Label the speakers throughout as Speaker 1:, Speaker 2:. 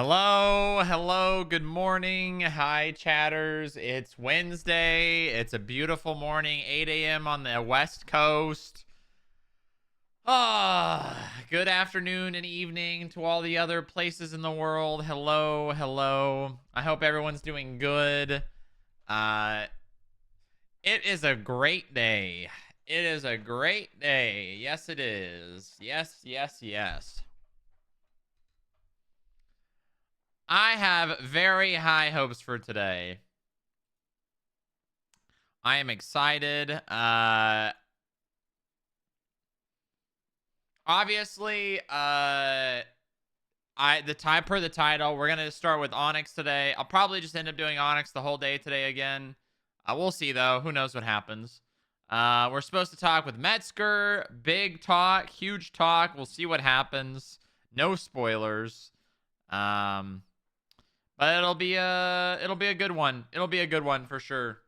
Speaker 1: Hello, hello, good morning. Hi, chatters. It's Wednesday. It's a beautiful morning, 8 a.m. on the West Coast. Good afternoon and evening to all the other places in the world. Hello, hello. I hope everyone's doing good. Uh, it is a great day. It is a great day. Yes, it is. Yes, yes, yes. I have very high hopes for today. I am excited. Obviously, per the title, we're gonna start with Onyx today. I'll probably just end up doing Onyx the whole day today again. We'll see though. Who knows what happens? We're supposed to talk with Metzger. Big talk, huge talk. We'll see what happens. No spoilers. But it'll be a good one. It'll be a good one for sure.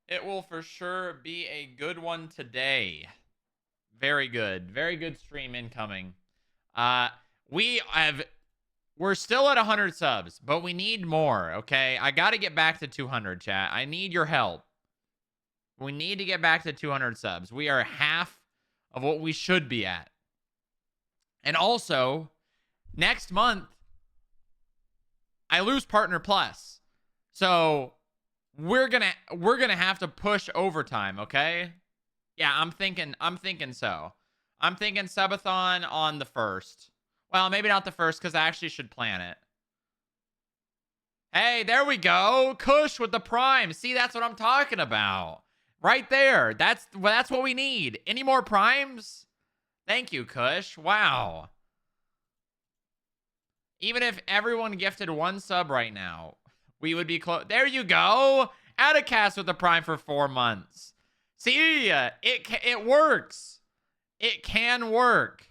Speaker 1: It will for sure be a good one today. Very good. Very good stream incoming. We're still at 100 subs, but we need more, okay? I got to get back to 200, chat. I need your help. We need to get back to 200 subs. We are half of what we should be at. And also, next month I lose Partner Plus. So, we're going to have to push overtime, okay? Yeah, I'm thinking so. I'm thinking subathon on the 1st. Well, maybe not the 1st because I actually should plan it. Hey, there we go. Kush with the prime. See, that's what I'm talking about. Right there. That's what we need. Any more primes? Thank you, Kush. Wow. Even if everyone gifted one sub right now, we would be close. There you go. Atticast with the prime for 4 months. See, it works. It can work.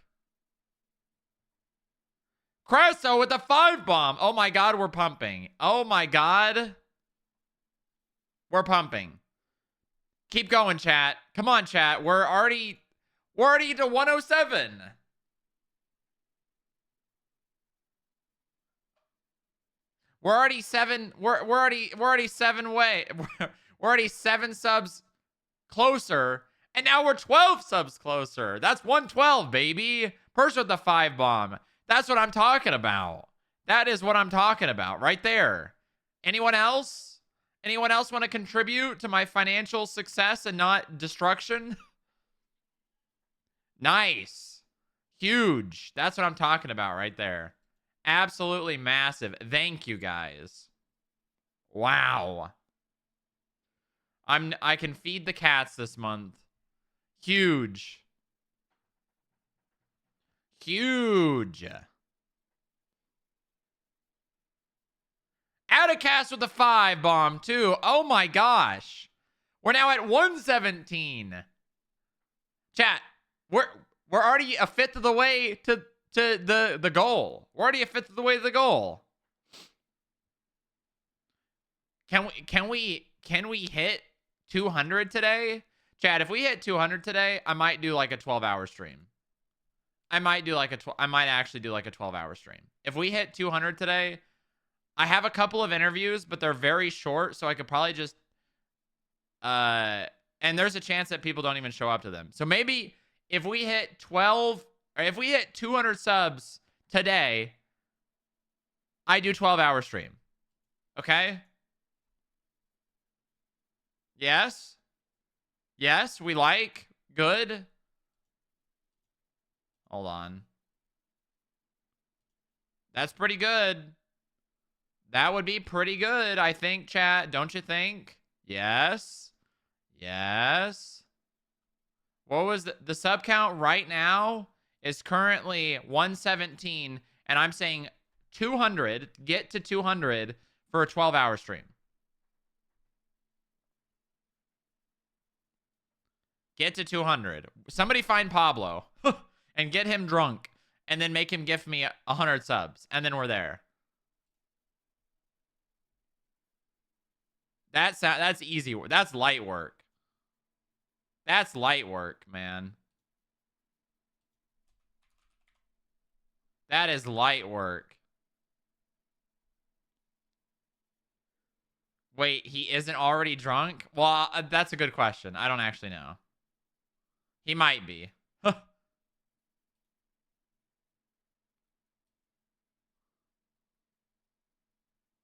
Speaker 1: Cresso with the 5 bomb. Oh my god, we're pumping. Oh my god. We're pumping. Keep going, chat. Come on, chat. We're already to 107. We're already 7 subs closer, and now we're 12 subs closer. That's 112, baby. Person with the 5 bomb. That's what I'm talking about. That is what I'm talking about right there. Anyone else? Anyone else want to contribute to my financial success and not destruction? Nice. Huge. That's what I'm talking about right there. Absolutely massive. Thank you, guys. Wow. I can feed the cats this month. Huge. Huge. Atticast with the 5 bomb, too. Oh my gosh. We're now at 117. Chat, we're already a fifth of the way to the goal. We're already a fifth of the way to the goal. Can we hit 200 today? Chat, if we hit 200 today, I might do like a 12-hour stream. I might actually do like a 12-hour stream. If we hit 200 today, I have a couple of interviews, but they're very short, so I could probably just and there's a chance that people don't even show up to them. So maybe if we hit 200 subs today, I do 12-hour stream. Okay? Yes? Yes, we like. Good. Hold on. That's pretty good. That would be pretty good, I think, chat. Don't you think? Yes. Yes. What was the sub count right now is currently 117, and I'm saying 200, get to 200 for a 12-hour stream. Get to 200. Somebody find Pablo and get him drunk and then make him gift me 100 subs, and then we're there. That's easy work. That's light work. That's light work, man. That is light work. Wait, he isn't already drunk? Well, that's a good question. I don't actually know. He might be.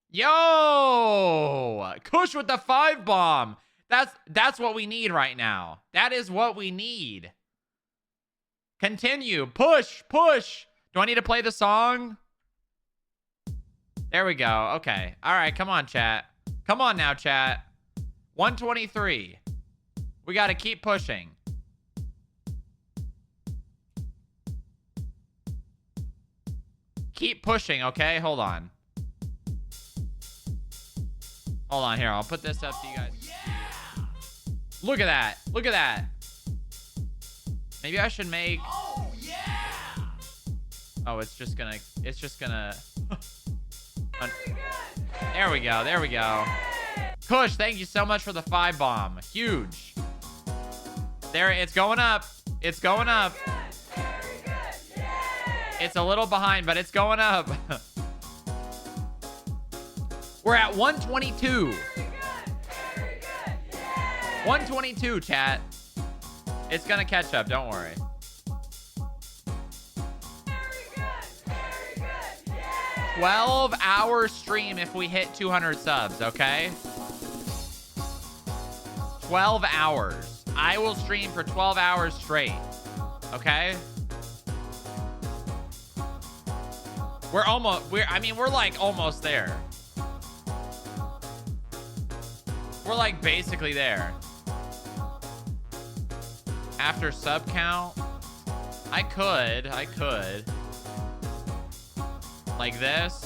Speaker 1: Yo! Kush with the 5 bomb. That's what we need right now. That is what we need. Continue. Push. Push. Do I need to play the song? There we go. Okay. All right. Come on, chat. Come on now, chat. 123. We got to keep pushing. Keep pushing, okay? Hold on. Hold on here. I'll put this up to you guys. Yeah! Look at that. Look at that. Maybe I should make... Oh, yeah! Oh, it's just gonna... There we go. There we go. Kush, thank you so much for the 5 bomb. Huge. There, it's going up. It's going up. It's a little behind, but it's going up. We're at 122. 122, chat. It's gonna catch up, don't worry. 12-hour stream if we hit 200 subs, okay? 12 hours. I will stream for 12 hours straight, okay? We're like almost there. We're like basically there. After sub count, I could. Like this.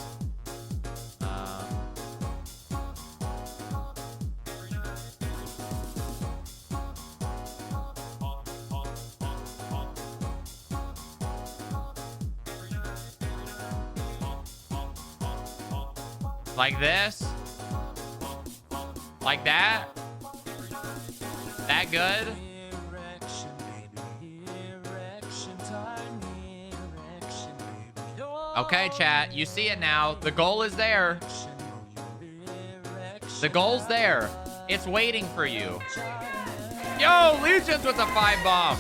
Speaker 1: Like this. Like that. That good? Okay, chat. You see it now. The goal is there. The goal's there. It's waiting for you. Yo, Legions with the 5 bomb.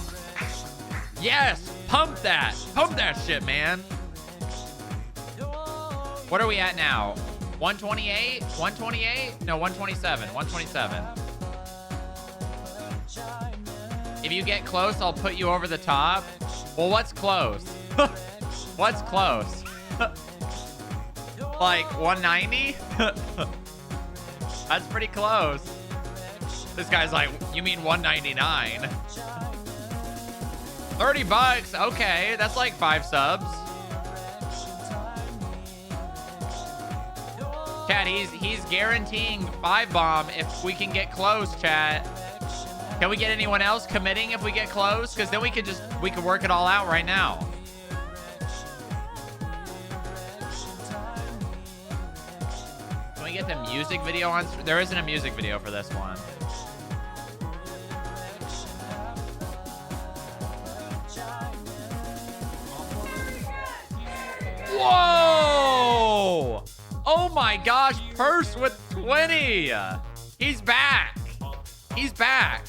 Speaker 1: Yes. Pump that. Pump that shit, man. What are we at now? 128? 128? No, 127. 127. If you get close, I'll put you over the top. Well, what's close? What's close? Like 190? That's pretty close. This guy's like, you mean 199? 30 bucks. Okay, that's like 5 subs. Chat, he's guaranteeing 5 bomb if we can get close, chat. Can we get anyone else committing if we get close? Because then we could work it all out right now. Can we get the music video on? There isn't a music video for this one. Whoa! Oh my gosh, Purse with 20. He's back. He's back.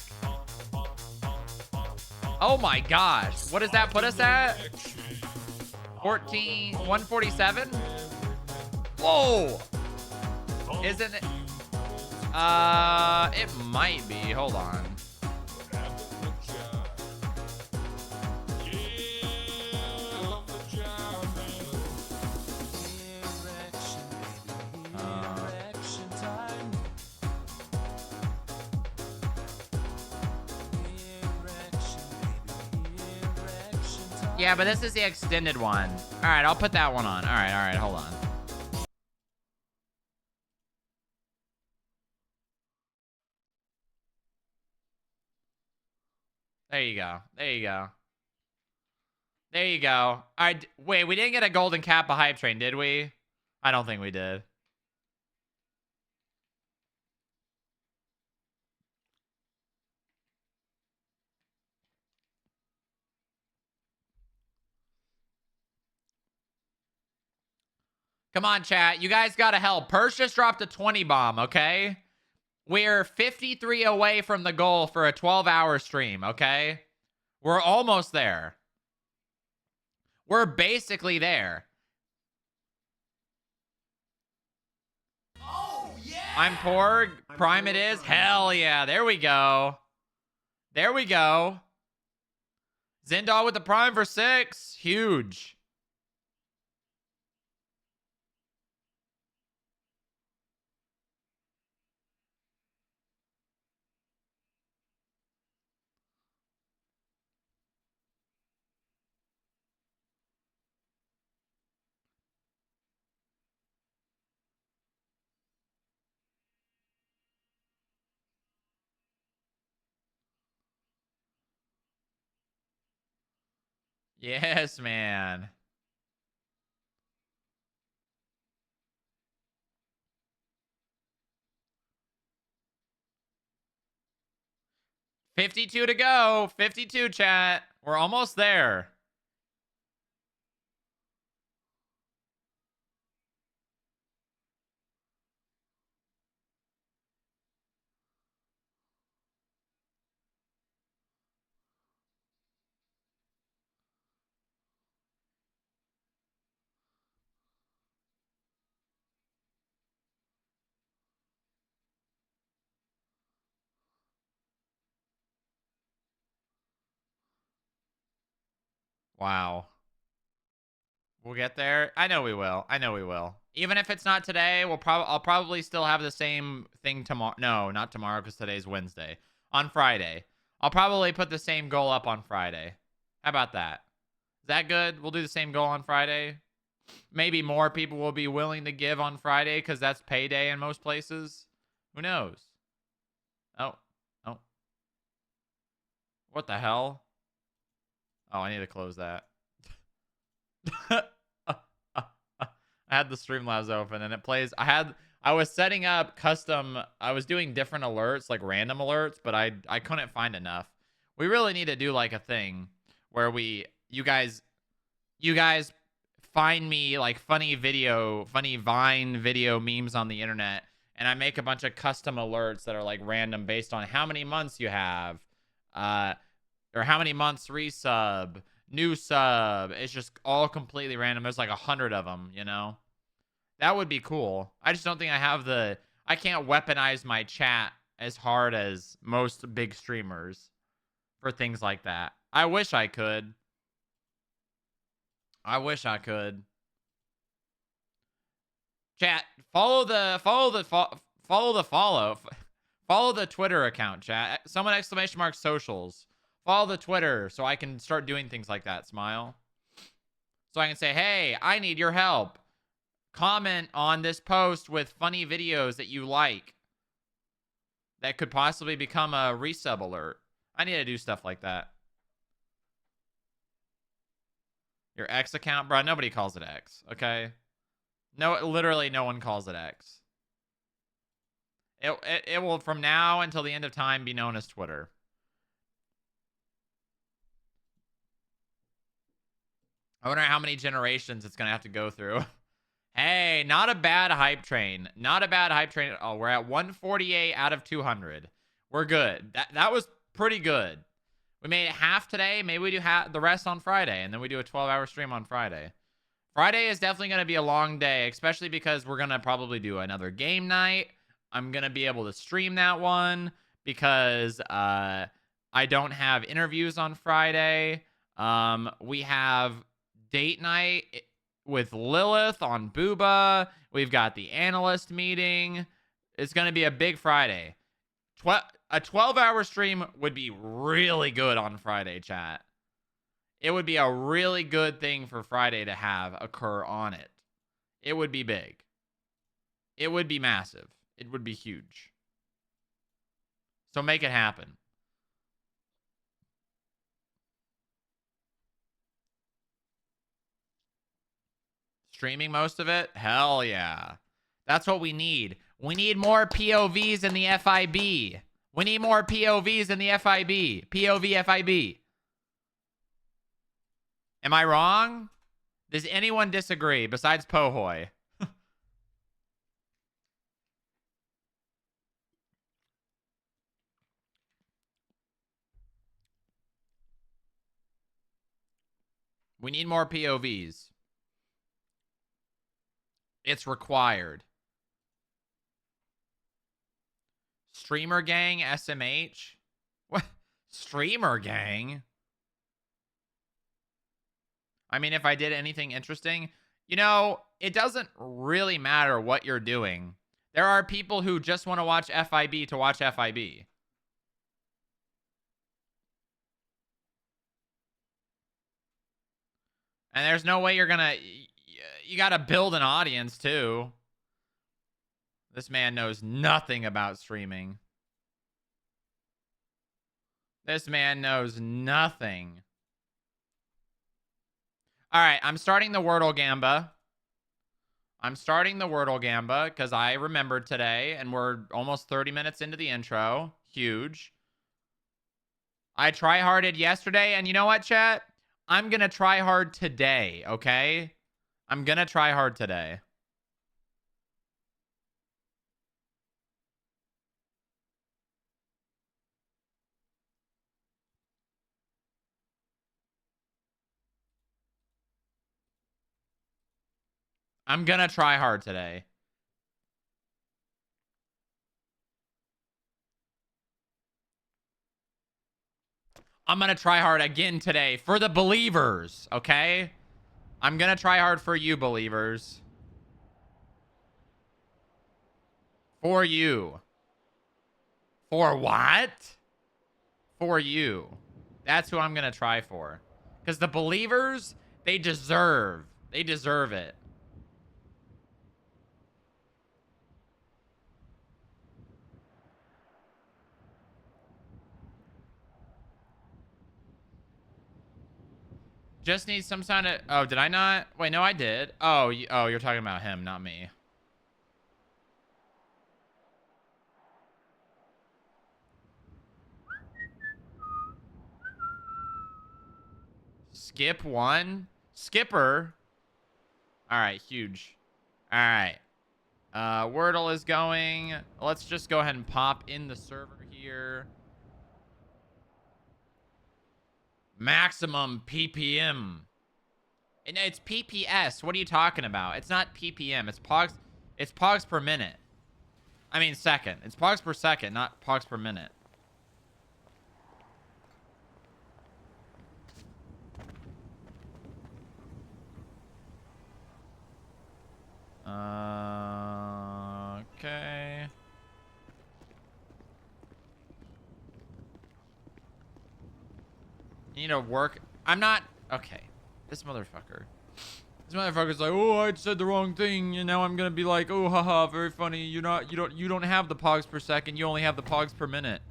Speaker 1: Oh my gosh. What does that put us at? 147? Whoa. Isn't it? It might be. Hold on. Yeah, but this is the extended one. All right, I'll put that one on. All right, hold on. There you go. There you go. There you go. All right, wait, we didn't get a golden cap of Hype Train, did we? I don't think we did. Come on, chat. You guys gotta help. Purse just dropped a 20 bomb, okay? We're 53 away from the goal for a 12-hour stream, okay? We're almost there. We're basically there.
Speaker 2: Oh, yeah!
Speaker 1: I'm poor. Prime it is. Hell yeah. There we go. There we go. Zindal with the prime for 6. Huge. Yes, man. $52 to go. 52, chat. We're almost there. Wow. We'll get there. I know we will. I know we will. Even if it's not today, I'll probably still have the same thing tomorrow. No, not tomorrow because today's Wednesday. On Friday. I'll probably put the same goal up on Friday. How about that? Is that good? We'll do the same goal on Friday. Maybe more people will be willing to give on Friday because that's payday in most places. Who knows? Oh. Oh. What the hell? Oh, I need to close that. I had the Streamlabs open and it plays. I was setting up custom. I was doing different alerts, like random alerts, but I couldn't find enough. We really need to do like a thing where you guys find me like funny Vine video memes on the internet, and I make a bunch of custom alerts that are like random based on how many months you have, or how many months resub, new sub. It's just all completely random. There's like 100 of them, you know? That would be cool. I just don't think I can't weaponize my chat as hard as most big streamers for things like that. I wish I could. I wish I could. Chat, follow the Twitter account, chat. Someone ! Socials. Follow the Twitter so I can start doing things like that, Smile. So I can say, hey, I need your help. Comment on this post with funny videos that you like that could possibly become a resub alert. I need to do stuff like that. Your X account? Bro, nobody calls it X, okay? No, literally no one calls it X. It will, from now until the end of time, be known as Twitter. I wonder how many generations it's going to have to go through. Hey, not a bad hype train. Not a bad hype train at all. We're at 148 out of 200. We're good. That was pretty good. We made it half today. Maybe we do the rest on Friday, and then we do a 12-hour stream on Friday. Friday is definitely going to be a long day, especially because we're going to probably do another game night. I'm going to be able to stream that one because I don't have interviews on Friday. We have date night with Lilith on Booba. We've got the analyst meeting. It's going to be a big Friday. A 12-hour stream would be really good on Friday, chat. It would be a really good thing for Friday to have occur on it. It would be big. It would be massive. It would be huge. So make it happen. Streaming most of it? Hell yeah. That's what we need. We need more POVs in the FIB. We need more POVs in the FIB. POV FIB. Am I wrong? Does anyone disagree besides Pohoy? We need more POVs. It's required. Streamer gang, SMH? What? Streamer gang? I mean, if I did anything interesting, you know, it doesn't really matter what you're doing. There are people who just want to watch FIB to watch FIB. And there's no way you're gonna... You gotta build an audience, too. This man knows nothing about streaming. This man knows nothing. All right, I'm starting the Wordle Gamba. I'm starting the Wordle Gamba because I remembered today, and we're almost 30 minutes into the intro. Huge. I try-harded yesterday, and you know what, chat? I'm going to try hard today, okay? I'm going to try hard today. I'm going to try hard today. I'm going to try hard again today for the believers, okay? I'm going to try hard for you, believers. For you. For what? For you. That's who I'm going to try for. Because the believers, they deserve it. Just need some kind of... Oh, did I not? Wait, no, I did. Oh, you're talking about him, not me. Skip one? Skipper? All right, huge. All right. Wordle is going. Let's just go ahead and pop in the server here. Maximum PPM. And it's PPS. What are you talking about? It's not PPM. It's pogs. It's pogs per minute. I mean second. It's pogs per second, not pogs per minute. Okay. You need to work. I'm not. Okay. This motherfucker. This motherfucker's like, oh, I said the wrong thing, and now I'm gonna be like, oh, haha, very funny. You don't have the pogs per second. You only have the pogs per minute.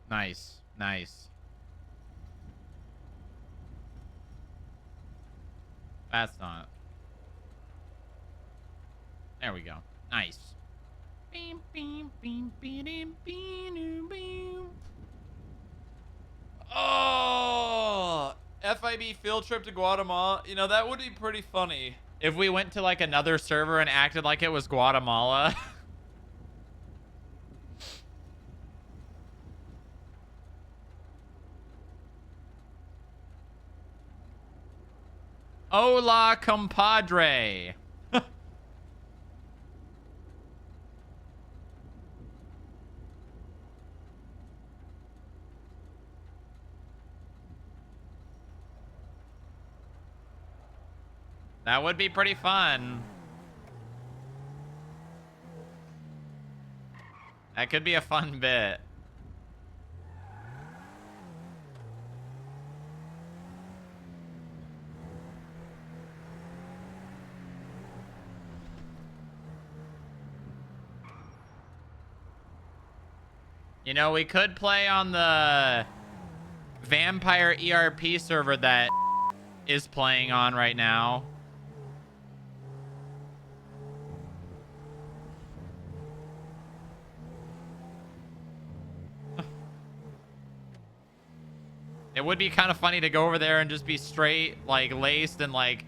Speaker 1: Nice. Nice. That's not. There we go. Nice. Beam, beam, beam, beam, beam, beam.
Speaker 2: Oh, FIB field trip to Guatemala. You know, that would be pretty funny.
Speaker 1: If we went to like another server and acted like it was Guatemala. Hola, compadre. That would be pretty fun. That could be a fun bit. You know, we could play on the Vampire ERP server that is playing on right now. It would be kind of funny to go over there and just be straight, like, laced and, like,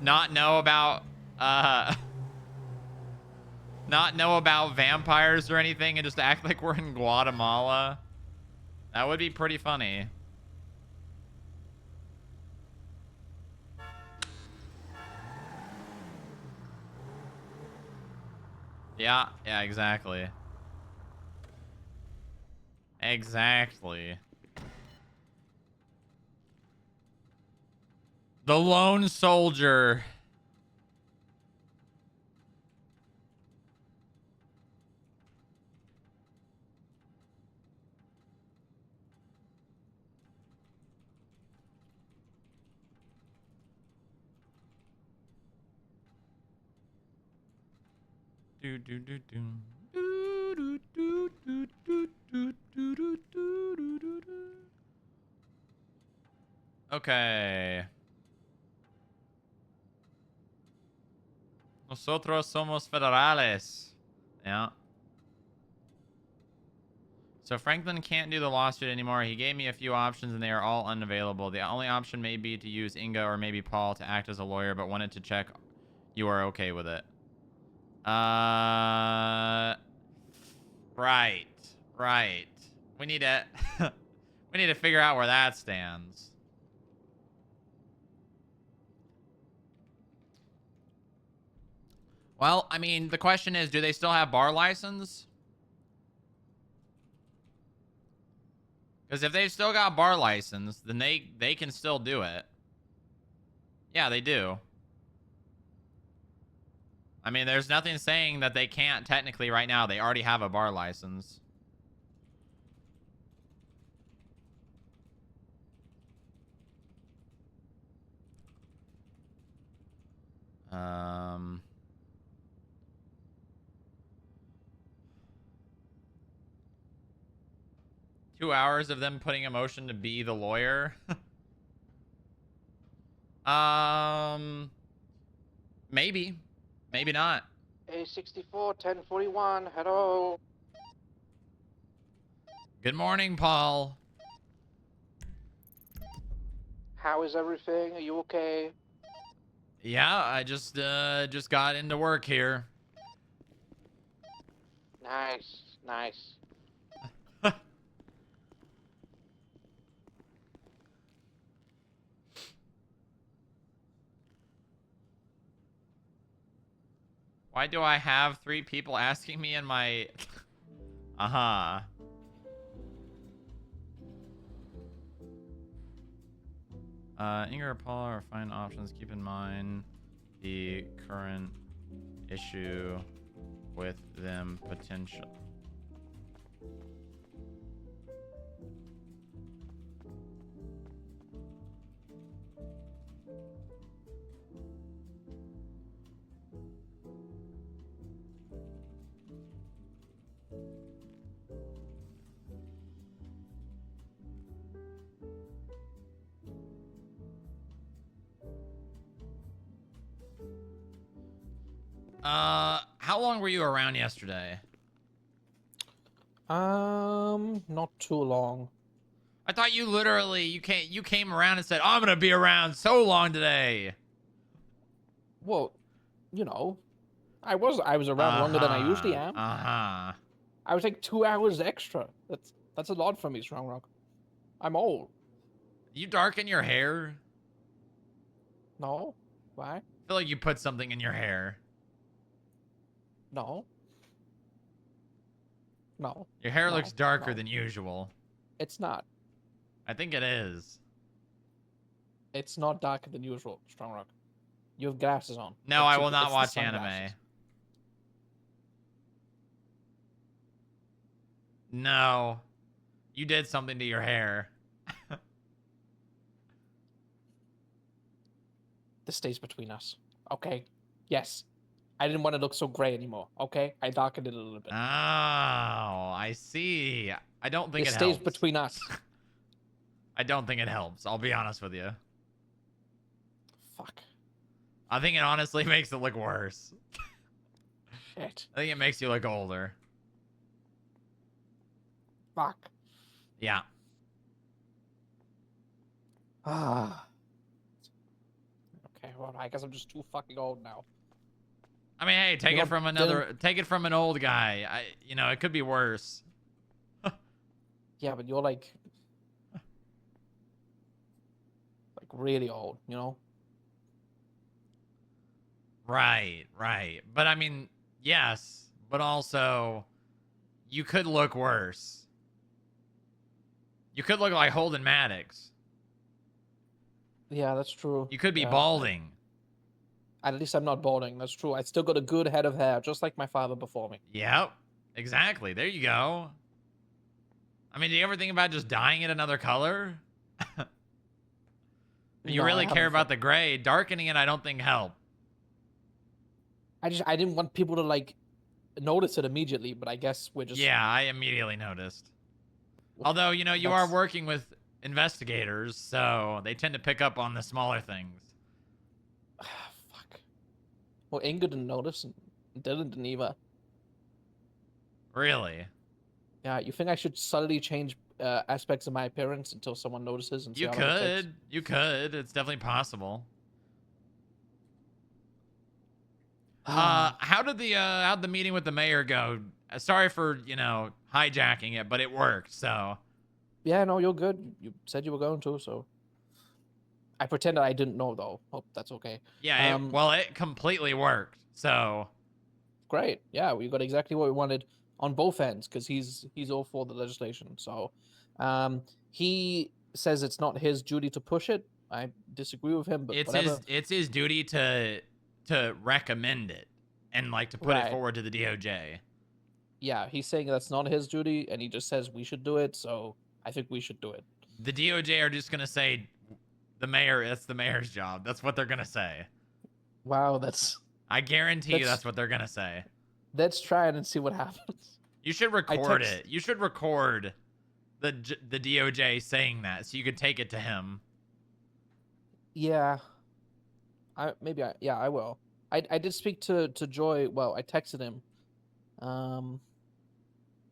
Speaker 1: not know about, not know about vampires or anything and just act like we're in Guatemala. That would be pretty funny. Yeah, exactly. Exactly. The lone soldier. Do do do do. Do do do do do do do do do do do. Okay. Nosotros somos federales. Yeah. So Franklin can't do the lawsuit anymore. He gave me a few options and they are all unavailable. The only option may be to use Inga or maybe Paul to act as a lawyer, but wanted to check you are okay with it. Right. Right. We need to we need to figure out where that stands. Well, I mean, the question is, do they still have bar license? Because if they've still got bar license, then they can still do it. Yeah, they do. I mean, there's nothing saying that they can't technically right now. They already have a bar license. Um... 2 hours of them putting a motion to be the lawyer. Maybe. Maybe not.
Speaker 3: A64 1041, hello.
Speaker 1: Good morning, Paul.
Speaker 3: How is everything? Are you okay?
Speaker 1: Yeah, I just got into work here.
Speaker 3: Nice, nice.
Speaker 1: Why do I have 3 people asking me in my... Uh-huh. Inga or Paul are fine options. Keep in mind the current issue with them potential. How long were you around yesterday?
Speaker 4: Not too long.
Speaker 1: I thought you literally you came around and said, "I'm gonna be around so long today."
Speaker 4: Well, you know, I was around longer than I usually am.
Speaker 1: Uh-huh.
Speaker 4: I was like 2 hours extra. That's a lot for me, Strong Rock. I'm old.
Speaker 1: You darken your hair?
Speaker 4: No, why?
Speaker 1: I feel like you put something in your hair.
Speaker 4: No. No.
Speaker 1: Your hair
Speaker 4: No,
Speaker 1: looks darker
Speaker 4: no.
Speaker 1: than usual.
Speaker 4: It's not.
Speaker 1: I think it is.
Speaker 4: It's not darker than usual, Strong Rock. You have glasses on.
Speaker 1: No, I will
Speaker 4: it's
Speaker 1: not
Speaker 4: the
Speaker 1: watch
Speaker 4: sunglasses.
Speaker 1: anime. No. You did something to your hair.
Speaker 4: This stays between us. Okay. Yes. I didn't want to look so gray anymore. Okay. I darkened it a little bit.
Speaker 1: Oh, I see. I don't think
Speaker 4: This
Speaker 1: it
Speaker 4: stays
Speaker 1: helps.
Speaker 4: between us.
Speaker 1: I don't think it helps. I'll be honest with you.
Speaker 4: Fuck.
Speaker 1: I think it honestly makes it look worse.
Speaker 4: Shit.
Speaker 1: I think it makes you look older.
Speaker 4: Fuck.
Speaker 1: Yeah.
Speaker 4: Ah. Okay, well, I guess I'm just too fucking old now.
Speaker 1: I mean, hey, take
Speaker 4: You know,
Speaker 1: it from take it from an old guy. It could be worse.
Speaker 4: Yeah, but you're like really old, you know?
Speaker 1: Right, right. But I mean, yes, but also you could look worse. You could look like Holden Maddox.
Speaker 4: Yeah, that's true.
Speaker 1: You could be
Speaker 4: Yeah.
Speaker 1: balding.
Speaker 4: At least I'm not balding. That's true. I still got a good head of hair, just like my father before me.
Speaker 1: Yep, exactly. There you go. I mean, do you ever think about just dyeing it another color? You
Speaker 4: No, I
Speaker 1: really care
Speaker 4: haven't
Speaker 1: about the gray. Darkening it, I don't think help.
Speaker 4: I didn't want people to like notice it immediately, but I guess we're just
Speaker 1: Yeah, I immediately noticed. Although, you are
Speaker 4: that's-
Speaker 1: working with investigators, so they tend to pick up on the smaller things.
Speaker 4: Fuck. Well, Inga didn't notice, and Dylan didn't either.
Speaker 1: Really?
Speaker 4: Yeah, you think I should subtly change aspects of my appearance until someone notices and see
Speaker 1: You
Speaker 4: how long it takes?
Speaker 1: could. You could. It's definitely possible. How'd the meeting with the mayor go? Sorry for, hijacking it, but it worked, so.
Speaker 4: Yeah, no, you're good. You said you were going to, so I pretended I didn't know though. Hope that's okay.
Speaker 1: Yeah, it completely worked. So,
Speaker 4: Great. Yeah, we got exactly what we wanted on both ends because he's all for the legislation. So, he says it's not his duty to push it. I disagree with him, but whatever.
Speaker 1: it's his duty to recommend it and to put it
Speaker 4: Right.
Speaker 1: forward to the DOJ.
Speaker 4: Yeah, he's saying that's not his duty, and he just says we should do it. So I think we should do it.
Speaker 1: The DOJ are just gonna say that's the mayor's job. That's what they're gonna say.
Speaker 4: Wow, that's.
Speaker 1: I guarantee you that's what they're gonna say.
Speaker 4: Let's try it and see what happens.
Speaker 1: You should record it. You should record the DOJ saying that so you could take it to him.
Speaker 4: Yeah, I will. I did speak to Joy. Well, I texted him.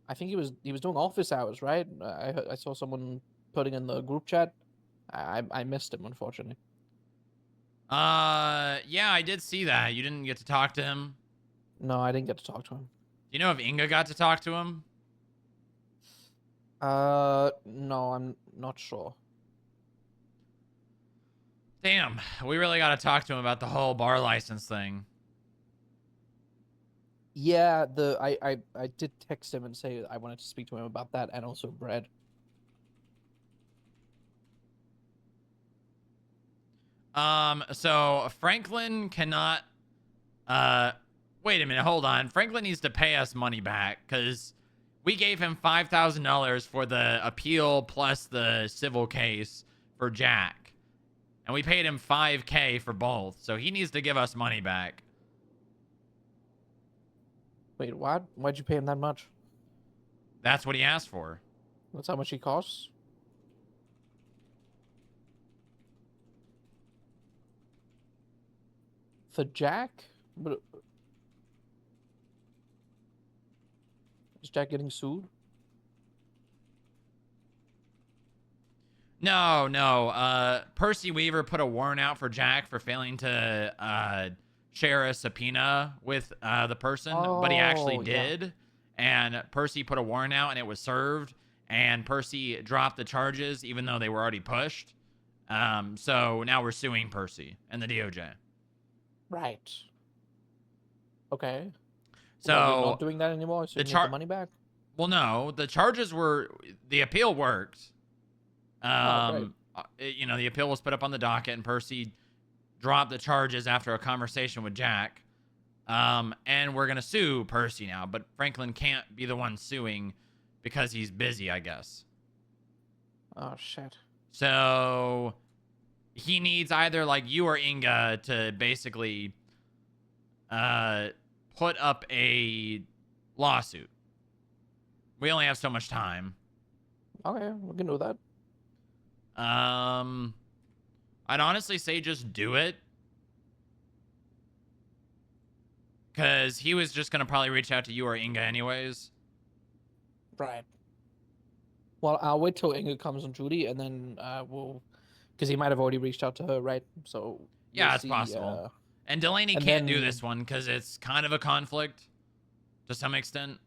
Speaker 4: I think he was doing office hours, right? I saw someone putting in the group chat. I missed him, unfortunately.
Speaker 1: Yeah, I did see that. You didn't get to talk to him.
Speaker 4: No, I didn't get to talk to him.
Speaker 1: Do you know if Inga got to talk to him?
Speaker 4: No, I'm not sure.
Speaker 1: Damn, we really got to talk to him about the whole bar license thing.
Speaker 4: Yeah, I did text him and say I wanted to speak to him about that and also Brad.
Speaker 1: So Franklin cannot, wait a minute, hold on. Franklin needs to pay us money back because we gave him $5,000 for the appeal plus the civil case for Jack. And we paid him $5,000 for both. So he needs to give us money back.
Speaker 4: Wait, what? Why'd you pay him that much?
Speaker 1: That's what he asked for.
Speaker 4: That's how much he costs? For Jack? But Jack getting sued?
Speaker 1: No. Percy Weaver put a warrant out for Jack for failing to share a subpoena with the person, but he actually
Speaker 4: Oh, yeah.
Speaker 1: did. And Percy put a warrant out, and it was served. And Percy dropped the charges, even though they were already pushed. So now we're suing Percy and the DOJ.
Speaker 4: Right. Okay.
Speaker 1: So
Speaker 4: Well, we're not doing that anymore, so
Speaker 1: the
Speaker 4: you need the money back?
Speaker 1: Well, no, the charges were the appeal worked.
Speaker 4: Great.
Speaker 1: The appeal was put up on the docket, and Percy dropped the charges after a conversation with Jack. And we're gonna sue Percy now, but Franklin can't be the one suing because he's busy, I guess.
Speaker 4: Oh shit.
Speaker 1: So he needs either like you or Inga to basically put up a lawsuit. We only have so much time.
Speaker 4: Okay, we can do that.
Speaker 1: I'd honestly say just do it. Because he was just going to probably reach out to you or Inga anyways.
Speaker 4: Right. Well, I'll wait till Inga comes on duty, and then we'll... Because he might have already reached out to her, right? So...
Speaker 1: Yeah,
Speaker 4: we'll
Speaker 1: it's
Speaker 4: see,
Speaker 1: possible. And Delaney
Speaker 4: and
Speaker 1: can't do
Speaker 4: then-
Speaker 1: this one because it's kind of a conflict to some extent.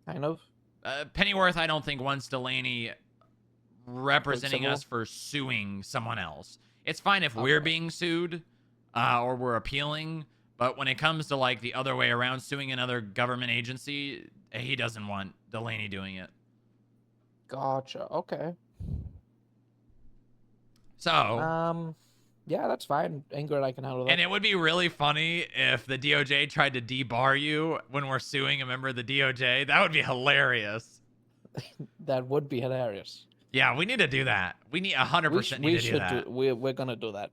Speaker 4: Kind of.
Speaker 1: Pennyworth, I don't think wants Delaney representing
Speaker 4: civil?
Speaker 1: us for suing someone else. It's fine if we're
Speaker 4: Okay.
Speaker 1: being sued or we're appealing, but when it comes to like the other way around, suing another government agency, he doesn't want Delaney doing it.
Speaker 4: Gotcha. Okay.
Speaker 1: So,
Speaker 4: Yeah, that's fine. Inga and I can handle that.
Speaker 1: and it would be really funny if the DOJ tried to debar you when we're suing a member of the DOJ. That would be hilarious.
Speaker 4: That would be hilarious.
Speaker 1: Yeah, we need to do that. We need 100% need to do that.
Speaker 4: We're gonna do that.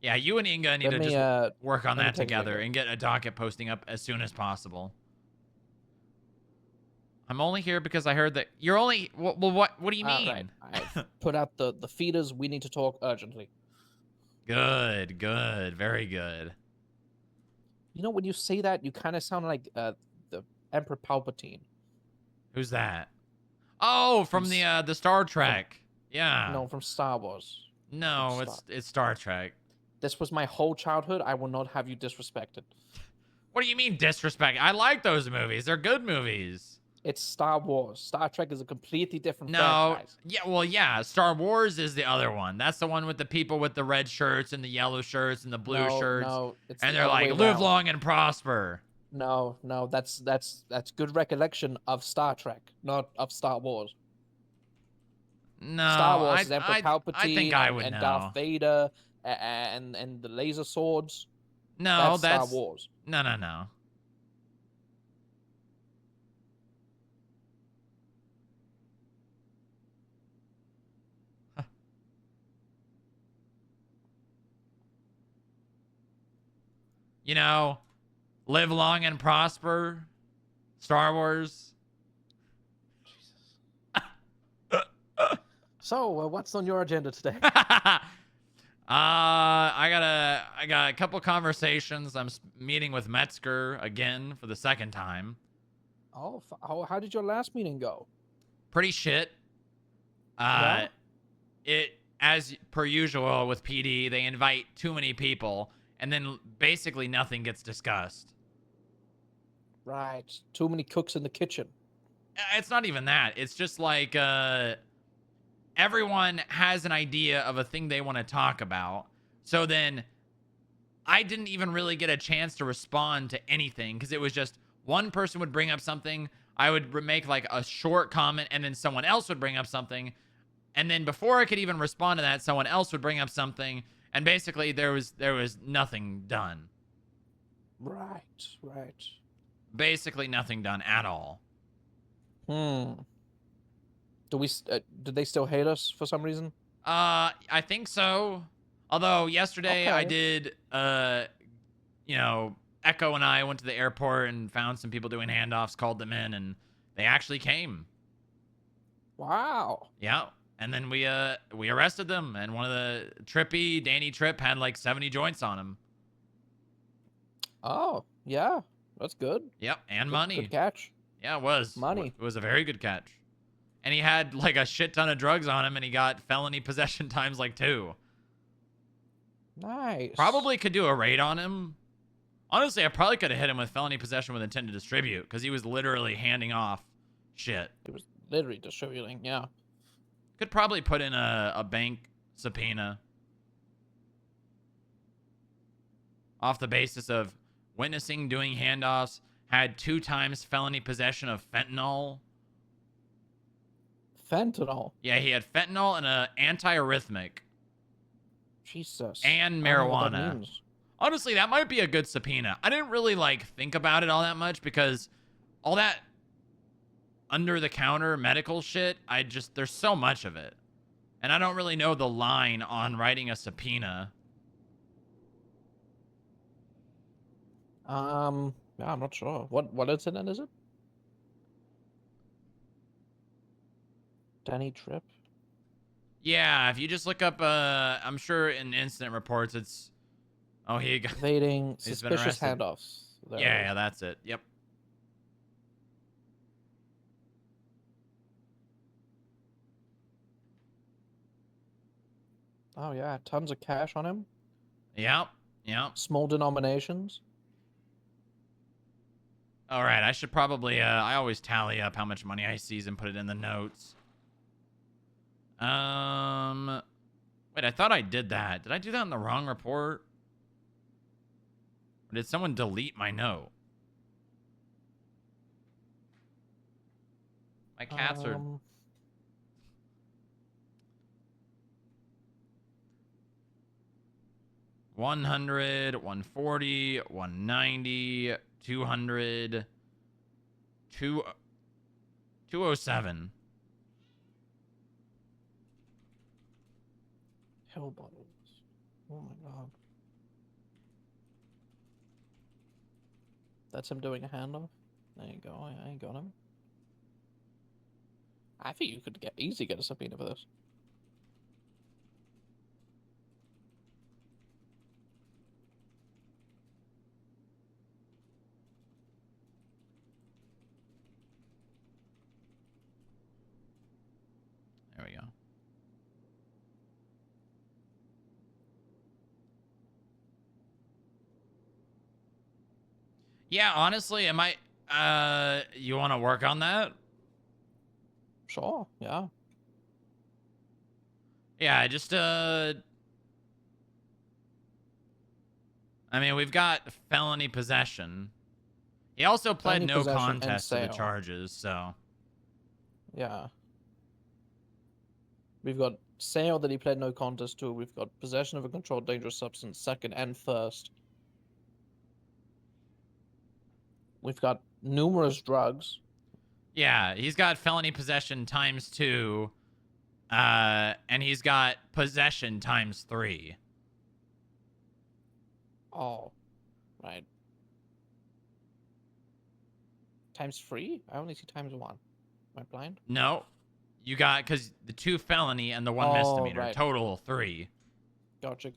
Speaker 1: Yeah, you and Inga need
Speaker 4: Let
Speaker 1: to
Speaker 4: me,
Speaker 1: just work on
Speaker 4: let me
Speaker 1: that
Speaker 4: take a
Speaker 1: together
Speaker 4: look.
Speaker 1: and get a docket posting up as soon as possible. I'm only here because I heard that you're only. Well, what do you mean?
Speaker 4: Right. I've put out the feeders. We need to talk urgently.
Speaker 1: Good, very good.
Speaker 4: You know, when you say that, you kind of sound like the Emperor Palpatine.
Speaker 1: Who's that? Oh, from
Speaker 4: He's-
Speaker 1: the Star Trek. Yeah.
Speaker 4: No, from Star Wars.
Speaker 1: No,
Speaker 4: from
Speaker 1: it's Star Trek.
Speaker 4: This was my whole childhood. I will not have you disrespected.
Speaker 1: What do you mean disrespect? I like those movies. They're good movies.
Speaker 4: It's Star Wars. Star Trek is a completely different
Speaker 1: No.
Speaker 4: franchise.
Speaker 1: Yeah, well, yeah. Star Wars is the other one. That's the one with the people with the red shirts and the yellow shirts and the blue shirts.
Speaker 4: No, it's
Speaker 1: And
Speaker 4: the
Speaker 1: they're
Speaker 4: other
Speaker 1: like,
Speaker 4: way
Speaker 1: live
Speaker 4: around.
Speaker 1: long and prosper.
Speaker 4: No, that's good recollection of Star Trek, not of Star Wars.
Speaker 1: No,
Speaker 4: Star Wars is
Speaker 1: I
Speaker 4: Emperor Palpatine
Speaker 1: I think I would
Speaker 4: and
Speaker 1: know.
Speaker 4: Darth Vader and the laser swords.
Speaker 1: No,
Speaker 4: Star Wars.
Speaker 1: No. You know, live long and prosper. Star Wars.
Speaker 4: So, what's on your agenda today?
Speaker 1: I got a couple conversations. I'm meeting with Metzger again for the second time.
Speaker 4: Oh, how did your last meeting go?
Speaker 1: Pretty shit.
Speaker 4: Yeah?
Speaker 1: It, as per usual with PD, they invite too many people, and then basically nothing gets discussed.
Speaker 4: Right. Too many cooks in the kitchen.
Speaker 1: It's not even that. It's just like everyone has an idea of a thing they want to talk about. So then I didn't even really get a chance to respond to anything because it was just one person would bring up something. I would make like a short comment and then someone else would bring up something. And then before I could even respond to that, someone else would bring up something. And basically there was nothing done.
Speaker 4: Right.
Speaker 1: Basically nothing done at all.
Speaker 4: Did they still hate us for some reason?
Speaker 1: I think so. Although yesterday I
Speaker 4: Okay.
Speaker 1: did, Echo and I went to the airport and found some people doing handoffs, called them in, and they actually came.
Speaker 4: Wow.
Speaker 1: Yeah. And then we arrested them, and one of the Danny Tripp had like 70 joints on him.
Speaker 4: Oh, yeah. That's good.
Speaker 1: Yep, and
Speaker 4: Good,
Speaker 1: money.
Speaker 4: Good catch.
Speaker 1: Yeah, it was.
Speaker 4: Money.
Speaker 1: It was a very good catch. And he had like a shit ton of drugs on him, and he got felony possession times like 2.
Speaker 4: Nice.
Speaker 1: Probably could do a raid on him. Honestly, I probably could have hit him with felony possession with intent to distribute, because he was literally handing off shit.
Speaker 4: It was literally distributing. Yeah.
Speaker 1: Could probably put in a bank subpoena off the basis of witnessing doing handoffs, had 2 times felony possession of fentanyl.
Speaker 4: Fentanyl.
Speaker 1: Yeah, he had fentanyl and an antiarrhythmic
Speaker 4: Jesus.
Speaker 1: and
Speaker 4: I don't know what that
Speaker 1: marijuana.
Speaker 4: means.
Speaker 1: Honestly, that might be a good subpoena. I didn't really like think about it all that much because all that under the counter medical shit, there's so much of it. And I don't really know the line on writing a subpoena.
Speaker 4: Yeah, I'm not sure. What incident is it? Danny Tripp.
Speaker 1: Yeah, if you just look up, I'm sure in incident reports, it's, oh, he got,
Speaker 4: Evading
Speaker 1: been
Speaker 4: suspicious
Speaker 1: arrested.
Speaker 4: handoffs. There it
Speaker 1: yeah,
Speaker 4: is.
Speaker 1: that's it. Yep.
Speaker 4: Oh yeah, tons of cash on him.
Speaker 1: Yep. Yep.
Speaker 4: Small denominations.
Speaker 1: All right, I should probably, I always tally up how much money I seize and put it in the notes. Wait, I thought I did that. Did I do that in the wrong report? Or did someone delete my note? My cats are... 100, 140, 190, 200, 207.
Speaker 4: Hell bottles. Oh my god. That's him doing a handoff. There you go. I got him. I think you could easily get a subpoena for this.
Speaker 1: There we go. Yeah, honestly, you want to work on that?
Speaker 4: Sure, yeah.
Speaker 1: Yeah, I mean, we've got felony possession. He also pled
Speaker 4: Felony
Speaker 1: no
Speaker 4: possession and
Speaker 1: contest to the
Speaker 4: sale.
Speaker 1: charges, so.
Speaker 4: Yeah. We've got sale that he pled no contest to. We've got possession of a controlled dangerous substance, second and first. We've got numerous drugs.
Speaker 1: Yeah, he's got felony possession times 2. And he's got possession times 3.
Speaker 4: Oh, right. Times 3? I only see times 1. Am I blind?
Speaker 1: No. You got, because the 2 felony and the 1
Speaker 4: Oh,
Speaker 1: misdemeanor.
Speaker 4: right.
Speaker 1: Total 3.
Speaker 4: Gotcha.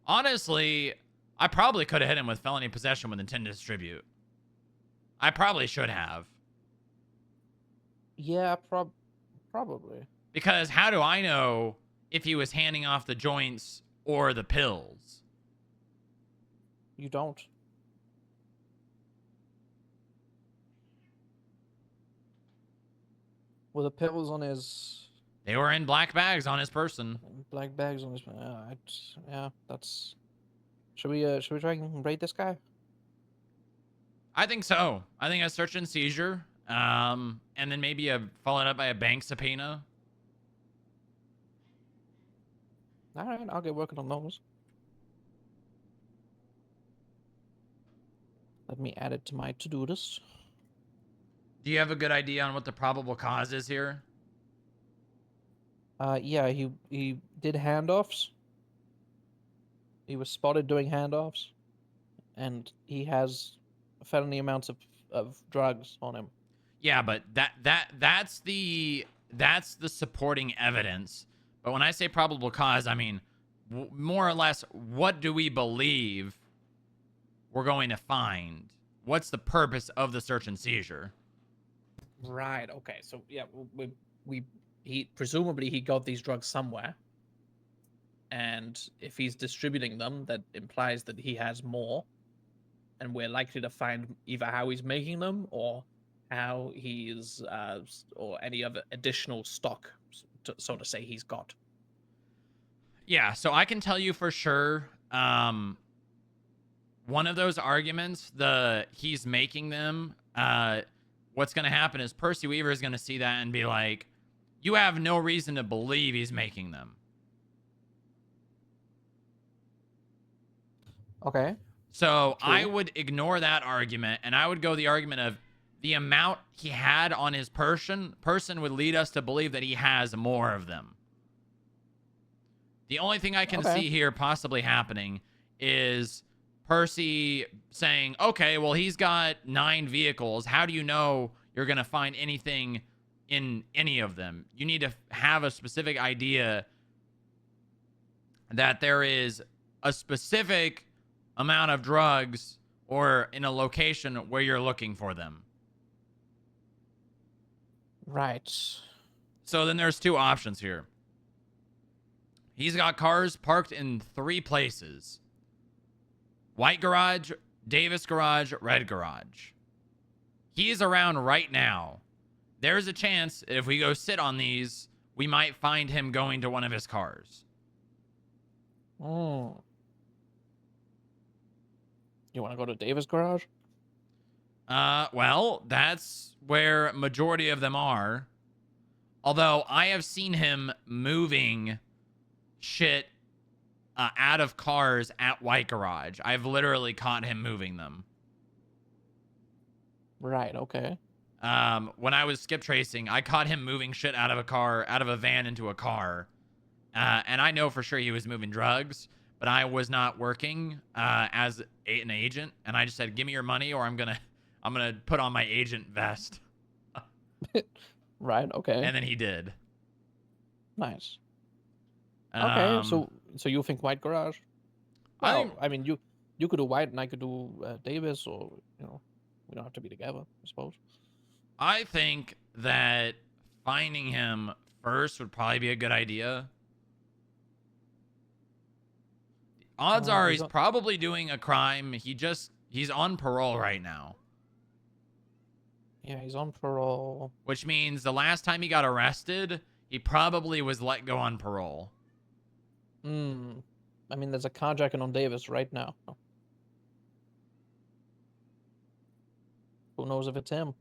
Speaker 1: Honestly, I probably could have hit him with felony possession with intent to distribute. I probably should have.
Speaker 4: Yeah, probably.
Speaker 1: Because how do I know if he was handing off the joints or the pills?
Speaker 4: You don't. Were the pills on his
Speaker 1: They were in black bags on his person.
Speaker 4: black bags on his? Yeah, that's. Should we try and raid this guy?
Speaker 1: I think so. I think a search and seizure. And then maybe followed up by a bank subpoena.
Speaker 4: All right, I'll get working on those. Let me add it to my to-do list.
Speaker 1: Do you have a good idea on what the probable cause is here?
Speaker 4: Yeah, he did handoffs. He was spotted doing handoffs, and he has felony amounts of drugs on him.
Speaker 1: Yeah, but that's the supporting evidence. But when I say probable cause, I mean more or less what do we believe we're going to find? What's the purpose of the search and seizure?
Speaker 4: Right. Okay. So yeah, he presumably he got these drugs somewhere, and if he's distributing them, that implies that he has more, and we're likely to find either how he's making them or how he's or any other additional stock, so to say, he's got.
Speaker 1: Yeah, so I can tell you for sure. One of those arguments, he's making them. What's going to happen is Percy Weaver is going to see that and be like, "You have no reason to believe he's making them."
Speaker 4: Okay.
Speaker 1: So
Speaker 4: True.
Speaker 1: I would ignore that argument, and I would go the argument of the amount he had on his person would lead us to believe that he has more of them. The only thing I can see here possibly happening is Percy saying, okay, well, he's got 9 vehicles. How do you know you're going to find anything in any of them? You need to have a specific idea that there is a specific amount of drugs or in a location where you're looking for them.
Speaker 4: Right.
Speaker 1: So then there's 2 options here. He's got cars parked in 3 places. White garage, Davis garage, red garage. He's around right now. There's a chance if we go sit on these, we might find him going to one of his cars.
Speaker 4: You want to go to Davis garage?
Speaker 1: Well, that's where majority of them are. Although I have seen him moving shit out of cars at White Garage. I've literally caught him moving them.
Speaker 4: Right. Okay.
Speaker 1: When I was skip tracing, I caught him moving shit out of a van into a car. And I know for sure he was moving drugs, but I was not working as an agent, and I just said, "Give me your money, or I'm gonna put on my agent vest."
Speaker 4: Right. Okay.
Speaker 1: And then he did.
Speaker 4: Nice. Okay. So you think White garage? Well,
Speaker 1: I
Speaker 4: I mean, you could do White, and I could do Davis, or we don't have to be together, I suppose.
Speaker 1: I think that finding him first would probably be a good idea. Odds are he's probably doing a crime. He's on parole right now.
Speaker 4: Yeah, he's on parole.
Speaker 1: Which means the last time he got arrested, he probably was let go on parole.
Speaker 4: I mean, there's a carjacking on Davis right now. Who knows if it's him?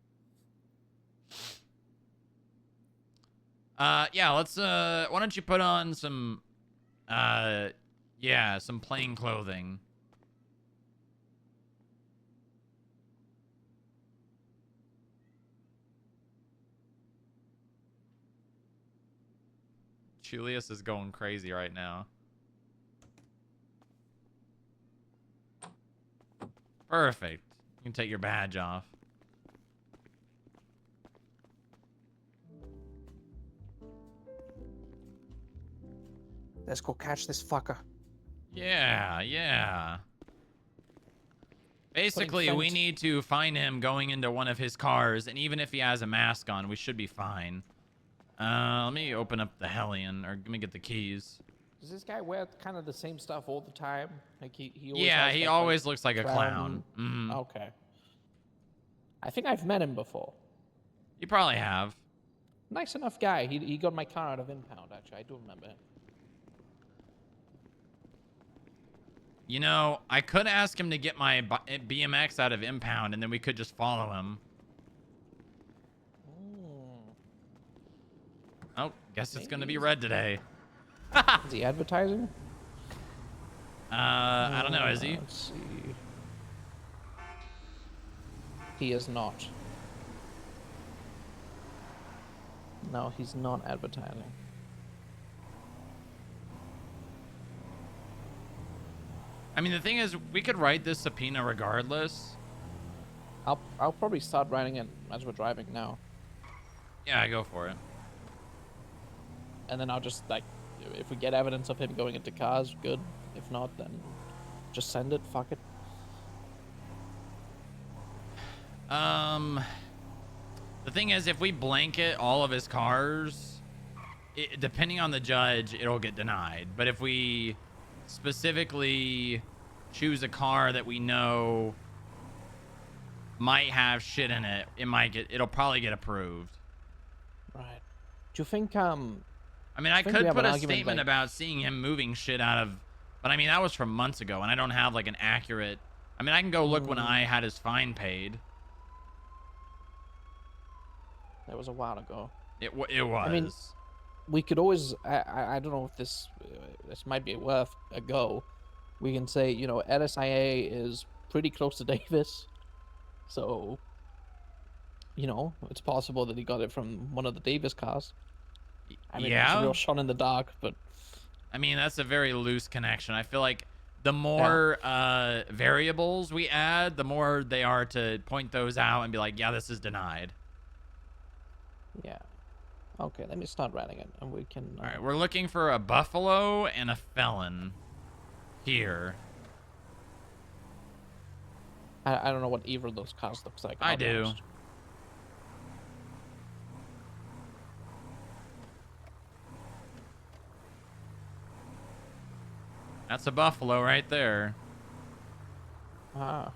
Speaker 1: Yeah, let's why don't you put on some some plain clothing. Julius is going crazy right now. Perfect. You can take your badge off.
Speaker 4: Let's go catch this fucker.
Speaker 1: Yeah. Basically, we need to find him going into one of his cars, and even if he has a mask on, we should be fine. Let me open up the Hellion, or let me get the keys.
Speaker 4: Does this guy wear kind of the same stuff all the time? Like he always
Speaker 1: Yeah,
Speaker 4: has
Speaker 1: he
Speaker 4: that,
Speaker 1: always looks like a clown.
Speaker 4: Okay. I think I've met him before.
Speaker 1: You probably have.
Speaker 4: Nice enough guy. He got my car out of impound, actually. I do remember him.
Speaker 1: You know, I could ask him to get my BMX out of impound, and then we could just follow him. Oh, guess it's gonna be red today.
Speaker 4: Is he advertising?
Speaker 1: I don't know. Is he?
Speaker 4: Let's see. He is not. No, he's not advertising.
Speaker 1: I mean, the thing is, we could write this subpoena regardless.
Speaker 4: I'll probably start writing it as we're driving now.
Speaker 1: Yeah, go for it.
Speaker 4: And then I'll just, like, if we get evidence of him going into cars, good. If not, then just send it. Fuck it.
Speaker 1: The thing is, if we blanket all of his cars, depending on the judge, it'll get denied. But if we specifically choose a car that we know might have shit in it, it'll probably get approved.
Speaker 4: Right. Do you think
Speaker 1: I mean, I
Speaker 4: think
Speaker 1: could
Speaker 4: we have
Speaker 1: put
Speaker 4: an
Speaker 1: a
Speaker 4: argument,
Speaker 1: statement
Speaker 4: like-
Speaker 1: about seeing him moving shit out of, but I mean, that was from months ago, and I don't have like an accurate. I mean, I can go look when I had his fine paid.
Speaker 4: that was a while ago?
Speaker 1: It was.
Speaker 4: I mean, we could always. I don't know if this might be worth a go. We can say, you know, LSIA is pretty close to Davis, so you know it's possible that he got it from one of the Davis cars. I mean, it's a
Speaker 1: yeah.
Speaker 4: real shot in the dark, but
Speaker 1: I mean, that's a very loose connection. I feel like the more variables we add, the more they are to point those out and be like, yeah, this is denied.
Speaker 4: yeah. Okay, let me start writing it, and we can.
Speaker 1: All right, we're looking for a buffalo and a felon here.
Speaker 4: I don't know what either of those cars looks like.
Speaker 1: I
Speaker 4: I'll be
Speaker 1: do.
Speaker 4: honest.
Speaker 1: That's a buffalo right there.
Speaker 4: Ah.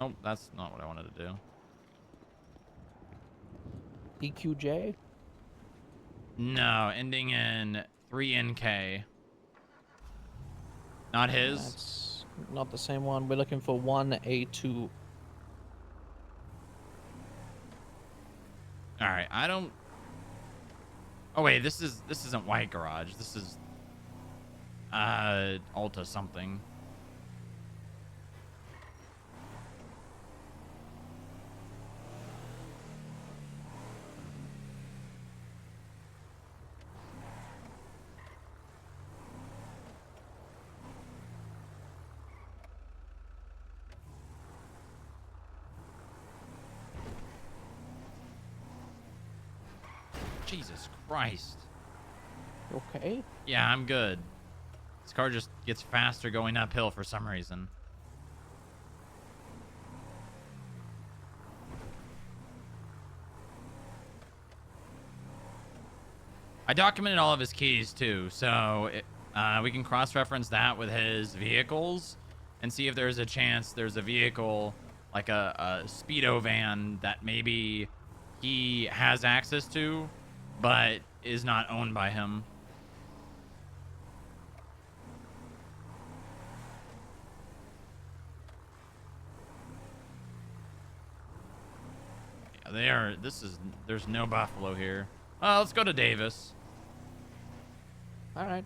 Speaker 1: Oh, that's not what I wanted to do.
Speaker 4: EQJ.
Speaker 1: No, ending in 3NK. Not his.
Speaker 4: That's not the same one. We're looking for 1A2.
Speaker 1: All right, I don't. Oh wait, this isn't White Garage. This is Alta something. Jesus Christ.
Speaker 4: Okay.
Speaker 1: Yeah, I'm good. This car just gets faster going uphill for some reason. I documented all of his keys too, so we can cross-reference that with his vehicles and see if there's a chance there's a vehicle like a speedo van that maybe he has access to but is not owned by him. Yeah, there's no buffalo here. Let's go to Davis.
Speaker 4: All right.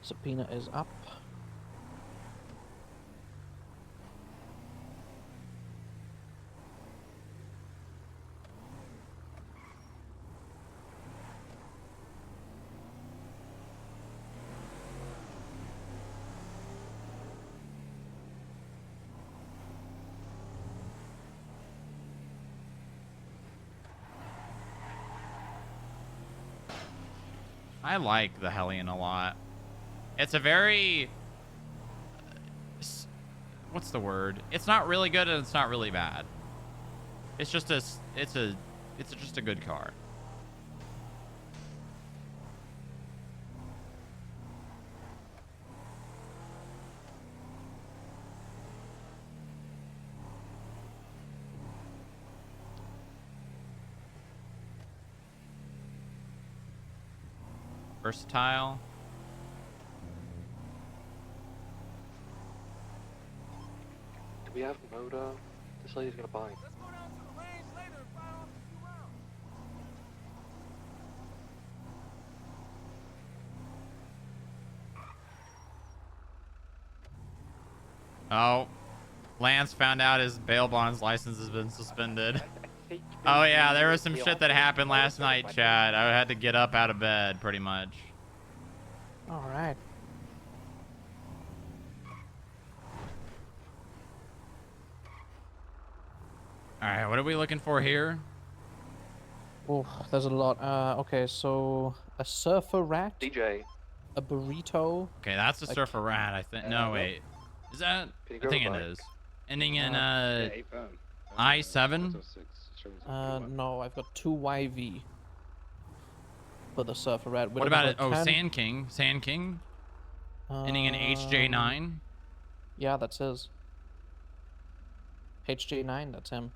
Speaker 4: Subpoena is up.
Speaker 1: I like the Hellion a lot. It's a very... what's the word? It's not really good and it's not really bad. It's just just a good car. Versatile.
Speaker 5: Do we have motor? This lady's gonna buy.
Speaker 6: Let's go down to the range later and fire off a few rounds.
Speaker 1: Oh, Lance found out his bail bonds license has been suspended. Oh yeah, there was some shit that happened last night, Chad. I had to get up out of bed, pretty much.
Speaker 4: All right.
Speaker 1: right, what are we looking for here?
Speaker 4: Oh, there's a lot. Okay, so a surfer rat,
Speaker 5: DJ,
Speaker 4: a burrito.
Speaker 1: Okay, that's a
Speaker 4: Like,
Speaker 1: surfer rat, I think. No, wait. Is that?
Speaker 5: can you
Speaker 1: I
Speaker 5: grab
Speaker 1: think
Speaker 5: a
Speaker 1: it
Speaker 5: bike?
Speaker 1: is. Ending in
Speaker 5: Yeah, 8 pound.
Speaker 1: I-7?
Speaker 5: 6. Showing something.
Speaker 4: no, I've got 2YV for the surfer rat.
Speaker 1: What about it? Oh, Sand King. Sand King. Ending in HJ9.
Speaker 4: Yeah, that's his. HJ9, that's him.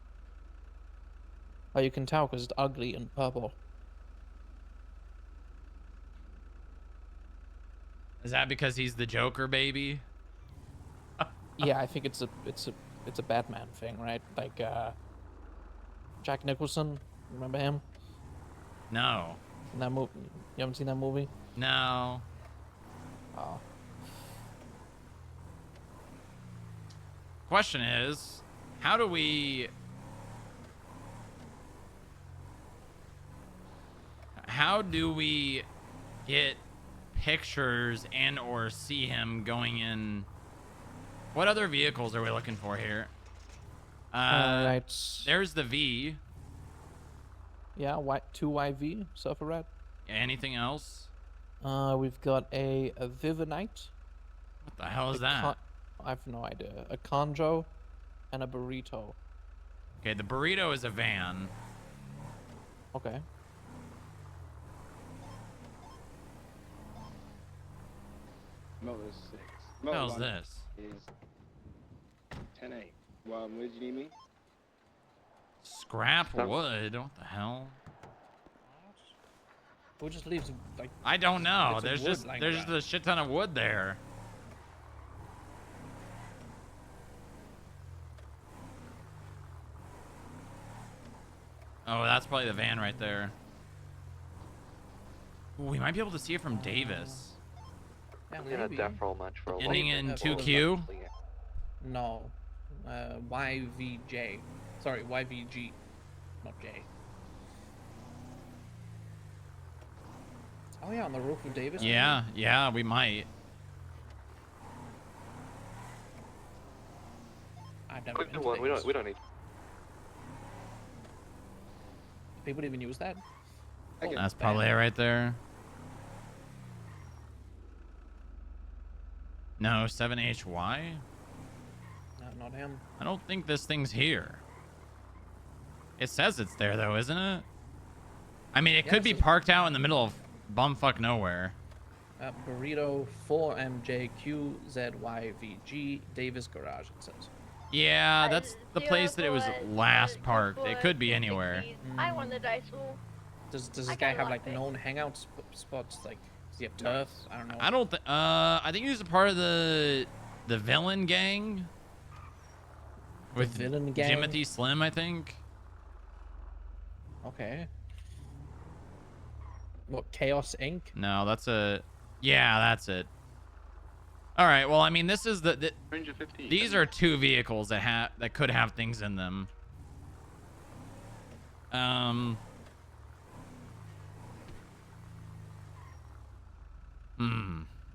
Speaker 4: Oh, you can tell because it's ugly and purple.
Speaker 1: Is that because he's the Joker, baby?
Speaker 4: Yeah, I think it's a Batman thing, right? Like Jack Nicholson, remember him?
Speaker 1: No.
Speaker 4: In that movie. You haven't seen that movie?
Speaker 1: No.
Speaker 4: Oh.
Speaker 1: Question is, how do we get pictures and or see him going in? What other vehicles are we looking for here?
Speaker 4: Right.
Speaker 1: There's the V.
Speaker 4: Yeah, 2YV, surfer rat.
Speaker 1: Anything else?
Speaker 4: We've got a Vivinite.
Speaker 1: What the hell is
Speaker 4: a
Speaker 1: that?
Speaker 4: I have no idea. A Conjo and a burrito.
Speaker 1: Okay, the burrito is a van.
Speaker 4: Okay.
Speaker 5: Motor 6.
Speaker 1: What the hell's
Speaker 5: one
Speaker 1: this?
Speaker 5: Is 10-8. Well, where do you need me?
Speaker 1: Scrap wood. What the hell?
Speaker 4: Who just leaves like?
Speaker 1: I don't know.
Speaker 4: Bits of
Speaker 1: There's
Speaker 4: wood lying
Speaker 1: just
Speaker 4: around.
Speaker 1: a shit ton of wood there. Oh, that's probably the van right there. Ooh, we might be able to see it from Davis.
Speaker 4: Yeah,
Speaker 5: I'm gonna
Speaker 4: maybe.
Speaker 5: death roll much for a
Speaker 1: Ending
Speaker 5: while.
Speaker 1: in
Speaker 4: What was
Speaker 1: 2Q.
Speaker 4: No. YVJ. Sorry, YVG, not J. Oh yeah, on the roof of Davis.
Speaker 1: Yeah, yeah, we might.
Speaker 4: I've never
Speaker 5: Quick
Speaker 4: been to
Speaker 5: one.
Speaker 4: Davis.
Speaker 5: We don't need.
Speaker 4: People even use that.
Speaker 5: Okay.
Speaker 1: That's probably it right there. No, 7HY?
Speaker 4: No, not him.
Speaker 1: I don't think this thing's here. It says it's there though, isn't it? I mean, it
Speaker 4: Yeah,
Speaker 1: could
Speaker 4: it
Speaker 1: be
Speaker 4: says-
Speaker 1: parked out in the middle of bumfuck nowhere.
Speaker 4: Burrito 4MJQZYVG Davis Garage. It says.
Speaker 1: Yeah, that's the place that it was last parked. It could be anywhere.
Speaker 7: I won the dice pool.
Speaker 4: Does this
Speaker 7: I
Speaker 4: guy
Speaker 7: got
Speaker 4: have like
Speaker 7: lucky.
Speaker 4: known hangout spots? Like, does he have turf? I don't know.
Speaker 1: I don't. I think he was a part of the villain gang. With
Speaker 4: villain gang?
Speaker 1: Jimothy Slim, I think.
Speaker 4: Okay. What, Chaos Inc?
Speaker 1: No, that's a. Yeah, that's it. All right. Well, I mean, this is the
Speaker 5: Range of 50.
Speaker 1: these are two vehicles that could have things in them.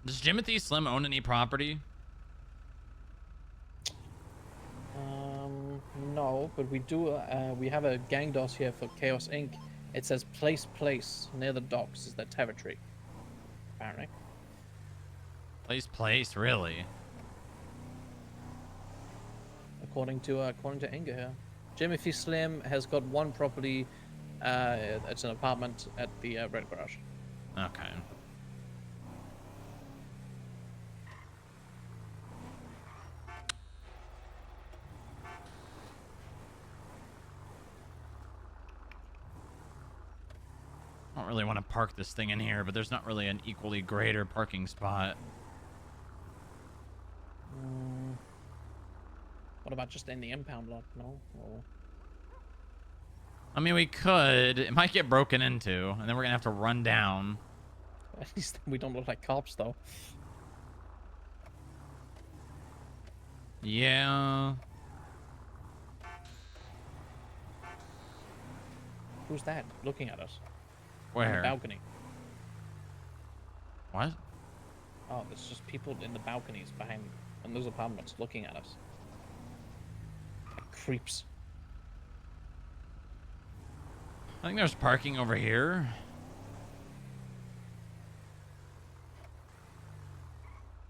Speaker 1: Does Jimothy Slim own any property?
Speaker 4: No, but we do. We have a gang dossier for Chaos Inc. It says place near the docks is their territory. Apparently.
Speaker 1: Place, really?
Speaker 4: According to Inga here. Jimothy Slim has got one property. It's an apartment at the Red Garage.
Speaker 1: Okay. I don't really want to park this thing in here, but there's not really an equally greater parking spot.
Speaker 4: What about just in the impound lot? No. Or...
Speaker 1: I mean, we could. It might get broken into, and then we're gonna have to run down.
Speaker 4: At least we don't look like cops, though.
Speaker 1: Yeah.
Speaker 4: Who's that looking at us? On the
Speaker 1: Where?
Speaker 4: balcony.
Speaker 1: What?
Speaker 4: Oh, there's just people in the balconies behind in those apartments looking at us. Like creeps.
Speaker 1: I think there's parking over here.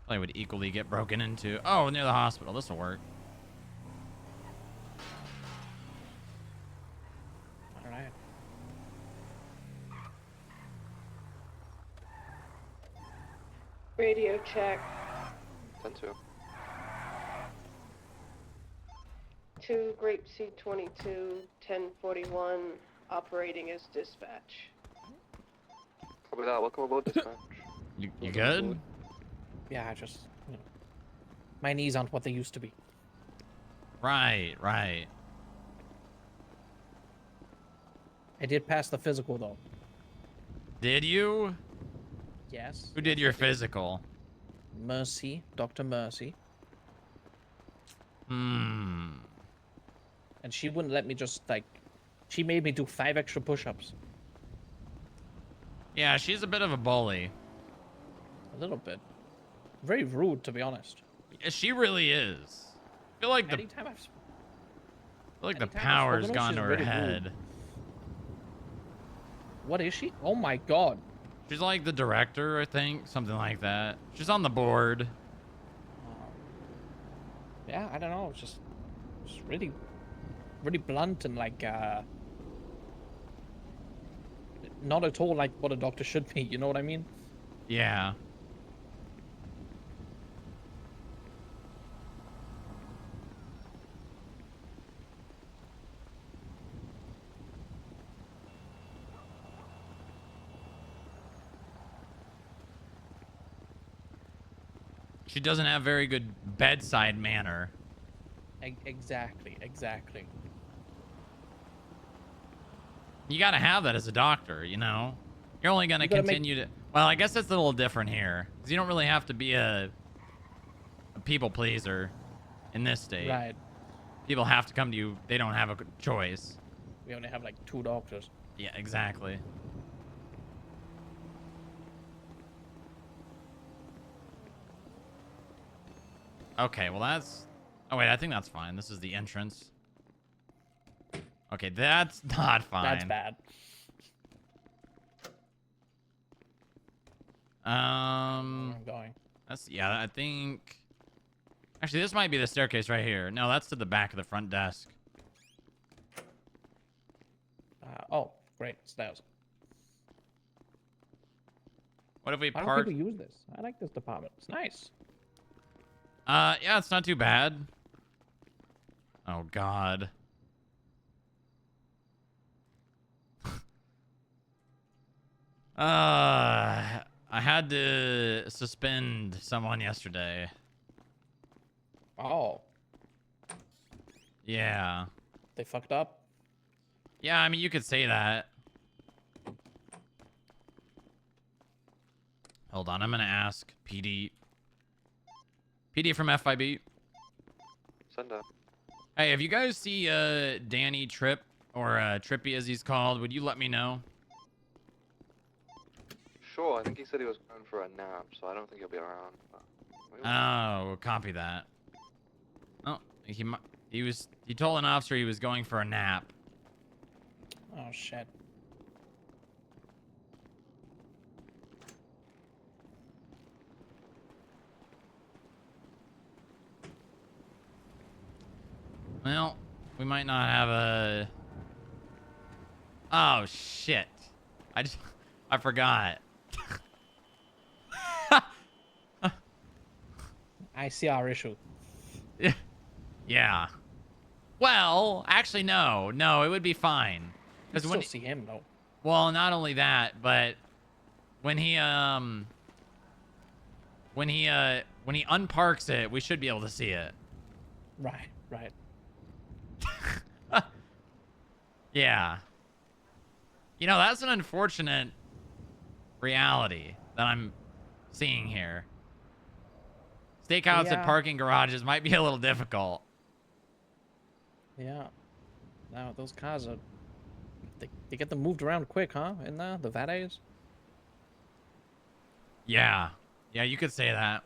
Speaker 1: Probably would equally get broken into. Oh, near the hospital. This will work.
Speaker 4: All right.
Speaker 7: Radio check.
Speaker 5: 10-2.
Speaker 7: 2 Grape C22, 1041, operating as dispatch.
Speaker 5: Copy that. Welcome aboard, dispatch.
Speaker 1: You
Speaker 5: Welcome
Speaker 1: good?
Speaker 5: aboard.
Speaker 4: Yeah, I just, you know, my knees aren't what they used to be.
Speaker 1: Right, right.
Speaker 4: I did pass the physical though.
Speaker 1: Did you?
Speaker 4: Yes.
Speaker 1: Who did your physical?
Speaker 4: Mercy, Dr. Mercy,
Speaker 1: Hmm.
Speaker 4: and she wouldn't let me just like. She made me do 5 extra push-ups.
Speaker 1: Yeah, she's a bit of a bully.
Speaker 4: A little bit. Very rude, to be honest.
Speaker 1: Yeah, she really is. I feel like the
Speaker 4: Anytime I've
Speaker 1: the
Speaker 4: anytime I've
Speaker 1: power's
Speaker 4: spoken to her,
Speaker 1: gone
Speaker 4: she's
Speaker 1: to her
Speaker 4: really rude.
Speaker 1: head.
Speaker 4: What is she? Oh my god.
Speaker 1: She's like the director, I think, something like that. She's on the board.
Speaker 4: Yeah, I don't know. It's just really, really blunt and like, not at all like what a doctor should be. You know what I mean?
Speaker 1: Yeah. She doesn't have very good bedside manner.
Speaker 4: Exactly, exactly.
Speaker 1: You gotta have that as a doctor, you know? You're only gonna
Speaker 4: You gotta
Speaker 1: continue to... Well, I guess that's a little different here. Because you don't really have to be a people pleaser in this state.
Speaker 4: Right.
Speaker 1: People have to come to you. They don't have a choice.
Speaker 4: We only have like 2 doctors.
Speaker 1: Yeah, exactly. Okay, well that's... Oh, wait, I think that's fine. This is the entrance. Okay, that's not fine.
Speaker 4: That's bad.
Speaker 1: Um,
Speaker 4: I'm going.
Speaker 1: that's... Yeah, I think... Actually, this might be the staircase right here. No, that's to the back of the front desk.
Speaker 4: Oh, great. Stairs.
Speaker 1: What if we
Speaker 4: Why don't
Speaker 1: park...
Speaker 4: people use this? I like this department. It's nice.
Speaker 1: Yeah, it's not too bad. Oh, God. I had to suspend someone yesterday.
Speaker 4: Oh,
Speaker 1: Yeah.
Speaker 4: they fucked up.
Speaker 1: Yeah, I mean, you could say that. Hold on, I'm gonna ask PD. PD from FIB.
Speaker 5: Send up.
Speaker 1: Hey, if you guys see Danny Tripp, or Trippy as he's called, would you let me know?
Speaker 5: Sure, I think he said he was going for a nap, so I don't think he'll be around. But
Speaker 1: Oh, copy that. Oh, he told an officer he was going for a nap.
Speaker 4: Oh shit.
Speaker 1: Well, we might not have a... Oh, shit. I forgot.
Speaker 4: I see our issue.
Speaker 1: Yeah. Well, actually, no. No, it would be fine.
Speaker 4: You
Speaker 1: Because
Speaker 4: still
Speaker 1: when...
Speaker 4: see him though.
Speaker 1: Well, not only that, but when he unparks it, we should be able to see it.
Speaker 4: Right, right.
Speaker 1: Yeah. You know, that's an unfortunate reality that I'm seeing here. Stakeouts at
Speaker 4: Yeah.
Speaker 1: parking garages might be a little difficult.
Speaker 4: Yeah. Now those cars are. They get them moved around quick, huh? In the Vades.
Speaker 1: Yeah. Yeah, you could say that.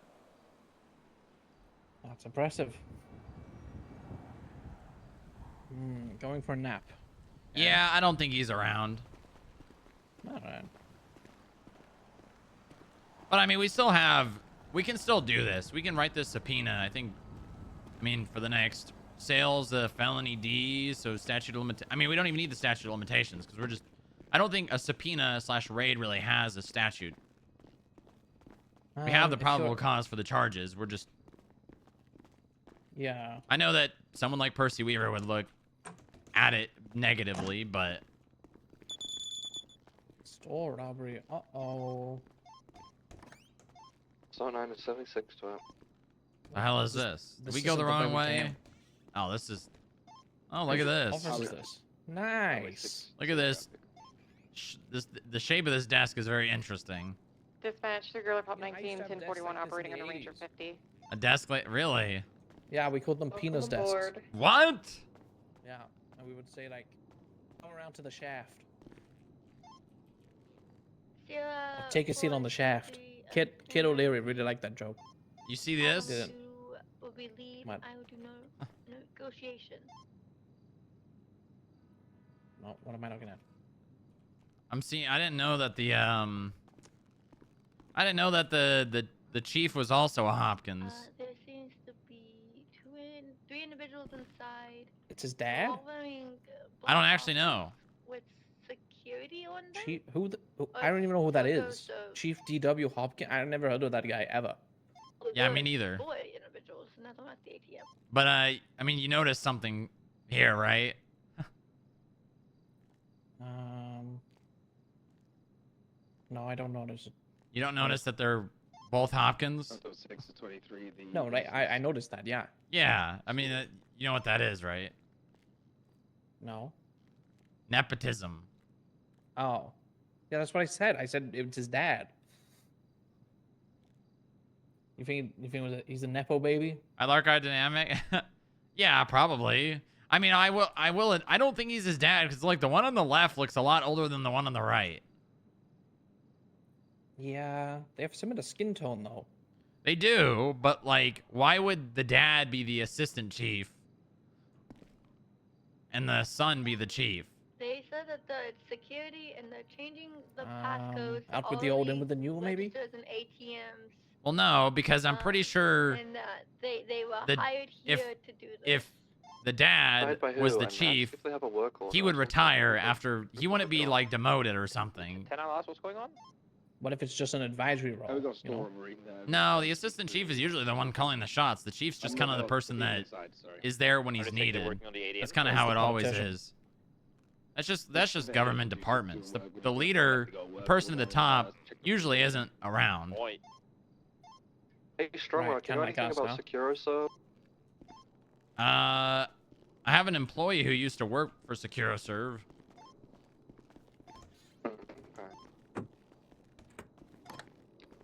Speaker 4: That's impressive. Going for a nap.
Speaker 1: Yeah, I don't think he's around.
Speaker 4: All right.
Speaker 1: But I mean, we can still do this. We can write this subpoena. I mean, for the next sales, felony D, so statute of limitations. I mean, we don't even need the statute of limitations because I don't think a subpoena / raid really has a statute. We have the
Speaker 4: if
Speaker 1: probable
Speaker 4: you're-
Speaker 1: cause for the charges. We're just.
Speaker 4: Yeah.
Speaker 1: I know that someone like Percy Weaver would look at it negatively, but.
Speaker 4: Store robbery. Uh-oh.
Speaker 5: So 9 to 76 to it.
Speaker 1: The hell is this? Did we go
Speaker 4: isn't
Speaker 1: the
Speaker 4: the
Speaker 1: wrong
Speaker 4: very
Speaker 1: way?
Speaker 4: damn-
Speaker 1: Oh, this is. Oh, look at this.
Speaker 4: What office is this? Nice.
Speaker 1: Look at this. The shape of this desk is very interesting.
Speaker 7: Dispatch to Gorilla Pop
Speaker 4: Yeah, I used
Speaker 7: 19,
Speaker 4: to have desks
Speaker 7: 1041
Speaker 4: like this in
Speaker 7: operating
Speaker 4: the
Speaker 7: under Ranger
Speaker 4: 80s.
Speaker 7: 50.
Speaker 1: A desk like really?
Speaker 4: Yeah, we called them penis
Speaker 7: Welcome
Speaker 4: desks.
Speaker 7: aboard.
Speaker 1: What?
Speaker 4: Yeah, and we would say like, come around to the shaft. Take a seat on the shaft. Kid O'Leary really liked that joke.
Speaker 1: You see this?
Speaker 4: Didn't.
Speaker 8: Relieve,
Speaker 4: What?
Speaker 8: I will do no negotiation.
Speaker 4: No, what am I looking at?
Speaker 1: I'm seeing. I didn't know that the chief was also a Hopkins.
Speaker 8: There seems to be three individuals inside.
Speaker 4: It's his dad?
Speaker 8: All wearing
Speaker 1: I don't
Speaker 8: black
Speaker 1: actually know.
Speaker 8: with security on them.
Speaker 4: Chief? I don't even know who that
Speaker 8: photos
Speaker 4: is.
Speaker 8: of-
Speaker 4: Chief D.W. Hopkins? I never heard of that guy ever.
Speaker 1: Yeah,
Speaker 8: Those
Speaker 1: me neither.
Speaker 8: Boy individuals, and that's at the ATM.
Speaker 1: But I mean, you noticed something here, right?
Speaker 4: No, I don't notice it.
Speaker 1: You don't notice that they're both Hopkins?
Speaker 5: 6 to 23.
Speaker 4: No, right? I noticed that. Yeah.
Speaker 1: Yeah. I mean, you know what that is, right?
Speaker 4: No.
Speaker 1: Nepotism.
Speaker 4: Oh. Yeah, that's what I said. I said it was his dad. You think he's a nepo baby?
Speaker 1: I like our dynamic. Yeah, probably. I mean, I don't think he's his dad because like the one on the left looks a lot older than the one on the right.
Speaker 4: Yeah, they have similar skin tone though.
Speaker 1: They do, but like, why would the dad be the assistant chief and the son be the chief?
Speaker 8: They said that it's security and they're changing the passcodes. to
Speaker 4: Out with the old, in
Speaker 8: only
Speaker 4: with the new, maybe?
Speaker 8: registers and ATMs.
Speaker 1: Well, no, because I'm pretty sure
Speaker 8: And they were
Speaker 1: the-
Speaker 8: hired
Speaker 1: if-
Speaker 8: here to do this.
Speaker 1: if the dad
Speaker 5: Hired by
Speaker 1: was
Speaker 5: who?
Speaker 1: the
Speaker 5: And ask
Speaker 1: chief,
Speaker 5: if they have a work order
Speaker 1: he
Speaker 5: or
Speaker 1: would
Speaker 5: something.
Speaker 1: retire after he wouldn't be like demoted or something.
Speaker 3: 10 hours, what's going on?
Speaker 4: What if it's just an advisory role? You know?
Speaker 1: No, the assistant chief is usually the one calling the shots. The chief's just kind of the person that is there when he's needed. That's kind of how it always
Speaker 4: politician.
Speaker 1: is. That's just government departments. The leader, the person at the top, usually isn't around.
Speaker 5: Hey, Strong
Speaker 4: Right,
Speaker 5: Rock, you know
Speaker 4: kinda like
Speaker 5: anything
Speaker 4: us,
Speaker 5: about
Speaker 4: huh?
Speaker 5: SecuroServe?
Speaker 1: I have an employee who used to work for SecuroServe.
Speaker 5: Okay. Do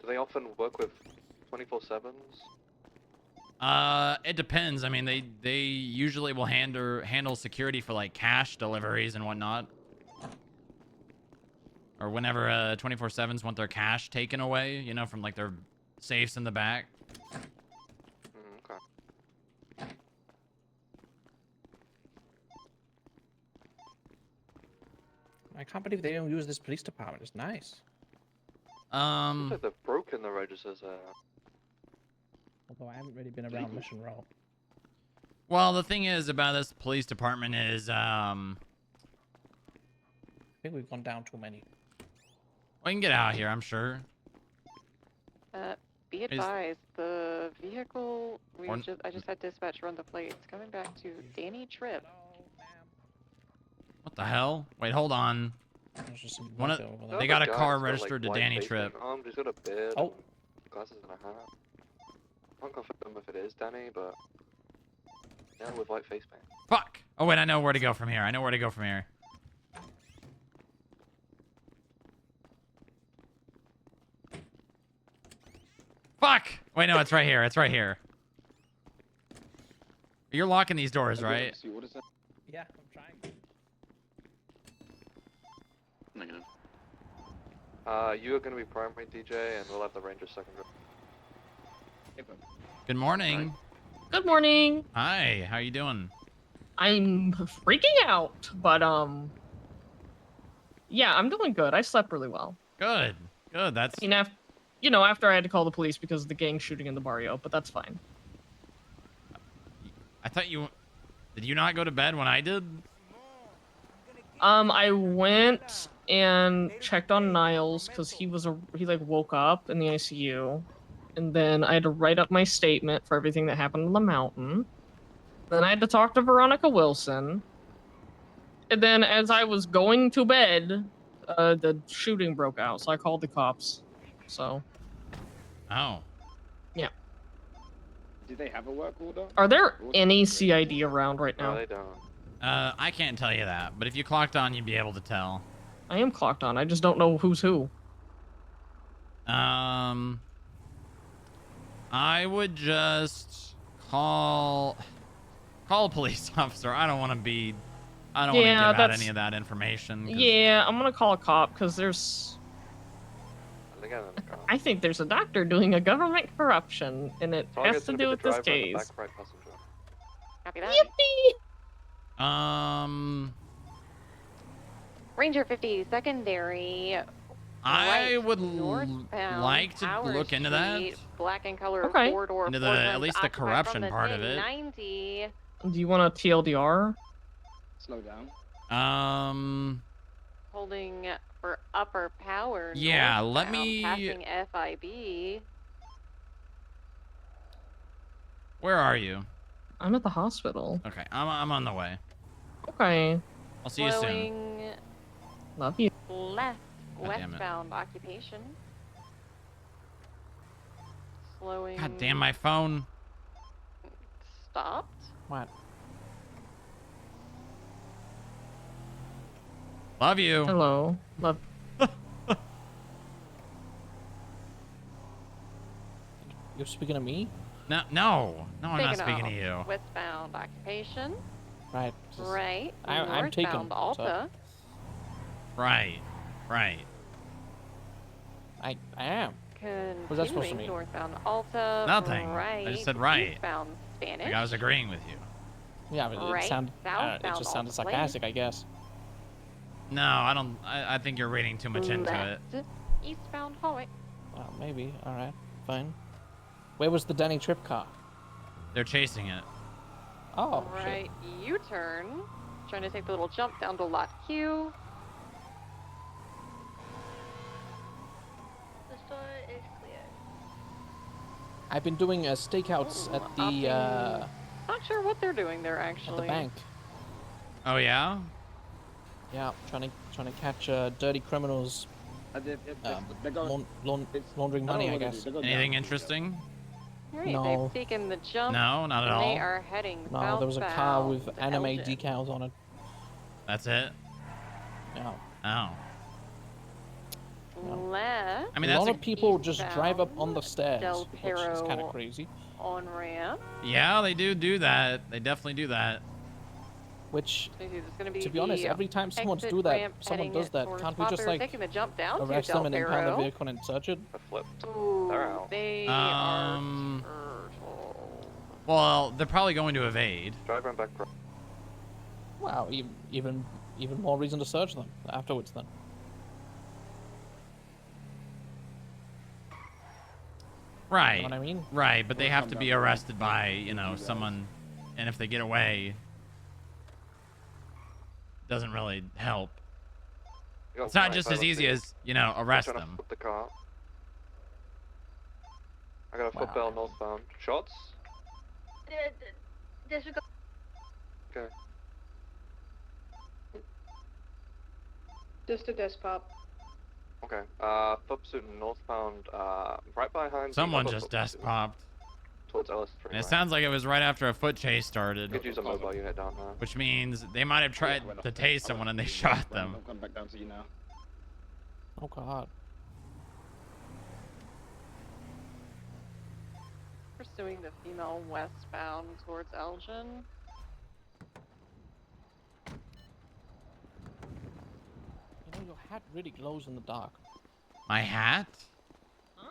Speaker 5: they often work with 24/7s?
Speaker 1: It depends. I mean, they usually will handle security for like cash deliveries and whatnot, or whenever 24/7s want their cash taken away, you know, from like their safes in the back.
Speaker 5: Okay.
Speaker 4: I can't believe they don't use this police department. It's nice.
Speaker 5: Looks like they've broken the registers there.
Speaker 4: Although I haven't really been around Mission Row.
Speaker 1: Well, the thing is about this police department is,
Speaker 4: I think we've gone down too many.
Speaker 1: we can get out here, I'm sure.
Speaker 9: Be advised, the vehicle
Speaker 1: Or-
Speaker 9: I just had dispatch run the plates coming back to Danny Tripp.
Speaker 4: Hello, ma'am.
Speaker 1: What the hell? Wait, hold on.
Speaker 4: There's just some
Speaker 1: One of-
Speaker 4: blood over
Speaker 1: They
Speaker 4: there.
Speaker 1: got a
Speaker 5: Another
Speaker 1: car
Speaker 5: guy's got,
Speaker 1: registered to
Speaker 5: white
Speaker 1: Danny
Speaker 5: face
Speaker 1: Tripp.
Speaker 5: paint on, he's got a beard,
Speaker 4: Oh.
Speaker 5: glasses and a hat. I can't confirm if it is Danny, but yeah, with white face paint.
Speaker 1: Fuck! Oh wait, I know where to go from here. I know where to go from here. Fuck! Wait, no, it's right here. It's right here. You're locking these doors, right?
Speaker 4: Yeah, I'm trying.
Speaker 5: You are gonna be primary DJ, and we'll have the Ranger secondary.
Speaker 1: Good morning.
Speaker 10: Good morning.
Speaker 1: Hi, how you doing?
Speaker 10: I'm freaking out, but Yeah, I'm doing good. I slept really well.
Speaker 1: Good. Good. That's.
Speaker 10: I mean, after I had to call the police because of the gang shooting in the barrio, but that's fine.
Speaker 1: I thought you. Did you not go to bed when I did?
Speaker 10: I went and checked on Niles because he like woke up in the ICU, and then I had to write up my statement for everything that happened on the mountain. Then I had to talk to Veronica Wilson, and then as I was going to bed, the shooting broke out, so I called the cops. So.
Speaker 1: Oh.
Speaker 10: Yeah.
Speaker 6: Did they have a work order?
Speaker 10: Are there any CID around right
Speaker 5: No,
Speaker 10: now?
Speaker 5: they don't.
Speaker 1: I can't tell you that, but if you clocked on, you'd be able to tell.
Speaker 10: I am clocked on. I just don't know who's who.
Speaker 1: I would just call a police officer. I don't want to give out any of that information.
Speaker 10: Yeah, I'm gonna call a cop because
Speaker 5: They got another car.
Speaker 10: I think there's a doctor doing a government corruption, and it
Speaker 5: Target's
Speaker 10: has to
Speaker 5: gonna be
Speaker 10: do
Speaker 5: the
Speaker 10: with this
Speaker 5: driver and the
Speaker 10: case.
Speaker 5: back right passenger.
Speaker 9: Copy that.
Speaker 10: Yippee!
Speaker 9: Ranger 50, secondary.
Speaker 1: I
Speaker 9: right,
Speaker 1: would
Speaker 9: northbound,
Speaker 1: like to
Speaker 9: Tower
Speaker 1: look into that.
Speaker 9: Street, Black and color
Speaker 10: Okay.
Speaker 9: four-door,
Speaker 1: Into
Speaker 9: four
Speaker 1: at
Speaker 9: tons
Speaker 1: least the
Speaker 9: occupied
Speaker 1: corruption
Speaker 9: from the
Speaker 1: part of it.
Speaker 9: 1090.
Speaker 10: Do you want a TLDR?
Speaker 6: Slow down.
Speaker 9: Holding for upper power.
Speaker 1: Yeah, let
Speaker 9: northbound,
Speaker 1: me-
Speaker 9: Passing FIB.
Speaker 1: Where are you?
Speaker 10: I'm at the hospital.
Speaker 1: Okay, I'm on the way.
Speaker 10: Okay.
Speaker 1: I'll see you soon.
Speaker 9: Slowing
Speaker 10: Love you.
Speaker 9: left,
Speaker 1: God damn it.
Speaker 9: westbound occupation. Slowing.
Speaker 1: God damn my phone.
Speaker 9: Stopped.
Speaker 4: What?
Speaker 1: Love you.
Speaker 10: Hello. Love.
Speaker 4: You're speaking to me?
Speaker 1: No, I'm not
Speaker 9: Taking
Speaker 1: speaking
Speaker 9: off.
Speaker 1: to you.
Speaker 9: Westbound occupation.
Speaker 4: Right.
Speaker 9: Right.
Speaker 4: I'm taken,
Speaker 9: Northbound Alta.
Speaker 1: Right.
Speaker 4: I am.
Speaker 9: Continuing
Speaker 4: What's that supposed to mean?
Speaker 9: northbound Alta.
Speaker 1: Nothing. I
Speaker 9: Right.
Speaker 1: just said right.
Speaker 9: Eastbound Spanish.
Speaker 1: Like I was agreeing with you.
Speaker 4: Yeah, but
Speaker 9: Right,
Speaker 4: it sounded. It
Speaker 9: southbound
Speaker 4: just sounded
Speaker 9: Alta Lane.
Speaker 4: sarcastic, I guess.
Speaker 1: No, I don't. I think you're reading too much into it.
Speaker 9: Left, Eastbound hallway.
Speaker 4: Well, maybe. All right. Fine. Where was the Danny Tripp car?
Speaker 1: They're chasing it.
Speaker 4: Oh,
Speaker 9: Right. U-turn. Trying to take the little jump down to lot Q.
Speaker 8: The store is clear.
Speaker 4: shit. I've been doing stakeouts
Speaker 9: Ooh,
Speaker 4: at the
Speaker 9: Not sure what they're doing there actually.
Speaker 4: bank.
Speaker 1: Oh yeah.
Speaker 4: Yeah, trying to catch dirty criminals
Speaker 6: They're going.
Speaker 4: laundering money, I guess.
Speaker 1: Anything interesting?
Speaker 9: Right,
Speaker 4: No.
Speaker 9: they've taken the jump.
Speaker 1: No, not at
Speaker 9: and They
Speaker 1: all.
Speaker 9: are heading
Speaker 4: No, there was a car with
Speaker 9: southbound to
Speaker 4: anime
Speaker 9: Elgin.
Speaker 4: decals on it.
Speaker 1: That's it.
Speaker 4: Yeah.
Speaker 1: Oh.
Speaker 9: Left.
Speaker 1: I mean,
Speaker 4: a
Speaker 1: that's
Speaker 4: lot of people just drive up on
Speaker 9: eastbound
Speaker 4: the stairs,
Speaker 9: Del
Speaker 4: which is kind
Speaker 9: Perro
Speaker 4: of crazy.
Speaker 9: on ramp.
Speaker 1: Yeah, they do that. They definitely do that.
Speaker 4: Which,
Speaker 9: So there's gonna be
Speaker 4: to be honest,
Speaker 9: the
Speaker 4: every time someone
Speaker 9: exit
Speaker 4: do that,
Speaker 9: ramp
Speaker 4: someone
Speaker 9: heading
Speaker 4: does that,
Speaker 9: towards
Speaker 4: can't we just
Speaker 9: Popper,
Speaker 4: like
Speaker 9: taking the jump down to
Speaker 4: arrest
Speaker 9: Del
Speaker 4: them and impound the
Speaker 9: Perro.
Speaker 4: vehicle and search it?
Speaker 5: I flipped.
Speaker 9: Ooh,
Speaker 5: They're out.
Speaker 9: they
Speaker 1: Um,
Speaker 9: are turtle.
Speaker 1: Well, they're probably going to evade.
Speaker 5: Drive around back right.
Speaker 4: Wow, even more reason to search them afterwards then.
Speaker 1: Right.
Speaker 4: You know what I mean?
Speaker 1: Right, but they have to be arrested by, someone, and if they get away, doesn't really help.
Speaker 5: You got
Speaker 1: It's not
Speaker 5: white
Speaker 1: just as
Speaker 5: fellas
Speaker 1: easy
Speaker 5: here.
Speaker 1: as, arrest
Speaker 5: Trying to
Speaker 1: them.
Speaker 5: flip the car. I got a
Speaker 4: Wow.
Speaker 5: footbell northbound. Shots?
Speaker 8: Disregard.
Speaker 5: Okay.
Speaker 7: Just a desk pop.
Speaker 5: Okay. Foot pursuit northbound, right behind.
Speaker 1: Someone
Speaker 5: the other
Speaker 1: just
Speaker 5: foot
Speaker 1: desk
Speaker 5: pursuit,
Speaker 1: popped.
Speaker 5: Towards LS3.
Speaker 1: And it
Speaker 5: right.
Speaker 1: sounds like it was right after a foot chase started,
Speaker 5: Could use a mobile unit down there.
Speaker 1: which means they might have tried to tase someone and they shot them.
Speaker 6: I'll come back down to you now.
Speaker 4: Oh god.
Speaker 9: Pursuing the female westbound towards Elgin.
Speaker 4: You know, your hat really glows in the dark.
Speaker 1: My hat?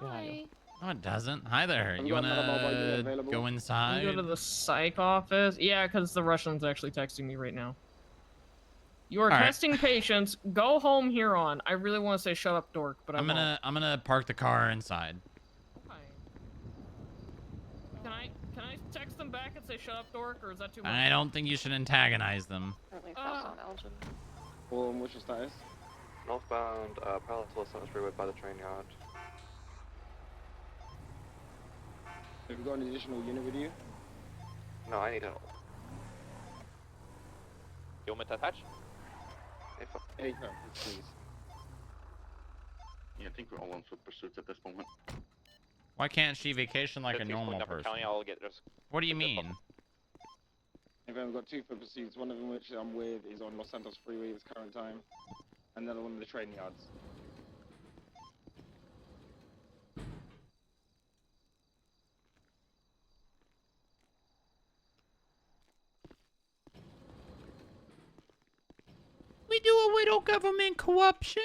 Speaker 4: Yeah,
Speaker 9: Hi.
Speaker 1: No, it doesn't. Hi there.
Speaker 6: Have
Speaker 1: You
Speaker 6: you got another mobile unit
Speaker 1: wanna
Speaker 6: available?
Speaker 1: go
Speaker 10: Can
Speaker 1: inside?
Speaker 10: you go to the psych office? Yeah, because the Russian's actually texting me right now. You are
Speaker 1: All right.
Speaker 10: testing patients. Go home here on. I really want to say shut up, dork, but
Speaker 1: I'm gonna park the car inside.
Speaker 10: won't. Can I text them back and say shut up, dork, or is that too much?
Speaker 1: I don't think you should antagonize them.
Speaker 9: Or at least that's on Elgin.
Speaker 6: Well, what's your status?
Speaker 5: Northbound, parallel to Los Santos Freeway by the train yard.
Speaker 6: Have you got an additional unit with you?
Speaker 5: No, I need help.
Speaker 11: You want me to attach?
Speaker 6: Hey, no, please.
Speaker 12: Yeah, I think we're all on foot pursuits at this moment.
Speaker 1: Why can't she vacation like a
Speaker 11: 56.9
Speaker 1: normal
Speaker 11: for
Speaker 1: person?
Speaker 11: County, I'll get this.
Speaker 1: What do you mean?
Speaker 6: I've only got 2 foot pursuits, one of them which I'm with is on Los Santos Freeway at this current time, and another one in the train yards.
Speaker 1: We do a little government corruption.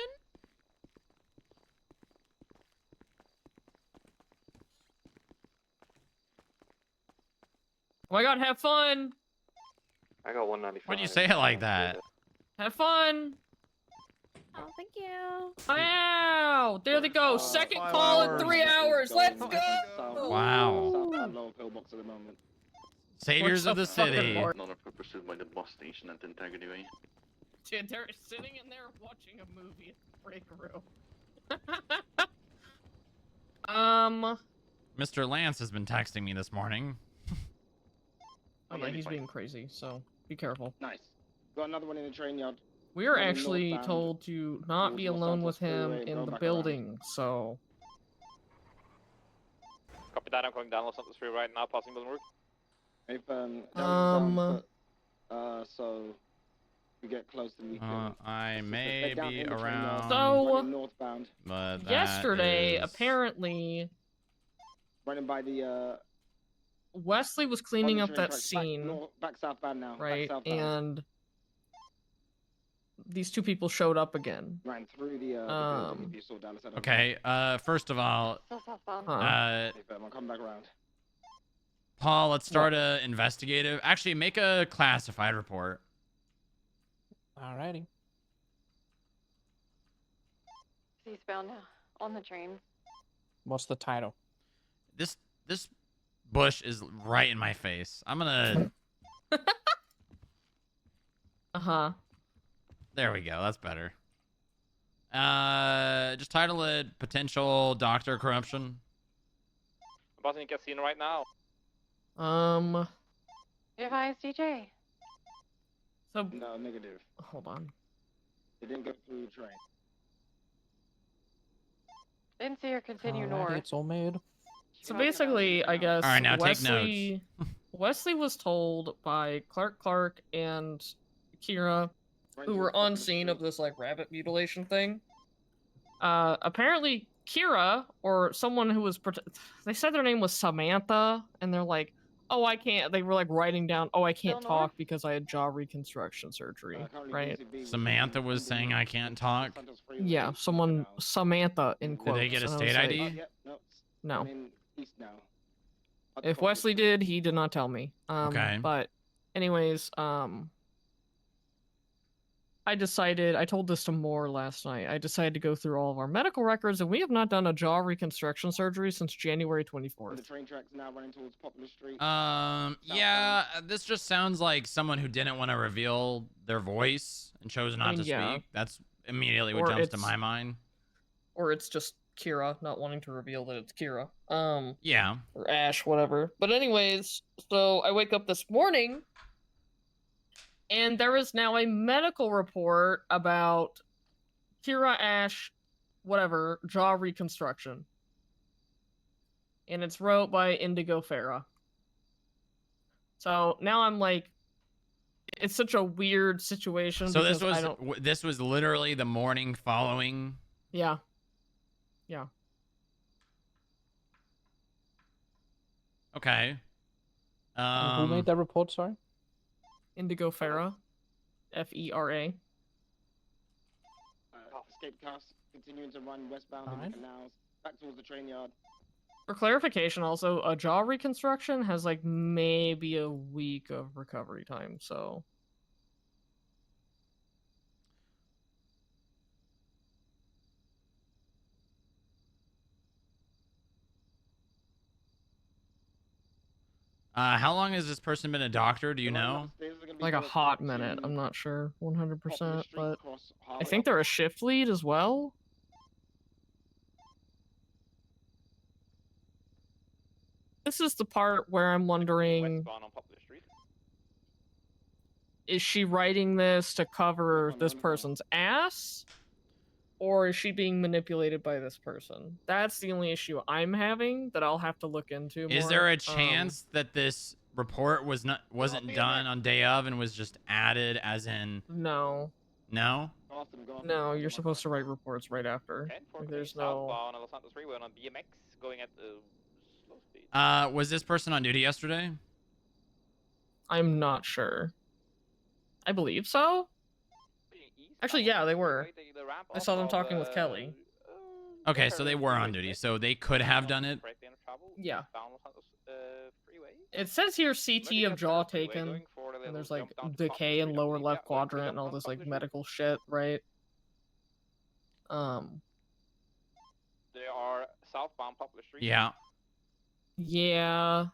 Speaker 10: Oh my god, have fun!
Speaker 5: I got 195.
Speaker 1: Why'd you say it like that?
Speaker 10: Have fun!
Speaker 9: Oh, thank you.
Speaker 10: Wow! There they go. Second call in 3 hours. Let's go!
Speaker 1: Wow.
Speaker 6: Southbound lower pillbox at the moment.
Speaker 1: Saviors of the city.
Speaker 12: Another foot pursuit by the bus station at Integrity Way.
Speaker 10: Dude, they're sitting in there watching a movie in the break room.
Speaker 1: Mr. Lance has been texting me this morning.
Speaker 10: Oh yeah, he's being crazy, so be careful.
Speaker 6: Nice. Got another one in the train yard.
Speaker 10: We are
Speaker 6: Going
Speaker 10: actually
Speaker 6: northbound
Speaker 10: told to not
Speaker 6: towards
Speaker 10: be
Speaker 6: Los
Speaker 10: alone with
Speaker 6: Santos
Speaker 10: him
Speaker 6: Freeway,
Speaker 10: in
Speaker 6: go
Speaker 10: the
Speaker 6: back
Speaker 10: building, so...
Speaker 11: Copy that, I'm going down Los Santos Freeway right now, passing Building Route.
Speaker 6: If down foot, so we get close to me.
Speaker 1: I may
Speaker 6: down
Speaker 1: be
Speaker 6: in the train
Speaker 1: around.
Speaker 6: yard,
Speaker 10: So-
Speaker 6: running northbound,
Speaker 1: But that
Speaker 10: Yesterday,
Speaker 1: is-
Speaker 10: apparently,
Speaker 6: running by the
Speaker 10: Wesley was cleaning
Speaker 6: on
Speaker 10: up
Speaker 6: the train
Speaker 10: that
Speaker 6: tracks, back
Speaker 10: scene,
Speaker 6: north- back southbound now.
Speaker 10: right?
Speaker 6: Back southbound.
Speaker 10: And these two people showed up again.
Speaker 6: Ran through the building. If you saw Dallas, I don't
Speaker 1: Okay, first of all,
Speaker 9: So southbound.
Speaker 6: know. If, I'm coming back around.
Speaker 1: Paul, let's start a investigative. Actually, make a classified report.
Speaker 4: Alrighty.
Speaker 9: Eastbound now. On the train.
Speaker 4: What's the title?
Speaker 1: This bush is right in my face. I'm gonna.
Speaker 10: Uh-huh.
Speaker 1: There we go. That's better. Just title it "Potential Doctor Corruption."
Speaker 11: I'm passing the casino right now.
Speaker 9: If I CJ.
Speaker 10: So,
Speaker 6: No, negative.
Speaker 10: hold on.
Speaker 6: It didn't go through the train.
Speaker 9: Didn't see her continue
Speaker 4: Alrighty,
Speaker 9: north.
Speaker 4: it's all made.
Speaker 10: So basically, I guess
Speaker 1: All right, now take
Speaker 10: Wesley, Wesley was told by Clark and Kira, who were on scene of this like rabbit mutilation thing. Apparently Kira or someone who was they said their name was Samantha, and they're like, oh, I can't. They were like writing down, oh, I can't
Speaker 9: Still
Speaker 10: talk
Speaker 9: north?
Speaker 10: because I had jaw reconstruction surgery, right?
Speaker 1: Samantha was saying I can't talk.
Speaker 10: Yeah, someone Samantha in
Speaker 1: Did
Speaker 10: quotes.
Speaker 1: they get a
Speaker 10: and I
Speaker 1: state
Speaker 10: was like,
Speaker 1: ID?
Speaker 10: No.
Speaker 6: I'm in east now.
Speaker 10: If Wesley did, he did not tell me.
Speaker 1: Okay.
Speaker 10: But anyways, I told this to Moore last night. I decided to go through all of our medical records, and we have not done a jaw reconstruction surgery since January
Speaker 6: The
Speaker 10: 24th.
Speaker 6: train tracks now running towards Poplar Street.
Speaker 1: Yeah, this just sounds like someone who didn't want to reveal their voice and chose not
Speaker 10: mean,
Speaker 1: to
Speaker 10: yeah.
Speaker 1: speak. That's immediately what
Speaker 10: Or
Speaker 1: jumps to
Speaker 10: it's-
Speaker 1: my mind.
Speaker 10: Or it's just Kira not wanting to reveal that it's Kira.
Speaker 1: Yeah.
Speaker 10: Or Ash, whatever. But anyways, so I wake up this morning, and there is now a medical report about Kira, Ash, whatever, jaw reconstruction. And it's wrote by Indigo Farah. So now I'm like, it's such a weird situation.
Speaker 1: So this
Speaker 10: because
Speaker 1: was this was literally the morning following.
Speaker 10: Yeah. Yeah.
Speaker 1: Okay.
Speaker 4: Who made that report, sorry?
Speaker 10: Indigo Farah. F-E-R-A.
Speaker 6: Escape cars continuing to run westbound in
Speaker 4: Alright.
Speaker 6: the canals, back towards the train yard.
Speaker 10: For clarification, also, a jaw reconstruction has like maybe a week of recovery time, so.
Speaker 1: How long has this person been a doctor? Do you know?
Speaker 10: Like a hot minute. I'm not sure 100%, but I think they're a shift lead as well. This is the part where I'm wondering,
Speaker 11: Westbound on Poplar Street.
Speaker 10: is she writing this to cover this person's ass? Or is she being manipulated by this person? That's the only issue I'm having that I'll have to look into more.
Speaker 1: Is there a chance that this report wasn't done on day of and was just added as in?
Speaker 10: No.
Speaker 1: No?
Speaker 10: No, you're supposed to write reports right after. Like, there's no...
Speaker 11: Southbound on Los Santos Freeway on BMX going at slow speed.
Speaker 1: Was this person on duty yesterday?
Speaker 10: I'm not sure. I believe so? Actually, yeah, they were. I saw them talking with Kelly.
Speaker 1: Okay, so they were on duty, so they could have done it.
Speaker 10: Yeah. It says here CT of jaw taken, and there's like decay in lower left quadrant and all this like medical shit, right?
Speaker 11: They are southbound Poplar Street.
Speaker 1: Yeah.
Speaker 10: Yeah.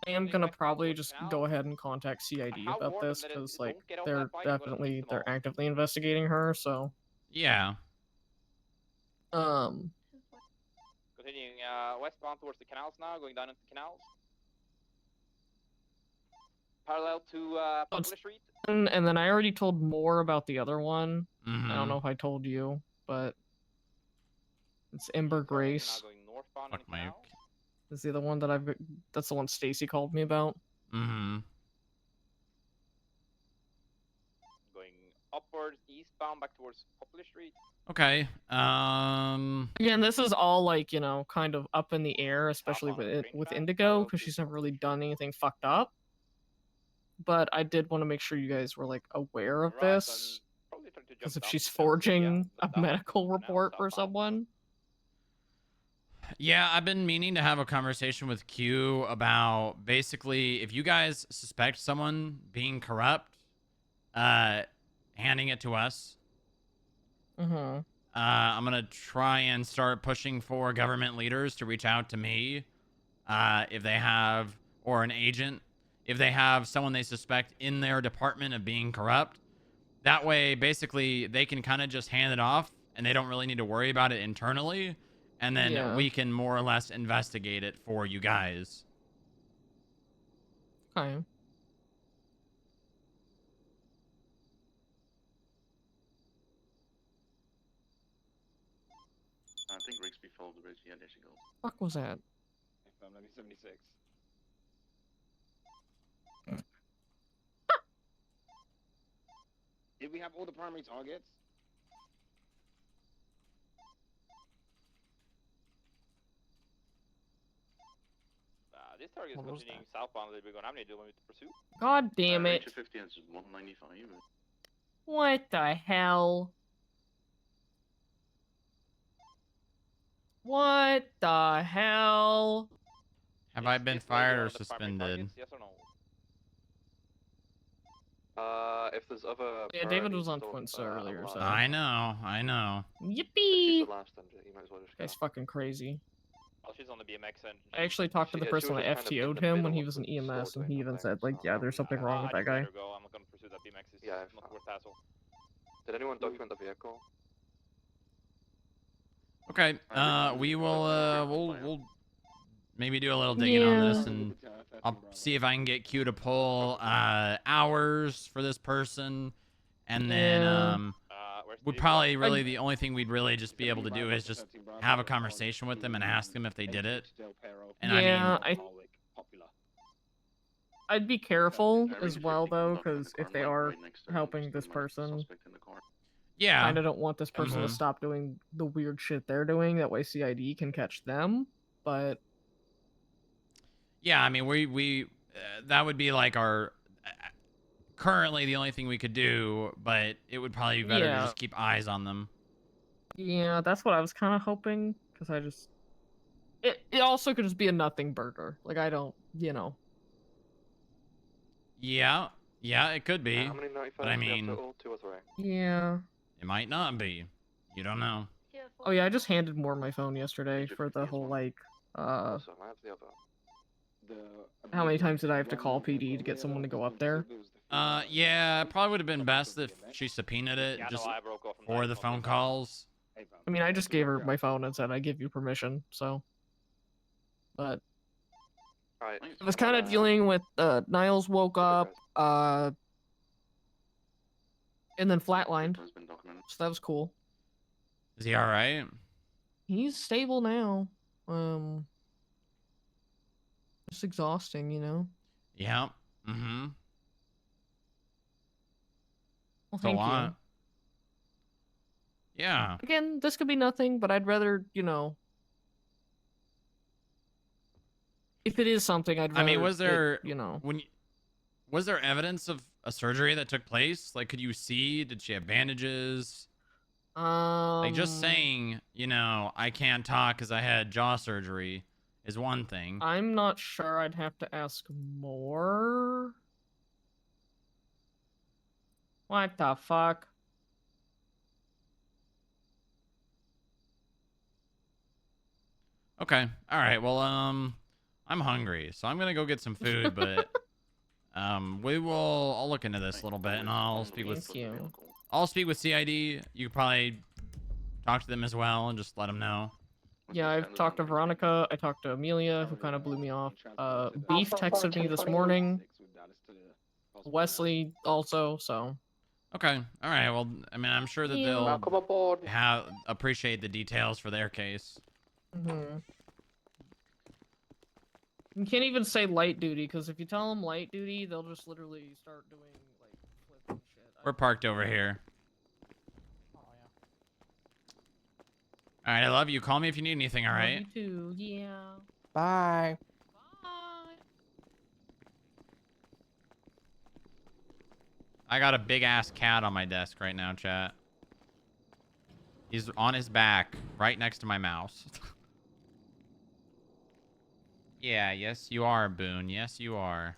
Speaker 10: I am gonna probably just go ahead and contact CID about this because like they're actively investigating her, so
Speaker 1: yeah.
Speaker 11: Continuing westbound towards the canals now, going down into the canals. Parallel to Poplar Street.
Speaker 10: And then I already told more about the other one.
Speaker 1: Mm-hmm.
Speaker 10: I don't know if I told you, but it's Ember Grace.
Speaker 1: Fuck my...
Speaker 10: Is the other one that that's the one Stacy called me about.
Speaker 1: Mm-hmm.
Speaker 11: Going upwards, eastbound, back towards Poplar Street.
Speaker 1: Okay.
Speaker 10: Again, this is all like, you know, kind of up in the air, especially with Indigo, because she's never really done anything fucked up. But I did want to make sure you guys were like aware of this, because if she's forging a medical report for someone.
Speaker 1: Yeah, I've been meaning to have a conversation with Q about basically if you guys suspect someone being corrupt, handing it to us.
Speaker 10: Mm-hmm.
Speaker 1: I'm gonna try and start pushing for government leaders to reach out to me, if they have, or an agent, if they have someone they suspect in their department of being corrupt. That way, basically, they can kind of just hand it off, and they don't really need to worry about it internally. And then we can more or less investigate it for you guys.
Speaker 10: Okay.
Speaker 12: I think Rigsby followed the bridge. Yeah, there she goes.
Speaker 10: Fuck was that?
Speaker 6: Let me 76. Did we have all the primary targets?
Speaker 11: This target is continuing southbound. We're going to have to do with pursuit.
Speaker 10: God damn it.
Speaker 12: 50 and 195.
Speaker 10: What the hell? What the hell?
Speaker 1: Have I been fired or suspended?
Speaker 11: Yes or no?
Speaker 5: If there's other...
Speaker 10: Yeah, David was on Twinsa earlier, so...
Speaker 1: I know.
Speaker 10: Yippee!
Speaker 5: This
Speaker 10: Guy's fucking crazy.
Speaker 11: Oh, she's on the BMX and...
Speaker 10: I actually talked to the person that FTO'd him when he was in EMS, and he even said, like, yeah, there's something wrong with that guy.
Speaker 11: I'm not going to pursue that BMX. It's not worth hassle.
Speaker 5: Did anyone document the vehicle?
Speaker 1: Okay. We will. We'll maybe do a little digging on this, and I'll see if I can get Q to pull hours for this person, and then would probably really the only thing we'd really just be able to do is just have a conversation with them and ask them if they did it. And
Speaker 10: yeah, I'd be careful as well though, because if they are helping this person,
Speaker 1: yeah,
Speaker 10: kind of don't want this person to stop doing the weird shit they're doing. That way CID can catch them. But
Speaker 1: yeah, I mean, we that would be like our currently the only thing we could do, but it would probably be better to just keep eyes on them.
Speaker 10: Yeah, that's what I was kind of hoping, because I just it also could just be a nothing burger. Like, I don't, you know.
Speaker 1: Yeah, it could be.
Speaker 5: How many 95s
Speaker 1: but I mean,
Speaker 5: 2 or 3?
Speaker 10: Yeah.
Speaker 1: It might not be. You don't know.
Speaker 8: Yeah,
Speaker 10: Oh yeah, I just handed Moore my phone yesterday for the whole like
Speaker 5: Also, I have the other.
Speaker 10: how many times did I have to call PD to get someone to go up there?
Speaker 1: Yeah, it probably would have been best if she subpoenaed it
Speaker 11: Yeah,
Speaker 1: just
Speaker 11: no, I broke off from
Speaker 1: for
Speaker 11: that.
Speaker 1: the phone calls.
Speaker 10: I mean, I just gave her my phone and said I give you permission, so. But
Speaker 5: Alright.
Speaker 10: I was kind of dealing with Niles woke up, and then flatlined,
Speaker 12: Has been documented.
Speaker 10: so that was cool.
Speaker 1: Is he all right?
Speaker 10: He's stable now. It's exhausting, you know.
Speaker 1: Yeah. Mm-hmm.
Speaker 10: Well,
Speaker 1: It's a
Speaker 10: thank
Speaker 1: lot.
Speaker 10: you.
Speaker 1: Yeah.
Speaker 10: Again, this could be nothing, but I'd rather, you know, if it is something, I'd rather.
Speaker 1: I mean, was there,
Speaker 10: you know,
Speaker 1: was there evidence of a surgery that took place? Like, could you see? Did she have bandages? Like, just saying, you know, I can't talk because I had jaw surgery is one thing.
Speaker 10: I'm not sure. I'd have to ask more. What the fuck?
Speaker 1: Okay. All right. Well, I'm hungry, so I'm gonna go get some food, but I'll look into this a little bit, and I'll speak with CID. You could probably talk to them as well and just let them know.
Speaker 10: Yeah, I've talked to Veronica. I talked to Amelia, who kind of blew me off. Beef texted me this morning. Wesley also, so.
Speaker 1: Okay. All right. Well, I mean, I'm sure that
Speaker 10: Yeah.
Speaker 1: they'll
Speaker 3: Welcome aboard.
Speaker 1: appreciate the details for their case.
Speaker 10: Mm-hmm. You can't even say light duty, because if you tell them light duty, they'll just literally start doing, like, flip and shit.
Speaker 1: We're parked over here.
Speaker 4: Oh yeah.
Speaker 1: All right. I love you. Call me if you need anything. All
Speaker 10: Love
Speaker 1: right.
Speaker 10: you too, yeah.
Speaker 4: Bye.
Speaker 10: Bye.
Speaker 1: I got a big ass cat on my desk right now, chat. He's on his back, right next to my mouse. Yeah, yes you are, Boone. Yes you are.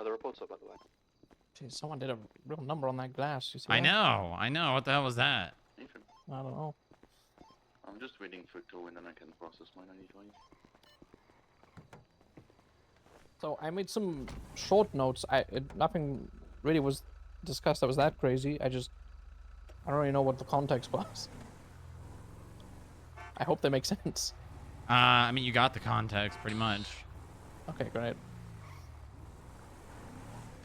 Speaker 5: The report's up, by the way.
Speaker 4: Jeez, someone did a real number on that glass. You see
Speaker 1: I
Speaker 4: that?
Speaker 1: know. I know. What the hell was that?
Speaker 12: Nathan,
Speaker 4: I don't know.
Speaker 12: I'm just waiting for it to and then I can process my 95.
Speaker 4: So I made some short notes. Nothing really was discussed that was that crazy. I don't really know what the context was. I hope they make sense.
Speaker 1: I mean, you got the context pretty much.
Speaker 4: Okay, great.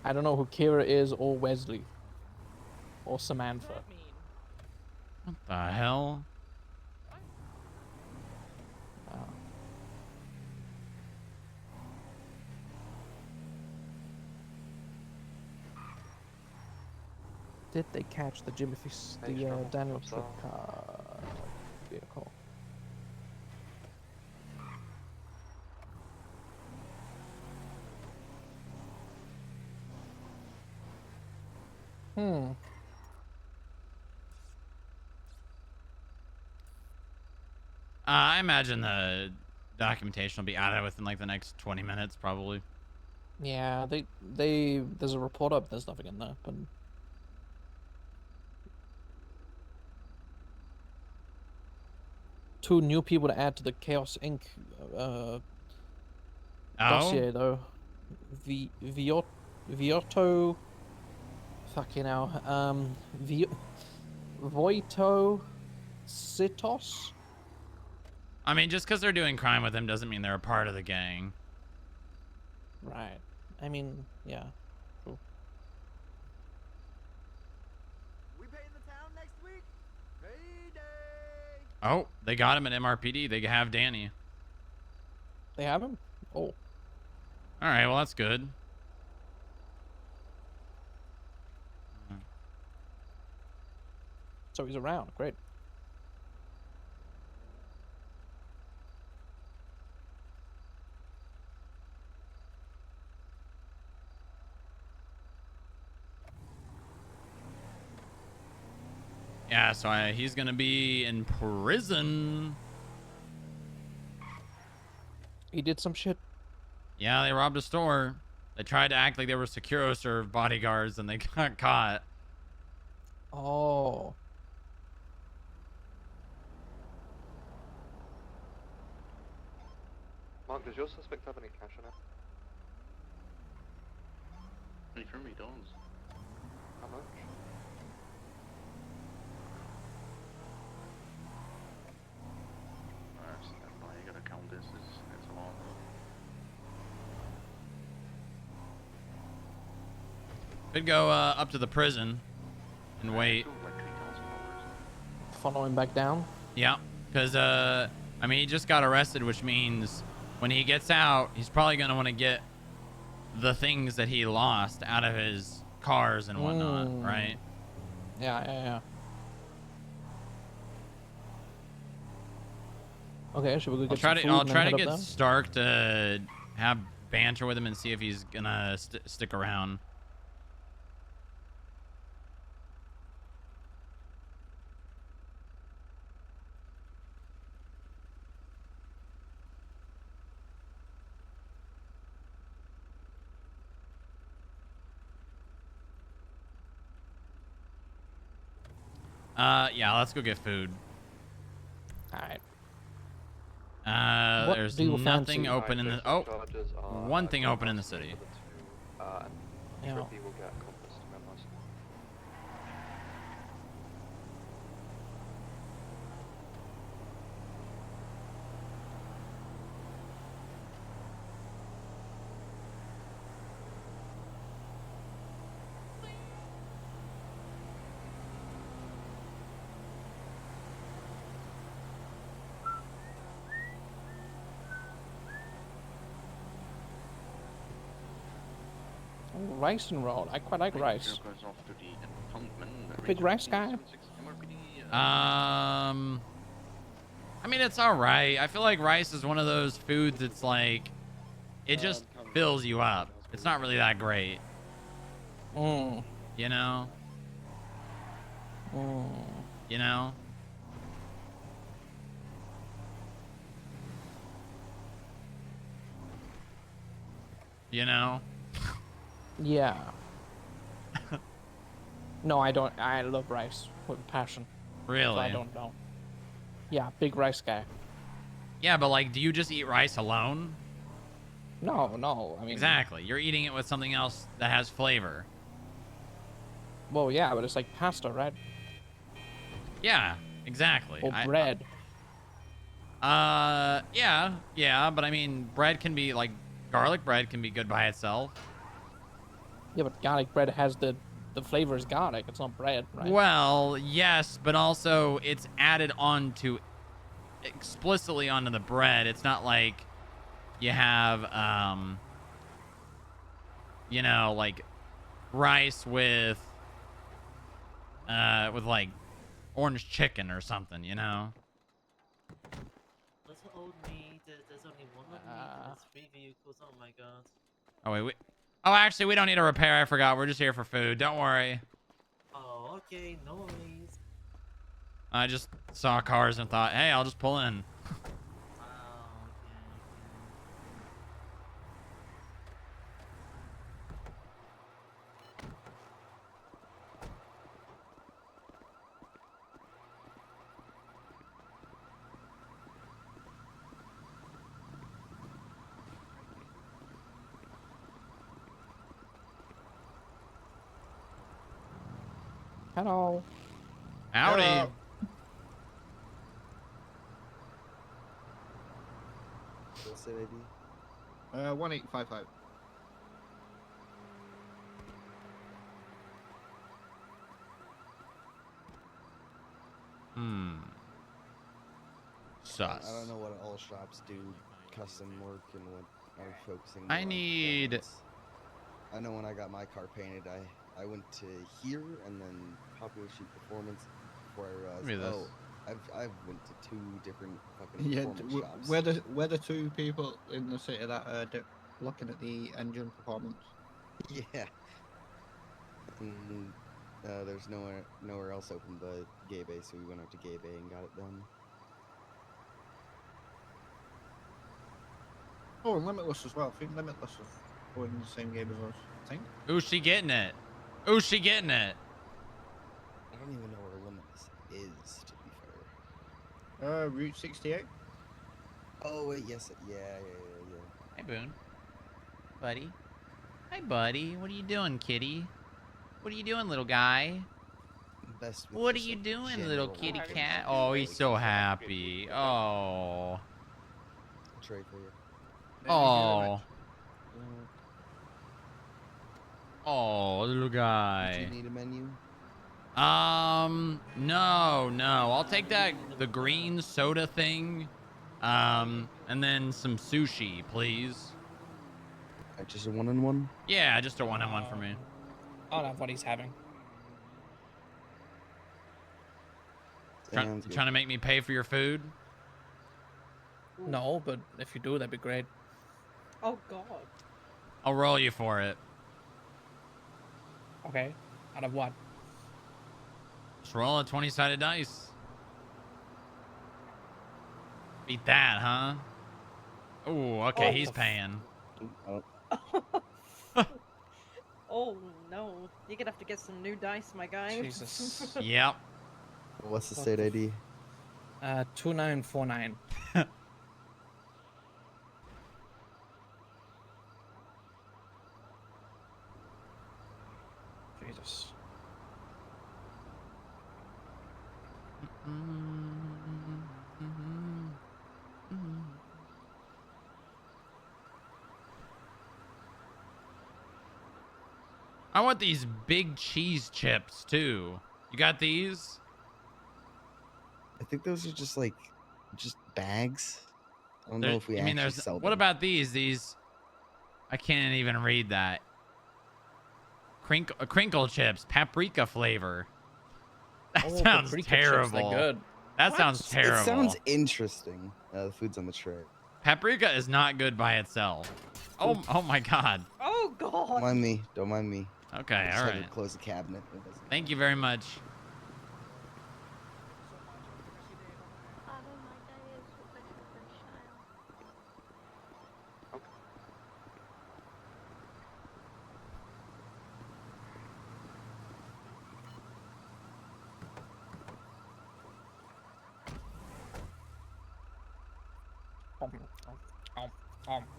Speaker 4: I don't know who Kira is or Wesley. Or Samantha.
Speaker 1: What the hell?
Speaker 4: Did they catch the Jimmy
Speaker 5: Hey,
Speaker 4: the
Speaker 5: Sherman,
Speaker 4: Daniel
Speaker 5: what's
Speaker 4: Trick
Speaker 5: up?
Speaker 4: vehicle?
Speaker 1: I imagine the documentation will be added within like the next 20 minutes, probably.
Speaker 4: Yeah, there's a report up. There's nothing in there, but two new people to add to the Chaos Inc. Dossier though. Viotto. Fucking hell. Voito Citos.
Speaker 1: I mean, just because they're doing crime with him doesn't mean they're a part of the gang.
Speaker 4: Right. I mean, yeah. True.
Speaker 13: We painting the town next week? Payday!
Speaker 1: Oh, they got him at MRPD. They have Danny.
Speaker 4: They have him? Oh.
Speaker 1: All right, well, that's good.
Speaker 4: So he's around. Great.
Speaker 1: Yeah, so he's going to be in prison.
Speaker 4: He did some shit.
Speaker 1: Yeah, they robbed a store. They tried to act like they were SecuroServe bodyguards and they got caught.
Speaker 4: Oh.
Speaker 5: Mark, does your suspect have any cash on it?
Speaker 12: Confirm he does.
Speaker 5: How much?
Speaker 12: I gotta count this. It's a lot.
Speaker 1: Could go up to the prison and wait.
Speaker 12: Like $3,000.
Speaker 4: Follow him back down.
Speaker 1: Yeah, because I mean, he just got arrested, which means when he gets out, he's probably gonna want to get the things that he lost out of his cars and whatnot, right?
Speaker 4: Yeah. Okay, should we go get some food
Speaker 1: I'll
Speaker 4: and then
Speaker 1: try
Speaker 4: head
Speaker 1: to
Speaker 4: up
Speaker 1: get
Speaker 4: there?
Speaker 1: Stark to have banter with him and see if he's gonna stick around. Yeah, let's go get food.
Speaker 4: Alright. What
Speaker 1: There's
Speaker 4: do you
Speaker 1: nothing
Speaker 4: fancy?
Speaker 1: open in the. Oh, one thing open in the city.
Speaker 4: Yeah.
Speaker 5: Trippy will get compass to members.
Speaker 4: Oh, rice and roll. I quite like rice.
Speaker 12: Goes off to the impoundment.
Speaker 4: Big rice guy?
Speaker 1: I mean, it's all right. I feel like rice is one of those foods. It's like, it just fills you up. It's not really that great.
Speaker 4: Mm.
Speaker 1: You know?
Speaker 4: Mm.
Speaker 1: You know? You know?
Speaker 4: Yeah. No, I don't. I love rice with passion. So
Speaker 1: Really?
Speaker 4: I don't know. Yeah, big rice guy.
Speaker 1: Yeah, but like, do you just eat rice alone?
Speaker 4: No. I mean,
Speaker 1: Exactly. You're eating it with something else that has flavor.
Speaker 4: well, yeah, but it's like pasta, right?
Speaker 1: Yeah, exactly.
Speaker 4: Or bread.
Speaker 1: Yeah, but I mean, bread can be like, garlic bread can be good by itself.
Speaker 4: Yeah, but garlic bread has the flavor is garlic. It's not bread, right?
Speaker 1: Well, yes, but also it's added onto explicitly onto the bread. It's not like you have you know, like rice with like orange chicken or something, you know.
Speaker 14: What's old meat? There's only one of meat and there's 3 vehicles. Oh my god.
Speaker 1: Oh wait, oh, actually, we don't need a repair. I forgot. We're just here for food. Don't worry.
Speaker 14: Oh, okay, no worries.
Speaker 1: I just saw cars and thought, hey, I'll just pull in.
Speaker 4: Hello.
Speaker 1: Howdy.
Speaker 15: Hello. What's it, baby? 1855.
Speaker 1: Sus.
Speaker 15: I don't know what all shops do, custom work, and what are focusing.
Speaker 1: I
Speaker 15: more on
Speaker 1: need-
Speaker 15: performance. I know when I got my car painted, I went to here and then Popular Sheet Performance before I
Speaker 1: Give me
Speaker 15: realized,
Speaker 1: this.
Speaker 15: oh, I've went to 2 different fucking
Speaker 6: Yeah,
Speaker 15: performance shops.
Speaker 6: we're the 2 people in the city that are looking at the engine performance.
Speaker 15: Yeah. And, there's nowhere else open but Gay Bay, so we went out to Gay Bay and got it done.
Speaker 6: Oh, and Limitless as well. I think Limitless have
Speaker 16: in the same game as us, I think.
Speaker 1: Ooh, she getting it. Ooh, she getting it.
Speaker 15: I don't even know where Limitless is, to be fair.
Speaker 16: Route 68.
Speaker 15: Oh wait, yes, yeah.
Speaker 1: Hey, Boone. Buddy. Hi, buddy. What are you doing, kitty? What are you doing, little guy?
Speaker 15: Best with
Speaker 1: What are
Speaker 15: just,
Speaker 1: you
Speaker 15: like,
Speaker 1: doing, little
Speaker 15: general
Speaker 1: kitty
Speaker 15: weapons.
Speaker 1: cat?
Speaker 15: Like,
Speaker 1: Oh, he's so happy. Oh.
Speaker 15: Trade for you.
Speaker 1: Oh. Oh, little
Speaker 15: Do you
Speaker 1: guy.
Speaker 15: need a menu?
Speaker 1: No. I'll take the green soda thing. And then some sushi, please.
Speaker 15: Just a one-on-one?
Speaker 1: Yeah, just a one-on-one for me.
Speaker 4: I don't know what he's having.
Speaker 15: Sounds good.
Speaker 1: Trying to make me pay for your food?
Speaker 4: No, but if you do, that'd be great.
Speaker 7: Oh God.
Speaker 1: I'll roll you for it.
Speaker 4: Okay. Out of what?
Speaker 1: Just roll a 20-sided dice. Beat that, huh? Oh, okay, he's paying.
Speaker 7: Oh no. You're gonna have to get some new dice, my guy.
Speaker 4: Jesus.
Speaker 1: Yep.
Speaker 15: What's the state ID?
Speaker 4: 2949. Jesus.
Speaker 1: I want these big cheese chips too. You got these?
Speaker 15: I think those are just like, bags. I don't know if we
Speaker 1: I mean,
Speaker 15: actually
Speaker 1: there's.
Speaker 15: sell them.
Speaker 1: What about these? These. I can't even read that. Crinkle chips, paprika flavor. That sounds
Speaker 4: paprika chips,
Speaker 1: terrible.
Speaker 4: they're good.
Speaker 1: That sounds terrible.
Speaker 15: It sounds interesting. The food's on the tray.
Speaker 1: Paprika is not good by itself. Oh my god.
Speaker 7: Oh
Speaker 15: Don't
Speaker 7: God.
Speaker 15: mind me. Don't mind me.
Speaker 1: Okay,
Speaker 15: I just
Speaker 1: all
Speaker 15: had to
Speaker 1: right.
Speaker 15: close the cabinet. It doesn't-
Speaker 1: Thank you very much.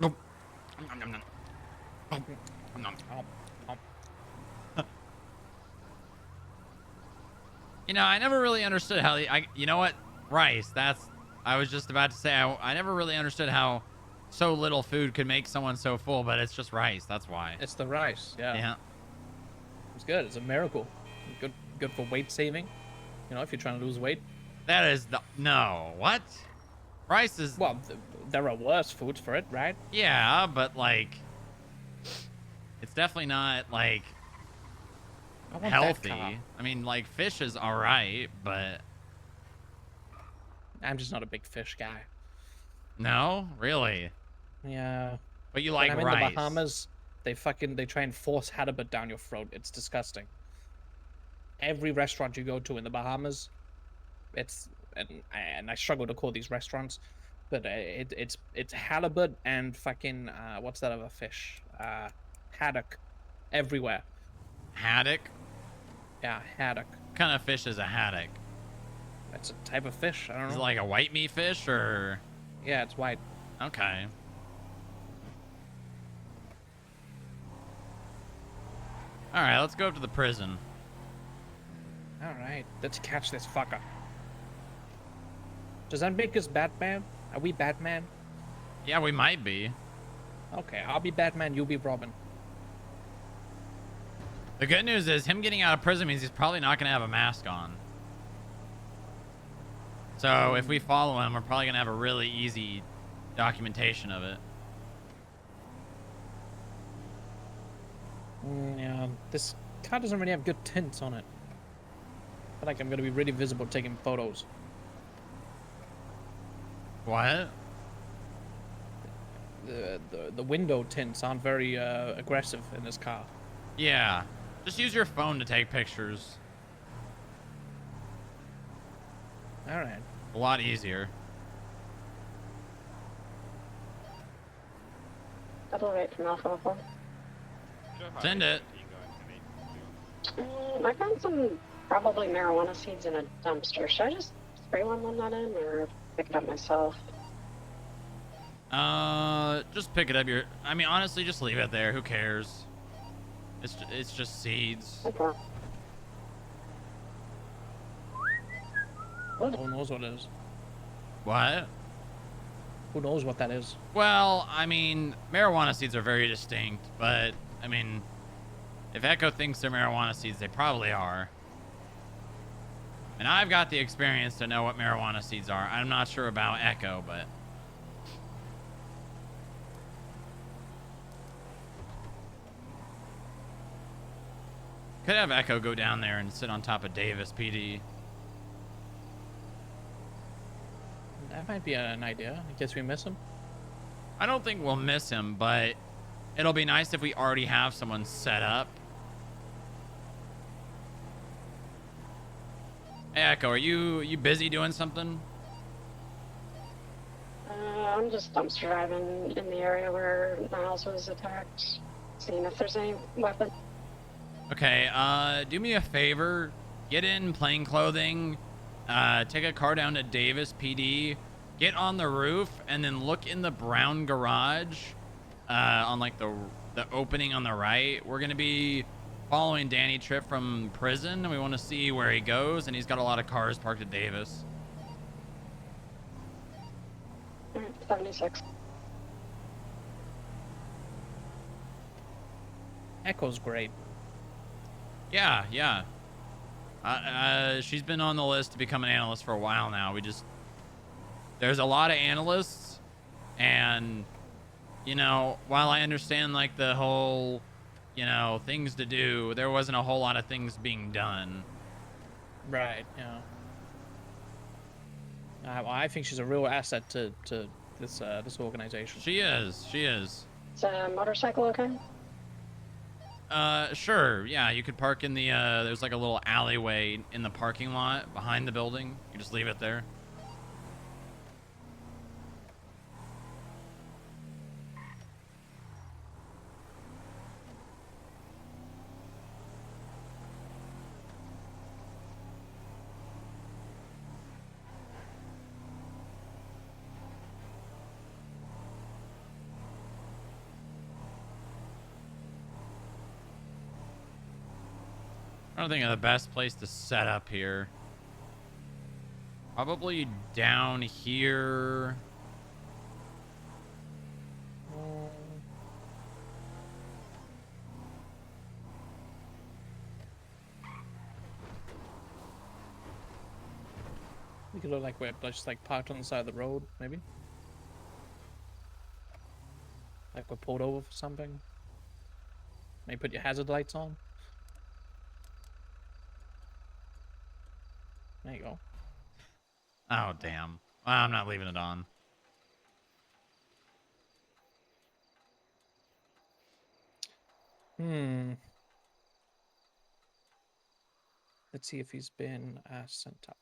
Speaker 1: Nope. You know, I never really understood how you know what? Rice. I was just about to say, I never really understood how so little food could make someone so full, but it's just rice. That's why.
Speaker 4: It's the rice, yeah.
Speaker 1: Yeah.
Speaker 4: It's good. It's a miracle. Good for weight saving. You know, if you're trying to lose weight.
Speaker 1: That is no. What? Rice is.
Speaker 4: Well, there are worse foods for it, right?
Speaker 1: Yeah, but like, it's definitely not like
Speaker 4: I want that
Speaker 1: healthy.
Speaker 4: car.
Speaker 1: I mean, like fish is all right, but
Speaker 4: I'm just not a big fish guy.
Speaker 1: no, really.
Speaker 4: Yeah.
Speaker 1: But you like
Speaker 4: when I'm
Speaker 1: rice.
Speaker 4: in the Bahamas, they try and force halibut down your throat. It's disgusting. Every restaurant you go to in the Bahamas, and I struggle to call these restaurants, but it's halibut and fucking what's that other fish? Haddock, everywhere.
Speaker 1: Haddock?
Speaker 4: Yeah, haddock.
Speaker 1: What kind of fish is a haddock?
Speaker 4: It's a type of fish. I don't know.
Speaker 1: Is it like a white meat fish or?
Speaker 4: Yeah, it's white.
Speaker 1: Okay. All right, let's go up to the prison.
Speaker 4: All right, let's catch this fucker. Does that make us Batman? Are we Batman?
Speaker 1: Yeah, we might be.
Speaker 4: Okay, I'll be Batman, you'll be Robin.
Speaker 1: The good news is him getting out of prison means he's probably not going to have a mask on. So if we follow him, we're probably going to have a really easy documentation of it.
Speaker 4: Yeah, this car doesn't really have good tints on it. I feel like I'm going to be really visible taking photos.
Speaker 1: What?
Speaker 4: The window tints aren't very aggressive in this car.
Speaker 1: Yeah. Just use your phone to take pictures.
Speaker 4: All right.
Speaker 1: A lot easier.
Speaker 8: Double rate from Alpha Alpha.
Speaker 1: Send it.
Speaker 17: I found some probably marijuana seeds in a dumpster. Should I just spray one when that in, or pick it up myself?
Speaker 1: Just pick it up. I mean, honestly, just leave it there. Who cares? It's just seeds.
Speaker 4: Who knows what it is?
Speaker 1: What?
Speaker 4: Who knows what that is?
Speaker 1: Well, I mean, marijuana seeds are very distinct, but I mean, if Echo thinks they're marijuana seeds, they probably are. And I've got the experience to know what marijuana seeds are. I'm not sure about Echo, but could have Echo go down there and sit on top of Davis PD.
Speaker 4: That might be an idea. I guess we miss him.
Speaker 1: I don't think we'll miss him, but it'll be nice if we already have someone set up. Hey, Echo, are you busy doing something?
Speaker 17: I'm just dumpster driving in the area where Miles was attacked, seeing if there's any weapon.
Speaker 1: Okay, do me a favor. Get in plain clothing. Take a car down to Davis PD. Get on the roof and then look in the brown garage on like the opening on the right. We're going to be following Danny Tripp from prison, and we want to see where he goes, and he's got a lot of cars parked at Davis.
Speaker 17: 76.
Speaker 4: Echo's great.
Speaker 1: Yeah. She's been on the list to become an analyst for a while now. There's a lot of analysts, and, you know, while I understand, like, the whole, you know, things to do, there wasn't a whole lot of things being done.
Speaker 4: Right, yeah. Well, I think she's a real asset to this organization.
Speaker 1: She is.
Speaker 17: Is a motorcycle okay?
Speaker 1: Sure. Yeah, you could park in the, there's like a little alleyway in the parking lot behind the building. You just leave it there. I don't think of the best place to set up here. Probably down here.
Speaker 4: We could look like we're just like parked on the side of the road, maybe. Like we're pulled over for something. Maybe put your hazard lights on. There you go.
Speaker 1: Oh, damn. Well, I'm not leaving it on.
Speaker 4: Let's see if he's been sent up.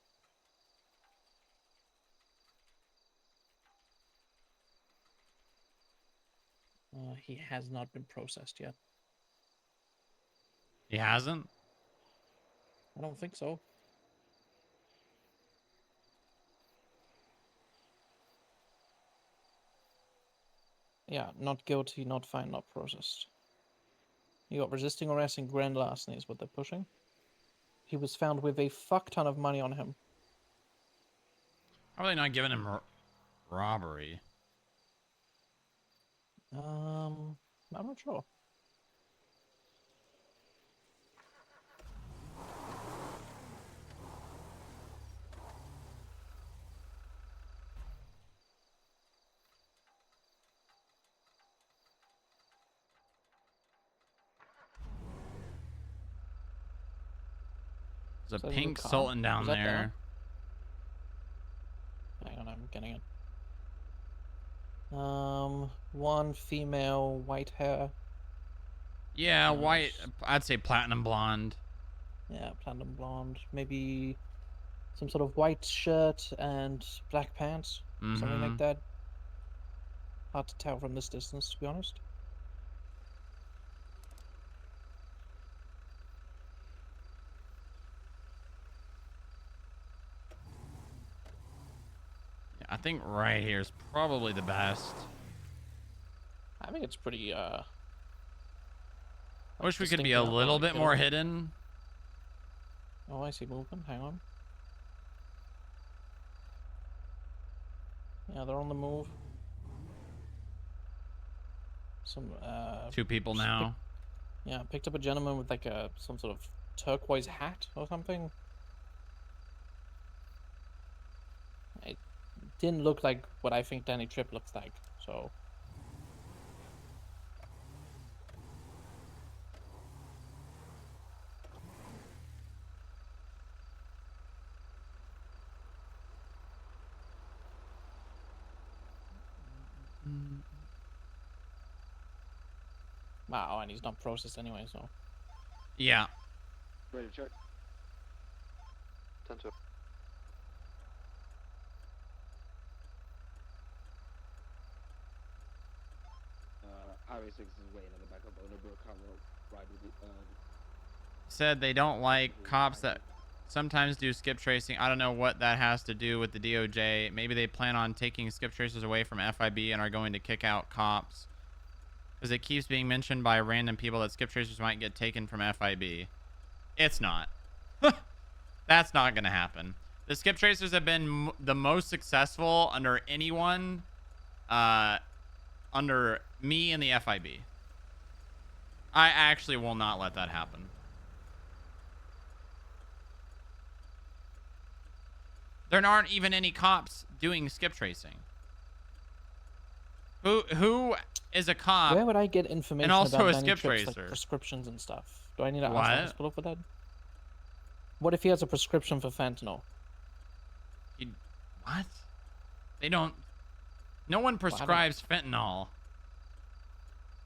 Speaker 4: He has not been processed yet.
Speaker 1: He hasn't?
Speaker 4: I don't think so. Yeah, not guilty, not fine, not processed. You got resisting arrest and grand larceny is what they're pushing. He was found with a fuck ton of money on him.
Speaker 1: How are they not giving him robbery?
Speaker 4: I'm not sure.
Speaker 1: There's a
Speaker 4: So
Speaker 1: pink
Speaker 4: the car.
Speaker 1: Sultan down
Speaker 4: Is that
Speaker 1: there.
Speaker 4: Hang on, I'm getting it. One female, white hair.
Speaker 1: Yeah, white. I'd say platinum blonde.
Speaker 4: Yeah, platinum blonde. Maybe some sort of white shirt and black pants. Something
Speaker 1: Mhm.
Speaker 4: like that. Hard to tell from this distance, to be honest.
Speaker 1: 'There's a pink Sultan down there.
Speaker 4: There's a car. Is that the car? Hang on, I'm getting it. One female, white hair. Maybe some sort of white shirt and black pants. Something like that. Hard to tell from this distance, to be honest.
Speaker 1: think right here is probably the best.
Speaker 4: I think it's pretty.
Speaker 1: I wish we could be
Speaker 4: distinct
Speaker 1: a
Speaker 4: enough
Speaker 1: little
Speaker 4: already.
Speaker 1: bit more hidden.
Speaker 4: Oh, I see movement. Hang on. Yeah, they're on the move. Some
Speaker 1: 2 people
Speaker 4: just
Speaker 1: now.
Speaker 4: Yeah, picked up a gentleman with like some sort of turquoise hat or something. It didn't look like what I think Danny Tripp looks like, so. Wow, and he's not processed anyway, so.
Speaker 1: Yeah.
Speaker 6: Ready to check.
Speaker 5: 10 to.
Speaker 6: Highway 6 is waiting in the backup on the brook. Ride with the,
Speaker 1: Said they don't like cops that sometimes do skip tracing. I don't know what that has to do with the DOJ. Maybe they plan on taking skip tracers away from FIB and are going to kick out cops. Because it keeps being mentioned by random people that skip tracers might get taken from FIB. It's not. That's not going to happen. The skip tracers have been the most successful under anyone, under me and the FIB. I actually will not let that happen. There aren't even any cops doing skip tracing. Who is a cop?
Speaker 4: Where would I get information
Speaker 1: and also
Speaker 4: about
Speaker 1: a
Speaker 4: Danny
Speaker 1: skip
Speaker 4: Tripp's,
Speaker 1: tracer?
Speaker 4: like, prescriptions and stuff? Do I need to ask
Speaker 1: What?
Speaker 4: the hospital for that? What if he has a prescription for fentanyl?
Speaker 1: What? They don't. No one prescribes fentanyl.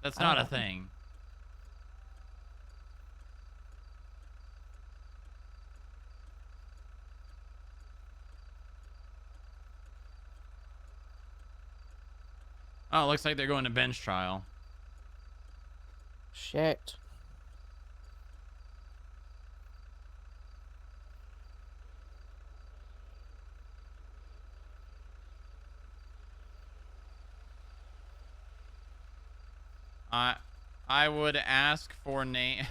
Speaker 1: That's not a thing. Oh, it looks like they're going to bench trial.
Speaker 4: Shit.
Speaker 1: I would ask for name.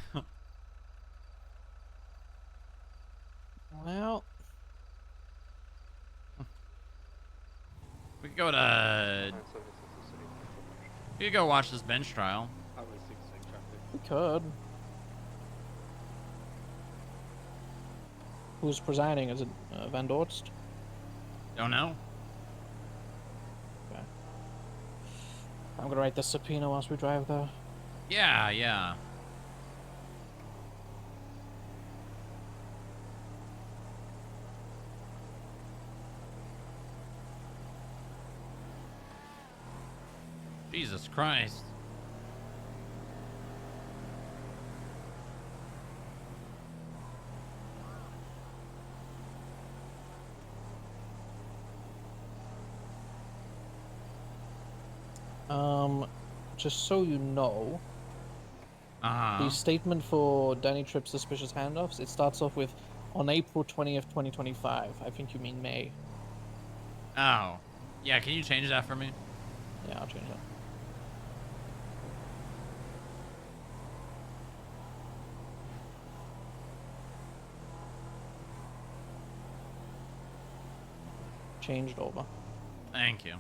Speaker 4: Well,
Speaker 1: we could go to. We could go watch this bench trial.
Speaker 6: Highway 6 in traffic.
Speaker 4: we could. Who's presiding? Is it Van Dorst?
Speaker 1: Don't know.
Speaker 4: Okay. I'm gonna write the subpoena once we drive there.
Speaker 1: Yeah, yeah. Jesus Christ.
Speaker 4: Just so you know, the statement for Danny Tripp's suspicious handoffs, it starts off with, on April 20th, 2025. I think you mean May.
Speaker 1: Oh. Yeah, can you change that for me?
Speaker 4: Yeah, I'll change that. Changed over.
Speaker 1: Thank you.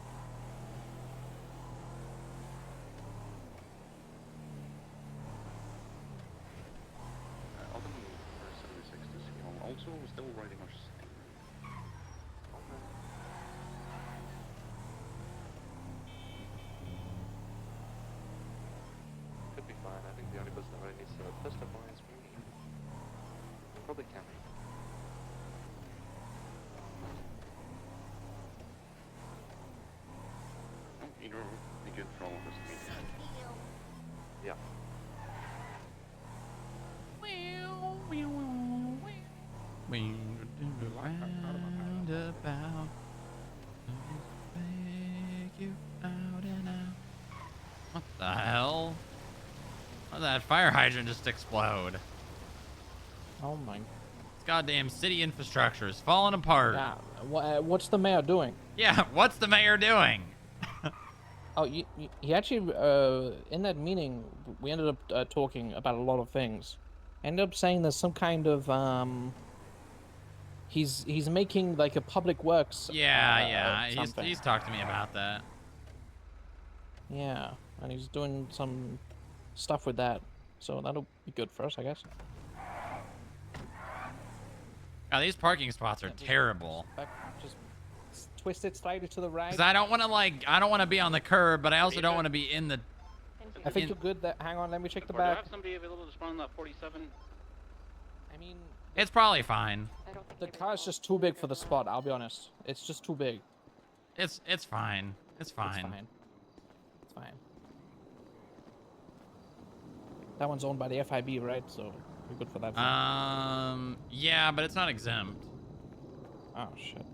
Speaker 12: I'll come for 76 to see him. Also, still riding our same.
Speaker 5: Could be fine. I think the only person that really needs to testify is me. Probably can.
Speaker 12: Either be good for all of us.
Speaker 5: Yeah.
Speaker 1: What the hell? Why did that fire hydrant just explode?
Speaker 4: Oh my.
Speaker 1: This goddamn city infrastructure is falling apart.
Speaker 4: Yeah, What's the mayor doing?
Speaker 1: Yeah, what's the mayor doing?
Speaker 4: Oh, he actually, in that meeting, we ended up talking about a lot of things. Ended up saying there's some kind of, he's making like a public works.
Speaker 1: Yeah.
Speaker 4: Something.
Speaker 1: He's talked to me about that.
Speaker 4: Yeah, and he's doing some stuff with that, so that'll be good for us, I guess.
Speaker 1: God, these parking spots are terrible.
Speaker 4: Just twist it slightly to the right.
Speaker 1: Cause I don't want to be on the curb, but I also don't want to be in the.
Speaker 4: I think you're good. Hang on, let me check the
Speaker 12: Do I
Speaker 4: back.
Speaker 12: have somebody available to spawn on that 47?
Speaker 4: I mean,
Speaker 1: It's probably fine.
Speaker 4: the car's just too big for the spot. I'll be honest. It's just too big.
Speaker 1: It's fine. It's fine.
Speaker 4: It's fine. It's fine. That one's owned by the FIB, right? So we're good for that.
Speaker 1: Yeah, but it's not exempt.
Speaker 4: Oh shit.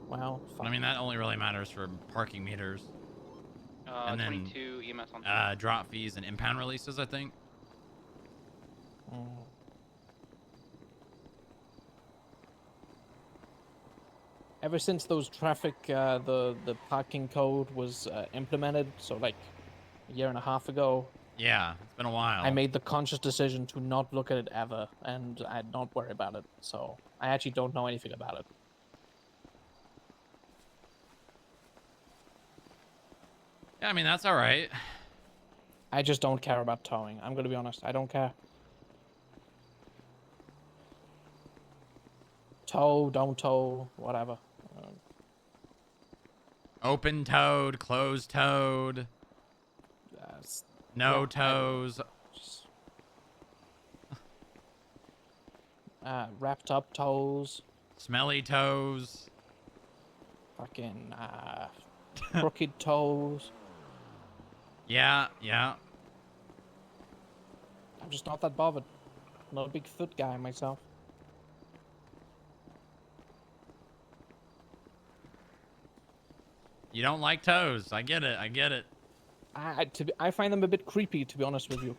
Speaker 4: Well,
Speaker 1: I mean, that only really matters for parking meters. And then
Speaker 11: 22 EMS on
Speaker 1: drop fees and impound releases, I think.
Speaker 4: Ever since those traffic, the parking code was implemented, so like a year and a half ago.
Speaker 1: Yeah, it's been a while.
Speaker 4: I made the conscious decision to not look at it ever, and I'd not worry about it. So I actually don't know anything about it.
Speaker 1: Yeah, I mean, that's all right.
Speaker 4: I just don't care about towing. I'm gonna be honest. I don't care. Tow, don't tow, whatever.
Speaker 1: Open toed, closed toed. No toes.
Speaker 4: Wrapped up toes.
Speaker 1: Smelly toes.
Speaker 4: Fucking crooked toes.
Speaker 1: Yeah.
Speaker 4: I'm just not that bothered. I'm not a big foot guy myself.
Speaker 1: You don't like toes. I get it.
Speaker 4: I find them a bit creepy, to be honest with you.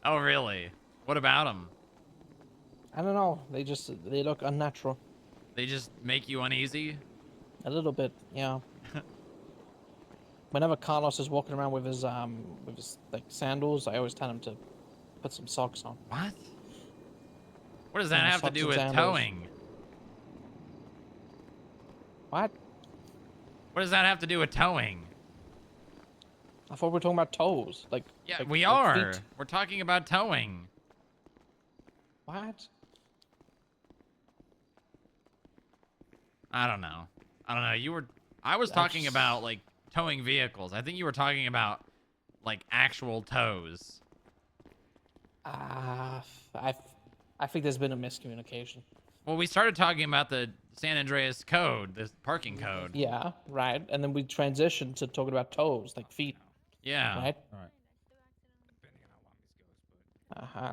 Speaker 1: Oh, really? What about them?
Speaker 4: I don't know. They look unnatural.
Speaker 1: They just make you uneasy?
Speaker 4: A little bit, yeah. Whenever Carlos is walking around with his like sandals, I always tell him to put some socks on.
Speaker 1: What? What does that have to
Speaker 4: Socks
Speaker 1: do
Speaker 4: and
Speaker 1: with
Speaker 4: sandals.
Speaker 1: towing?
Speaker 4: What?
Speaker 1: What does that have to do with towing?
Speaker 4: I thought we were talking about toes.
Speaker 1: Yeah,
Speaker 4: like,
Speaker 1: we
Speaker 4: like
Speaker 1: are.
Speaker 4: feet.
Speaker 1: We're talking about towing.
Speaker 4: What?
Speaker 1: I don't know. I was talking about like towing vehicles. I think you were talking about like actual tows.
Speaker 4: I think there's been a miscommunication.
Speaker 1: Well, we started talking about the San Andreas code, the parking code.
Speaker 4: Yeah, right. And then we transitioned to talking about toes, like feet.
Speaker 1: Yeah.
Speaker 4: Right?
Speaker 16: Alright.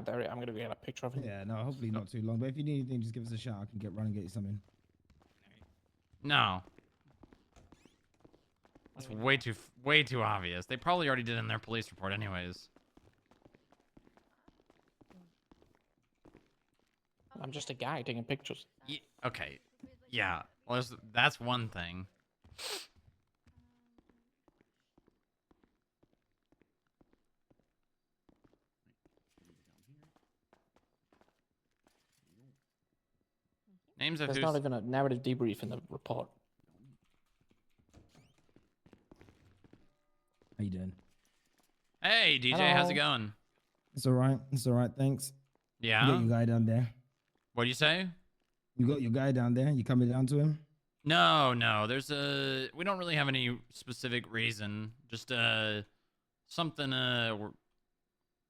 Speaker 4: There. I'm gonna get a picture of him.
Speaker 16: Yeah, no, hopefully not too long. But if you need anything, just give us a shout. I can get run and get you something.
Speaker 1: No. That's way too obvious. They probably already did it in their police report anyways.
Speaker 4: I'm just a guy taking pictures.
Speaker 1: Okay. Yeah. Well, that's one thing. Names of
Speaker 4: There's
Speaker 1: who's...
Speaker 4: not even a narrative debrief in the report.
Speaker 16: How you doing?
Speaker 1: Hey, DJ,
Speaker 4: Hello.
Speaker 1: how's it going?
Speaker 16: It's all right. It's all right. Thanks.
Speaker 1: Yeah?
Speaker 16: You got your guy down there.
Speaker 1: What'd you say?
Speaker 16: You got your guy down there. You coming down to him?
Speaker 1: No. We don't really have any specific reason. Just, something, we're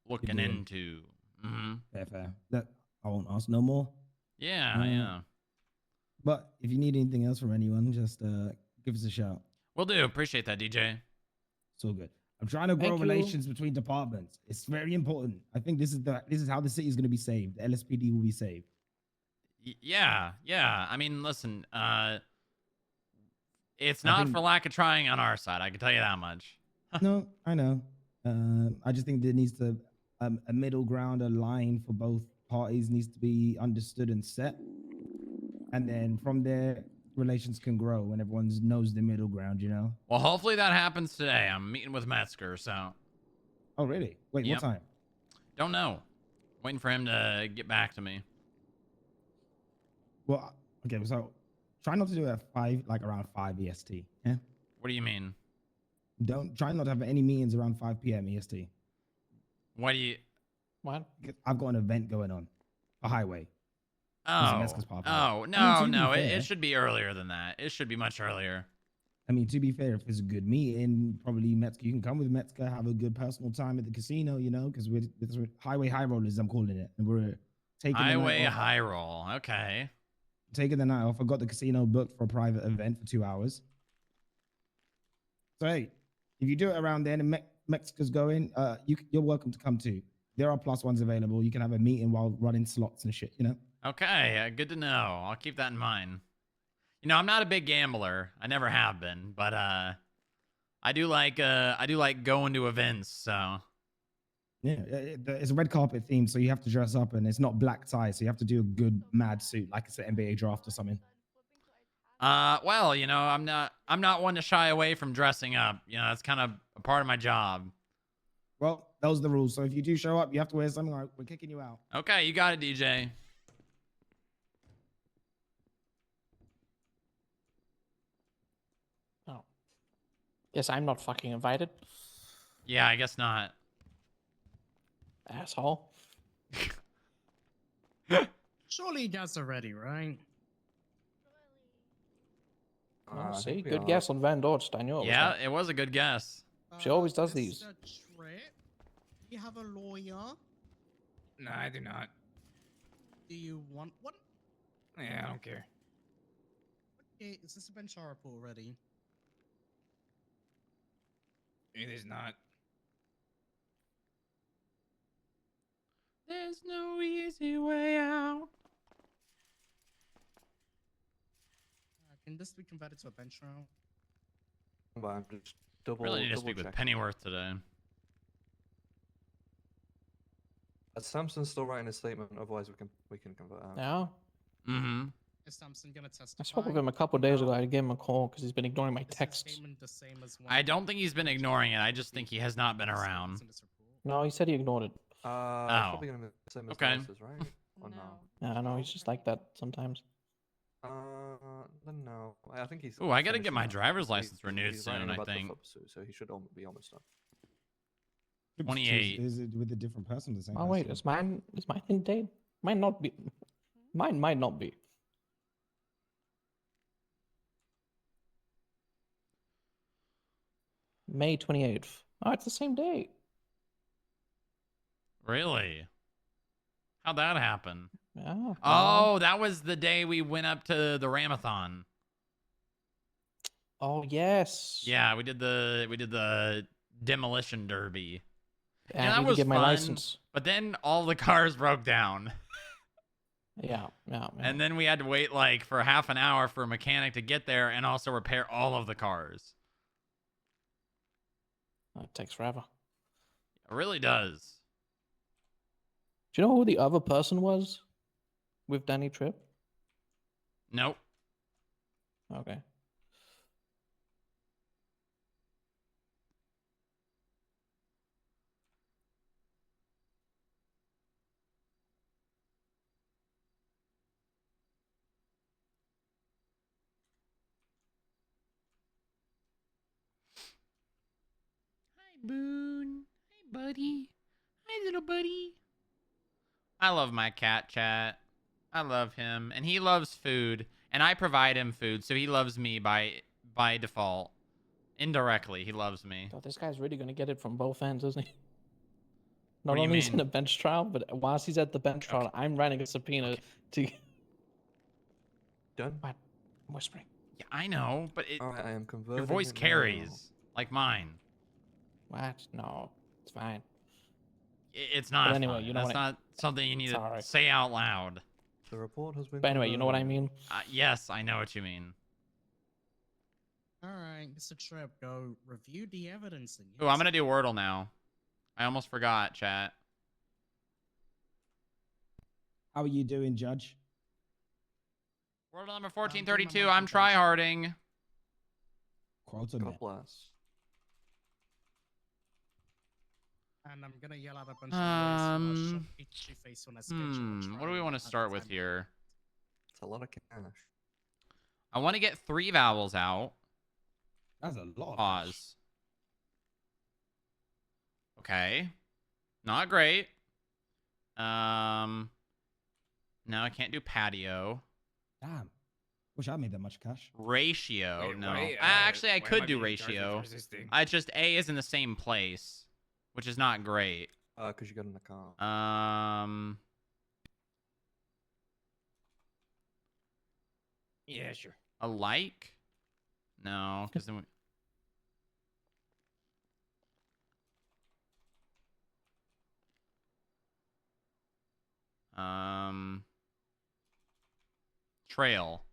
Speaker 1: looking
Speaker 16: doing.
Speaker 1: into. Mm-hmm.
Speaker 16: Fair. That I won't ask no more.
Speaker 1: Yeah.
Speaker 16: But if you need anything else from anyone, just give us a shout.
Speaker 1: Will do. Appreciate that, DJ.
Speaker 16: It's all good. I'm trying to grow
Speaker 4: Thank you.
Speaker 16: relations between departments. It's very important. I think this is how the city is going to be saved. The LSPD will be saved.
Speaker 1: Yeah. I mean, listen, it's not for lack of trying on our side. I can tell you that much.
Speaker 16: No, I know. I just think there needs to a middle ground, a line for both parties needs to be understood and set. and then from there, relations can grow and everyone knows the middle ground. You know.
Speaker 1: Well, hopefully that happens today. I'm meeting with Metzger, so.
Speaker 16: Oh, really? Wait,
Speaker 1: Yep.
Speaker 16: what time?
Speaker 1: Don't know. Waiting for him to get back to me.
Speaker 16: Well, okay, so try not to do it at 5, like around 5 EST. Yeah.
Speaker 1: What do you mean?
Speaker 16: Don't try not to have any meetings around 5 p.m. EST.
Speaker 1: What do you?
Speaker 4: What?
Speaker 16: I've got an event going on, a highway.
Speaker 1: Oh, no. It should be earlier than that. It should be much earlier.
Speaker 16: I mean, to be fair, if it's a good meeting, probably Metzger, you can come with Metzger, have a good personal time at the casino, you know, because we're highway high rollers, I'm calling it, and we're taking
Speaker 1: Highway high roll. Okay.
Speaker 16: Taking the night off. I got the casino booked for a private event for 2 hours. So hey, if you do it around then and Mexico's going, you're welcome to come too. There are +1s available. You can have a meeting while running slots and shit, you know?
Speaker 1: Okay, good to know. I'll keep that in mind. You know, I'm not a big gambler. I never have been, but I do like going to events, so.
Speaker 16: Yeah, it's a red carpet theme, so you have to dress up, and it's not black tie, so you have to do a good mad suit, like it's an NBA draft or something.
Speaker 1: Well, you know, I'm not one to shy away from dressing up. You know, that's kind of a part of my job.
Speaker 16: Well, those are the rules. So if you do show up, you have to wear something like we're kicking you out.
Speaker 1: Okay, you got it, DJ.
Speaker 4: Oh. Guess I'm not fucking invited.
Speaker 1: Yeah, I guess not.
Speaker 4: Asshole.
Speaker 18: Surely you guys are ready, right?
Speaker 4: Oh, see, good guess on Van Dort. I knew it was
Speaker 1: Yeah,
Speaker 4: her.
Speaker 1: it was a good guess.
Speaker 4: She always does these.
Speaker 18: Trip, you have a lawyer?
Speaker 19: No, I do not.
Speaker 18: Do you want one?
Speaker 19: Yeah, I don't care.
Speaker 18: Okay, is this a bench report already?
Speaker 19: It is not.
Speaker 1: There's no easy way out.
Speaker 18: Can this be converted to a bench trial?
Speaker 5: But I'm just double.
Speaker 1: Really need to speak with Pennyworth today.
Speaker 5: Samson's still writing a statement. Otherwise, we can convert out.
Speaker 4: Now?
Speaker 1: Mm-hmm.
Speaker 18: Is Samson gonna testify?
Speaker 4: I spoke with him a couple days ago. I gave him a call because he's been ignoring my
Speaker 18: Is his
Speaker 4: texts.
Speaker 18: statement the same as one?
Speaker 1: I don't think he's been ignoring it. I just think he has not been around.
Speaker 4: No, he said he ignored it.
Speaker 5: It's probably gonna be the same as
Speaker 1: Okay.
Speaker 5: Melissa's, right? Or no?
Speaker 4: Yeah, I know. He's just like that sometimes.
Speaker 5: Then no. I think he's.
Speaker 1: Ooh, I gotta get
Speaker 5: finishing
Speaker 1: my
Speaker 5: up.
Speaker 1: driver's license renewed
Speaker 5: He's writing
Speaker 1: soon, I
Speaker 5: about the
Speaker 1: think.
Speaker 5: FIB suit, so he should be almost done.
Speaker 1: 28.
Speaker 16: Is it with a different person? The same
Speaker 4: Oh wait,
Speaker 16: person?
Speaker 4: is mine in date? Might not be. Mine might not be. May 28th. Oh, it's the same date.
Speaker 1: Really? How'd that happen?
Speaker 4: Yeah.
Speaker 1: Oh, that was the day we went up to the Ramathon.
Speaker 4: Oh yes.
Speaker 1: Yeah, we did the demolition derby.
Speaker 4: And
Speaker 1: that
Speaker 4: I need to
Speaker 1: was
Speaker 4: get my
Speaker 1: fun,
Speaker 4: license.
Speaker 1: But then all the cars broke down.
Speaker 4: Yeah.
Speaker 1: And then we had to wait like for half an hour for a mechanic to get there and also repair all of the cars.
Speaker 4: It takes forever.
Speaker 1: It really does.
Speaker 4: Do you know who the other person was with Danny Tripp?
Speaker 1: Nope.
Speaker 4: Okay.
Speaker 1: Hi, Boone. Hey, buddy. Hi, little buddy. I love my cat, chat. I love him. And he loves food. And I provide him food, so he loves me by default. Indirectly, he loves me.
Speaker 4: Oh, this guy's really gonna get it from both ends, isn't he? Not
Speaker 1: What do you
Speaker 4: only is he in
Speaker 1: mean?
Speaker 4: a bench trial, but whilst he's at the bench trial, I'm writing a subpoena to.
Speaker 5: Done.
Speaker 4: What? I'm whispering.
Speaker 1: Yeah, I know, but
Speaker 5: All right, I am converting.
Speaker 1: your voice
Speaker 5: it now.
Speaker 1: carries like mine.
Speaker 4: What? No, it's fine.
Speaker 1: It's not.
Speaker 4: But anyway,
Speaker 1: fun.
Speaker 4: you know
Speaker 1: That's
Speaker 4: what I-
Speaker 1: not something you need
Speaker 4: It's
Speaker 1: to
Speaker 4: alright.
Speaker 1: say out loud.
Speaker 5: The report has been.
Speaker 4: But anyway, you know what I mean.
Speaker 1: Yes, I know what you mean.
Speaker 18: All right, Mr. Tripp, go review the evidence.
Speaker 1: Ooh, I'm gonna do Wordle now. I almost forgot, chat.
Speaker 16: How are you doing, Judge?
Speaker 1: World number 1432. I'm tryharding.
Speaker 16: Quota
Speaker 5: God
Speaker 16: met.
Speaker 5: bless.
Speaker 18: And I'm gonna yell out a bunch of words or shove Pikachu face when I schedule a
Speaker 1: What do we want to start with here?
Speaker 5: It's a lot of cash.
Speaker 1: I want to get 3 vowels out.
Speaker 16: That's a lot.
Speaker 1: Pause. Okay. Not great. Now I can't do patio.
Speaker 16: Damn. Wish I made that much cash.
Speaker 1: Ratio.
Speaker 19: Wait,
Speaker 1: no.
Speaker 19: why,
Speaker 1: Actually, I
Speaker 19: why am
Speaker 1: could
Speaker 19: I
Speaker 1: do
Speaker 19: being charged with
Speaker 1: ratio.
Speaker 19: resisting?
Speaker 1: I just A is in the same place, which is not great.
Speaker 5: Cause you got an account.
Speaker 19: Yeah, sure.
Speaker 1: Alike? No, because then we... Trail.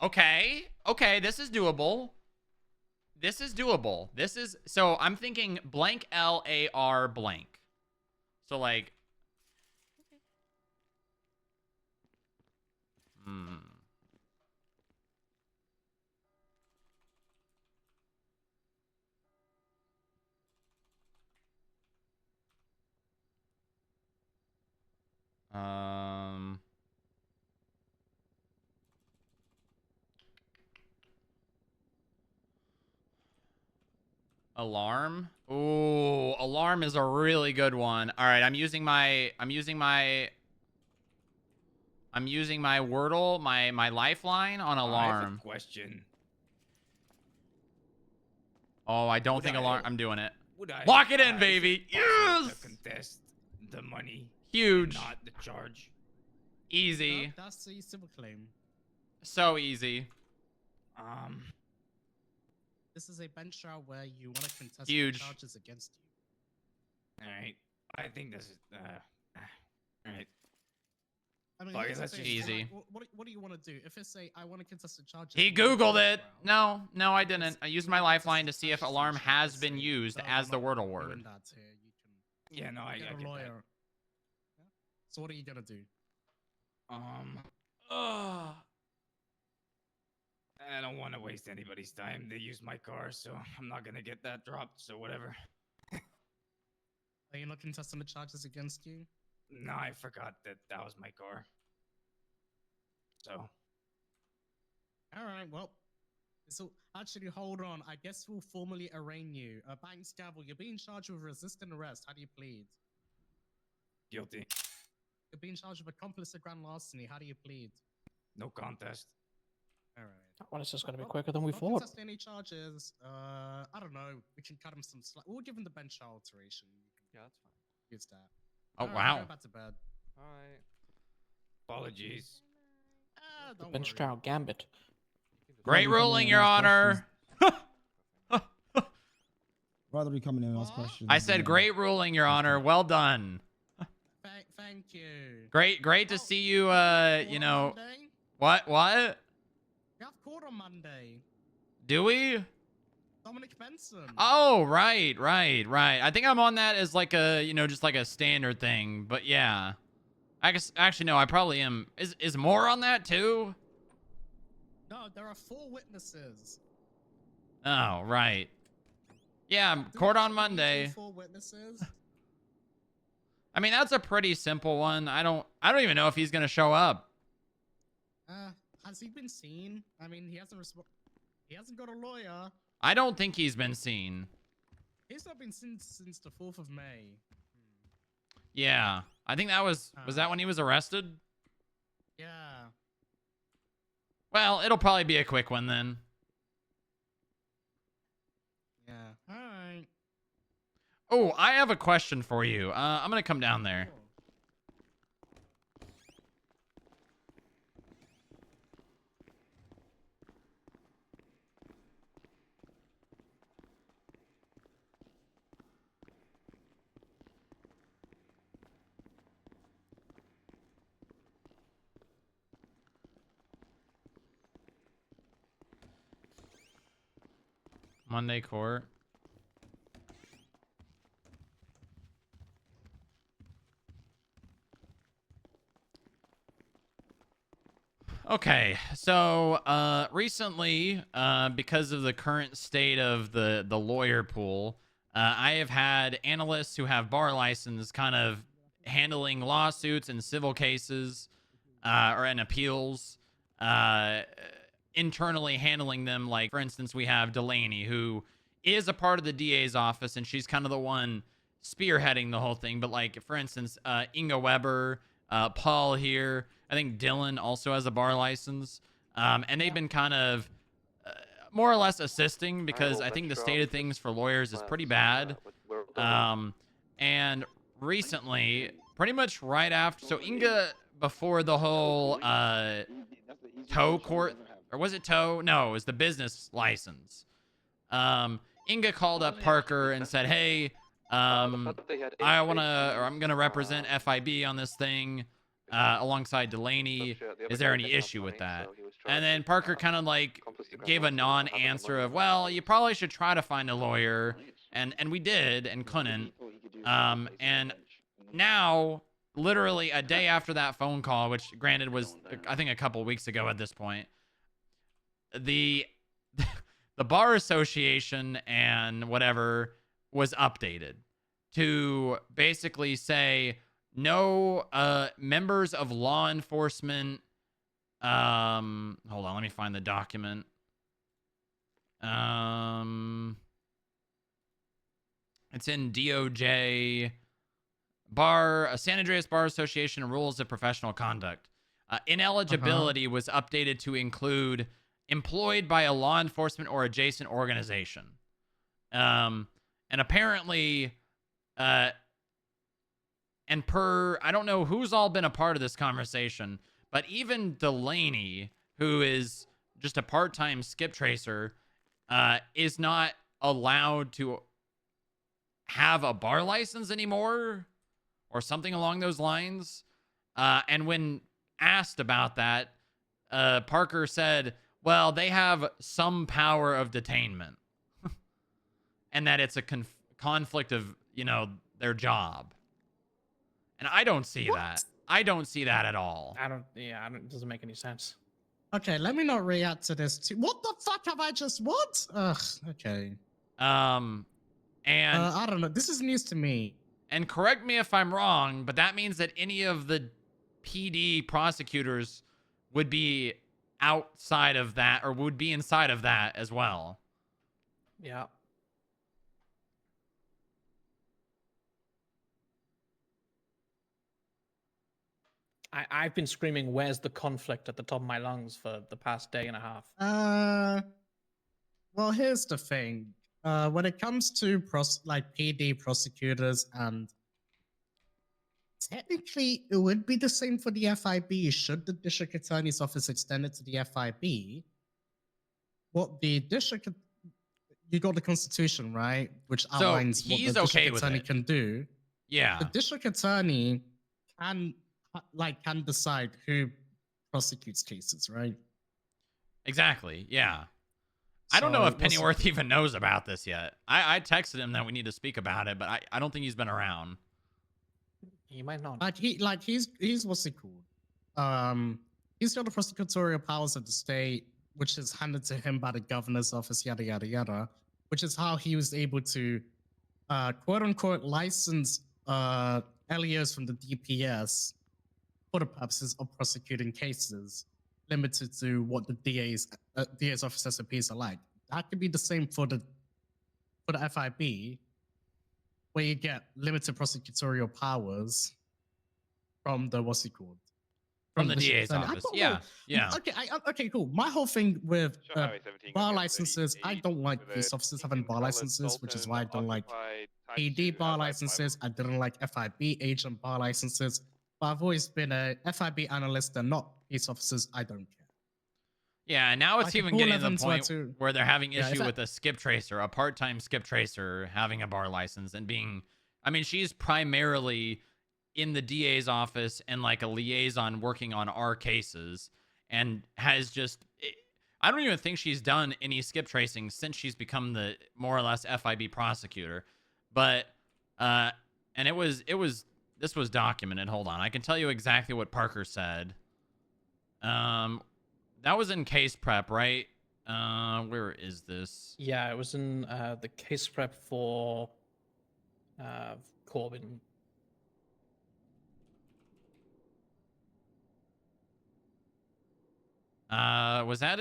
Speaker 1: Okay. Okay, this is doable. This is doable. This is... So, I'm thinking blank L-A-R blank. So, like... Alarm. Ooh, alarm is a really good one. All right, I'm using my Wordle, my lifeline on
Speaker 19: I have
Speaker 1: alarm.
Speaker 19: a question.
Speaker 1: Oh, I don't
Speaker 19: Would
Speaker 1: think
Speaker 19: I-
Speaker 1: alarm. I'm doing it.
Speaker 19: Would I,
Speaker 1: Lock it in,
Speaker 19: is
Speaker 1: baby.
Speaker 19: possible
Speaker 1: Yes.
Speaker 19: to contest the money,
Speaker 1: Huge.
Speaker 19: not the charge.
Speaker 1: Easy.
Speaker 18: That's a civil claim.
Speaker 1: So easy.
Speaker 18: This is a bench trial where you want to contest
Speaker 1: Huge.
Speaker 18: the charges against you.
Speaker 19: All right. I think this is. All right.
Speaker 18: I mean,
Speaker 19: Well, I
Speaker 18: here's
Speaker 19: guess
Speaker 18: the
Speaker 19: that's
Speaker 18: thing,
Speaker 1: easy.
Speaker 18: like, what do you want to do? If it's I want to contest the charges.
Speaker 1: He
Speaker 18: in one
Speaker 1: Googled
Speaker 18: bench
Speaker 1: it.
Speaker 18: trial,
Speaker 1: No, I didn't. I used my lifeline to see if alarm has been used as the Wordle word.
Speaker 18: doing that here, you can
Speaker 19: Yeah, no, I
Speaker 18: get
Speaker 19: get
Speaker 18: a
Speaker 19: that.
Speaker 18: lawyer. Yeah? So what are you gonna do?
Speaker 19: I don't want to waste anybody's time. They use my car, so I'm not gonna get that dropped. So whatever.
Speaker 18: Are you not contesting the charges against you?
Speaker 19: No, I forgot that that was my car. So.
Speaker 18: All right, well. So actually, hold on. I guess we'll formally arraign you. Banks Gavel, you're being charged with resisting arrest. How do you plead?
Speaker 19: Guilty.
Speaker 18: You're being charged with accomplice to grand larceny. How do you plead?
Speaker 19: No contest.
Speaker 18: All right.
Speaker 4: Well, it's just going to be quicker than we
Speaker 18: Not
Speaker 4: thought.
Speaker 18: contest any charges. I don't know. We can cut him some slack. We'll give him the bench trial alteration.
Speaker 5: Yeah, that's fine.
Speaker 18: Use that.
Speaker 1: Oh,
Speaker 18: All right,
Speaker 1: wow.
Speaker 18: Go back to bed.
Speaker 5: All right.
Speaker 19: Apologies.
Speaker 18: Don't
Speaker 4: Bench
Speaker 18: worry.
Speaker 4: trial gambit.
Speaker 1: Great ruling, Your Honor.
Speaker 16: Rather be coming in and ask questions.
Speaker 1: I said great ruling, Your Honor. Well done.
Speaker 18: Thank you.
Speaker 1: Great to see you. You know,
Speaker 18: Monday?
Speaker 1: what?
Speaker 18: We have court on Monday.
Speaker 1: Do we?
Speaker 18: Dominic Benson.
Speaker 1: Oh, right. I think I'm on that as like a, just like a standard thing. But yeah, I guess actually no, I probably am. Is more on that too?
Speaker 18: No, there are 4 witnesses.
Speaker 1: Oh, right. Yeah, court on Monday.
Speaker 18: 4 witnesses.
Speaker 1: I mean, that's a pretty simple one. I don't even know if he's gonna show up.
Speaker 18: Has he been seen? I mean, he hasn't got a lawyer.
Speaker 1: I don't think he's been seen.
Speaker 18: He's not been seen since the 4th of May.
Speaker 1: Yeah, I think that was that when he was arrested?
Speaker 18: Yeah.
Speaker 1: Well, it'll probably be a quick one then.
Speaker 18: Yeah. All right.
Speaker 1: Oh, I have a question for you. I'm gonna come down there. Monday court. Okay, so recently, because of the current state of the lawyer pool, I have had analysts who have bar license kind of handling lawsuits and civil cases or in appeals, uh, internally handling them. Like, for instance, we have Delaney, who is a part of the DA's office, and she's kind of the one spearheading the whole thing. But like, for instance, Inga Weber, Paul here, I think Dylan also has a bar license, and they've been kind of more or less assisting because I think the state of things for lawyers is pretty bad. And recently, pretty much right after, so Inga, before the whole tow court, or was it tow? No, it was the business license. Inga called up Parker and said, hey, I want to, or I'm going to represent FIB on this thing alongside Delaney. Is there any issue with that? And then Parker kind of like gave a non-answer of, well, you probably should try to find a lawyer. And we did and couldn't. And now, literally a day after that phone call, which granted was, I think, a couple weeks ago at this point, the bar association and whatever was updated to basically say no members of law enforcement. Hold on, let me find the document. It's in DOJ San Andreas Bar Association Rules of Professional Conduct. Ineligibility was updated to include employed by a law enforcement or adjacent organization. And apparently, and I don't know who's all been a part of this conversation, but even Delaney, who is just a part-time skip tracer, is not allowed to have a bar license anymore or something along those lines. And when asked about that, Parker said, well, they have some power of detainment and that it's a conflict of, their job. And I don't see that. I don't see that at all.
Speaker 4: It doesn't make any sense.
Speaker 18: Okay, let me not react to this too. What the fuck have I just, what? Ugh, okay.
Speaker 1: And
Speaker 18: I don't know. This is news to me.
Speaker 1: And correct me if I'm wrong, but that means that any of the PD prosecutors would be outside of that or would be inside of that as well.
Speaker 4: Yeah. I've been screaming, where's the conflict at the top of my lungs for the past day and a half.
Speaker 18: Well, here's the thing. When it comes to PD prosecutors, and technically it would be the same for the FIB should the district attorney's office extend it to the FIB. What the district, you got the constitution, right? Which outlines what the district attorney can do.
Speaker 1: Yeah.
Speaker 18: The district attorney can decide who prosecutes cases, right?
Speaker 1: Exactly. Yeah. I don't know if Pennyworth even knows about this yet. I texted him that we need to speak about it, but I don't think he's been around.
Speaker 4: He might not.
Speaker 18: He's what's it called? He's got the prosecutorial powers of the state, which is handed to him by the governor's office, yada yada yada. Which is how he was able to, quote unquote, license LEOs from the DPS for the purposes of prosecuting cases limited to what the DA's office SOPs are like. That could be the same for the FIB, where you get limited prosecutorial powers from the what's it called?
Speaker 1: From the DA's office. Yeah. Yeah.
Speaker 18: Okay, cool. My whole thing with bar licenses, I don't like police officers having bar licenses, which is why I don't like PD bar licenses. I didn't like FIB agent bar licenses. But I've always been a FIB analyst and not police officers. I don't care.
Speaker 1: Yeah, and now it's even getting to the point where they're having issue with a skip tracer, a part-time skip tracer having a bar license and being, I mean, she's primarily in the DA's office and like a liaison working on our cases and has just, I don't even think she's done any skip tracing since she's become the more or less FIB prosecutor. But, and this was documented. Hold on. I can tell you exactly what Parker said. that was in case prep, right? Where is this?
Speaker 4: Yeah, it was in the case prep for Corbin.
Speaker 1: Was that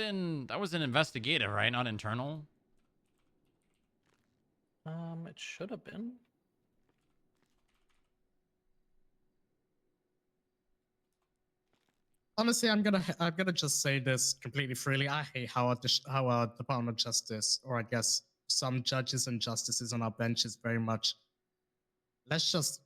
Speaker 1: was in investigative, right? Not internal.
Speaker 4: It should have been.
Speaker 18: Honestly, I'm gonna just say this completely freely. I hate how our Department of Justice, or I guess some judges and justices on our bench, is very much. Let's just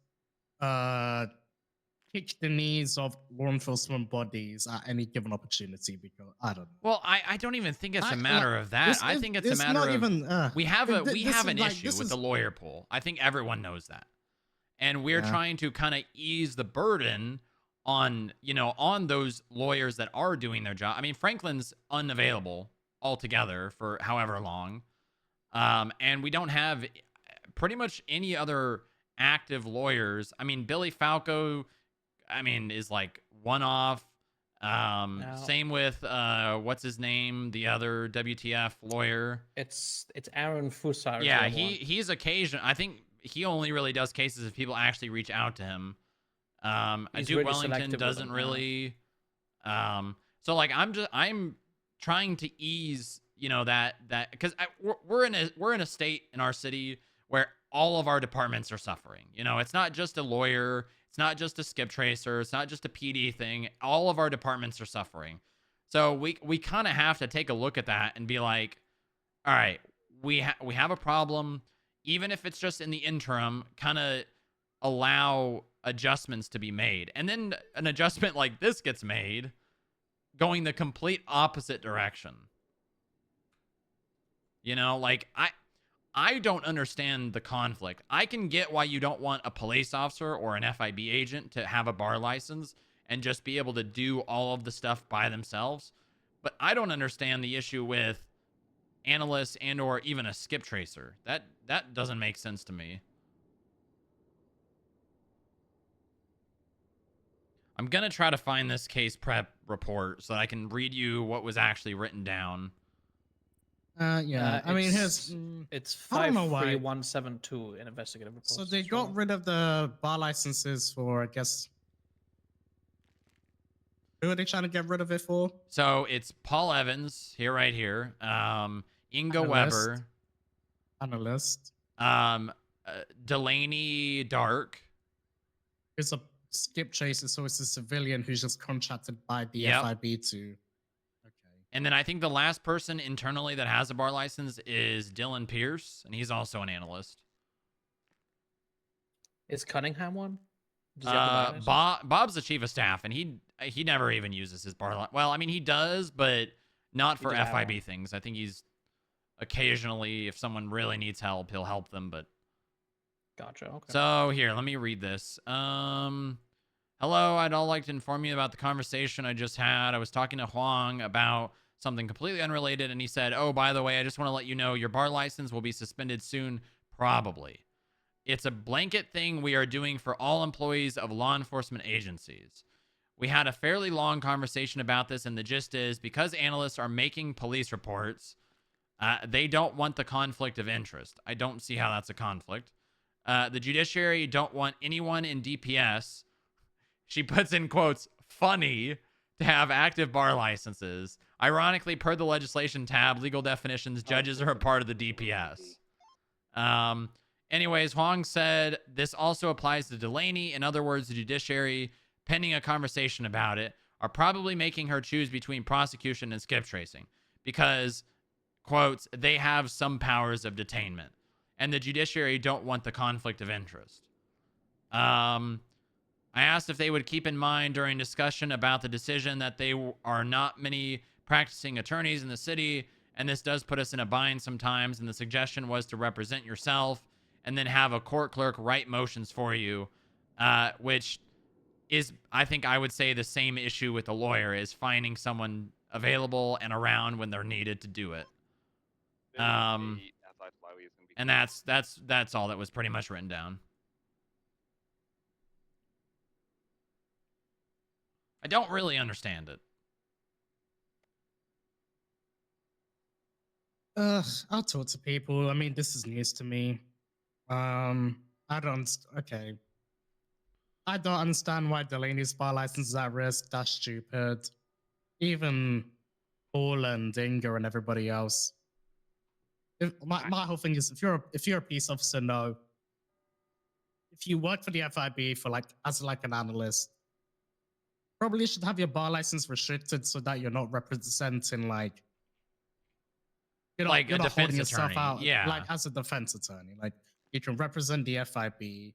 Speaker 18: kick the knees of law enforcement bodies at any given opportunity, because I don't know.
Speaker 1: Well, I don't even think it's a matter of that. I think it's a matter
Speaker 18: not
Speaker 1: of
Speaker 18: even,
Speaker 1: we have an
Speaker 18: like,
Speaker 1: issue
Speaker 18: this
Speaker 1: with
Speaker 18: is-
Speaker 1: the lawyer pool. I think everyone knows that. And we're
Speaker 18: Yeah.
Speaker 1: trying to kind of ease the burden on, on those lawyers that are doing their job. I mean, Franklin's unavailable altogether for however long. And we don't have pretty much any other active lawyers. I mean, Billy Falco, is like one off. Same with what's his name, the other WTF lawyer.
Speaker 4: It's Aaron Fusar.
Speaker 1: Yeah, he's occasion. I think he only really does cases if people actually reach out to him.
Speaker 4: He's
Speaker 1: Duke
Speaker 4: really
Speaker 1: Wellington
Speaker 4: selective with
Speaker 1: doesn't
Speaker 4: them, yeah.
Speaker 1: really. So like I'm trying to ease, that because we're in a state in our city where all of our departments are suffering. It's not just a lawyer, it's not just a skip tracer, it's not just a PD thing. All of our departments are suffering. So we kind of have to take a look at that and be like, all right, we have a problem, even if it's just in the interim, kind of allow adjustments to be made. And then an adjustment like this gets made going the complete opposite direction. Like I don't understand the conflict. I can get why you don't want a police officer or an FIB agent to have a bar license and just be able to do all of the stuff by themselves. But I don't understand the issue with analysts and or even a skip tracer. That doesn't make sense to me. I'm going to try to find this case prep report so that I can read you what was actually written down.
Speaker 18: Yeah. I mean,
Speaker 4: it's
Speaker 18: I don't know why.
Speaker 4: 53172 in investigative reports.
Speaker 18: So they got rid of the bar licenses for, I guess. Who are they trying to get rid of it for?
Speaker 1: So it's Paul Evans right here. Inga Weber.
Speaker 18: Analyst.
Speaker 1: Delaney Dark.
Speaker 18: It's a skip tracer, so it's a civilian who's just contracted by the
Speaker 1: Yep.
Speaker 18: FIB to.
Speaker 1: And then I think the last person internally that has a bar license is Dylan Pierce, and he's also an analyst.
Speaker 4: Is Cunningham one? Does he have the bar license?
Speaker 1: Bob's the chief of staff, and he never even uses his bar license. Well, I mean, he does, but not for
Speaker 4: does have
Speaker 1: FIB
Speaker 4: one.
Speaker 1: things. I think he's occasionally, if someone really needs help, he'll help them, but...
Speaker 4: Gotcha, okay.
Speaker 1: So, here, let me read this. Hello, I'd all like to inform you about the conversation I just had. I was talking to Huang about something completely unrelated, and he said, oh, by the way, I just want to let you know your bar license will be suspended soon, probably. It's a blanket thing we are doing for all employees of law enforcement agencies. We had a fairly long conversation about this, and the gist is, because analysts are making police reports, they don't want the conflict of interest. I don't see how that's a conflict. The judiciary don't want anyone in DPS, she puts in quotes, funny, to have active bar licenses. Ironically, per the legislation tab, legal definitions, judges are a part of the DPS. Anyways, Huang said this also applies to Delaney. In other words, the judiciary, pending a conversation about it, are probably making her choose between prosecution and skip tracing because, quotes, they have some powers of detainment. And the judiciary don't want the conflict of interest. I asked if they would keep in mind during discussion about the decision that they are not many practicing attorneys in the city, and this does put us in a bind sometimes, and the suggestion was to represent yourself and then have a court clerk write motions for you, which is, I think I would say, the same issue with a lawyer, is finding someone available and around when they're needed to do it. And that's all that was pretty much written down. I don't really understand it.
Speaker 18: I'll talk to people. I mean, this is news to me. I don't. Okay. I don't understand why Delaney's bar license is at risk. That's stupid. Even Paul and Inga and everybody else. My whole thing is, if you're a peace officer, no. If you work for the FIB for as an analyst, probably should have your bar license restricted so that you're not representing
Speaker 1: Like
Speaker 18: you're
Speaker 1: a
Speaker 18: not holding
Speaker 1: defense
Speaker 18: yourself
Speaker 1: attorney.
Speaker 18: out
Speaker 1: Yeah.
Speaker 18: as a defense attorney. Like you can represent the FIB.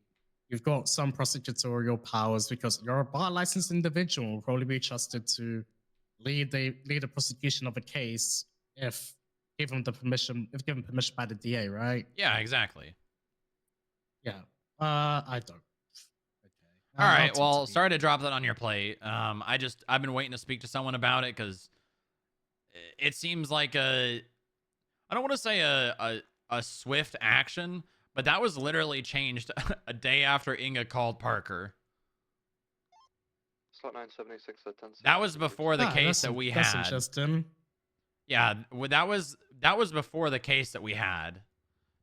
Speaker 18: You've got some prosecutorial powers because you're a bar licensed individual. Will probably be trusted to lead a prosecution of a case if given permission by the DA, right?
Speaker 1: Yeah, exactly.
Speaker 18: Yeah. I don't.
Speaker 1: All
Speaker 18: I'll
Speaker 1: right.
Speaker 18: talk to
Speaker 1: Well,
Speaker 18: people.
Speaker 1: sorry to drop that on your plate. I've been waiting to speak to someone about it because it seems like I don't want to say a swift action, but that was literally changed a day after Inga called Parker.
Speaker 5: Slot 976 at 10.
Speaker 1: That was before the case that we
Speaker 18: That's
Speaker 1: had.
Speaker 18: interesting.
Speaker 1: Yeah, that was before the case that we had.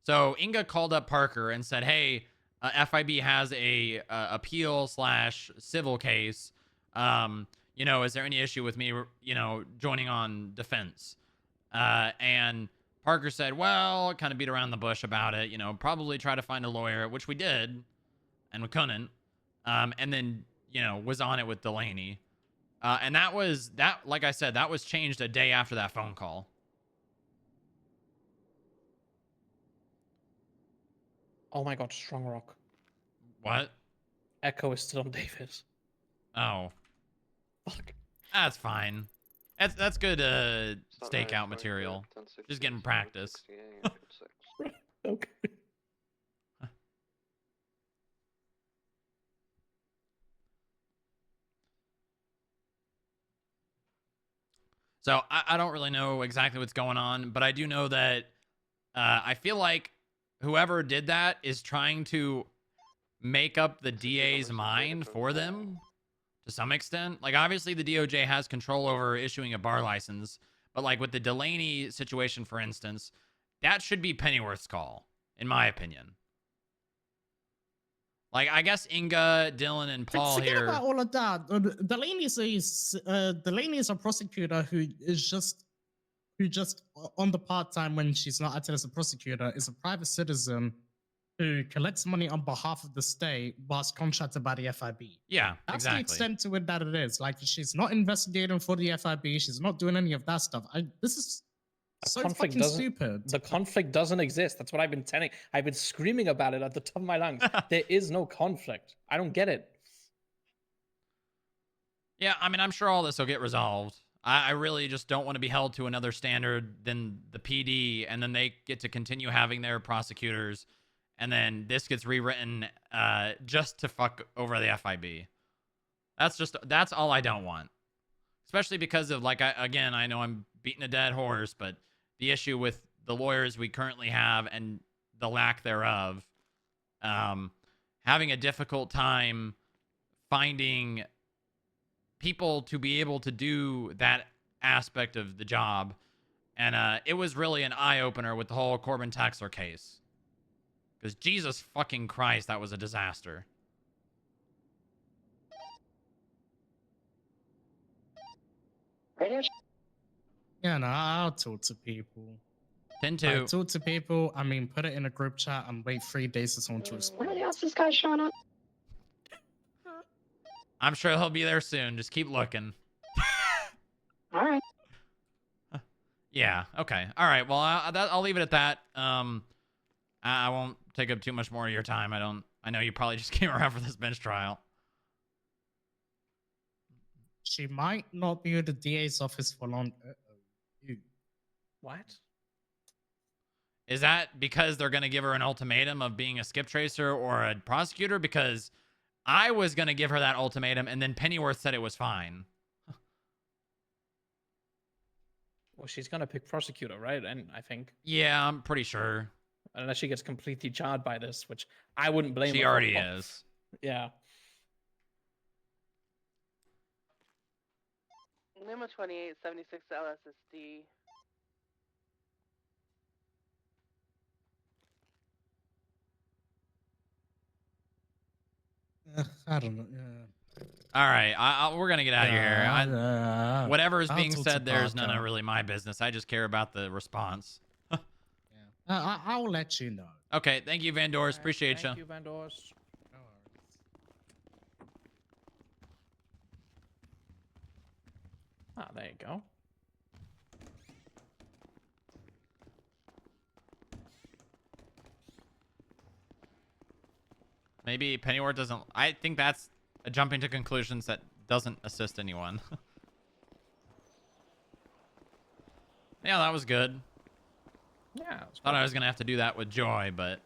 Speaker 1: So Inga called up Parker and said, "Hey, FIB has a appeal/civil case. Is there any issue with me, joining on defense?" And Parker said, "Well," kind of beat around the bush about it. Probably try to find a lawyer, which we did, and we couldn't. And then was on it with Delaney. And like I said, that was changed a day after that phone call.
Speaker 4: Oh my god, Strong Rock.
Speaker 1: What?
Speaker 4: Echo is still on Davis.
Speaker 1: Oh.
Speaker 4: Fuck.
Speaker 1: That's fine. That's good stakeout material. Just getting practice.
Speaker 4: Okay.
Speaker 1: So I don't really know exactly what's going on, but I do know that I feel like whoever did that is trying to make up the DA's mind for them to some extent. Like, obviously, the DOJ has control over issuing a bar license, but like with the Delaney situation, for instance, that should be Pennyworth's call, in my opinion. Like, I guess Inga, Dylan, and Paul
Speaker 18: Forget
Speaker 1: here.
Speaker 18: about all of that. Delaney is a prosecutor who just on the part time when she's not acting as a prosecutor is a private citizen who collects money on behalf of the state whilst contracted by the FIB.
Speaker 1: Yeah,
Speaker 18: That's
Speaker 1: exactly.
Speaker 18: the extent to it that it is. Like, she's not investigating for the FIB. She's not doing any of that stuff. This is so fucking stupid.
Speaker 4: The conflict doesn't exist. That's what I've been telling. I've been screaming about it at the top of my lungs. There is no conflict. I don't get it.
Speaker 1: Yeah, I mean, I'm sure all this will get resolved. I really just don't want to be held to another standard than the PD, and then they get to continue having their prosecutors, and then this gets rewritten just to fuck over the FIB. That's all I don't want. Especially because of, like, I know I'm beating a dead horse, but the issue with the lawyers we currently have and the lack thereof, having a difficult time finding people to be able to do that aspect of the job. And it was really an eye-opener with the whole Corbin Taxler case. Because Jesus fucking Christ, that was a disaster.
Speaker 18: Yeah, no, I'll talk to people.
Speaker 1: 10-2.
Speaker 18: Talk to people. I mean, put it in a group chat and wait 3 days for someone to respond.
Speaker 17: When else this guy showing up?
Speaker 1: I'm sure he'll be there soon. Just keep looking.
Speaker 17: All right.
Speaker 1: Yeah. Okay. All right. Well, I'll leave it at that. I won't take up too much more of your time. I know you probably just came around for this bench trial.
Speaker 18: She might not be at the DA's office for long.
Speaker 4: What?
Speaker 1: Is that because they're going to give her an ultimatum of being a skip tracer or a prosecutor? Because I was going to give her that ultimatum, and then Pennyworth said it was fine.
Speaker 4: Well, she's gonna pick prosecutor, right? And I think.
Speaker 1: Yeah, I'm pretty sure.
Speaker 4: Unless she gets completely jarred by this, which I wouldn't blame her.
Speaker 1: She already is.
Speaker 4: Yeah.
Speaker 20: Lima 2876 LSSD.
Speaker 18: I don't know.
Speaker 1: All right, we're gonna get out of here. Whatever is
Speaker 18: I'll
Speaker 1: being
Speaker 18: talk
Speaker 1: said
Speaker 18: to
Speaker 1: there is none of
Speaker 18: Parker.
Speaker 1: really my business. I just care about the response.
Speaker 18: I'll let you know.
Speaker 1: Okay, thank you, Van Doors. Appreciate you.
Speaker 4: Thank you, Van Doors. Ah, there you go.
Speaker 1: Maybe Pennyworth doesn't. I think that's a jumping to conclusions that doesn't assist anyone. Yeah, that was good.
Speaker 4: Yeah.
Speaker 1: Thought I was gonna have to do that with Joy, but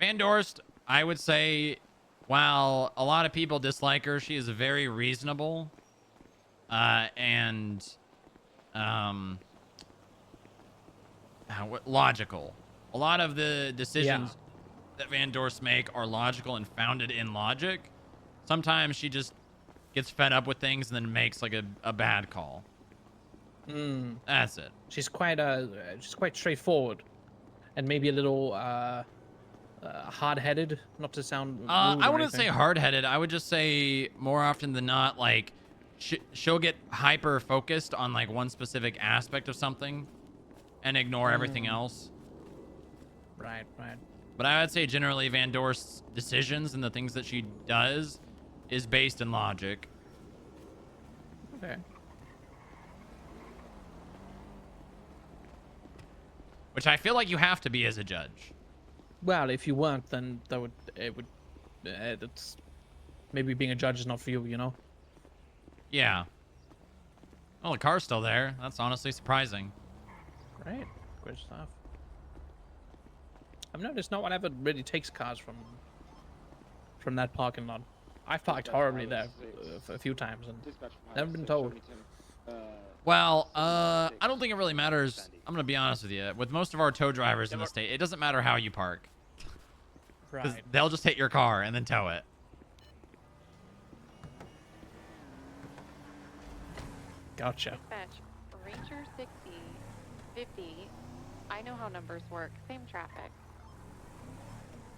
Speaker 1: Van Dorst, I would say, while a lot of people dislike her, she is very reasonable, and logical. A lot of the decisions that Van Dorst make are logical and founded in logic. Sometimes she just gets fed up with things and then makes like a bad call. That's it.
Speaker 4: She's quite straightforward, and maybe a little hard-headed. Not to sound rude
Speaker 1: I
Speaker 4: or
Speaker 1: wouldn't say
Speaker 4: anything.
Speaker 1: hard-headed. I would just say more often than not, like she'll get hyper focused on like one specific aspect of something and ignore everything else.
Speaker 4: Right.
Speaker 1: But I would say generally Van Dorst's decisions and the things that she does is based in logic.
Speaker 4: Okay.
Speaker 1: Which I feel like you have to be as a judge.
Speaker 4: Well, if you weren't, then that's maybe being a judge is not for you, you know?
Speaker 1: Yeah. Well, the car's still there. That's honestly surprising.
Speaker 4: Great. Great stuff. I've noticed no one ever really takes cars from that parking lot. I've parked horribly there a few times and never been told.
Speaker 1: Well, I don't think it really matters. I'm going to be honest with you. With most of our tow drivers in the state, it doesn't matter how you park. 'Cause
Speaker 4: Right.
Speaker 1: they'll just hit your car and then tow it.
Speaker 4: Gotcha.
Speaker 9: Dispatch, Ranger 60, 50. I know how numbers work. Same traffic.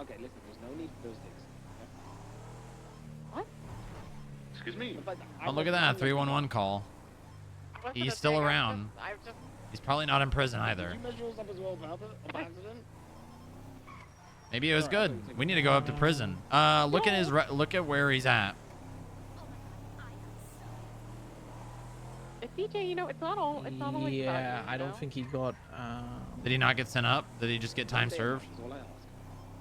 Speaker 6: Okay, listen, there's no need for those things.
Speaker 9: What?
Speaker 12: Excuse me.
Speaker 1: Oh, look at that 311 call. He's still around. He's probably not in prison either.
Speaker 6: Did you measure us up as well, Papa? By accident?
Speaker 1: Maybe it was good. We need to go up to prison. Look at his look at where he's at.
Speaker 9: DJ, you know, it's not all like
Speaker 4: Yeah,
Speaker 9: bugging,
Speaker 4: I don't think he got.
Speaker 1: Did he not get sent up? Did he just get time served?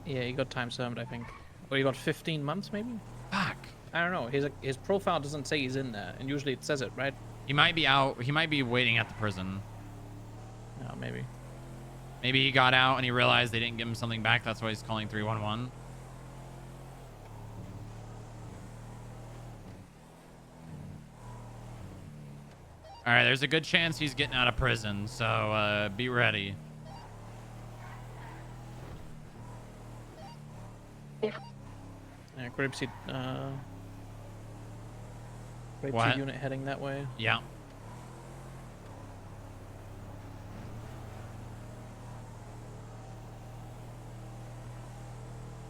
Speaker 4: Yeah, he got time served, I think. Or he got 15 months, maybe.
Speaker 1: Fuck.
Speaker 4: I don't know. His profile doesn't say he's in there, and usually it says it, right?
Speaker 1: He might be out. He might be waiting at the prison.
Speaker 4: Oh, maybe.
Speaker 1: Maybe he got out and he realized they didn't give him something back. That's why he's calling 311. All right, there's a good chance he's getting out of prison, so be ready.
Speaker 4: Yeah, grapeseed. Grapeseed
Speaker 1: What?
Speaker 4: unit heading that way.
Speaker 1: Yeah.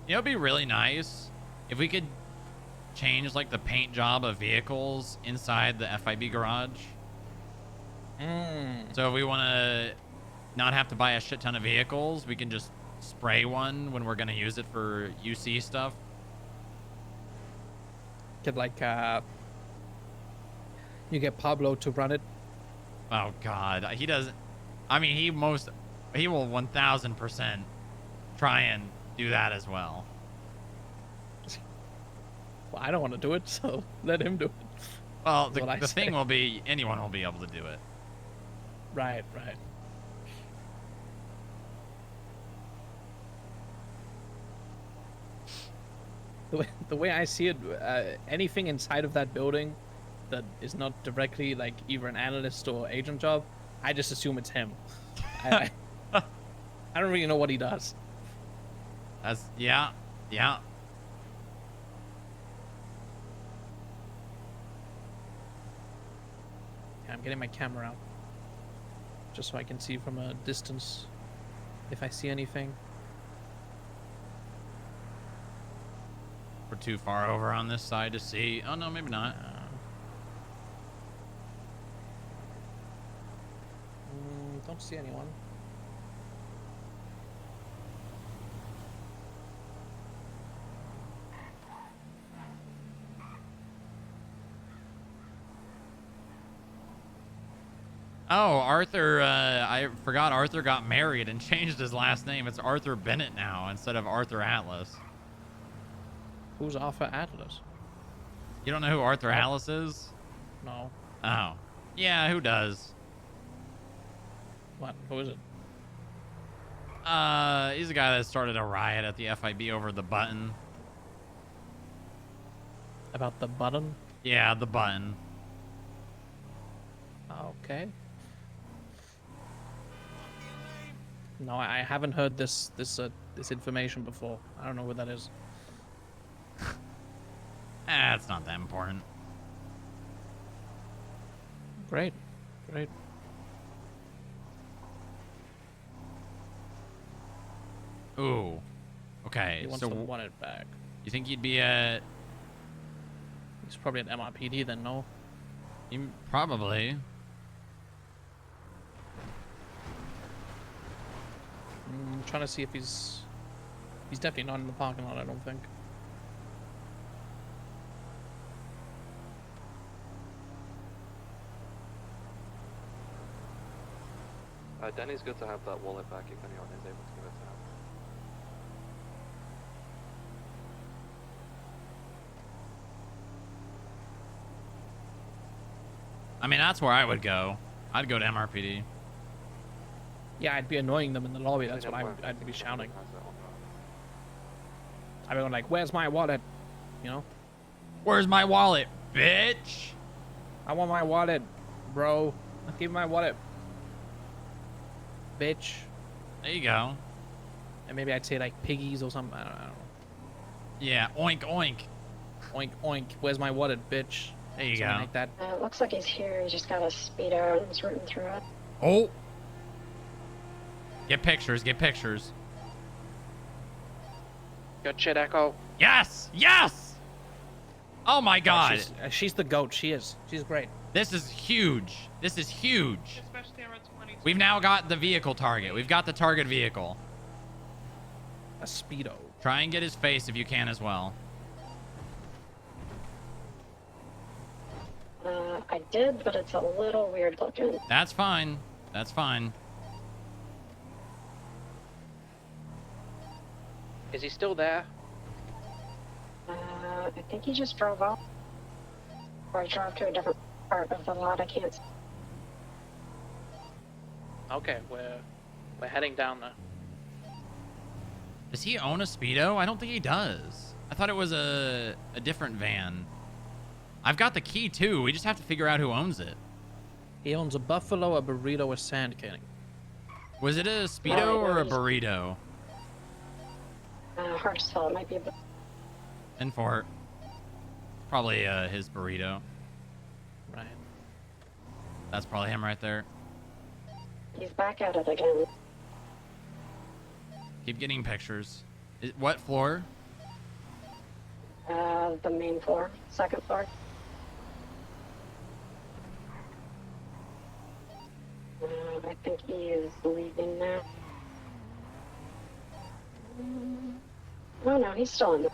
Speaker 1: You know, it'd be really nice if we could change like the paint job of vehicles inside the FIB garage. So if we want to not have to buy a shit ton of vehicles, we can just spray one when we're going to use it for UC stuff.
Speaker 4: Get like you get Pablo to run it.
Speaker 1: Oh God, he doesn't. I mean, he will 1000% try and do that as well.
Speaker 4: Well, I don't want to do it, so let him do it.
Speaker 1: Well,
Speaker 4: That's what I
Speaker 1: the
Speaker 4: say.
Speaker 1: thing will be anyone will be able to do it.
Speaker 4: Right. The way I see it, anything inside of that building that is not directly like either an analyst or agent job, I just assume it's him. I don't really know what he does.
Speaker 1: That's yeah.
Speaker 4: I'm getting my camera out just so I can see from a distance if I see anything.
Speaker 1: We're too far over on this side to see. Oh, no, maybe not.
Speaker 4: Don't see anyone.
Speaker 1: Oh, Arthur, I forgot Arthur got married and changed his last name. It's Arthur Bennett now instead of Arthur Atlas.
Speaker 4: Who's Arthur Atlas?
Speaker 1: You don't know who Arthur Atlas is?
Speaker 4: No.
Speaker 1: Oh. Yeah, who does?
Speaker 4: What? Who is it?
Speaker 1: He's the guy that started a riot at the FIB over the button.
Speaker 4: About the button?
Speaker 1: Yeah, the button.
Speaker 4: Okay. No, I haven't heard this information before. I don't know who that is.
Speaker 1: It's not that important.
Speaker 4: Great. Great.
Speaker 1: Ooh. Okay,
Speaker 4: He wants
Speaker 1: so
Speaker 4: to want it back.
Speaker 1: you think you'd be at...
Speaker 4: He's probably at MRPD then, no?
Speaker 1: Probably.
Speaker 4: I'm trying to see if he's definitely not in the parking lot, I don't think.
Speaker 5: Danny's good to have that wallet back if anyone is able to give it to him.
Speaker 1: I mean, that's where I would go. I'd go to MRPD.
Speaker 4: Yeah, I'd be annoying them in the lobby. That's what I'd be shouting. I'd be going like, "Where's my wallet?" You know?
Speaker 1: Where's my wallet, bitch?
Speaker 4: I want my wallet, bro. Give me my wallet, bitch.
Speaker 1: There you go.
Speaker 4: And maybe I'd say like piggies or something. I don't know.
Speaker 1: Yeah, oink, oink.
Speaker 4: Oink, oink. Where's my wallet, bitch?
Speaker 1: There you
Speaker 4: Something
Speaker 1: go.
Speaker 4: like that.
Speaker 17: It looks like he's here. He just got a speedo and he's rooting through it.
Speaker 1: Oh. Get pictures, get pictures.
Speaker 3: Good shit, Echo.
Speaker 1: Yes! Yes! Oh my god.
Speaker 4: She's the goat. She is. She's great.
Speaker 1: This is huge. This is huge.
Speaker 10: Especially around 20.
Speaker 1: We've now got the vehicle target. We've got the target vehicle.
Speaker 4: A speedo.
Speaker 1: Try and get his face if you can as well.
Speaker 17: I did, but it's a little weird looking.
Speaker 1: That's fine. That's fine.
Speaker 3: Is he still there?
Speaker 17: I think he just drove off. Or he drove to a different part of the lot. I can't see.
Speaker 4: Okay, we're heading down there.
Speaker 1: Does he own a Speedo? I don't think he does. I thought it was a different van. I've got the key too. We just have to figure out who owns it.
Speaker 4: He owns a Buffalo, a burrito, a Sand King.
Speaker 1: Was it a Speedo or a burrito?
Speaker 17: Hard to tell. It might be a bit.
Speaker 1: And for probably his burrito.
Speaker 4: Right.
Speaker 1: That's probably him right there.
Speaker 17: He's back at it again.
Speaker 1: Keep getting pictures. What floor?
Speaker 17: The main floor, second floor. I think he is leaving now. Oh no, he's still in there.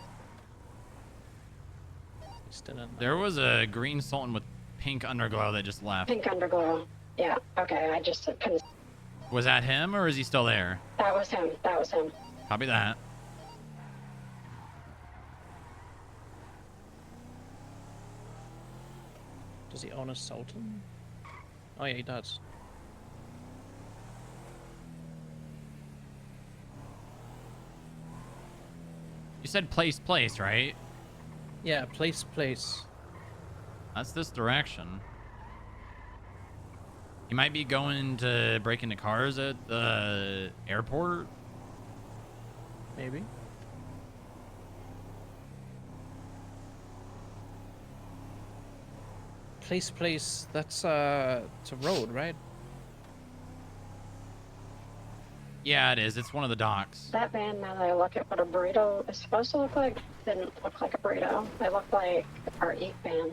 Speaker 4: He's still in there.
Speaker 1: There was a green Sultan with pink underglow that just left.
Speaker 17: Pink underglow. Yeah, okay, I just couldn't.
Speaker 1: Was that him or is he still there?
Speaker 17: That was him, that was him.
Speaker 1: Copy that.
Speaker 4: Does he own a Sultan? Oh yeah, he does.
Speaker 1: You said place, right?
Speaker 4: Yeah, place.
Speaker 1: That's this direction. He might be going to break into cars at the airport.
Speaker 4: Maybe. Place. That's it's a road, right?
Speaker 1: Yeah, it is. It's one of the docks.
Speaker 17: That van, now that I look at what a burrito is supposed to look like, didn't look like a burrito. It looked like our eat van.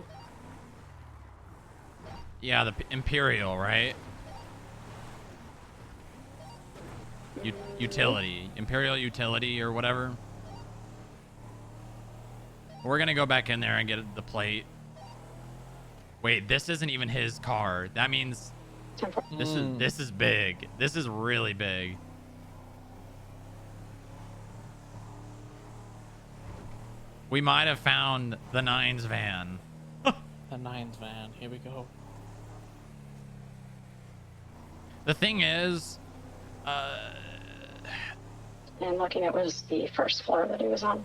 Speaker 1: Yeah, the Imperial, right? Utility. Imperial Utility or whatever. We're gonna go back in there and get the plate. Wait, this isn't even his car. That means this is big. This is really big. We might have found the Nines van.
Speaker 4: The Nines van. Here we go.
Speaker 1: The thing is,
Speaker 17: And looking, it was the first floor that he was on.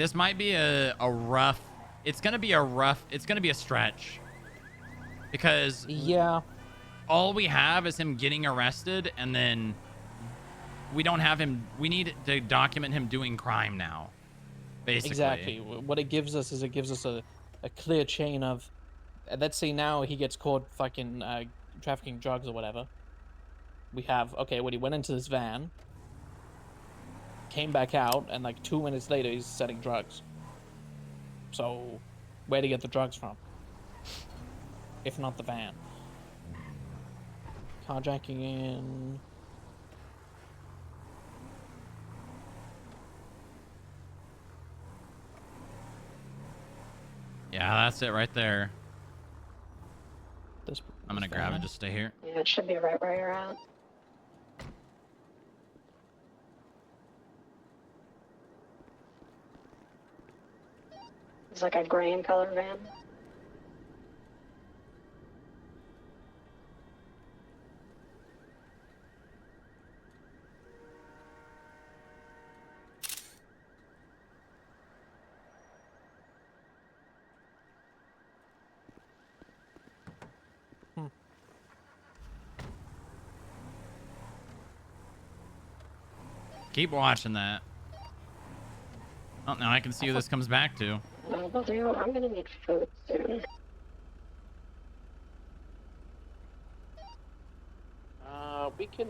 Speaker 1: this might be a rough. It's gonna be a rough. It's gonna be a stretch. Because
Speaker 4: yeah,
Speaker 1: all we have is him getting arrested, and then we don't have him. We need to document him doing crime now. Basically.
Speaker 4: Exactly. What it gives us is it gives us a clear chain of, let's say now he gets caught fucking trafficking drugs or whatever. We have, okay, when he went into this van, came back out, and like 2 minutes later he's selling drugs. So, where to get the drugs from? If not the van. Carjacking in.
Speaker 1: Yeah, that's it right there.
Speaker 4: This,
Speaker 1: I'm gonna grab it. Just stay here.
Speaker 17: Yeah, it should be right where you're at. It's like a gray in color van.
Speaker 1: Keep watching that. Oh, now I can see who this comes back to.
Speaker 17: Will do. I'm gonna need food soon.
Speaker 3: We can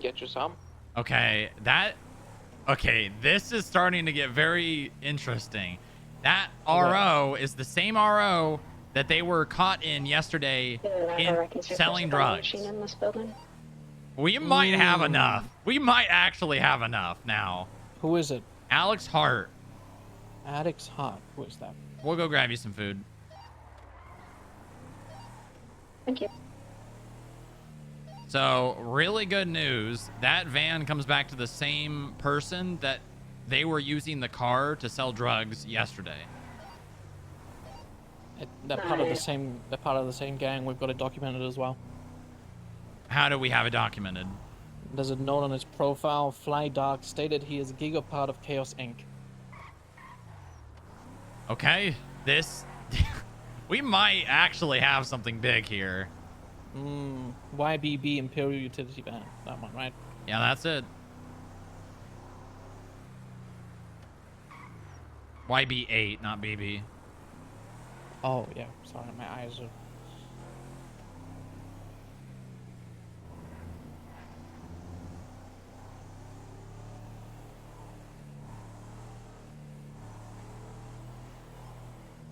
Speaker 3: get you some.
Speaker 1: Okay, this is starting to get very interesting. That RO is the same RO that they were caught in yesterday in selling drugs.
Speaker 17: Machine in this building.
Speaker 1: We might have enough. We might actually have enough now.
Speaker 4: Who is it?
Speaker 1: Alex Hart.
Speaker 4: Alex Hart. Who is that?
Speaker 1: We'll go grab you some food.
Speaker 17: Thank you.
Speaker 1: So, really good news. That van comes back to the same person that they were using the car to sell drugs yesterday.
Speaker 4: They're part of the same. They're part of the same gang. We've got it documented as well.
Speaker 1: How do we have it documented?
Speaker 4: There's a note on his profile. Fly Dark stated he is a gigapart of Chaos Inc.
Speaker 1: Okay, this... we might actually have something big here.
Speaker 4: YBB Imperial Utility Van. That one, right?
Speaker 1: Yeah, that's it. YB8, not BB.
Speaker 4: Oh, yeah. Sorry, my eyes are...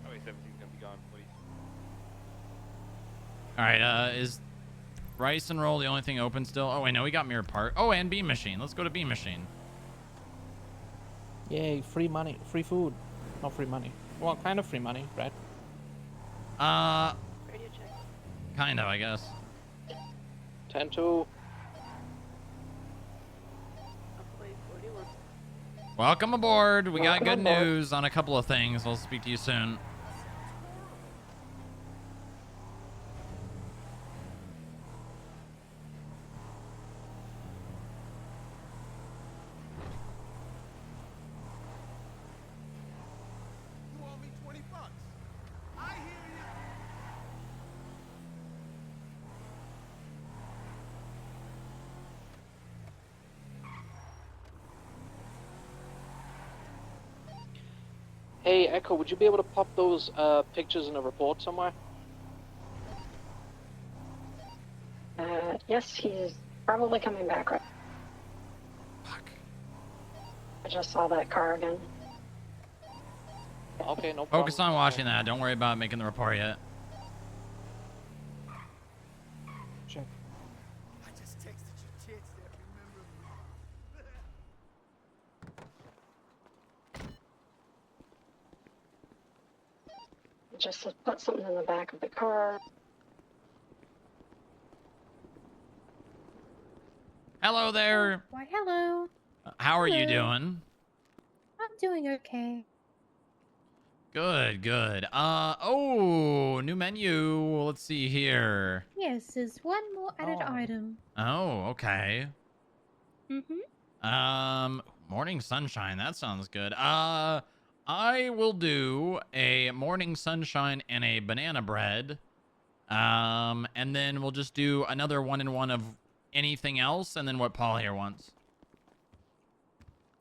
Speaker 11: Oh wait, 17's gonna be gone. Wait.
Speaker 1: Alright, is Rice and Roll the only thing open still? Oh, wait, no, we got Mirror Park. Oh, and Beam Machine. Let's go to Beam Machine.
Speaker 4: Yay, free money. Free food. Not free money. Well, kind of free money, right?
Speaker 1: Kind of, I guess.
Speaker 3: 10-2.
Speaker 1: Welcome aboard. We got
Speaker 3: Welcome
Speaker 1: good
Speaker 3: aboard.
Speaker 1: news on a couple of things. We'll speak to you soon.
Speaker 13: You owe me $20. I hear you.
Speaker 3: Hey, Echo, would you be able to pop those pictures in a report somewhere?
Speaker 17: Yes, he's probably coming back right.
Speaker 1: Fuck.
Speaker 17: I just saw that car again.
Speaker 3: Okay, no problem.
Speaker 1: Focus on watching that. Don't worry about making the report yet.
Speaker 4: Check.
Speaker 13: I just texted you tits there, remember?
Speaker 17: Just to put something in the back of the car.
Speaker 1: Hello there.
Speaker 20: Why, hello.
Speaker 1: How are you
Speaker 20: Hello.
Speaker 1: doing?
Speaker 20: I'm doing okay.
Speaker 1: Good, good. Oh, new menu. Let's see here.
Speaker 20: Yes, there's one more added item.
Speaker 1: Oh, okay.
Speaker 20: Mm-hmm.
Speaker 1: Morning sunshine. That sounds good. I will do a morning sunshine and a banana bread. And then we'll just do another 1-in-1 of anything else, and then what Paul here wants.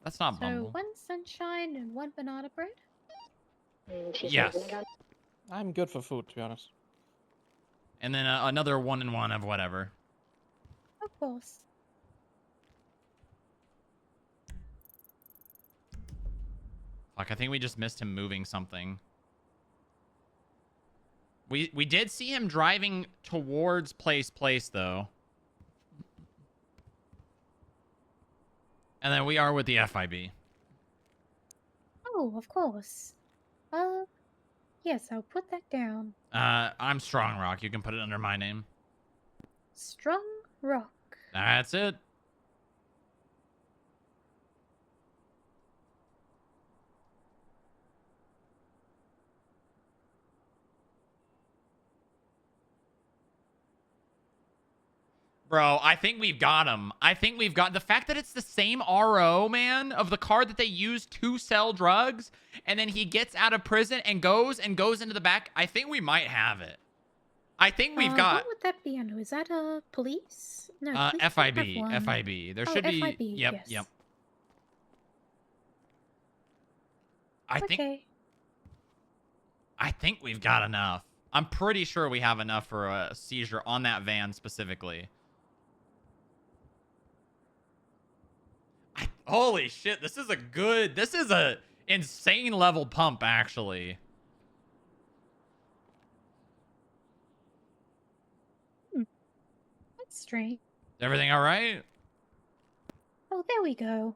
Speaker 1: That's not
Speaker 20: So
Speaker 1: Bumble.
Speaker 20: 1 sunshine and 1 banana bread?
Speaker 1: Yes.
Speaker 4: I'm good for food, to be honest.
Speaker 1: And then another 1-in-1 of whatever.
Speaker 20: Of course.
Speaker 1: Fuck, I think we just missed him moving something. We did see him driving towards Place though. And then we are with the FIB.
Speaker 20: Oh, of course. Yes, I'll put that down.
Speaker 1: I'm Strong Rock. You can put it under my name.
Speaker 20: Strong Rock.
Speaker 1: That's it. Bro, I think we've got him. I think we've got the fact that it's the same RO, man, of the card that they used to sell drugs, and then he gets out of prison and goes into the back. I think we might have it. I think we've got
Speaker 20: What would that be under? Is that police? No, police don't
Speaker 1: FIB.
Speaker 20: have one.
Speaker 1: FIB. There
Speaker 20: Oh,
Speaker 1: should be.
Speaker 20: FIB,
Speaker 1: Yep.
Speaker 20: yes.
Speaker 1: Yep. I think we've got enough. I'm pretty sure we have enough for a seizure on that van specifically. Holy shit, this is a insane level pump, actually.
Speaker 20: That's strange.
Speaker 1: Is everything all right?
Speaker 20: Oh, there we go.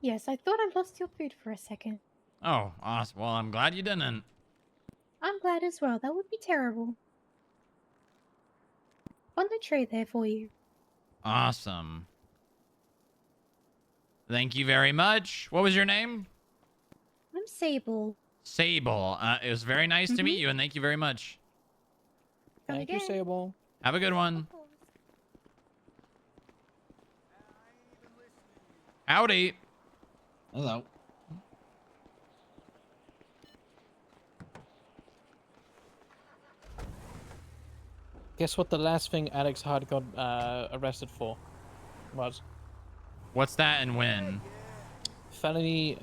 Speaker 20: Yes, I thought I lost your food for a second.
Speaker 1: Oh, awesome. Well, I'm glad you didn't.
Speaker 20: I'm glad as well. That would be terrible. On the tray there for you.
Speaker 1: Awesome. Thank you very much. What was your name?
Speaker 20: I'm Sable.
Speaker 1: Sable. It was very nice to meet you, and thank you very much.
Speaker 4: Thank you, Sable.
Speaker 1: Have a good one. Howdy.
Speaker 19: Hello.
Speaker 4: Guess what the last thing Alex Hart got arrested for was?
Speaker 1: What's that and when?
Speaker 4: Felony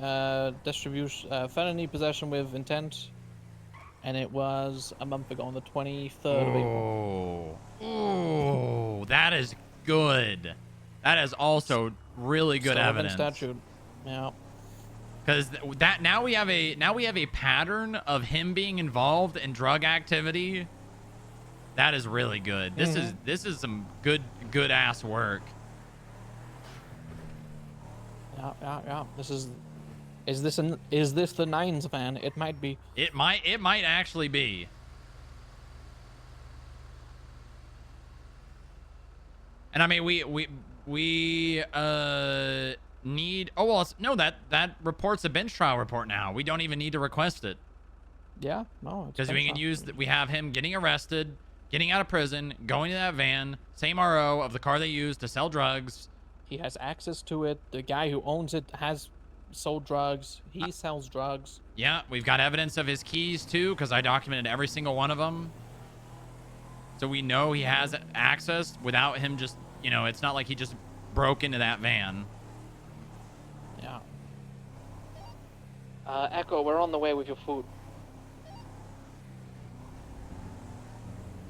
Speaker 4: distribution, felony possession with intent, and it was a month ago on the 23rd of April.
Speaker 1: Oh, that is good. That is also really good
Speaker 4: Still within
Speaker 1: evidence.
Speaker 4: statute. Yeah.
Speaker 1: Because now we have a pattern of him being involved in drug activity. That is really good. This is some good ass work.
Speaker 4: Yeah. Is this the Nines van? It might be.
Speaker 1: It might actually be. And I mean we need, oh well, no, that report's a bench trial report now. We don't even need to request it.
Speaker 4: Yeah, no.
Speaker 1: Because we can use we have him getting arrested, getting out of prison, going to that van, same RO of the car they used to sell drugs.
Speaker 4: He has access to it. The guy who owns it has sold drugs. He sells drugs.
Speaker 1: Yeah, we've got evidence of his keys too, because I documented every single one of them. So we know he has access without him just, it's not like he just broke into that van.
Speaker 4: Yeah.
Speaker 3: Echo, we're on the way with your food.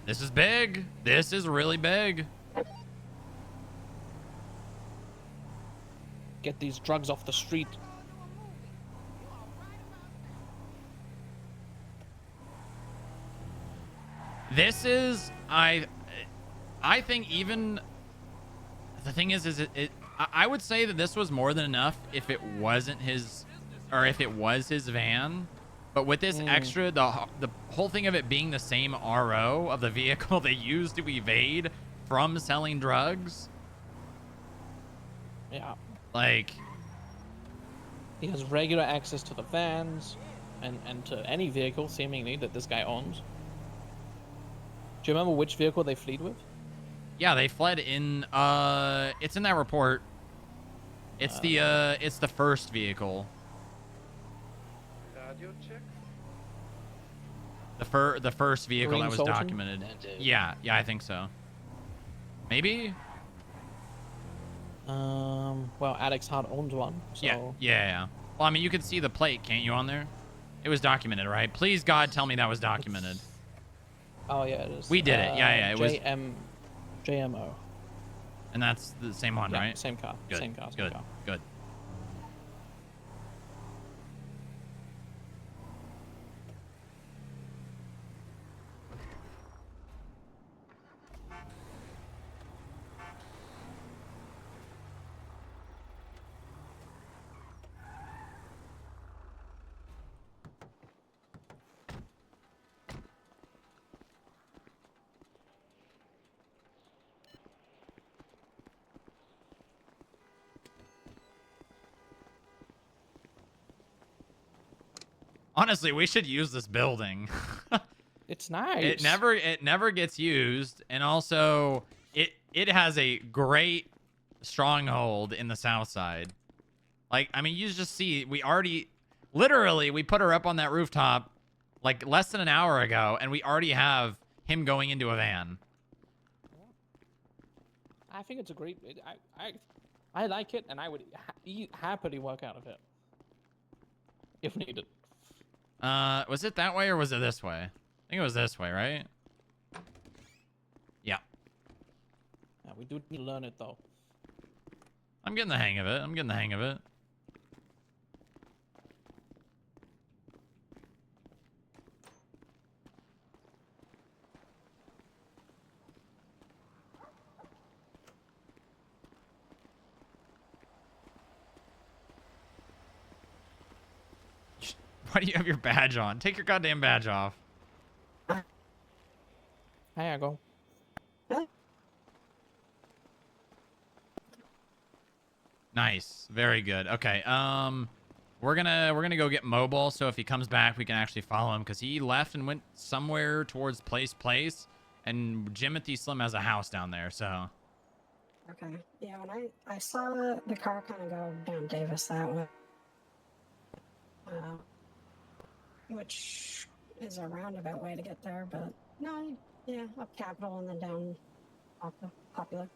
Speaker 1: This is big. This is really big.
Speaker 4: Get these drugs off the street.
Speaker 1: This is I think even the thing is I would say that this was more than enough if it wasn't his, or if it was his van. But with this extra, the whole thing of it being the same RO of the vehicle they used to evade from selling drugs.
Speaker 4: Yeah.
Speaker 1: Like,
Speaker 4: he has regular access to the vans and to any vehicle seemingly that this guy owns. Do you remember which vehicle they fled with?
Speaker 1: yeah, they fled in it's in that report. It's the first vehicle.
Speaker 5: Radio check?
Speaker 1: The first vehicle
Speaker 4: Green
Speaker 1: that was
Speaker 4: Sultan?
Speaker 1: documented. Yeah, I think so. Maybe?
Speaker 4: Well, Alex Hart owns one, so...
Speaker 1: Yeah. Well, I mean, you can see the plate, can't you, on there? It was documented, right? Please, God, tell me that was documented.
Speaker 4: Oh, yeah, it is.
Speaker 1: We did it. Yeah, it was.
Speaker 4: JMO.
Speaker 1: And that's the same one,
Speaker 4: Yeah,
Speaker 1: right?
Speaker 4: same car.
Speaker 1: Good.
Speaker 4: Same car.
Speaker 1: Good. Good. Honestly, we should use this building.
Speaker 4: It's nice.
Speaker 1: It never gets used, and also it has a great stronghold in the south side. Like, I mean, you just see we put her up on that rooftop like less than an hour ago, and we already have him going into a van.
Speaker 4: I think it's a great... I like it, and I would happily work out of it. If needed.
Speaker 1: Was it that way or was it this way? I think it was this way, right? Yeah.
Speaker 4: Yeah, we do need to learn it, though.
Speaker 1: I'm getting the hang of it. Why do you have your badge on? Take your goddamn badge off.
Speaker 4: There you go.
Speaker 1: Nice. Very good. Okay. We're gonna go get mobile, so if he comes back, we can actually follow him, because he left and went somewhere towards place, and Jimothy Slim has a house down there, so.
Speaker 17: Okay. Yeah, when I saw the car kind of go down Davis that way, which is a roundabout way to get there, but no, yeah, up Capitol and then down Popular.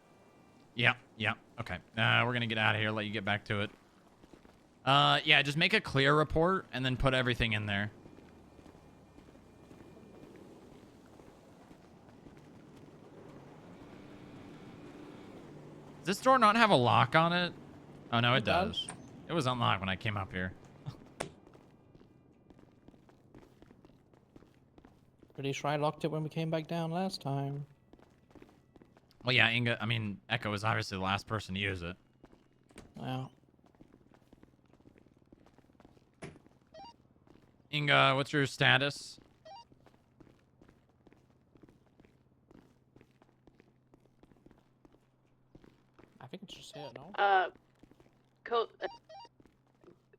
Speaker 1: Yeah. Okay. We're gonna get out of here. Let you get back to it. Yeah, just make a clear report and then put everything in there. Does this door not have a lock on it? Oh no, it does. It was unlocked when I came up here.
Speaker 4: Pretty sure I locked it when we came back down last time.
Speaker 1: Well, yeah, Echo is obviously the last person to use it.
Speaker 4: Wow.
Speaker 1: Inga, what's your status?
Speaker 4: I think it's just here, no?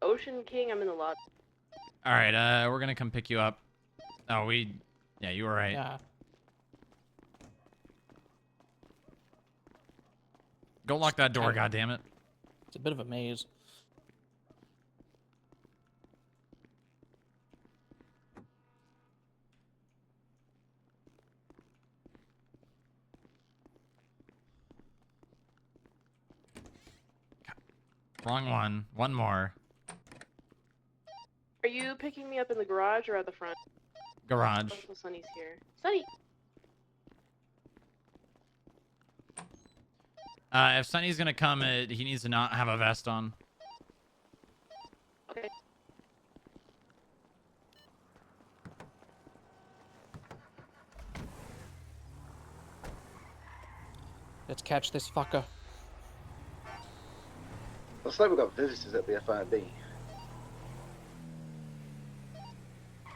Speaker 21: Ocean King, I'm in the lot.
Speaker 1: All right, we're gonna come pick you up. Oh, yeah, you were right.
Speaker 4: Yeah.
Speaker 1: Go lock that door, goddammit.
Speaker 4: It's a bit of a maze.
Speaker 1: Wrong one. One more.
Speaker 21: Are you picking me up in the garage or at the front?
Speaker 1: Garage.
Speaker 21: Until Sunny's here. Sunny!
Speaker 1: If Sonny's gonna come, he needs to not have a vest on.
Speaker 21: Okay.
Speaker 4: Let's catch this fucker.
Speaker 2: Looks like we've got visitors at the FIB.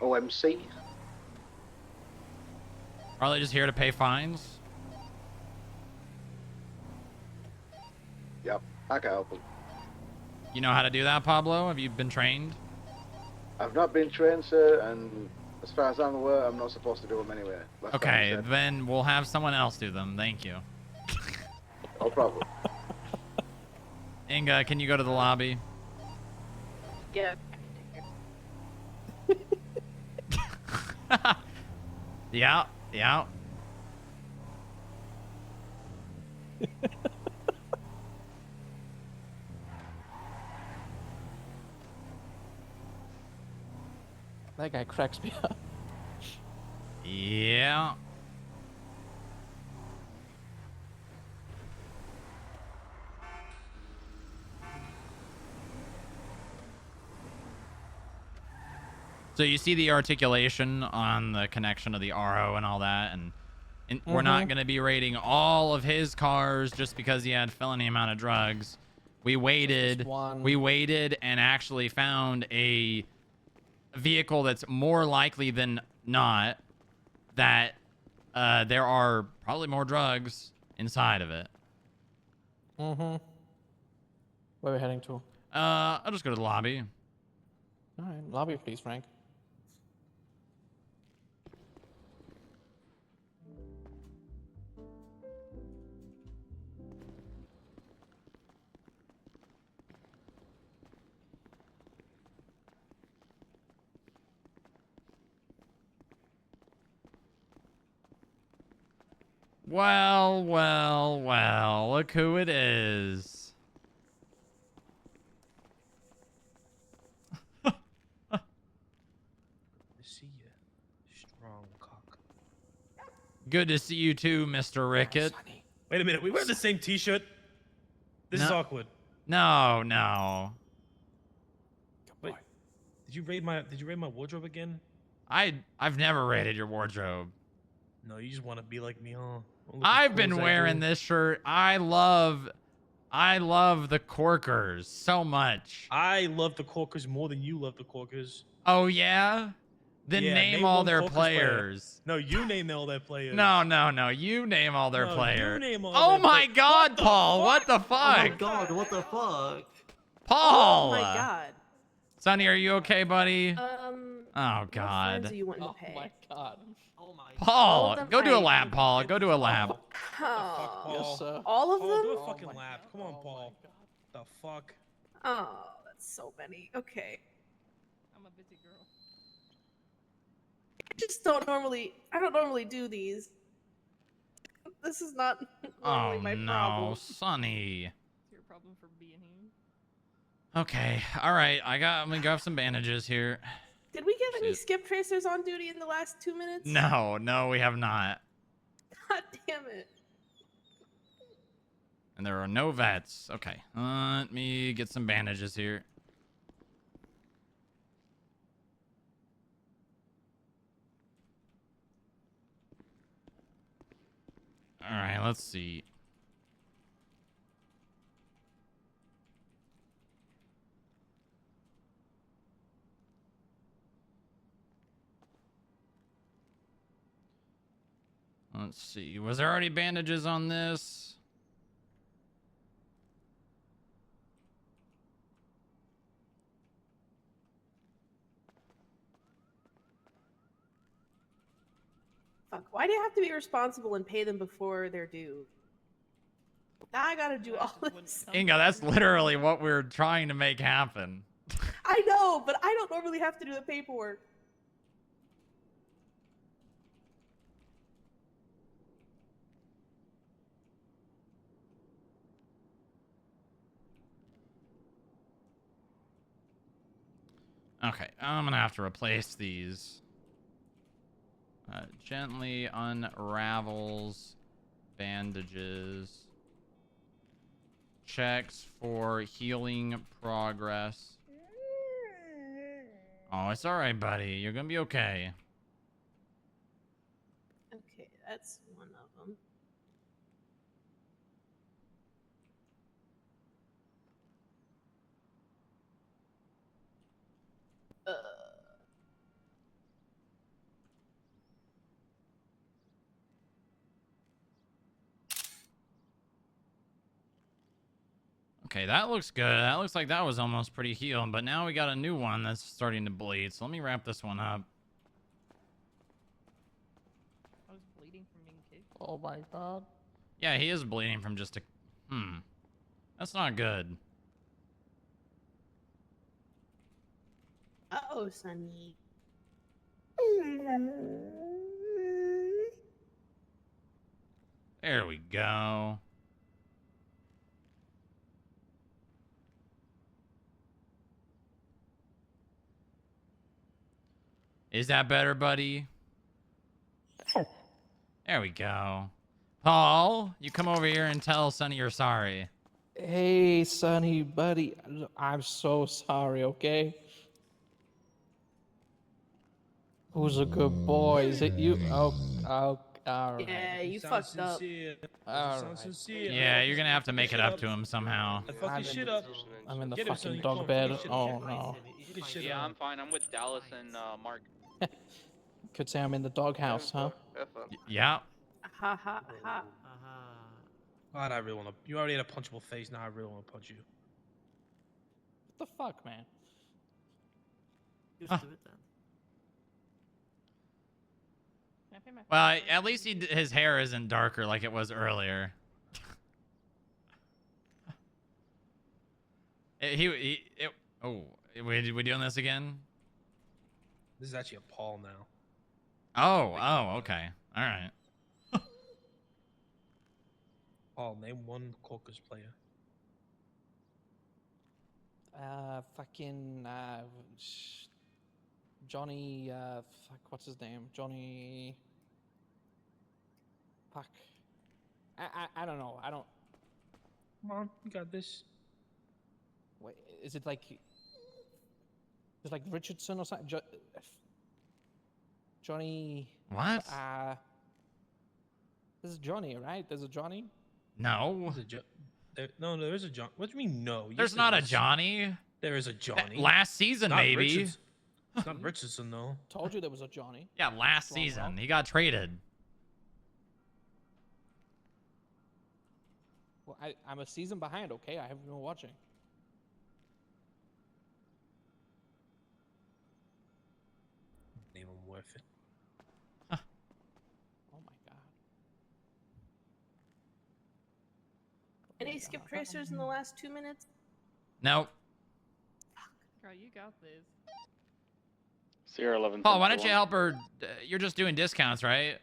Speaker 2: OMC.
Speaker 1: Are they just here to pay fines?
Speaker 2: Yep, I can help them.
Speaker 1: You know how to do that, Pablo? Have you been trained?
Speaker 2: I've not been trained, sir, and as far as I'm aware, I'm not supposed to do them anyway. Last time
Speaker 1: Okay,
Speaker 2: you said.
Speaker 1: then we'll have someone else do them. Thank you.
Speaker 2: No problem.
Speaker 1: Inga, can you go to the lobby?
Speaker 21: Yeah.
Speaker 1: Yeah, yeah.
Speaker 4: That guy cracks me up.
Speaker 1: Yeah. So you see the articulation on the connection of the RO and all that, and we're not going to be raiding all of his cars just because he had felony amount of drugs. We waited and actually found a vehicle that's more likely than not that there are probably more drugs inside of it.
Speaker 4: Mm-hmm. Where are we heading to?
Speaker 1: I'll just go to the lobby.
Speaker 4: All right, lobby, please, Frank.
Speaker 1: Well, well, well, look who it is.
Speaker 22: See you, strong cock.
Speaker 1: Good to see you too, Mr. Rickett.
Speaker 22: Wait a minute, we wear the same T-shirt. This is
Speaker 1: No.
Speaker 22: awkward.
Speaker 1: No, no.
Speaker 22: Wait, did you raid my wardrobe again?
Speaker 1: I've never raided your wardrobe.
Speaker 22: No, you just want to be like me, huh? Look as
Speaker 1: I've
Speaker 22: cool
Speaker 1: been
Speaker 22: as I
Speaker 1: wearing
Speaker 22: do.
Speaker 1: this shirt. I love the corkers so much.
Speaker 22: I love the corkers more than you love the corkers.
Speaker 1: Oh yeah? Then
Speaker 22: Yeah,
Speaker 1: name all
Speaker 22: one
Speaker 1: their
Speaker 22: Corkers player.
Speaker 1: players.
Speaker 22: No, you name all their players.
Speaker 1: No, no, no. You name all their
Speaker 22: No,
Speaker 1: players.
Speaker 22: you name all
Speaker 1: Oh
Speaker 22: their
Speaker 1: my
Speaker 22: play-
Speaker 1: God,
Speaker 22: What the
Speaker 1: Paul! What the
Speaker 22: fuck?
Speaker 1: fuck?
Speaker 14: Oh my god, what the fuck?
Speaker 1: Paul!
Speaker 21: Oh my god.
Speaker 1: Sonny, are you okay, buddy? Oh
Speaker 21: What
Speaker 1: God.
Speaker 21: fines are you wanting to pay?
Speaker 4: Oh my god.
Speaker 14: Oh my
Speaker 21: All
Speaker 1: Paul,
Speaker 21: of them?
Speaker 1: go do a
Speaker 21: I-
Speaker 1: lap, Paul. Go do a lap.
Speaker 21: Oh.
Speaker 4: Yes, sir.
Speaker 21: All of
Speaker 22: Paul,
Speaker 21: them?
Speaker 22: do a fucking lap. Come on, Paul. The fuck?
Speaker 21: Oh, that's so many. Okay.
Speaker 7: I'm a busy girl.
Speaker 21: I don't normally do these. This is not normally
Speaker 1: Oh
Speaker 21: my
Speaker 1: no,
Speaker 21: problem.
Speaker 1: Sonny.
Speaker 7: It's your problem for being here.
Speaker 1: Okay, all right. I'm gonna grab some bandages here.
Speaker 21: Did we get any
Speaker 1: Shit.
Speaker 21: skip tracers on duty in the last 2 minutes?
Speaker 1: No, no, we have not.
Speaker 21: God damn it.
Speaker 1: And there are no vets. Okay, let me get some bandages here. All right, let's see. Let's see. Was there already bandages on this?
Speaker 21: Fuck, why do you have to be responsible and pay them before they're due? Now I gotta do all this.
Speaker 1: Inga, that's literally what we're trying to make happen.
Speaker 21: I know, but I don't normally have to do the paperwork.
Speaker 1: Okay, I'm gonna have to replace these. Gently unravels bandages. Checks for healing progress. Oh, it's alright, buddy. You're gonna be okay.
Speaker 21: Okay, that's one of them.
Speaker 1: Okay, that looks good. That looks like that was almost pretty healed, but now we got a new one that's starting to bleed. So let me wrap this one up.
Speaker 7: I was bleeding from being kicked.
Speaker 4: Oh my god.
Speaker 1: Yeah, he is bleeding from just a... That's not good.
Speaker 21: Uh-oh, Sonny.
Speaker 1: There we go. Is that better, buddy? There we go. Paul, you come over here and tell Sonny you're sorry.
Speaker 4: Hey, Sonny, buddy. I'm so sorry, okay? Who's a good boy? Is it you? Oh, all right.
Speaker 21: Yeah, you fucked up.
Speaker 4: All right.
Speaker 1: Yeah, you're gonna have to make it up to him somehow.
Speaker 4: I'm in the
Speaker 22: Get him, Sonny,
Speaker 4: fucking
Speaker 22: come
Speaker 4: dog
Speaker 22: on,
Speaker 4: bed.
Speaker 22: fuck this shit
Speaker 4: Oh
Speaker 22: up.
Speaker 4: no.
Speaker 11: Yeah, I'm fine. I'm with Dallas and Mark.
Speaker 4: Could say I'm in the doghouse, huh?
Speaker 1: Yeah.
Speaker 21: Ha ha ha.
Speaker 22: God, I really want to. You already had a punchable face. Now I really want to punch you.
Speaker 4: What the fuck, man?
Speaker 14: Just do it then.
Speaker 1: Well, at least his hair isn't darker like it was earlier. Oh, we doing this again?
Speaker 22: This is actually a Paul now.
Speaker 1: Oh, okay. All right.
Speaker 22: Paul, name one Caucus player.
Speaker 4: Fucking Johnny. Fuck, what's his name? Johnny. Fuck. I don't know. I don't.
Speaker 22: Come on, you got this.
Speaker 4: Wait, is it like? It's like Richardson or something. Johnny.
Speaker 1: What?
Speaker 4: This is Johnny, right? There's a Johnny.
Speaker 1: No.
Speaker 22: No, there is a John. What do you mean no?
Speaker 1: There's not a Johnny.
Speaker 22: There is a Johnny.
Speaker 1: Last season, maybe.
Speaker 22: It's not Richardson, though.
Speaker 4: Told you there was a Johnny.
Speaker 1: Yeah, last season. He got traded.
Speaker 4: Well, I'm a season behind, okay? I haven't been watching.
Speaker 22: Name him worth it.
Speaker 4: Oh my god.
Speaker 21: Any skip tracers in the last 2 minutes?
Speaker 1: Nope.
Speaker 7: Girl, you got this.
Speaker 11: Sierra 11.
Speaker 1: Paul, why don't you help her? You're just doing discounts, right?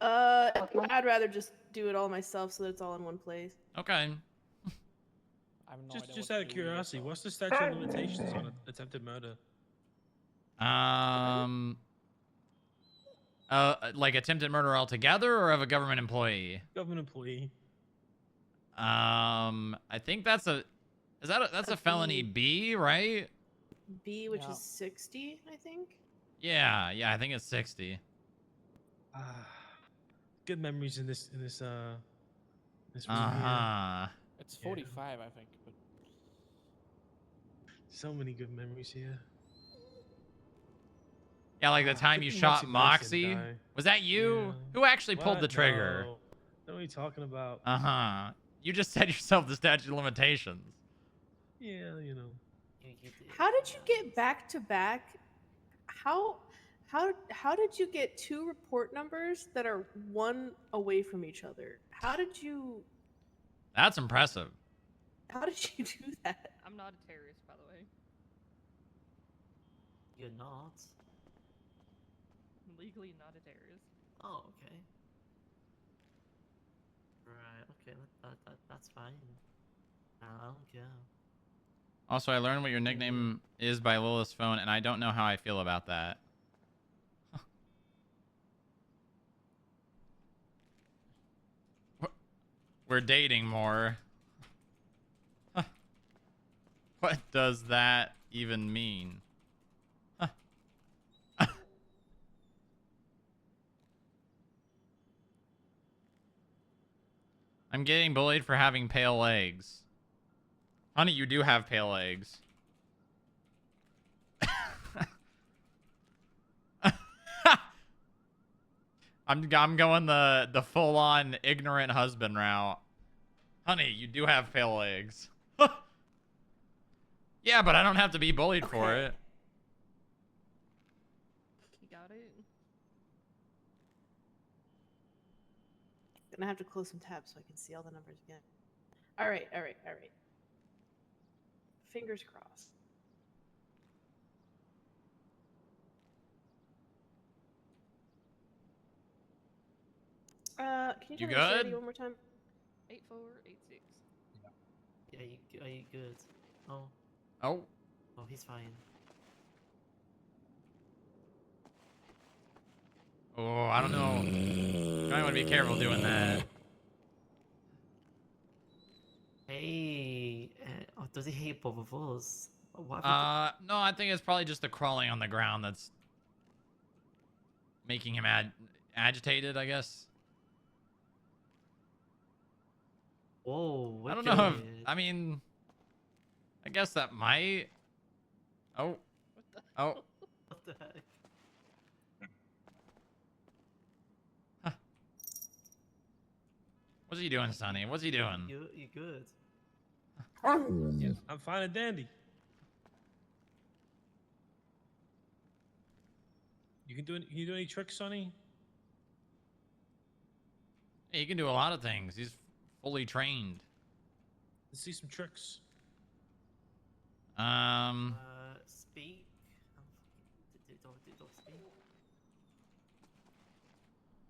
Speaker 21: I'd rather just do it all myself so that it's all in one place.
Speaker 1: Okay.
Speaker 22: Just out of curiosity, what's the statute of limitations on attempted murder?
Speaker 1: Like attempted murder altogether, or of a government employee?
Speaker 22: Government employee.
Speaker 1: I think that's a felony B, right?
Speaker 21: B, which is 60, I think.
Speaker 1: Yeah, I think it's 60.
Speaker 22: Good memories in this room
Speaker 1: Uh-huh.
Speaker 4: It's 45, I think. But...
Speaker 22: So many good memories here.
Speaker 1: Yeah, like the time you shot Moxie. Was that you?
Speaker 22: Yeah.
Speaker 1: Who actually pulled the trigger?
Speaker 22: No. What are you talking about?
Speaker 1: Uh-huh. You just said yourself the statute of limitations.
Speaker 22: Yeah, you know.
Speaker 21: How did you get back to back? How did you get 2 report numbers that are 1 away from each other? How did you
Speaker 1: impressive.
Speaker 21: How did you do that?
Speaker 7: I'm not a terrorist, by the way.
Speaker 14: You're not.
Speaker 7: I'm legally not a terrorist.
Speaker 14: Oh, okay. Right. Okay. That's fine. I don't care.
Speaker 1: Also, I learned what your nickname is by Lilith's phone, and I don't know how I feel about that. We're dating more. What does that even mean? I'm getting bullied for having pale legs. Honey, you do have pale legs. I'm going the full-on ignorant husband route. Honey, you do have pale legs. Yeah, but I don't have to be bullied for it.
Speaker 7: You got it.
Speaker 21: Gonna have to close some tabs so I can see all the numbers again. All right. Fingers crossed. Can you
Speaker 1: You
Speaker 21: tell me the CID
Speaker 1: good?
Speaker 21: one more time?
Speaker 7: 8486.
Speaker 14: Yeah, are you good? Oh.
Speaker 1: Oh.
Speaker 14: Oh, he's fine.
Speaker 1: Oh, I don't know. You might want to be careful doing that.
Speaker 14: Hey, oh, does he hate both of us? What have we
Speaker 1: No, I think it's probably just the crawling on the ground that's making him agitated, I guess.
Speaker 14: Whoa,
Speaker 1: I don't know if,
Speaker 14: wicked.
Speaker 1: I mean, I guess that might. Oh. Oh.
Speaker 14: What the heck?
Speaker 1: What's he doing, Sonny? What's he doing?
Speaker 14: You good?
Speaker 22: Yeah, I'm fine and dandy. Can you do any tricks, Sonny?
Speaker 1: He can do a lot of things. He's fully trained.
Speaker 22: Let's see some tricks.
Speaker 14: Speak. Don't speak.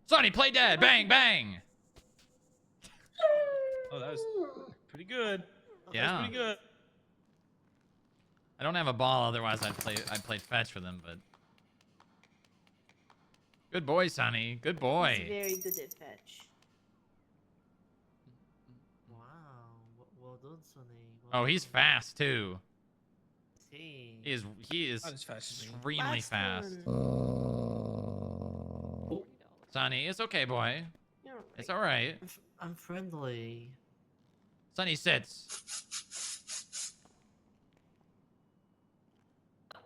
Speaker 1: Sonny, play dead. Bang, bang.
Speaker 22: Oh, that was pretty good.
Speaker 1: Yeah.
Speaker 22: That was pretty good.
Speaker 1: I don't have a ball, otherwise I'd play fetch with him, but good boy, Sonny. Good boy.
Speaker 21: He's very good at fetch.
Speaker 14: Wow, well done, Sonny.
Speaker 1: Oh, he's fast too.
Speaker 14: He
Speaker 1: is
Speaker 22: Not as fast as me.
Speaker 1: extremely
Speaker 21: Last
Speaker 1: fast.
Speaker 21: one.
Speaker 1: Sonny, it's okay, boy.
Speaker 21: You're right.
Speaker 1: It's all right.
Speaker 14: I'm friendly.
Speaker 1: Sonny sits.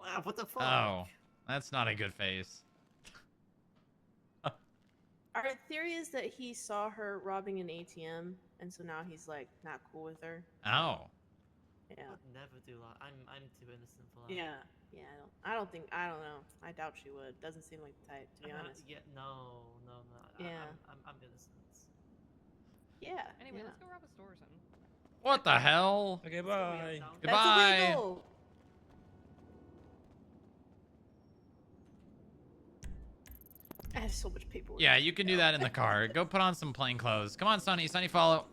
Speaker 14: Wow, what the fuck?
Speaker 1: Oh, that's not a good face.
Speaker 21: Our theory is that he saw her robbing an ATM, and so now he's like not cool with her.
Speaker 1: Oh.
Speaker 21: Yeah.
Speaker 14: Would never do that. I'm too innocent for that.
Speaker 21: Yeah. I don't know. I doubt she would. Doesn't seem like the type, to be honest.
Speaker 14: Yeah, no.
Speaker 21: Yeah.
Speaker 14: I'm innocent.
Speaker 21: Yeah.
Speaker 7: Anyway,
Speaker 21: yeah.
Speaker 7: let's go rob a store or something.
Speaker 1: What the hell?
Speaker 22: Okay, bye.
Speaker 1: Goodbye.
Speaker 21: That's illegal. I have so much paperwork.
Speaker 1: Yeah, you can do that in the car. Go put on some plain clothes. Come on, Sonny. Sonny, follow.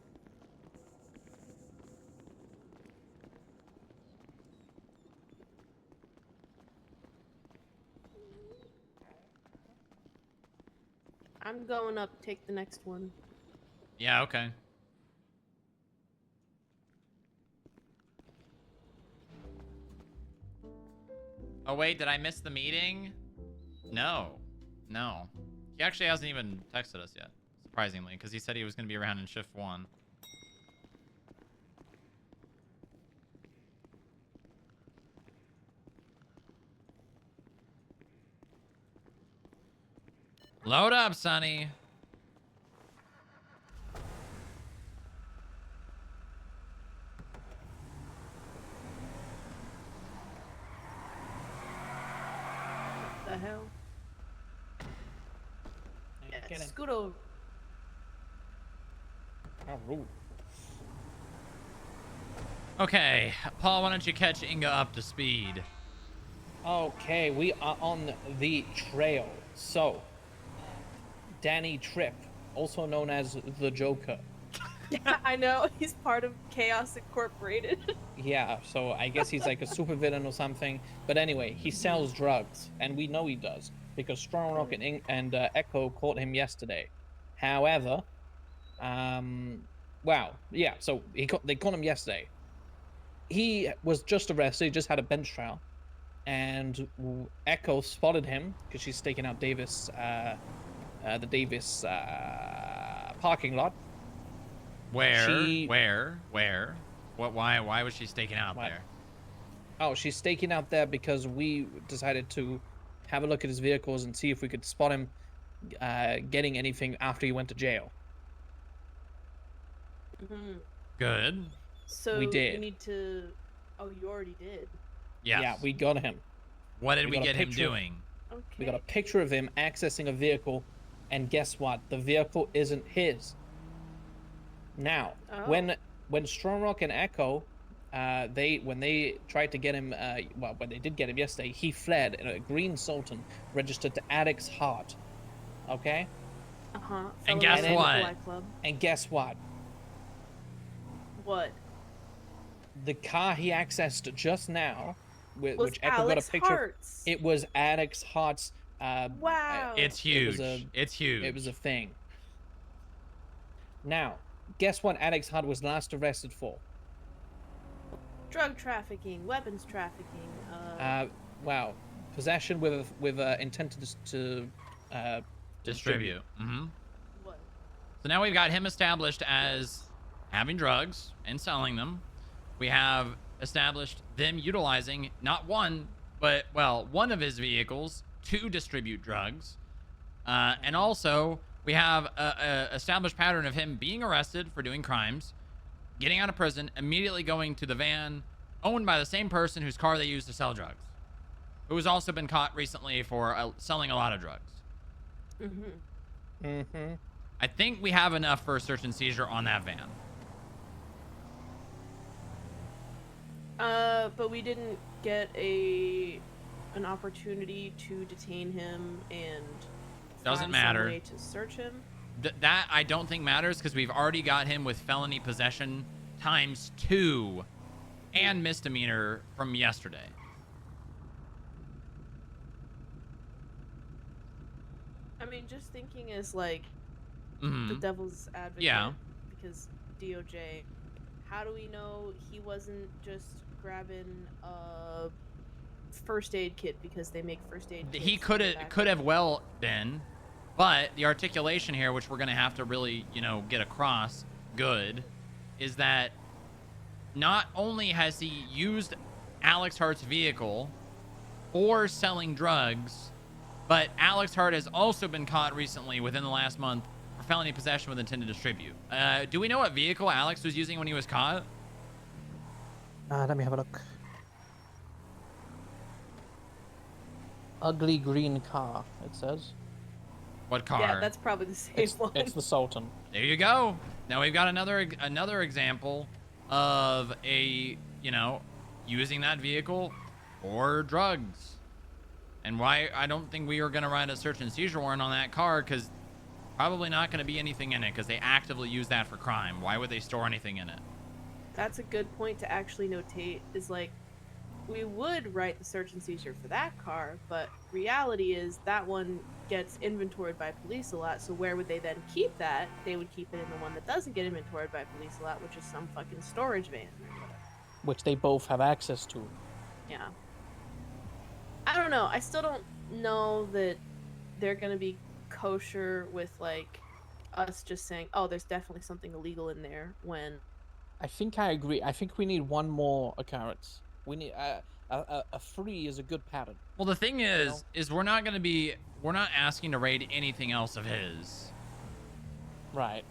Speaker 21: I'm going up. Take the next one.
Speaker 1: Yeah, okay. Oh, wait, did I miss the meeting? No. He actually hasn't even texted us yet, surprisingly, because he said he was going to be around in shift 1. Load up, Sonny.
Speaker 21: The hell?
Speaker 4: Get
Speaker 21: Yeah,
Speaker 4: him.
Speaker 21: scoot over.
Speaker 4: How rude.
Speaker 1: Okay, Paul, why don't you catch Inga up to speed?
Speaker 4: Okay, we are on the trail. So, Danny Tripp, also known as the Joker.
Speaker 21: Yeah, I know. He's part of Chaos Incorporated.
Speaker 4: Yeah, so I guess he's like a supervillain or something. But anyway, he sells drugs, and we know he does because Strong Rock and Echo caught him yesterday. However, well, yeah, so they caught him yesterday. He was just arrested. He just had a bench trial, and Echo spotted him because she's staking out Davis, the Davis parking lot.
Speaker 1: Where? What? Why was she staking out there?
Speaker 4: Oh, she's staking out there because we decided to have a look at his vehicles and see if we could spot him getting anything after he went to jail.
Speaker 1: Good.
Speaker 21: So
Speaker 4: We
Speaker 21: you
Speaker 4: did.
Speaker 21: need to. Oh, you already did.
Speaker 1: Yes.
Speaker 4: Yeah, we got him.
Speaker 1: What did we
Speaker 4: got a
Speaker 1: get him
Speaker 4: picture-
Speaker 1: doing?
Speaker 21: Okay.
Speaker 4: We got a picture of him accessing a vehicle, and guess what? The vehicle isn't his. Now,
Speaker 21: Oh.
Speaker 4: when Strongrock and Echo, when they tried to get him, when they did get him yesterday, he fled in a green Sultan registered to Addict's Heart. Okay.
Speaker 1: And guess what?
Speaker 4: And guess what?
Speaker 21: What?
Speaker 4: The car he accessed just now,
Speaker 21: Was
Speaker 4: which Echo got
Speaker 21: Alex
Speaker 4: a picture.
Speaker 21: Hart's.
Speaker 4: It was Addict's Heart's.
Speaker 21: Wow.
Speaker 1: It's
Speaker 4: It was
Speaker 1: huge. It's huge.
Speaker 4: It was a thing. Now, guess what Addict's Heart was last arrested for?
Speaker 21: Drug trafficking, weapons trafficking.
Speaker 4: Wow, possession with intent to
Speaker 1: Distribute. Mm-hmm.
Speaker 21: What?
Speaker 1: So now we've got him established as having drugs and selling them. We have established them utilizing not one, but, well, one of his vehicles to distribute drugs. And also, we have a established pattern of him being arrested for doing crimes, getting out of prison, immediately going to the van owned by the same person whose car they used to sell drugs, who has also been caught recently for selling a lot of drugs. I think we have enough for a search and seizure on that van.
Speaker 21: But we didn't get an opportunity to detain him and
Speaker 1: Doesn't
Speaker 21: find
Speaker 1: matter.
Speaker 21: some way to search him.
Speaker 1: That I don't think matters because we've already got him with felony possession ×2 and misdemeanor from yesterday.
Speaker 21: I mean, just thinking as like the
Speaker 1: Mhm.
Speaker 21: devil's advocate.
Speaker 1: Yeah.
Speaker 21: Because DOJ, how do we know he wasn't just grabbing a first aid kit because they make first aid kits?
Speaker 1: He could have well been, but the articulation here, which we're gonna have to really, get across good, is that not only has he used Alex Hart's vehicle for selling drugs, but Alex Hart has also been caught recently within the last month for felony possession with intent to distribute. Do we know what vehicle Alex was using when he was caught?
Speaker 4: Let me have a look. Ugly green car, it says.
Speaker 1: What car?
Speaker 21: Yeah, that's probably the same one.
Speaker 4: It's the Sultan.
Speaker 1: There you go. Now we've got another example of using that vehicle for drugs. And why I don't think we are going to write a search and seizure warrant on that car, because probably not going to be anything in it, because they actively use that for crime. Why would they store anything in it?
Speaker 21: That's a good point to actually notate, is like, we would write the search and seizure for that car, but reality is that one gets inventoried by police a lot, so where would they then keep that? They would keep it in the one that doesn't get inventoried by police a lot, which is some fucking storage van or whatever.
Speaker 4: Which they both have access to.
Speaker 21: Yeah. I don't know. I still don't know that they're gonna be kosher with, like, us just saying, oh, there's definitely something illegal in there, when...
Speaker 4: I think I agree. I think we need one more occurrence. We need a 3 is a good pattern.
Speaker 1: Well, the thing is we're not asking to raid anything else of his.
Speaker 4: Right.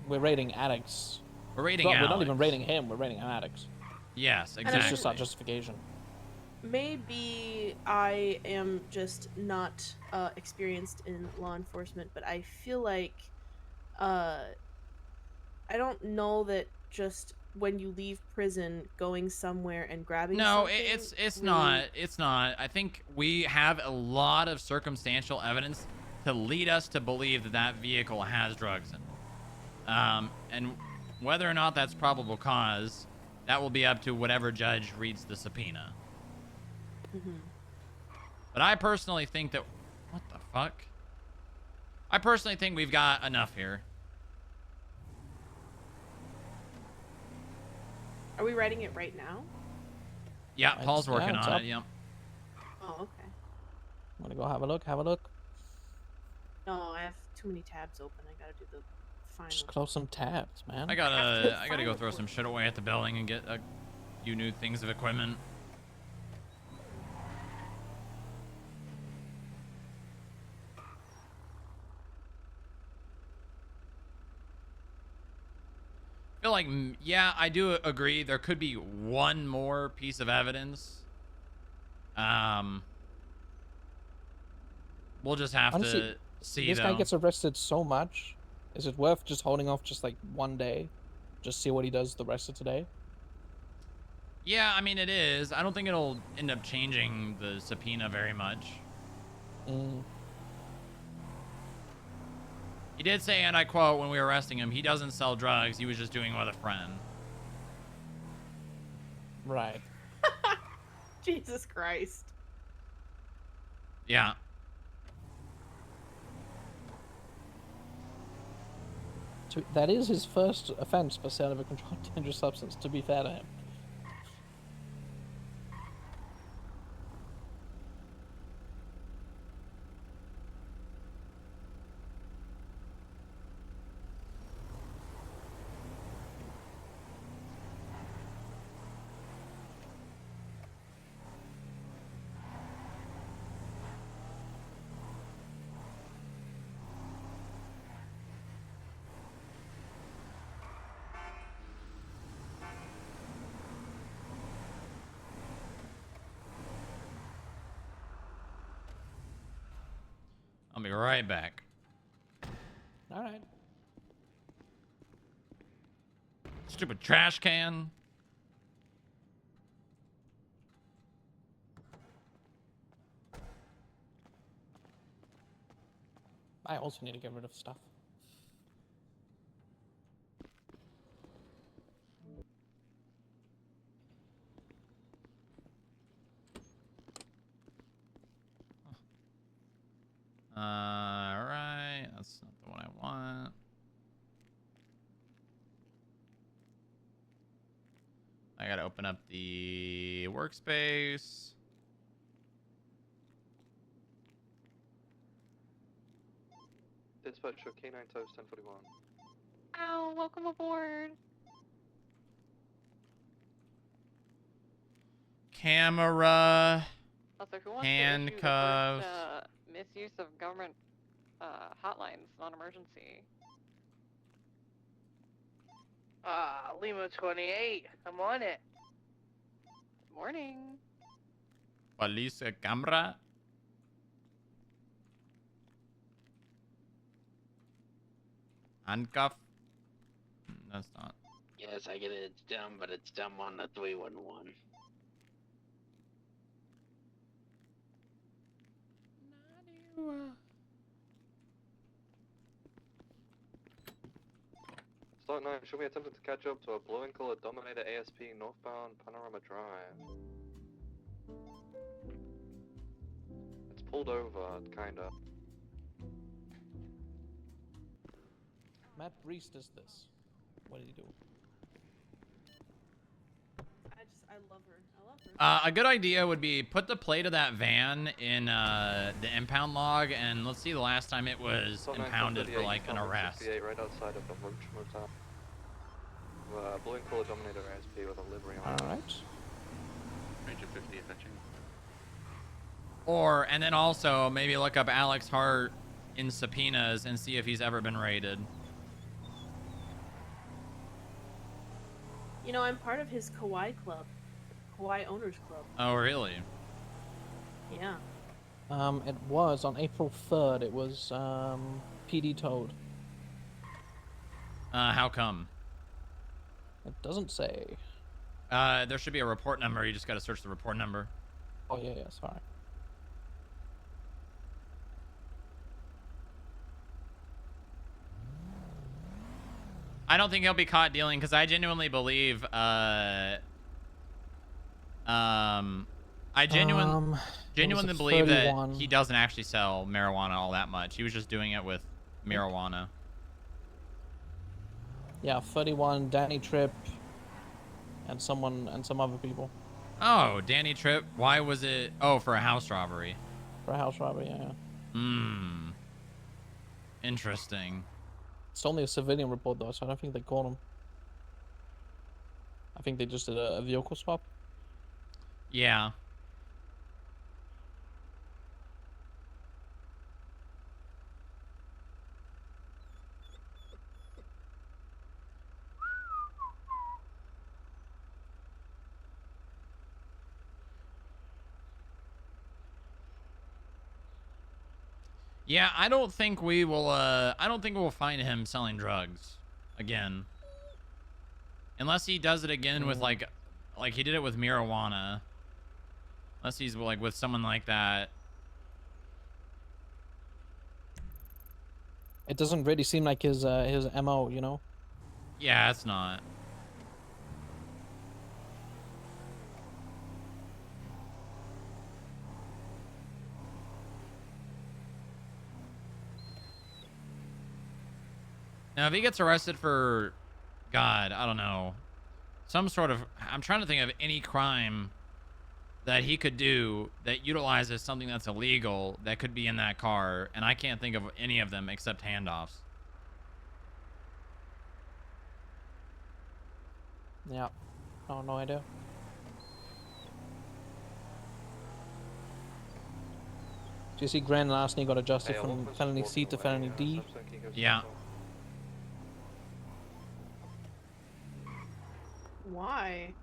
Speaker 4: We're raiding addicts.
Speaker 1: We're raiding
Speaker 4: We're not
Speaker 1: Alex.
Speaker 4: even raiding him. We're raiding addicts.
Speaker 1: Yes,
Speaker 21: And
Speaker 1: exactly.
Speaker 4: It's just our justification.
Speaker 21: Maybe I am just not experienced in law enforcement, but I feel like I don't know that just when you leave prison going somewhere and grabbing
Speaker 1: No,
Speaker 21: something
Speaker 1: it's
Speaker 21: really-
Speaker 1: not. It's not. I think we have a lot of circumstantial evidence to lead us to believe that that vehicle has drugs in it. And whether or not that's probable cause, that will be up to whatever judge reads the subpoena. But I personally think that... What the fuck? I personally think we've got enough here.
Speaker 21: Are we writing it right now?
Speaker 1: Yeah, Paul's working
Speaker 4: it's
Speaker 1: on
Speaker 4: up.
Speaker 1: it, yep.
Speaker 21: Oh, okay.
Speaker 4: Want to go have a look? Have a look.
Speaker 21: No, I have too many tabs open. I gotta do the final.
Speaker 4: Just close some tabs, man.
Speaker 1: I gotta go throw some shit away at the building and get a few new things of equipment. feel like, yeah, I do agree. There could be one more piece of evidence. We'll just have
Speaker 4: Honestly,
Speaker 1: to see,
Speaker 4: this
Speaker 1: though.
Speaker 4: guy gets arrested so much. Is it worth just holding off just like one day? Just see what he does the rest of today?
Speaker 1: Yeah, I mean, it is. I don't think it'll end up changing the subpoena very much. He did say, and I quote, when we were arresting him, he doesn't sell drugs. He was just doing it with a friend.
Speaker 4: Right.
Speaker 21: Jesus Christ.
Speaker 1: Yeah.
Speaker 4: That is his first offense for sale of a controlled dangerous substance, to be fair to him.
Speaker 1: I'll be right back.
Speaker 4: All right.
Speaker 1: Stupid trash can.
Speaker 4: I also need to get rid of stuff.
Speaker 1: Alright, that's not the one I want. I gotta open up the workspace.
Speaker 5: Dispatch for K9 Toast 1041.
Speaker 9: Ow, welcome aboard.
Speaker 1: Camera.
Speaker 9: Also, who wants
Speaker 1: Handcuffs.
Speaker 9: to issue the first misuse of government hotlines, non-emergency?
Speaker 8: Lima 28. I'm on it.
Speaker 9: Morning.
Speaker 1: Police camera. Handcuff. That's not.
Speaker 8: Yes, I get it. It's dumb, but it's dumb on the 311.
Speaker 5: Start 9, should we attempted to catch up to a blue and color Dominator ASP northbound Panorama Drive? It's pulled over, kinda.
Speaker 4: Matt Reese does this. What did he do?
Speaker 21: I love her. I love her.
Speaker 1: A good idea would be put the plate of that van in the impound log, and let's see the last time it was
Speaker 5: Start 9,
Speaker 1: impounded for like an arrest.
Speaker 5: 68 right outside of the Roach Motel. Blue and color Dominator ASP with a livery on.
Speaker 4: Alright.
Speaker 12: Major 50 fetching.
Speaker 1: Or, and then also maybe look up Alex Hart in subpoenas and see if he's ever been raided.
Speaker 21: You know, I'm part of his Kawaii Club. Kawaii Owners Club.
Speaker 1: Oh, really?
Speaker 21: Yeah.
Speaker 4: It was on April 3rd. It was PD towed.
Speaker 1: How come?
Speaker 4: It doesn't say.
Speaker 1: There should be a report number. You just got to search the report number.
Speaker 4: Oh yeah, sorry.
Speaker 1: I don't think he'll be caught dealing because I genuinely believe, I genuinely believe that he doesn't actually sell marijuana all that much. He was just doing it with marijuana.
Speaker 4: Yeah, 31, Danny Tripp, and some other people.
Speaker 1: Oh, Danny Tripp. Why was it? Oh, for a house robbery.
Speaker 4: For a house robbery, yeah.
Speaker 1: Hmm. Interesting.
Speaker 4: It's only a civilian report though, so I don't think they caught him. I think they just did a vehicle swap.
Speaker 1: Yeah. Yeah, I don't think we will. I don't think we'll find him selling drugs again, unless he does it again with like he did it with marijuana. Unless he's like with someone like that.
Speaker 4: It doesn't really seem like his MO, you know?
Speaker 1: Yeah, it's not. Now, if he gets arrested for, God, I don't know, some sort of, I'm trying to think of any crime that he could do that utilizes something that's illegal that could be in that car, and I can't think of any of them except handoffs.
Speaker 4: Yeah. Oh, no idea. Do you see grand larceny got adjusted from felony C to felony D?
Speaker 1: Yeah.
Speaker 21: Why?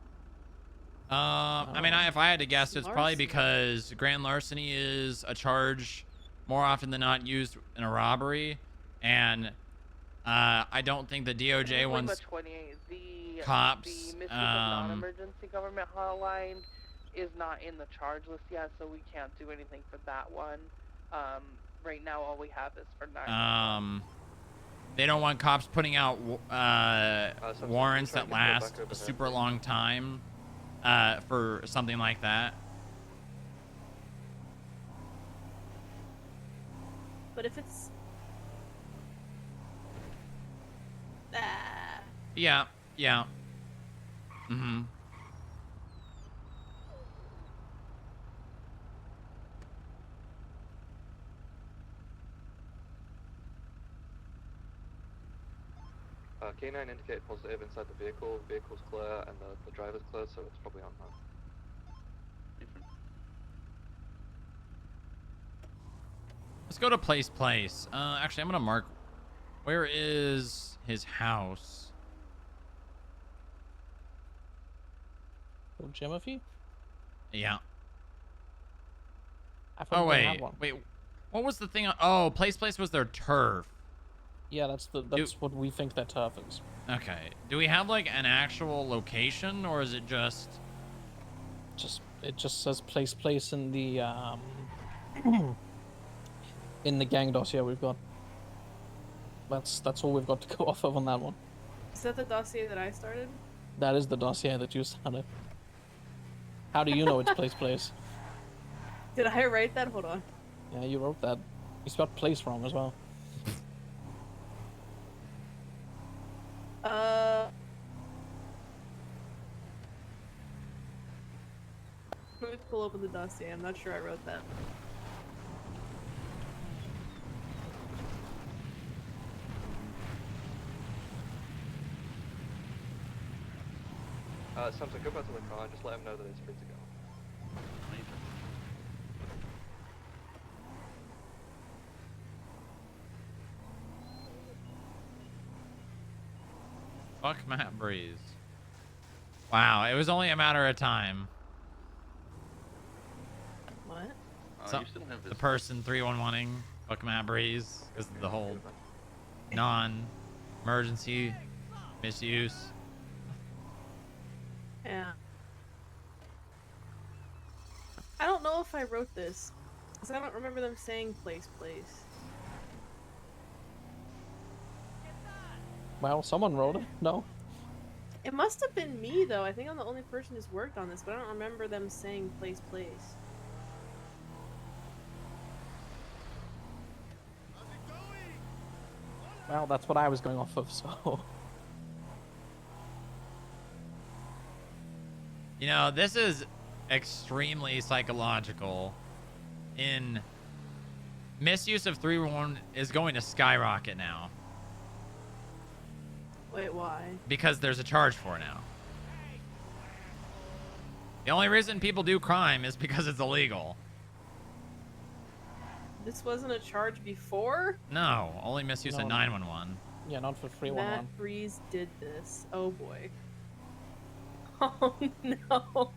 Speaker 1: I mean, if I had to guess, it's probably
Speaker 21: Larceny.
Speaker 1: because grand larceny is a charge more often than not used in a robbery, and I don't think the DOJ wants
Speaker 15: 28, the
Speaker 1: cops.
Speaker 15: Mischief of non-emergency government hotline is not in the charge list yet, so we can't do anything for that one. Right now, all we have is for 9.
Speaker 1: They don't want cops putting out warrants that last a super long time for something like that.
Speaker 21: But if it's
Speaker 1: Yeah. Mm-hmm.
Speaker 5: K9 indicated positive inside the vehicle. The vehicle's clear and the driver's clear, so it's probably on that.
Speaker 1: Let's go to place. Actually, I'm gonna mark. Where is his house?
Speaker 4: Oh, Jemma?
Speaker 1: Yeah.
Speaker 4: Oh
Speaker 1: wait. What was the thing? Oh, place was their turf.
Speaker 4: Yeah, that's what we think that turf is.
Speaker 1: Okay. Do we have like an actual location, or is it just?
Speaker 4: It just says place in the in the gang dossier we've got. That's all we've got to go off of on that one.
Speaker 21: Is that the dossier that I started?
Speaker 4: That is the dossier that you started. How do you know it's place?
Speaker 21: Did I write that? Hold on.
Speaker 4: Yeah, you wrote that. You spelled place wrong as well.
Speaker 21: Let me pull open the dossier. I'm not sure I wrote that.
Speaker 5: Samson, go back to the car and just let him know that it's free to go.
Speaker 1: Fuck Matt Breeze. Wow, it was only a matter of time.
Speaker 21: What?
Speaker 1: So, the person 311ing fuck Matt Breeze because of the whole non-emergency misuse.
Speaker 21: Yeah. I don't know if I wrote this, because I don't remember them saying place.
Speaker 4: Well, someone wrote it. No.
Speaker 21: It must have been me, though. I think I'm the only person who's worked on this, but I don't remember them saying place.
Speaker 4: Well, that's what I was going off of, so...
Speaker 1: You know, this is extremely psychological. In misuse of 311 is going to skyrocket now.
Speaker 21: Wait, why?
Speaker 1: Because there's a charge for it now. The only reason people do crime is because it's illegal.
Speaker 21: This wasn't a charge before?
Speaker 1: No, only misuse of 911.
Speaker 4: Yeah, not for 311.
Speaker 21: Matt Breeze did this. Oh boy. Oh no.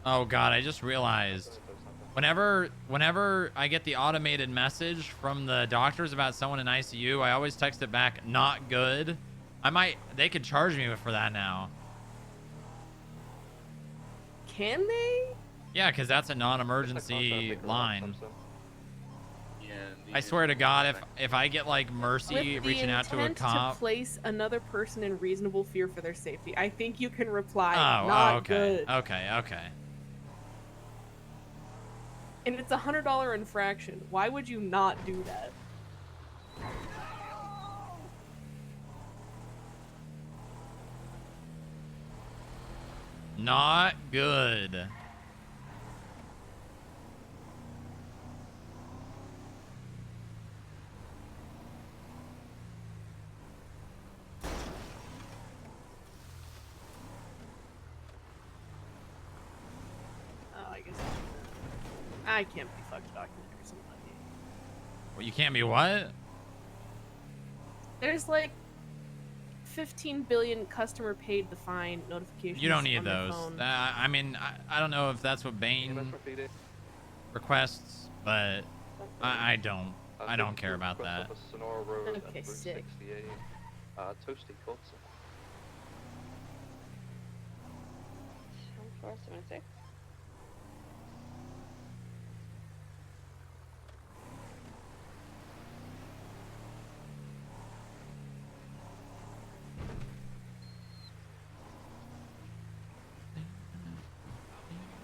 Speaker 1: Oh god, I just realized Whenever I get the automated message from the doctors about someone in ICU, I always text it back, not good. They could charge me for that now.
Speaker 21: Can they?
Speaker 1: Yeah, because that's a non-emergency line. I swear to God, if I get like Mercy
Speaker 21: With the
Speaker 1: reaching out to a
Speaker 21: intent
Speaker 1: cop.
Speaker 21: to place another person in reasonable fear for their safety, I think you can reply,
Speaker 1: Oh,
Speaker 21: not
Speaker 1: okay.
Speaker 21: good.
Speaker 1: Okay.
Speaker 21: And it's $100 infraction. Why would you not do that?
Speaker 1: Not good.
Speaker 21: Oh, I guess I can't be fucked documentary or something.
Speaker 1: Well, you can't be what?
Speaker 21: There's like 15 billion customer paid the fine notifications.
Speaker 1: You don't need
Speaker 21: on their
Speaker 1: those.
Speaker 21: phone.
Speaker 1: I mean, I don't know if that's what Bane requests, but I don't. I don't care about that.
Speaker 5: Sonora Road and
Speaker 21: Okay,
Speaker 5: Route
Speaker 21: sick.
Speaker 5: 68. Toasty cuts.
Speaker 9: 476.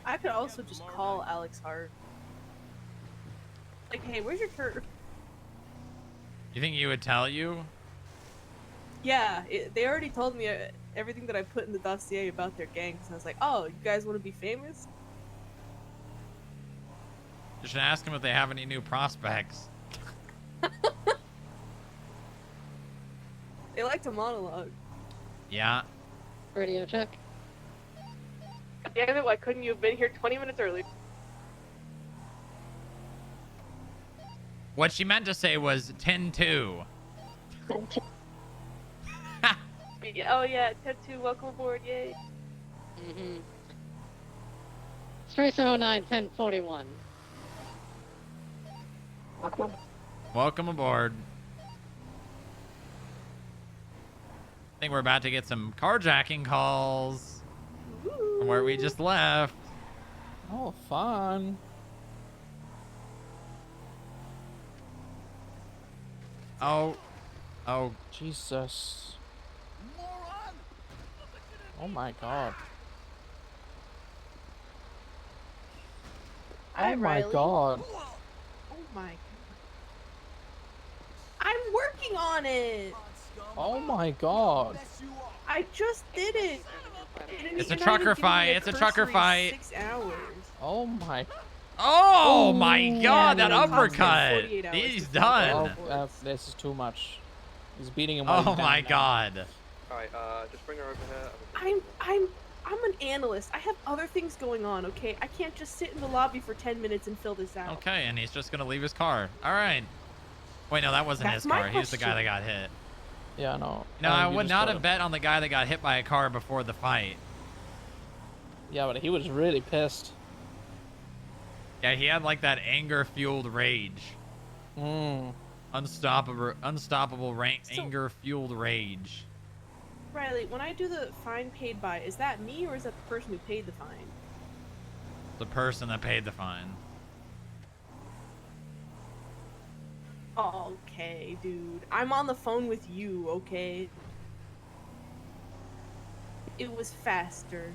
Speaker 21: I could also just call Alex Hart. Like, hey, where's your turf?
Speaker 1: You think he would tell you?
Speaker 21: Yeah, they already told me everything that I put in the dossier about their gangs. And I was like, oh, you guys want to be famous?
Speaker 1: You should ask him if they have any new prospects.
Speaker 21: They like to monologue.
Speaker 1: Yeah.
Speaker 9: Radio check.
Speaker 21: Damn it, why couldn't you have been here 20 minutes earlier?
Speaker 1: What she meant to say was 10-2.
Speaker 21: Oh yeah, Tattoo, welcome aboard, yay.
Speaker 9: Mm-hmm. Tracer 09 1041.
Speaker 1: Welcome aboard. I think we're about to get some carjacking calls from where we just left.
Speaker 4: Oh, fun.
Speaker 1: Oh.
Speaker 4: Jesus. Oh my god.
Speaker 21: Hi,
Speaker 4: Oh my
Speaker 21: Riley.
Speaker 4: god.
Speaker 21: Oh my god. I'm working on it!
Speaker 4: Oh my god.
Speaker 21: I just did it!
Speaker 1: It's a trucker fight. It's a trucker fight.
Speaker 21: 6 hours.
Speaker 4: Oh my.
Speaker 1: Oh my god, that
Speaker 21: yeah, the cops get
Speaker 1: uppercut.
Speaker 21: 48 hours
Speaker 1: He's
Speaker 21: before
Speaker 1: done.
Speaker 4: Oh, this is too much. He's beating him while
Speaker 1: Oh
Speaker 4: he's down
Speaker 1: my
Speaker 4: now.
Speaker 1: god.
Speaker 5: Alright, just bring her over here.
Speaker 21: I'm an analyst. I have other things going on, okay? I can't just sit in the lobby for 10 minutes and fill this out.
Speaker 1: Okay, and he's just gonna leave his car. All right. Wait, no, that wasn't
Speaker 21: That's
Speaker 1: his
Speaker 21: my
Speaker 1: car. He's the guy that
Speaker 21: question.
Speaker 1: got hit.
Speaker 4: Yeah, no.
Speaker 1: No, I
Speaker 4: you
Speaker 1: would
Speaker 4: just
Speaker 1: not
Speaker 4: told
Speaker 1: have
Speaker 4: him.
Speaker 1: bet on the guy that got hit by a car before the fight.
Speaker 4: Yeah, but he was really pissed.
Speaker 1: Yeah, he had like that anger-fueled rage.
Speaker 4: Mm.
Speaker 1: Unstoppable anger-fueled rage.
Speaker 21: Riley, when I do the fine paid by, is that me or is that the person who paid the fine?
Speaker 1: The person that paid the fine.
Speaker 21: Okay, dude. I'm on the phone with you, okay? It was faster.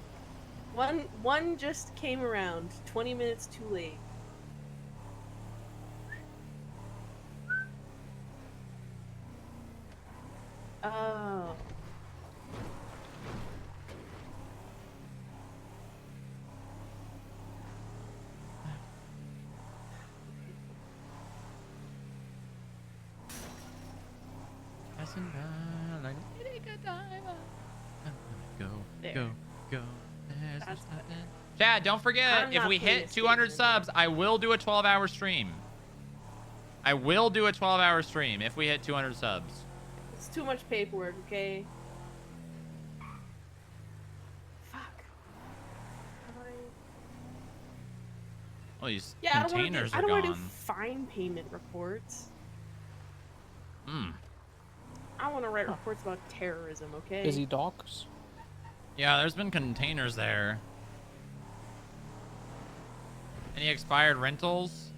Speaker 21: One just came around 20 minutes too late. Oh.
Speaker 1: Passing by like a diver. Go,
Speaker 21: There.
Speaker 1: go.
Speaker 21: That's
Speaker 1: Chad, don't forget,
Speaker 21: I'm
Speaker 1: if
Speaker 21: not
Speaker 1: we
Speaker 21: putting
Speaker 1: hit
Speaker 21: a
Speaker 1: 200
Speaker 21: statement.
Speaker 1: subs, I will do a 12-hour stream. I will do a 12-hour stream if we hit 200 subs.
Speaker 21: It's too much paperwork, okay? Fuck.
Speaker 1: Well, these
Speaker 21: Yeah,
Speaker 1: containers
Speaker 21: I
Speaker 1: are
Speaker 21: don't want to do
Speaker 1: gone.
Speaker 21: fine payment reports.
Speaker 1: Hmm.
Speaker 21: I want to write reports about terrorism, okay?
Speaker 4: Busy docks.
Speaker 1: Yeah, there's been containers there. Any expired rentals?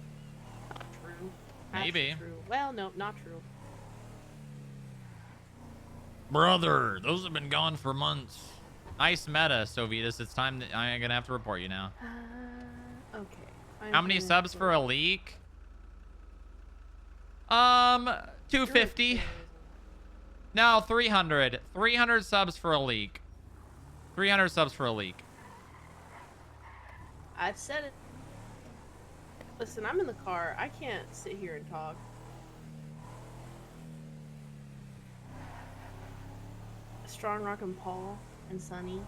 Speaker 21: True.
Speaker 1: Maybe.
Speaker 21: Actually true. Well, no, not true.
Speaker 1: Brother, those have been gone for months. Nice meta, Sovitas. It's time that I'm gonna have to report you now.
Speaker 21: Okay.
Speaker 1: How many subs for a leak? 250. No, 300. 300 subs for a leak. 300 subs for a leak.
Speaker 21: I've said it. Listen, I'm in the car. I can't sit here and talk. Strong Rock and Paul and Sunny.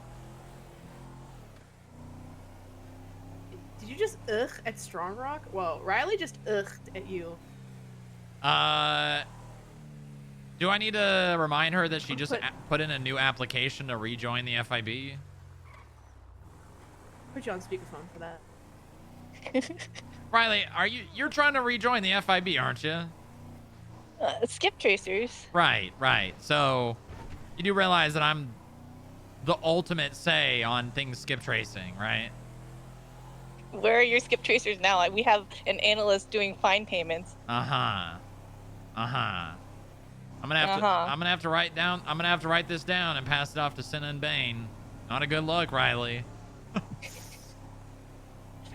Speaker 21: Did you just ugh at Strong Rock? Well, Riley just ugged at you.
Speaker 1: Do I need to remind her that she just put in a new application to rejoin the FIB?
Speaker 21: Put you on speakerphone for that.
Speaker 1: Riley, you're trying to rejoin the FIB, aren't you?
Speaker 16: Skip tracers.
Speaker 1: Right. So you do realize that I'm the ultimate say on things skip tracing, right?
Speaker 16: Where are your skip tracers now? We have an analyst doing fine payments.
Speaker 1: I'm gonna have to write this down and pass it off to Senna and Bane. Not a good look, Riley.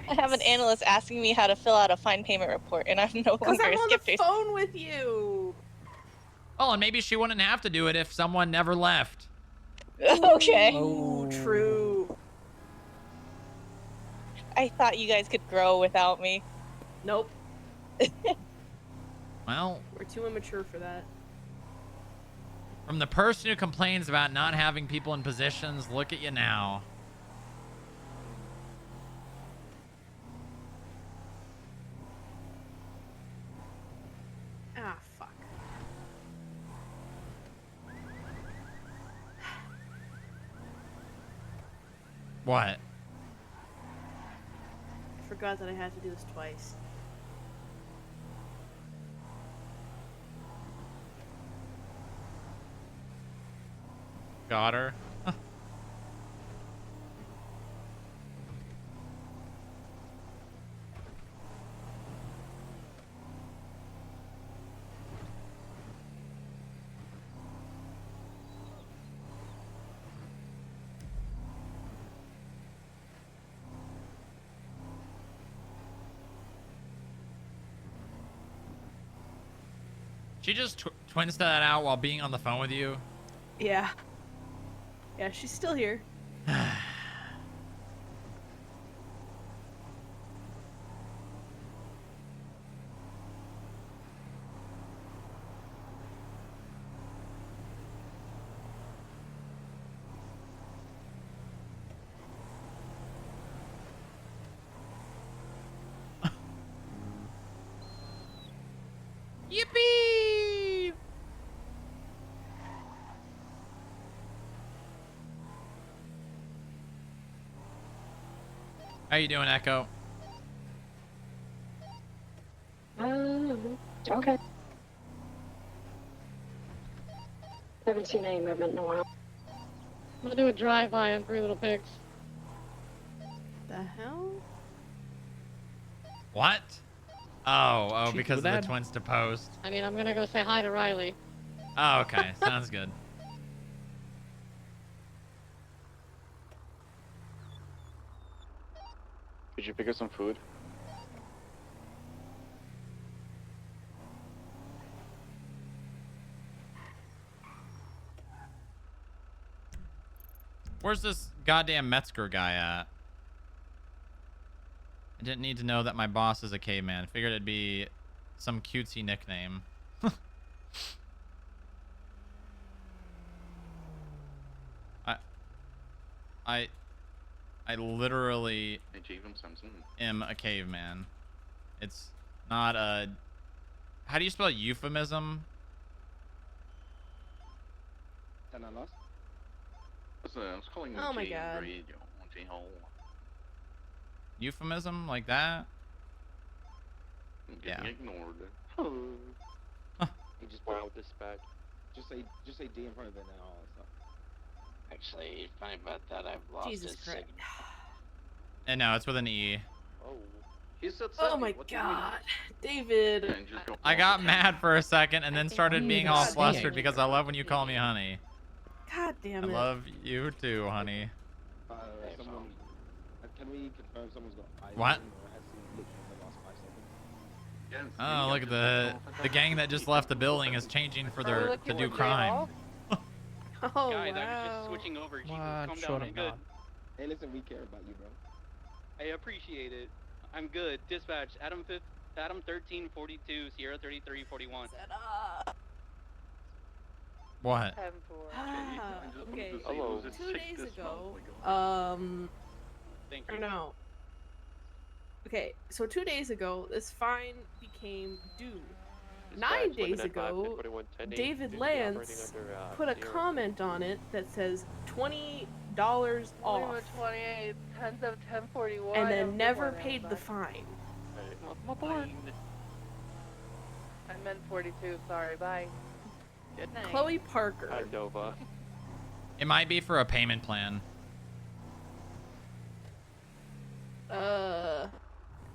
Speaker 16: I have an analyst asking me how to fill out a fine payment report, and I'm no
Speaker 21: Because
Speaker 16: longer
Speaker 21: I'm
Speaker 16: a
Speaker 21: on
Speaker 16: skip
Speaker 21: the
Speaker 16: tracer.
Speaker 21: phone with you.
Speaker 1: Oh, and maybe she wouldn't have to do it if someone never left.
Speaker 16: Okay.
Speaker 21: Oh, true.
Speaker 16: I thought you guys could grow without me.
Speaker 21: Nope.
Speaker 1: Well,
Speaker 21: We're too immature for that.
Speaker 1: from the person who complains about not having people in positions, look at you now.
Speaker 21: Ah, fuck.
Speaker 1: What?
Speaker 21: I forgot that I had to do this twice.
Speaker 1: Got her. She just twins that out while being on the phone with you.
Speaker 21: Yeah. Yeah, she's still here.
Speaker 1: Yippee! How you doing, Echo?
Speaker 17: Okay. Haven't seen any movement in a while.
Speaker 18: I'm gonna do a drive-by on Three Little Pigs.
Speaker 21: The hell?
Speaker 1: What? Oh,
Speaker 18: She
Speaker 1: because
Speaker 18: do
Speaker 1: of the
Speaker 18: that?
Speaker 1: twins to post.
Speaker 18: I mean, I'm gonna go say hi to Riley.
Speaker 1: Oh, okay. Sounds good.
Speaker 12: Could you pick up some food?
Speaker 1: Where's this goddamn Metzger guy at? I didn't need to know that my boss is a caveman. Figured it'd be some cutesy nickname. I literally am a caveman. It's not a... How do you spell euphemism?
Speaker 6: Then I lost.
Speaker 12: I was calling
Speaker 21: Oh my god.
Speaker 1: Euphemism? Like that?
Speaker 12: I'm
Speaker 1: Yeah.
Speaker 12: getting ignored.
Speaker 5: You just wow dispatch.
Speaker 6: Just say D in front of it and all that stuff.
Speaker 8: Actually, funny about that, I've lost
Speaker 21: Jesus
Speaker 8: his
Speaker 21: Christ.
Speaker 8: signal.
Speaker 1: And no, it's with an E.
Speaker 5: Oh. He said
Speaker 21: Oh
Speaker 5: second.
Speaker 21: my
Speaker 5: What do you mean?
Speaker 21: god. David.
Speaker 1: I got mad for a second and then started being all
Speaker 21: God
Speaker 1: flustered
Speaker 21: damn it.
Speaker 1: because I love when you call me honey.
Speaker 21: God damn
Speaker 1: I
Speaker 21: it.
Speaker 1: love you too, honey.
Speaker 6: Someone, can we confirm someone's got eyes
Speaker 1: What?
Speaker 6: on or has seen literally in the last 5 seconds?
Speaker 1: Oh, look at the gang that just left the building is changing for their to do crime.
Speaker 21: Oh,
Speaker 11: Guys, I was
Speaker 21: wow.
Speaker 11: just switching over. Jesus,
Speaker 4: What?
Speaker 11: calm
Speaker 4: Sure
Speaker 11: down. I'm
Speaker 4: to
Speaker 11: good.
Speaker 4: God.
Speaker 6: Hey, listen, we care about you, bro.
Speaker 11: I appreciate it. I'm good. Dispatch, Adam 1342, Sierra 3341.
Speaker 1: What?
Speaker 21: Okay.
Speaker 5: Hello.
Speaker 21: 2 days ago,
Speaker 11: Thank
Speaker 21: or
Speaker 11: you.
Speaker 21: no. Okay, so 2 days ago, this fine became due. 9 days ago, David Lance put a comment on it that says $20 off,
Speaker 15: 28, 10th of 1041.
Speaker 21: and then never paid the fine.
Speaker 5: My board.
Speaker 15: I meant 42. Sorry. Bye.
Speaker 21: Good night. Chloe Parker.
Speaker 5: Hi, Dova.
Speaker 1: It might be for a payment plan.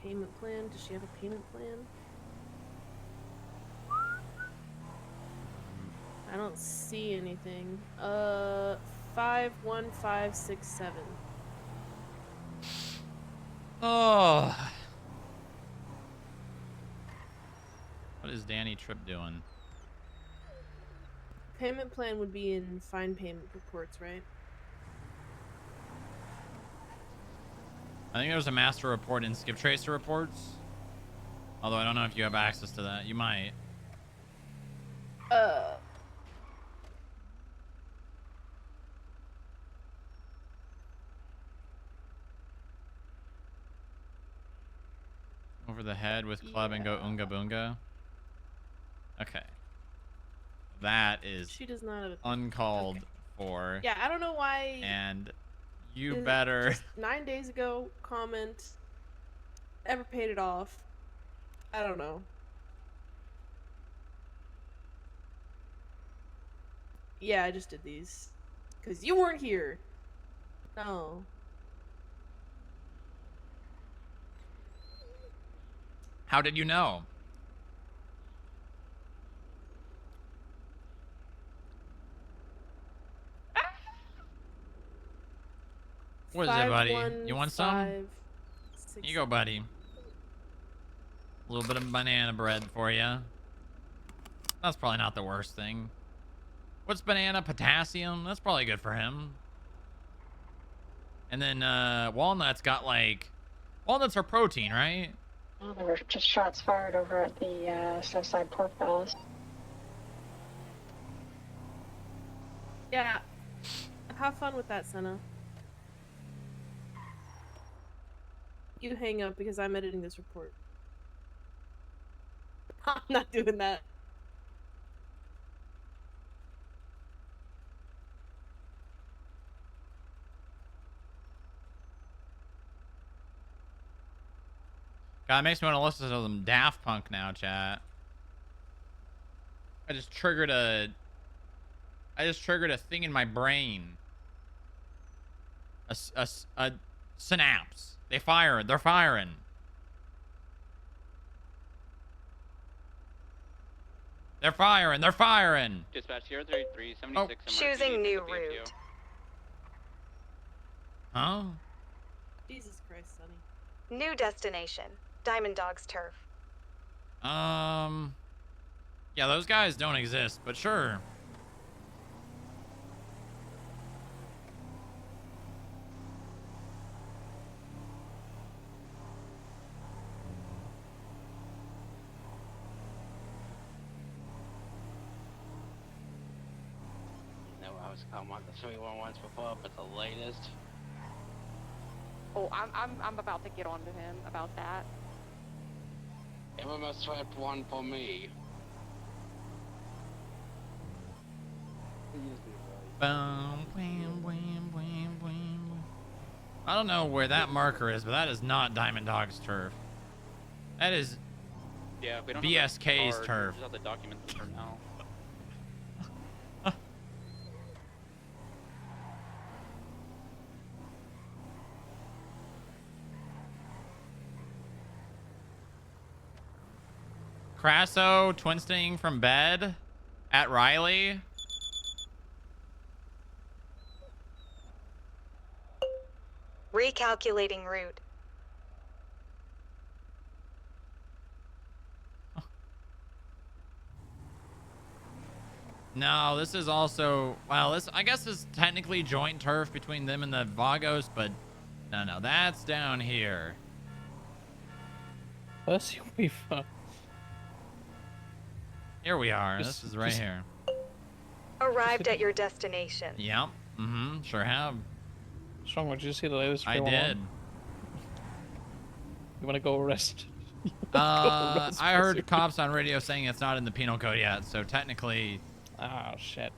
Speaker 21: Payment plan? Does she have a payment plan? I don't see anything. 51567.
Speaker 1: Oh. What is Danny Tripp doing?
Speaker 21: Payment plan would be in fine payment reports, right?
Speaker 1: I think there's a master report in Skip Tracer reports. Although I don't know if you have access to that. You might. Over the head with club and go unga boonga. Okay. That is
Speaker 21: She does not have a
Speaker 1: uncalled for.
Speaker 21: Yeah, I don't know why.
Speaker 1: And you
Speaker 21: Is-
Speaker 1: better.
Speaker 21: just 9 days ago, comment. Never paid it off. I don't know. Yeah, I just did these. Because you weren't here. No.
Speaker 1: How did you know? What is it, buddy? You want some?
Speaker 21: 5, 6,
Speaker 1: Here you go, buddy. A little bit of banana bread for you. That's probably not the worst thing. What's banana? Potassium? That's probably good for him. And then walnuts got like... Walnuts are protein, right?
Speaker 17: Oh, there were just shots fired over at the Southside Pork Palace.
Speaker 21: Yeah. Have fun with that, Senna. You hang up because I'm editing this report. I'm not doing that.
Speaker 1: God, it makes me want to listen to some Daft Punk now, chat. I just triggered a thing in my brain. A synapse. They're firing. They're firing. They're firing.
Speaker 11: Dispatch 033, 76.
Speaker 10: Choosing new route.
Speaker 1: Huh?
Speaker 21: Jesus Christ, Sonny.
Speaker 10: New destination. Diamond Dog's turf.
Speaker 1: Yeah, those guys don't exist, but sure.
Speaker 8: No, I was calling one of the 311s before, but the latest.
Speaker 9: Oh, I'm about to get on to him about that.
Speaker 8: Give him a swift one for me.
Speaker 1: Boom, wham, wham, wham, wham. I don't know where that marker is, but that is not Diamond Dog's turf. That is
Speaker 11: Yeah, if we don't
Speaker 1: BSK's
Speaker 11: have the card,
Speaker 1: turf.
Speaker 11: we just have to document them for now.
Speaker 1: Crasso twinsting from bed at Riley.
Speaker 10: Recalculating route.
Speaker 1: No, this is also, well, this, I guess, is technically joint turf between them and the Vagos, but no, that's down here.
Speaker 4: Percy Weaver.
Speaker 1: Here we are. This is right here.
Speaker 10: Arrived at your destination.
Speaker 1: Yep. Sure have.
Speaker 4: Strong, did you see the latest?
Speaker 1: I did.
Speaker 4: You want to go arrest?
Speaker 1: I heard cops on radio saying it's not in the penal code yet, so technically.
Speaker 4: Oh shit.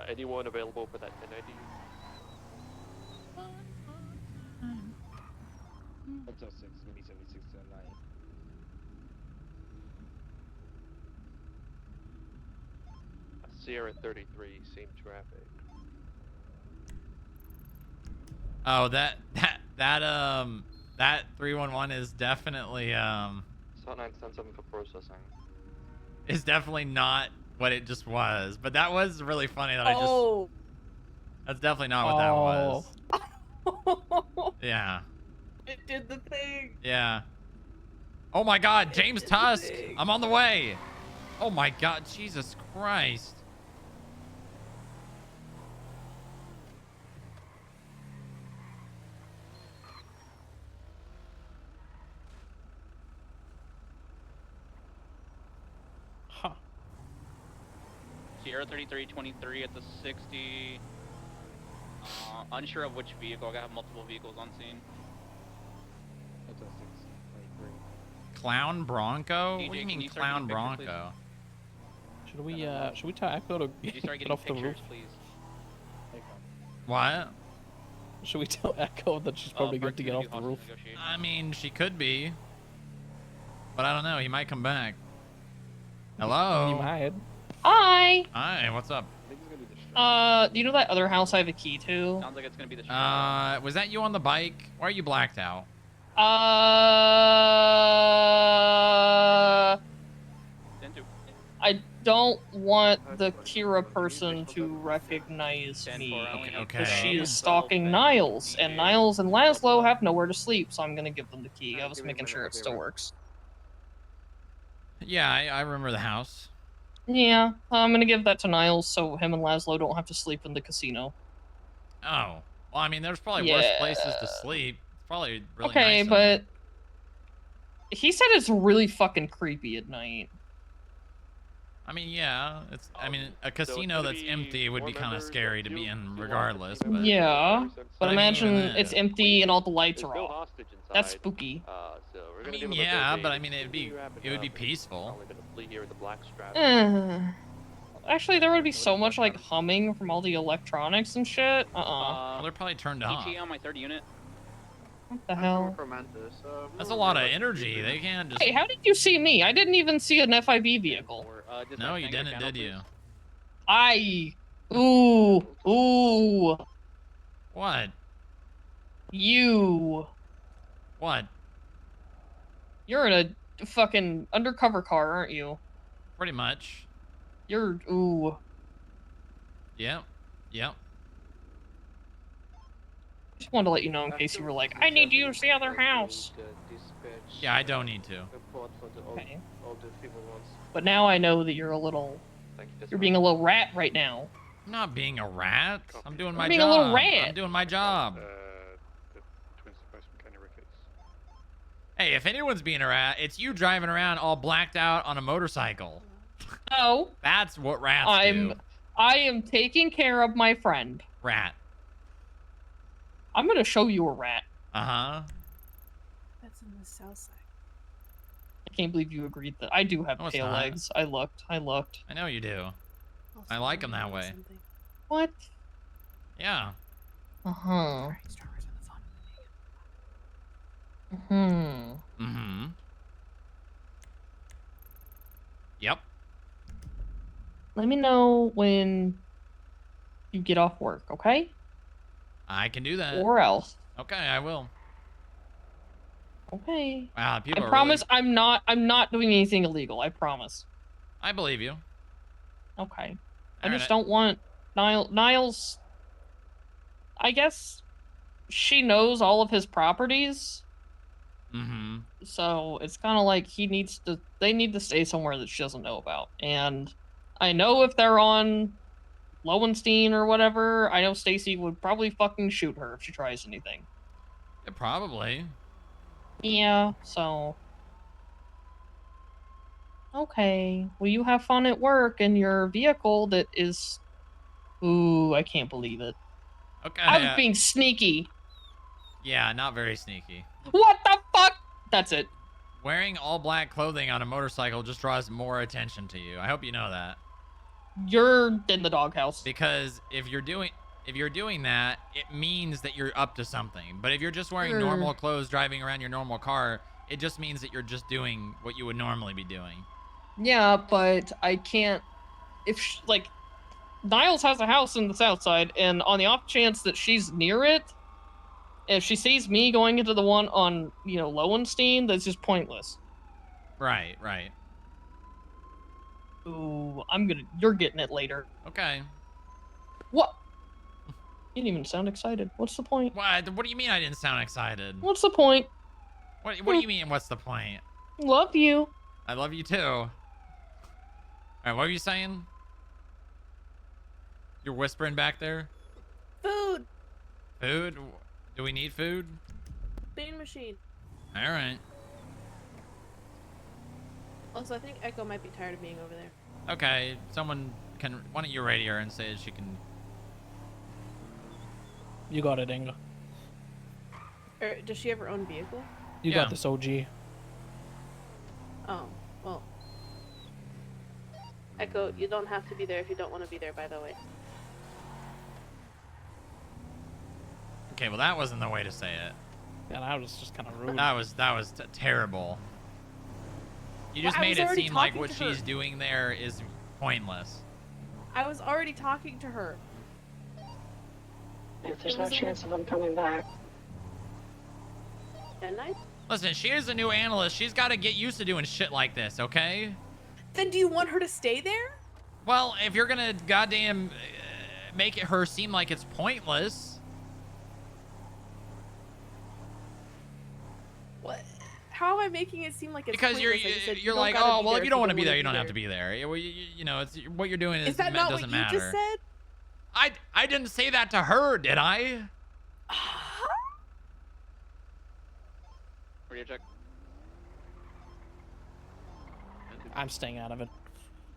Speaker 5: Anyone available for that 1090?
Speaker 6: Hotel 6, we need 76 to 9.
Speaker 5: Sierra 33, same traffic.
Speaker 1: Oh, that 311 is definitely
Speaker 5: South 977 for processing.
Speaker 1: is definitely not what it just was. But that was really funny that that's definitely not what that was. Yeah.
Speaker 21: It did the thing.
Speaker 1: Yeah. Oh my God, James Tusk. I'm on the way. Oh my God, Jesus Christ.
Speaker 11: Sierra 3323 at the 60. Unsure of which vehicle. I have multiple vehicles on scene.
Speaker 6: Hotel 6, 23.
Speaker 1: Clown Bronco?
Speaker 11: DJ,
Speaker 1: What do you
Speaker 11: can
Speaker 1: mean
Speaker 11: you start
Speaker 1: Clown
Speaker 11: getting pictures,
Speaker 1: Bronco?
Speaker 4: Should we tell Echo to
Speaker 11: Could you start
Speaker 4: get
Speaker 11: getting
Speaker 4: off the
Speaker 11: pictures,
Speaker 4: roof?
Speaker 11: please?
Speaker 1: What?
Speaker 4: Should we tell Echo that she's probably good to get off the roof?
Speaker 1: I mean, she could be. But I don't know. He might come back. Hello?
Speaker 4: He might.
Speaker 16: Hi.
Speaker 1: Hi, what's up?
Speaker 16: Do you know that other house I have a key to?
Speaker 11: Sounds like it's gonna be the.
Speaker 1: Was that you on the bike? Why are you blacked out?
Speaker 16: I don't want the Kira person to recognize me. Because she is stalking Niles, and Niles and Laszlo have nowhere to sleep, so I'm gonna give them the key. I was making sure it still works.
Speaker 1: Yeah, I remember the house.
Speaker 16: Yeah, I'm gonna give that to Niles so him and Laszlo don't have to sleep in the casino.
Speaker 1: Oh. Well, I mean, there's probably worse places to sleep. It's probably really
Speaker 16: Okay,
Speaker 1: nice.
Speaker 16: but he said it's really fucking creepy at night.
Speaker 1: I mean, yeah, it's. I mean, a casino that's empty would be kind of scary to be in, regardless. But
Speaker 16: Yeah, but
Speaker 1: I mean,
Speaker 16: imagine
Speaker 1: even then-
Speaker 16: it's empty and all the lights are off. That's spooky.
Speaker 1: I mean, yeah, but I mean, it would be peaceful.
Speaker 16: Actually, there would be so much like humming from all the electronics and shit.
Speaker 1: Well, they're probably turned off.
Speaker 11: ETA on my third unit.
Speaker 16: What the hell?
Speaker 1: That's a lot of energy. They can't just.
Speaker 16: Hey, how did you see me? I didn't even see an FIB vehicle.
Speaker 1: No, you didn't, did you?
Speaker 16: Ooh.
Speaker 1: What?
Speaker 16: You.
Speaker 1: What?
Speaker 16: You're in a fucking undercover car, aren't you?
Speaker 1: Pretty much.
Speaker 16: You're, ooh.
Speaker 1: Yep.
Speaker 16: Just wanted to let you know in case you were like, I need to use the other house.
Speaker 1: Yeah, I don't need to.
Speaker 16: Okay. But now I know that you're a little, you're being a little rat right now.
Speaker 1: I'm not being a rat. I'm doing my
Speaker 16: You're being
Speaker 1: job.
Speaker 16: a little rat.
Speaker 1: I'm doing my job. Hey, if anyone's being a rat, it's you driving around all blacked out on a motorcycle.
Speaker 16: No.
Speaker 1: That's what rats do.
Speaker 16: I am taking care of my friend.
Speaker 1: Rat.
Speaker 16: I'm gonna show you a rat.
Speaker 1: Uh-huh.
Speaker 21: That's in the south side.
Speaker 16: I can't believe you agreed that I do have
Speaker 1: No, it's
Speaker 16: tail
Speaker 1: not.
Speaker 16: legs. I looked.
Speaker 1: I know you do. I like them that way.
Speaker 16: What?
Speaker 1: Yeah.
Speaker 16: Uh-huh.
Speaker 1: Mm-hmm. Yep.
Speaker 16: Let me know when you get off work, okay?
Speaker 1: I can do that.
Speaker 16: Or else.
Speaker 1: Okay, I will.
Speaker 16: Okay.
Speaker 1: Wow, people
Speaker 16: I
Speaker 1: are
Speaker 16: promise
Speaker 1: really...
Speaker 16: I'm not doing anything illegal. I promise.
Speaker 1: I believe you.
Speaker 16: Okay. I
Speaker 1: Alright,
Speaker 16: just don't want Niles. I guess she knows all of his properties.
Speaker 1: Mm-hmm.
Speaker 16: So it's kind of like they need to stay somewhere that she doesn't know about. And I know if they're on Lowenstein or whatever, I know Stacy would probably fucking shoot her if she tries anything.
Speaker 1: Yeah, probably.
Speaker 16: Yeah, so. Okay. Well, you have fun at work in your vehicle that is. Ooh, I can't believe it.
Speaker 1: Okay.
Speaker 16: I was being sneaky.
Speaker 1: Yeah, not very sneaky.
Speaker 16: What the fuck? That's it.
Speaker 1: Wearing all black clothing on a motorcycle just draws more attention to you. I hope you know that.
Speaker 16: You're in the doghouse.
Speaker 1: Because if you're doing that, it means that you're up to something. But if you're just wearing normal clothes driving around your normal car, it just means that you're just doing what you would normally be doing.
Speaker 16: Yeah, but I can't. If like, Niles has a house in the south side, and on the off chance that she's near it, if she sees me going into the one on, Lowenstein, that's just pointless.
Speaker 1: Right, right.
Speaker 16: Ooh, you're getting it later.
Speaker 1: Okay.
Speaker 16: What? You didn't even sound excited. What's the point?
Speaker 1: What do you mean I didn't sound excited?
Speaker 16: What's the point?
Speaker 1: What do you mean, what's the point?
Speaker 16: Love you.
Speaker 1: I love you too. All right, what were you saying? You're whispering back there?
Speaker 21: Food!
Speaker 1: Food? Do we need food?
Speaker 21: Bean machine.
Speaker 1: All right.
Speaker 21: Also, I think Echo might be tired of being over there.
Speaker 1: Okay, why don't you radio her and say that she can...
Speaker 4: You got it, Inga.
Speaker 21: Does she have her own vehicle?
Speaker 4: You got this, OG.
Speaker 21: Oh, well. Echo, you don't have to be there if you don't want to be there, by the way.
Speaker 1: Okay, well that wasn't the way to say it.
Speaker 4: Yeah, that was just kind of rude.
Speaker 1: That was terrible. You just made it seem like what she's doing there is pointless.
Speaker 21: I was already talking to her.
Speaker 17: If there's no chance of them coming back.
Speaker 21: Didn't I?
Speaker 1: Listen, she is a new analyst. She's got to get used to doing shit like this, okay?
Speaker 21: Then do you want her to stay there?
Speaker 1: Well, if you're gonna goddamn make her seem like it's pointless.
Speaker 21: What? How am I making it seem like it's
Speaker 1: because
Speaker 21: pointless?
Speaker 1: you're like, oh well, if you don't want to be there, you don't have to be there. Well, you know, it's what you're doing
Speaker 21: Is that not
Speaker 1: doesn't
Speaker 21: what
Speaker 1: matter.
Speaker 21: you just said?
Speaker 1: I didn't say that to her, did I?
Speaker 11: Radio check.
Speaker 4: I'm staying out of it.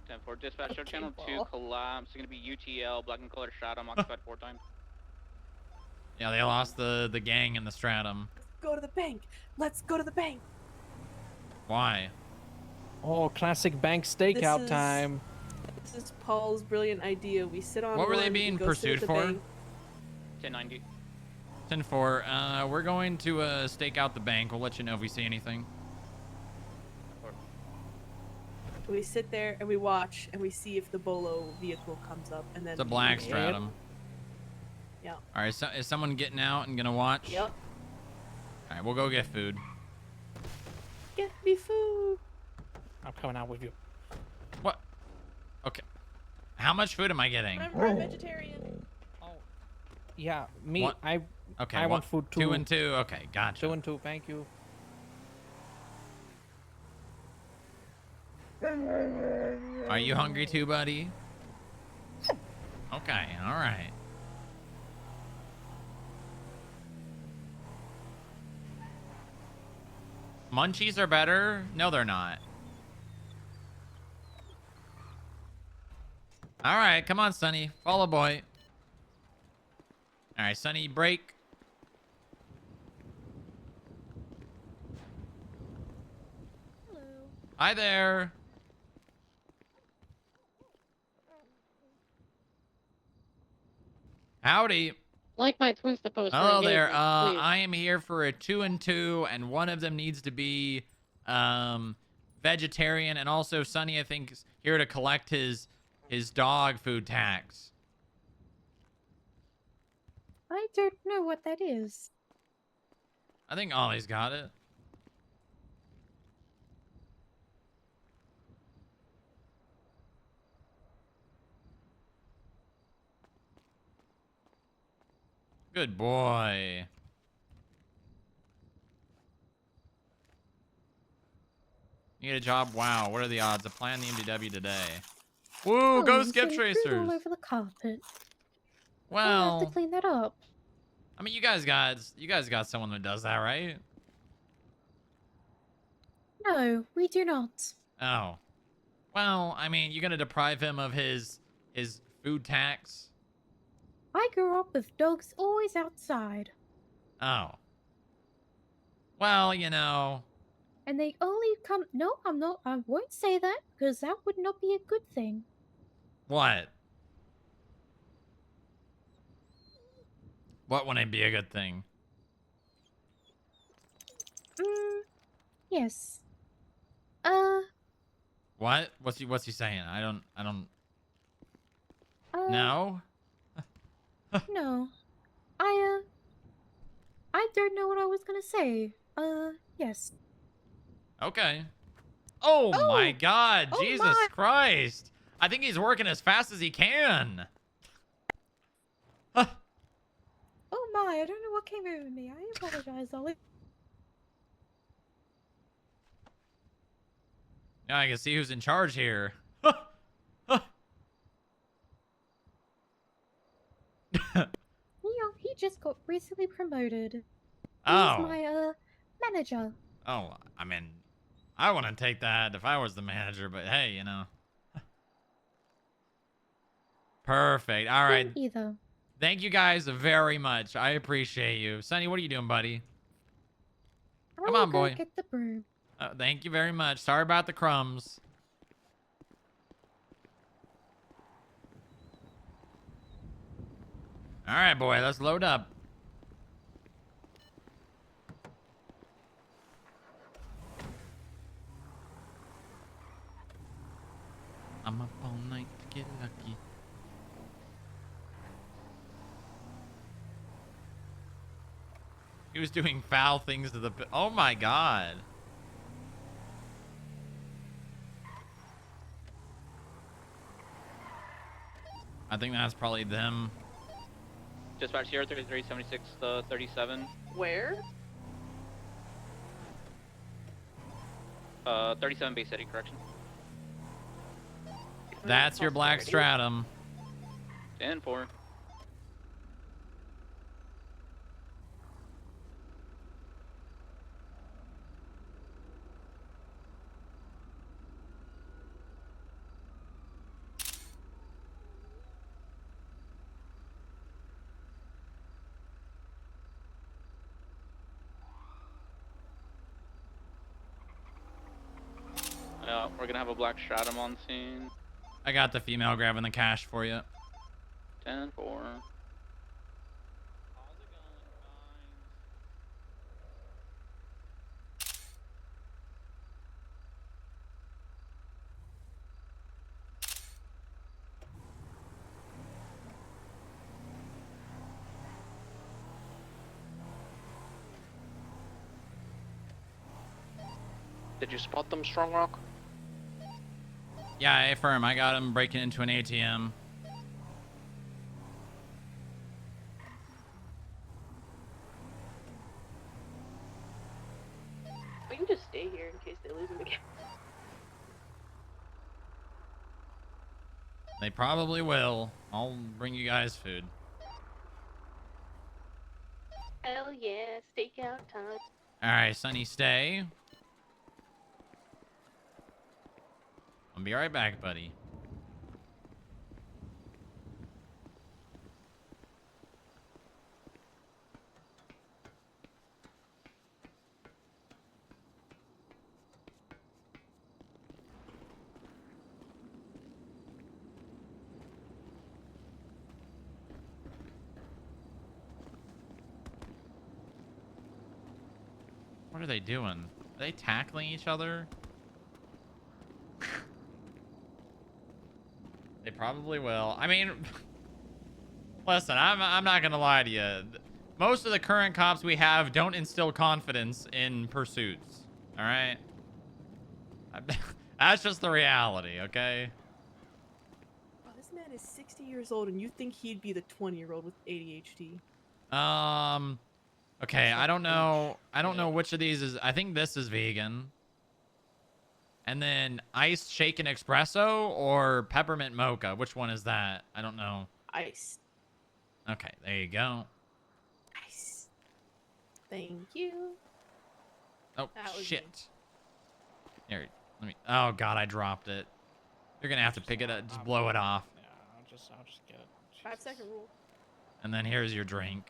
Speaker 11: 10-4 dispatch, show channel 2 collapse. It's gonna be UTL, black and color stratum, occupied 4 times.
Speaker 1: Yeah, they lost the gang in the stratum.
Speaker 21: Go to the bank. Let's go to the bank.
Speaker 1: Why?
Speaker 4: Oh, classic bank stakeout time.
Speaker 21: This is Paul's brilliant idea. We sit on.
Speaker 1: What were they being pursued for?
Speaker 11: 1090.
Speaker 1: 10-4. We're going to stake out the bank. We'll let you know if we see anything.
Speaker 21: We sit there and we watch and we see if the Bolo vehicle comes up, and then
Speaker 1: It's a black stratum.
Speaker 21: Yeah.
Speaker 1: All right. So is someone getting out and gonna watch?
Speaker 21: Yep.
Speaker 1: All right. We'll go get food.
Speaker 21: Get me food.
Speaker 4: I'm coming out with you.
Speaker 1: What? Okay. How much food am I getting?
Speaker 21: Remember, I'm vegetarian.
Speaker 4: Oh. Yeah, me.
Speaker 1: What?
Speaker 4: I
Speaker 1: Okay.
Speaker 4: want food too.
Speaker 1: 2 and 2. Okay, gotcha.
Speaker 4: 2 and 2. Thank you.
Speaker 1: Are you hungry too, buddy? Okay. All right. Munchies are better? No, they're not. All right, come on, Sonny. Follow boy. All right, Sonny, break.
Speaker 21: Hello.
Speaker 1: Hi there. Howdy.
Speaker 18: Like my Twister poster.
Speaker 1: Hello there.
Speaker 18: engagement, please.
Speaker 1: I am here for a 2 and 2, and one of them needs to be vegetarian, and also Sonny, I think, is here to collect his dog food tax.
Speaker 13: I don't know what that is.
Speaker 1: I think Ollie's got it. Good boy. You get a job? Wow. What are the odds? Applying the MDW today. Woo!
Speaker 13: Oh,
Speaker 1: Go
Speaker 13: I'm
Speaker 1: Skip
Speaker 13: getting food
Speaker 1: Tracers!
Speaker 13: all over the carpet. I'll have
Speaker 1: Well,
Speaker 13: to clean that up.
Speaker 1: I mean, you guys got someone that does that, right?
Speaker 13: No, we do not.
Speaker 1: Oh. Well, I mean, you're gonna deprive him of his food tax?
Speaker 13: I grew up with dogs always outside,
Speaker 1: Oh. Well, you know.
Speaker 13: and they only come. No, I'm not. I won't say that because that would not be a good thing.
Speaker 1: What? What wouldn't be a good thing?
Speaker 13: Yes.
Speaker 1: What? What's he saying? I don't
Speaker 13: Uh,
Speaker 1: No?
Speaker 13: no. I don't know what I was gonna say. Yes.
Speaker 1: Okay. Oh, my god,
Speaker 13: Oh
Speaker 1: Jesus
Speaker 13: my.
Speaker 1: Christ. I think he's working as fast as he can.
Speaker 13: Oh my, I don't know what came over me. I apologize, Ollie.
Speaker 1: Now I can see who's in charge here.
Speaker 13: He just got recently promoted. He's
Speaker 1: Oh.
Speaker 13: my, manager.
Speaker 1: Oh, I mean, I wouldn't take that if I was the manager, but hey, you know. Perfect. All right.
Speaker 13: Either.
Speaker 1: Thank you guys very much. I appreciate you. Sonny, what are you doing, buddy? Come on, boy.
Speaker 13: Get the broom.
Speaker 1: Thank you very much. Sorry about the crumbs. All right, boy. Let's load up. I'm up all night to get lucky. He was doing foul things to the... Oh, my God. I think that's probably them.
Speaker 11: Dispatch here, 3376 37.
Speaker 15: Where?
Speaker 11: 37 Bay City, correction.
Speaker 1: That's your black stratum.
Speaker 11: 10-4. We're gonna have a black stratum on scene.
Speaker 1: I got the female grabbing the cash for you.
Speaker 11: 10-4.
Speaker 3: Did you spot them, Strong Rock?
Speaker 1: Yeah, I affirm. I got him breaking into an ATM.
Speaker 21: We can just stay here in case they lose him again.
Speaker 1: They probably will. I'll bring you guys food.
Speaker 21: Hell yeah, stakeout time.
Speaker 1: All right, Sonny, stay. I'll be right back, buddy. What are they doing? Are they tackling each other? They probably will. I mean, listen, I'm not gonna lie to you. Most of the current cops we have don't instill confidence in pursuits. All right, that's just the reality. Okay.
Speaker 21: Oh, this man is 60 years old, and you think he'd be the 20-year-old with ADHD?
Speaker 1: Okay, I don't know. I don't know which of these is. I think this is vegan. And then iced shaken espresso or peppermint mocha. Which one is that? I don't know.
Speaker 21: Ice.
Speaker 1: Okay, there you go.
Speaker 21: Ice. Thank you.
Speaker 1: Oh,
Speaker 21: That was
Speaker 1: shit.
Speaker 21: me.
Speaker 1: Here, let me. Oh, God, I dropped it. You're going to have to pick it up. Just blow it off.
Speaker 4: Yeah, I'll just get it.
Speaker 21: 5-second rule.
Speaker 1: And then here's your drink.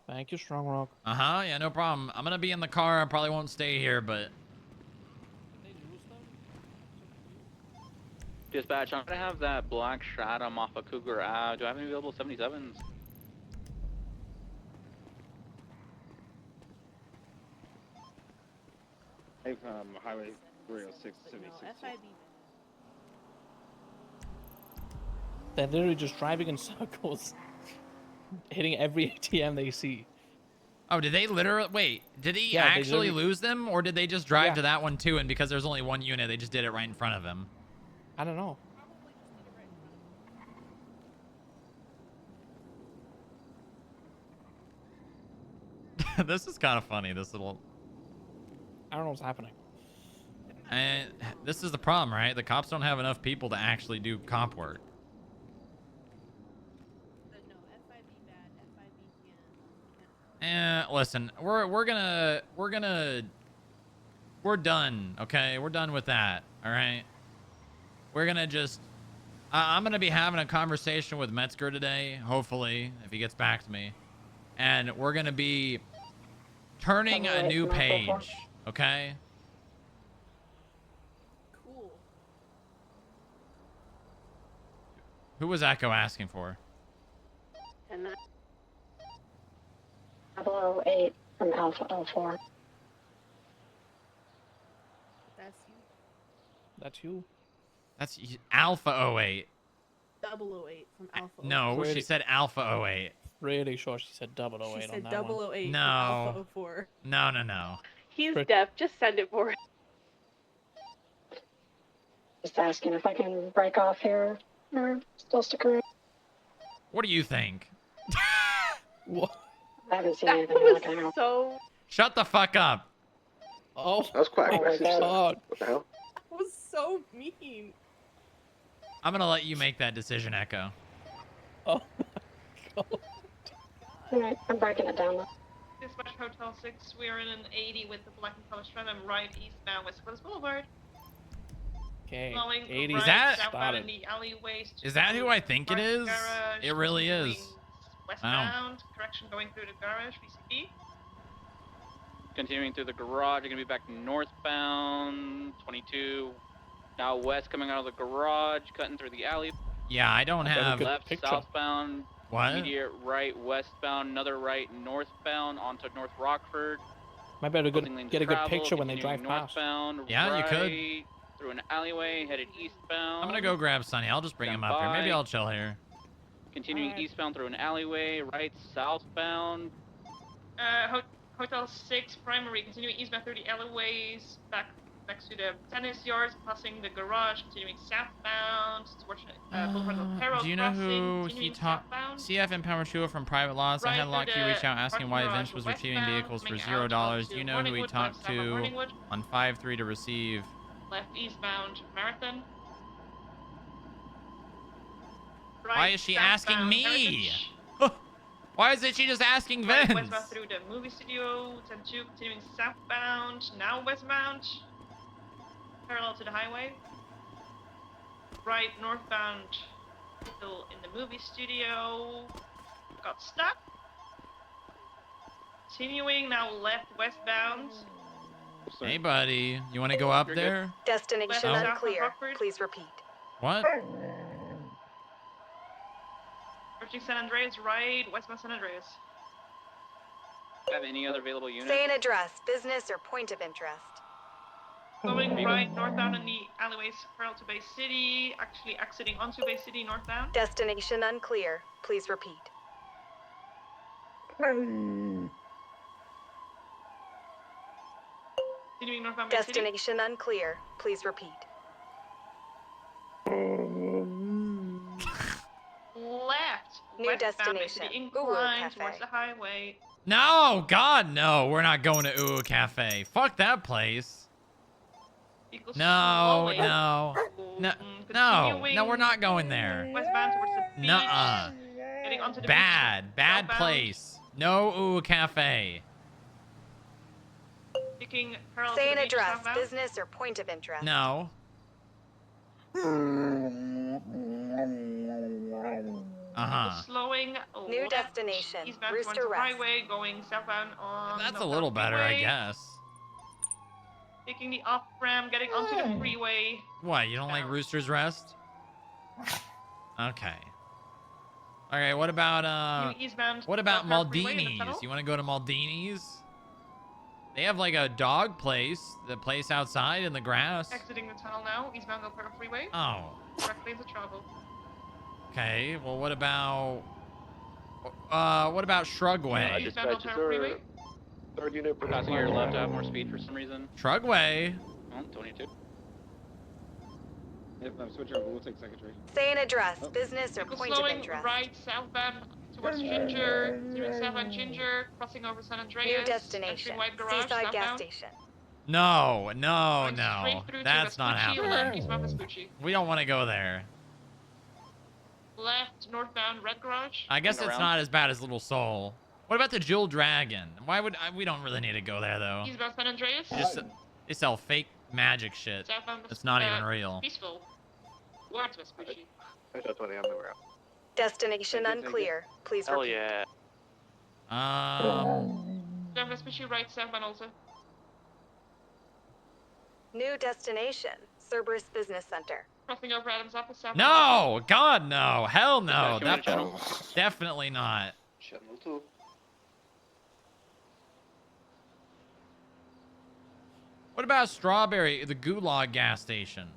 Speaker 4: Thank you, Strong Rock.
Speaker 1: Uh-huh, yeah, no problem. I'm going to be in the car. I probably won't stay here, but...
Speaker 11: Dispatch, I'm gonna have that black Stratum off of Cougar Ave. Do I have any available 77s?
Speaker 6: Hey, Highway 306
Speaker 21: But
Speaker 6: 76.
Speaker 21: no, FIB.
Speaker 4: They're literally just driving in circles, hitting every ATM they see.
Speaker 1: Oh, did they literally... Wait, did he
Speaker 4: Yeah, they
Speaker 1: actually
Speaker 4: literally-
Speaker 1: lose them? Or did they just drive
Speaker 4: Yeah.
Speaker 1: to that one, too, and because there's only one unit, they just did it right in front of him?
Speaker 4: I don't know.
Speaker 1: This is kind of funny, this little...
Speaker 4: I don't know what's happening.
Speaker 1: And this is the problem, right? The cops don't have enough people to actually do cop work.
Speaker 21: But no, FIB bad. FIB can't.
Speaker 1: Listen, we're done, okay? We're done with that, all right? We're gonna just... I'm gonna be having a conversation with Metzger today, hopefully, if he gets back to me. And we're gonna be turning a new page, okay?
Speaker 21: Cool.
Speaker 1: Who was Echo asking for?
Speaker 17: And that 008 from Alpha 04.
Speaker 21: That's you.
Speaker 4: That's you.
Speaker 1: That's Alpha 08.
Speaker 21: 008 from Alpha.
Speaker 1: No,
Speaker 21: 04.
Speaker 1: she said Alpha 08.
Speaker 4: Really sure she said 008
Speaker 21: She
Speaker 4: on
Speaker 21: said
Speaker 4: that one.
Speaker 21: 008 from
Speaker 1: No.
Speaker 21: Alpha 04.
Speaker 1: No.
Speaker 15: He's deaf. Just send it for him.
Speaker 17: Just asking if I can break off here or still stick around.
Speaker 1: What do you think?
Speaker 4: What?
Speaker 17: I haven't seen
Speaker 15: That
Speaker 17: anything like
Speaker 15: was
Speaker 17: that.
Speaker 15: so.
Speaker 1: Shut the fuck up.
Speaker 4: Oh,
Speaker 2: That was quite
Speaker 17: Oh my
Speaker 2: aggressive, sir.
Speaker 17: God.
Speaker 2: What the hell?
Speaker 21: That was so mean.
Speaker 1: I'm gonna let you make that decision, Echo.
Speaker 4: Oh.
Speaker 17: Alright, I'm breaking it down.
Speaker 19: Dispatch Hotel 6, we are in an 80 with the black and color Stratum right eastbound West Coast Boulevard.
Speaker 4: Okay,
Speaker 19: Flowing
Speaker 4: 80
Speaker 19: right
Speaker 1: Is that-
Speaker 19: southbound in
Speaker 4: started.
Speaker 19: the alleyways.
Speaker 1: Is that who I think it
Speaker 19: Park
Speaker 1: is?
Speaker 19: Garage,
Speaker 1: It really is.
Speaker 19: continuing Westbound, correction going through the garage, VCP.
Speaker 11: Continuing through the garage, you're gonna be back northbound, 22. Now west, coming out of the garage, cutting through the alley.
Speaker 1: Yeah, I don't
Speaker 4: I got a
Speaker 1: have...
Speaker 4: good
Speaker 11: Left,
Speaker 4: picture.
Speaker 11: southbound.
Speaker 1: What?
Speaker 11: Immediate right, westbound. Another right, northbound onto North Rockford.
Speaker 4: Might be able to
Speaker 11: Closing lanes
Speaker 4: get a good
Speaker 11: travel,
Speaker 4: picture when they drive
Speaker 11: continuing
Speaker 4: past.
Speaker 11: northbound,
Speaker 1: Yeah, you could.
Speaker 11: right, through an alleyway, headed eastbound.
Speaker 1: I'm gonna go grab Sonny. I'll just bring him up here. Maybe
Speaker 11: by.
Speaker 1: I'll chill here.
Speaker 11: Continuing
Speaker 21: Alright.
Speaker 11: eastbound through an alleyway, right, southbound.
Speaker 19: Hotel 6 primary, continuing eastbound through the alleyways, back to the tennis yards, passing the garage, continuing southbound towards Boulevard del Perro
Speaker 1: Do you know
Speaker 19: crossing,
Speaker 1: who he
Speaker 19: continuing
Speaker 1: talked?
Speaker 19: southbound.
Speaker 1: CF and Power Chua from Private Lots. I
Speaker 19: Right
Speaker 1: had Lockheed
Speaker 19: through
Speaker 1: reach
Speaker 19: the
Speaker 1: out asking
Speaker 19: parking
Speaker 1: why
Speaker 19: garage
Speaker 1: Vince was retrieving
Speaker 19: westbound,
Speaker 1: vehicles for
Speaker 19: coming out
Speaker 1: $0.
Speaker 19: onto
Speaker 1: Do you know who he
Speaker 19: Morningwood,
Speaker 1: talked
Speaker 19: south of
Speaker 1: to
Speaker 19: Morningwood.
Speaker 1: on 5-3 to receive?
Speaker 19: Left eastbound Marathon.
Speaker 1: Why
Speaker 19: Right
Speaker 1: is she asking
Speaker 19: southbound
Speaker 1: me?
Speaker 19: Heritage.
Speaker 1: Why isn't she just asking
Speaker 19: Right
Speaker 1: Vince?
Speaker 19: westbound through the movie studio, 10-2, continuing southbound, now westbound, parallel to the highway. Right northbound, still in the movie studio, got stuck. Continuing now left westbound.
Speaker 1: Hey, buddy. You want to go up
Speaker 11: You're good.
Speaker 1: there?
Speaker 10: Destination
Speaker 1: Oh.
Speaker 10: unclear.
Speaker 19: Rockford.
Speaker 10: Please repeat.
Speaker 1: What?
Speaker 19: Approaching San Andreas, right westbound San Andreas.
Speaker 11: Have any other available units?
Speaker 10: Say an address, business, or point of interest.
Speaker 19: Going right northbound in the alleyways parallel to Bay City, actually exiting onto Bay City northbound.
Speaker 10: Destination unclear. Please repeat.
Speaker 19: Continuing northbound Bay City.
Speaker 10: Destination unclear. Please repeat.
Speaker 19: Left.
Speaker 10: New
Speaker 19: westbound Bay
Speaker 10: destination.
Speaker 19: City,
Speaker 10: Uwu
Speaker 19: incline
Speaker 10: Cafe.
Speaker 19: towards the highway.
Speaker 1: No, God, no. We're not going to Uwu Cafe. Fuck that place.
Speaker 19: Vehicles
Speaker 1: No,
Speaker 19: slowing.
Speaker 1: no. No, we're not going there.
Speaker 19: Westbound towards the beach.
Speaker 1: Nuh-uh.
Speaker 19: Getting onto the
Speaker 1: Bad
Speaker 19: southbound.
Speaker 1: place. No Uwu Cafe.
Speaker 19: Taking parallel
Speaker 10: Say
Speaker 19: to
Speaker 10: an
Speaker 19: the beach
Speaker 10: address,
Speaker 19: southbound.
Speaker 10: business, or point of interest.
Speaker 1: No.
Speaker 19: Slowing.
Speaker 10: New
Speaker 19: left,
Speaker 10: destination.
Speaker 19: Eastbound
Speaker 10: Rooster
Speaker 19: towards the
Speaker 10: Rest.
Speaker 19: highway, going southbound on.
Speaker 1: That's a
Speaker 19: northbound
Speaker 1: little better, I
Speaker 19: freeway.
Speaker 1: guess.
Speaker 19: Taking the off ramp, getting onto the freeway.
Speaker 1: What, you don't like Rooster's Rest? Okay. Okay, what about
Speaker 19: New eastbound.
Speaker 1: what about
Speaker 19: southbound freeway in the
Speaker 1: Maldini's?
Speaker 19: tunnel.
Speaker 1: You want to go to Maldini's? They have like a dog place, the place outside in the grass.
Speaker 19: Exiting the tunnel now, eastbound Del Perro freeway.
Speaker 1: Oh.
Speaker 19: Directly into travel.
Speaker 1: Okay, well what about Shrugway?
Speaker 19: Eastbound Del Perro freeway.
Speaker 11: Third unit passing your left to have more speed for some reason.
Speaker 1: Shrugway.
Speaker 11: Oh, 22.
Speaker 6: Yep, I'm switching over. We'll take secretary.
Speaker 10: Say an address, business, or
Speaker 19: Vehicle
Speaker 10: point of
Speaker 19: slowing
Speaker 10: interest.
Speaker 19: right southbound towards Ginger. Doing southbound Ginger, crossing over San Andreas.
Speaker 10: New destination.
Speaker 19: Entering White Garage,
Speaker 10: Seaside gas
Speaker 19: southbound.
Speaker 10: station.
Speaker 1: No,
Speaker 19: Going
Speaker 1: no.
Speaker 19: straight through to
Speaker 1: That's not
Speaker 19: Vespucci, left
Speaker 1: happening.
Speaker 19: eastbound Vespucci.
Speaker 1: We don't want to go there.
Speaker 19: Left northbound Red Garage.
Speaker 1: I guess it's
Speaker 11: around.
Speaker 1: not as bad as Little Soul. What about the Jewel Dragon? Why would we don't really need to go there though.
Speaker 19: Eastbound San Andreas.
Speaker 1: They sell fake magic shit.
Speaker 19: Southbound
Speaker 1: It's not even real.
Speaker 19: Peaceful. Towards Vespucci.
Speaker 10: Destination unclear. Please
Speaker 11: Hell
Speaker 10: repeat.
Speaker 11: yeah.
Speaker 19: Down Vespucci right southbound also.
Speaker 10: New destination. Cerberus Business Center.
Speaker 19: Crossing over Adams Office southbound.
Speaker 1: No, God no, hell no.
Speaker 11: Okay,
Speaker 1: That
Speaker 11: channel.
Speaker 1: definitely not.
Speaker 12: Channel 2.
Speaker 1: What about Strawberry, the Gulag gas station?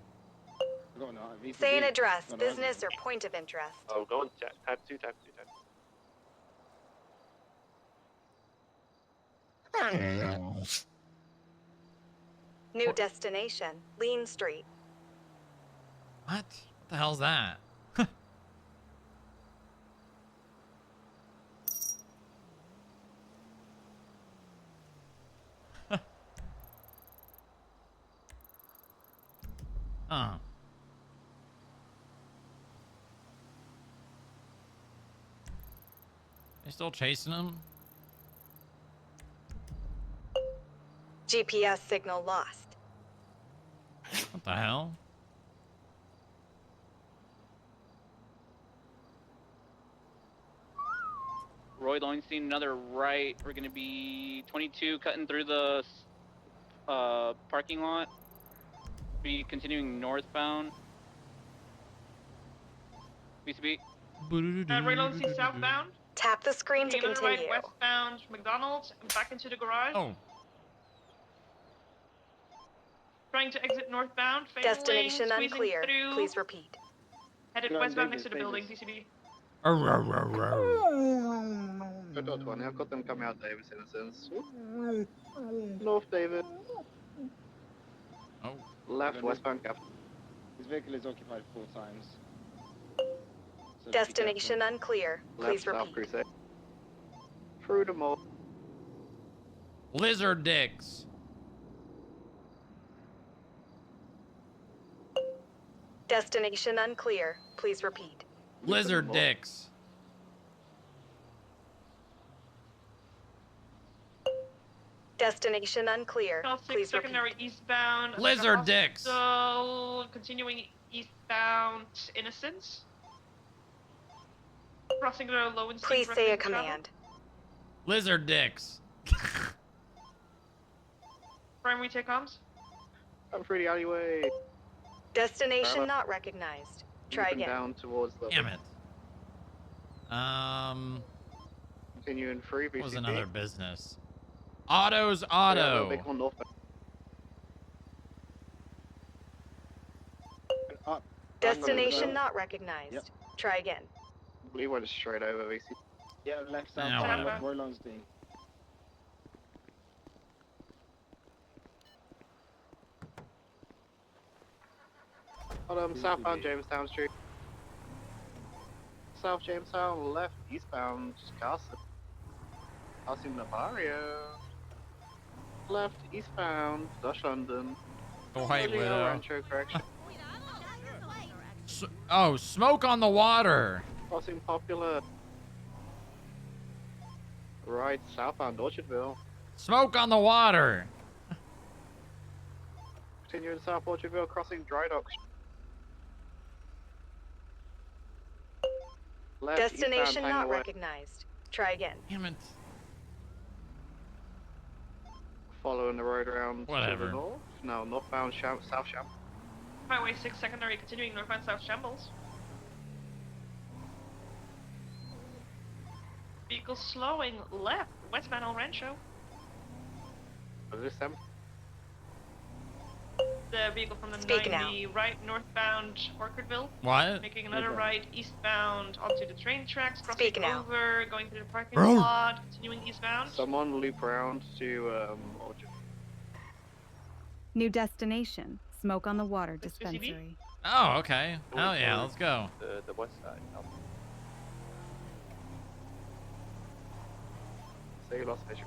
Speaker 10: Say an address, business, or point of interest.
Speaker 12: Oh, go on tab 2, tab 2, tab 2.
Speaker 10: New destination. Lean Street.
Speaker 1: What? What the hell's that? Huh. They still chasing him?
Speaker 10: GPS signal lost.
Speaker 1: What the hell?
Speaker 11: Roy Lowenstein, another right. We're gonna be 22 cutting through the parking lot. Be continuing northbound. BCB.
Speaker 19: Roy Lowenstein southbound.
Speaker 10: Tap the screen to
Speaker 19: Taking another right
Speaker 10: continue.
Speaker 19: westbound McDonald's and back into the garage.
Speaker 1: Oh.
Speaker 19: Trying to exit northbound. Failing,
Speaker 10: Destination
Speaker 19: squeezing
Speaker 10: unclear.
Speaker 19: through.
Speaker 10: Please repeat.
Speaker 19: Headed
Speaker 6: Go on,
Speaker 19: westbound
Speaker 6: Davis,
Speaker 19: next to the building.
Speaker 6: Davis.
Speaker 19: DCB.
Speaker 2: Good dot one. I've got them coming out, Davis, in a sense. North, David.
Speaker 1: Oh.
Speaker 2: Left, westbound, cap.
Speaker 6: His vehicle is occupied 4 times. So be
Speaker 10: Destination
Speaker 6: careful.
Speaker 10: unclear.
Speaker 2: Left,
Speaker 10: Please
Speaker 2: South
Speaker 10: repeat.
Speaker 2: Crusade. Through the mall.
Speaker 1: Lizard dicks.
Speaker 10: Destination unclear. Please repeat.
Speaker 1: Lizard dicks.
Speaker 10: Destination unclear.
Speaker 19: Channel 6
Speaker 10: Please repeat.
Speaker 19: secondary eastbound.
Speaker 1: Lizard dicks.
Speaker 19: So continuing eastbound Innocence. Crossing the Lowenstein.
Speaker 10: Please say a
Speaker 19: residence travel.
Speaker 10: command.
Speaker 1: Lizard dicks.
Speaker 19: Primary take comms.
Speaker 2: I'm through the alleyway.
Speaker 10: Destination
Speaker 2: Bravo.
Speaker 10: not recognized. Try
Speaker 2: Moving
Speaker 10: again.
Speaker 2: down towards the.
Speaker 1: Damn it.
Speaker 2: Continuing free.
Speaker 1: What was
Speaker 2: BCP.
Speaker 1: another business? Auto's auto.
Speaker 10: Destination not recognized.
Speaker 6: Yep.
Speaker 10: Try again.
Speaker 5: We went straight over, VC.
Speaker 6: Yeah, left
Speaker 1: Yeah,
Speaker 6: southbound,
Speaker 1: whatever.
Speaker 6: Roy Lonsdale.
Speaker 5: Southbound Jamestown Street. South Jamestown, left, eastbound, Gossip. Crossing the barrio. Left, eastbound, Dutch London.
Speaker 1: The White
Speaker 5: Rodeo
Speaker 1: Widow.
Speaker 5: Rancho correction.
Speaker 1: Oh, smoke on the water.
Speaker 5: Crossing Popular. Right, southbound Orchardville.
Speaker 1: Smoke on the water.
Speaker 5: Continuing south Orchardville, crossing Dry Dock. Left,
Speaker 10: Destination
Speaker 5: eastbound
Speaker 10: not
Speaker 5: Tanglewood.
Speaker 10: recognized. Try again.
Speaker 1: Damn it.
Speaker 5: Following the road around
Speaker 1: Whatever.
Speaker 5: to the north. No, northbound South Sham.
Speaker 19: Highway 6 secondary continuing northbound South Shambles. Vehicle slowing left, westbound El Rancho.
Speaker 5: Was this them?
Speaker 19: The vehicle from the
Speaker 10: Speak
Speaker 19: 90 right northbound Orchardville.
Speaker 1: What?
Speaker 19: Making another right eastbound onto the train tracks, crossing
Speaker 10: Speak now.
Speaker 19: over, going through the parking
Speaker 1: Bro.
Speaker 19: lot, continuing eastbound.
Speaker 5: Someone loop around to Orchard.
Speaker 14: New destination. Smoke on the water
Speaker 19: This is
Speaker 14: dispensary.
Speaker 1: Oh, okay. Hell yeah, let's go.
Speaker 5: The west side. Say you lost vision.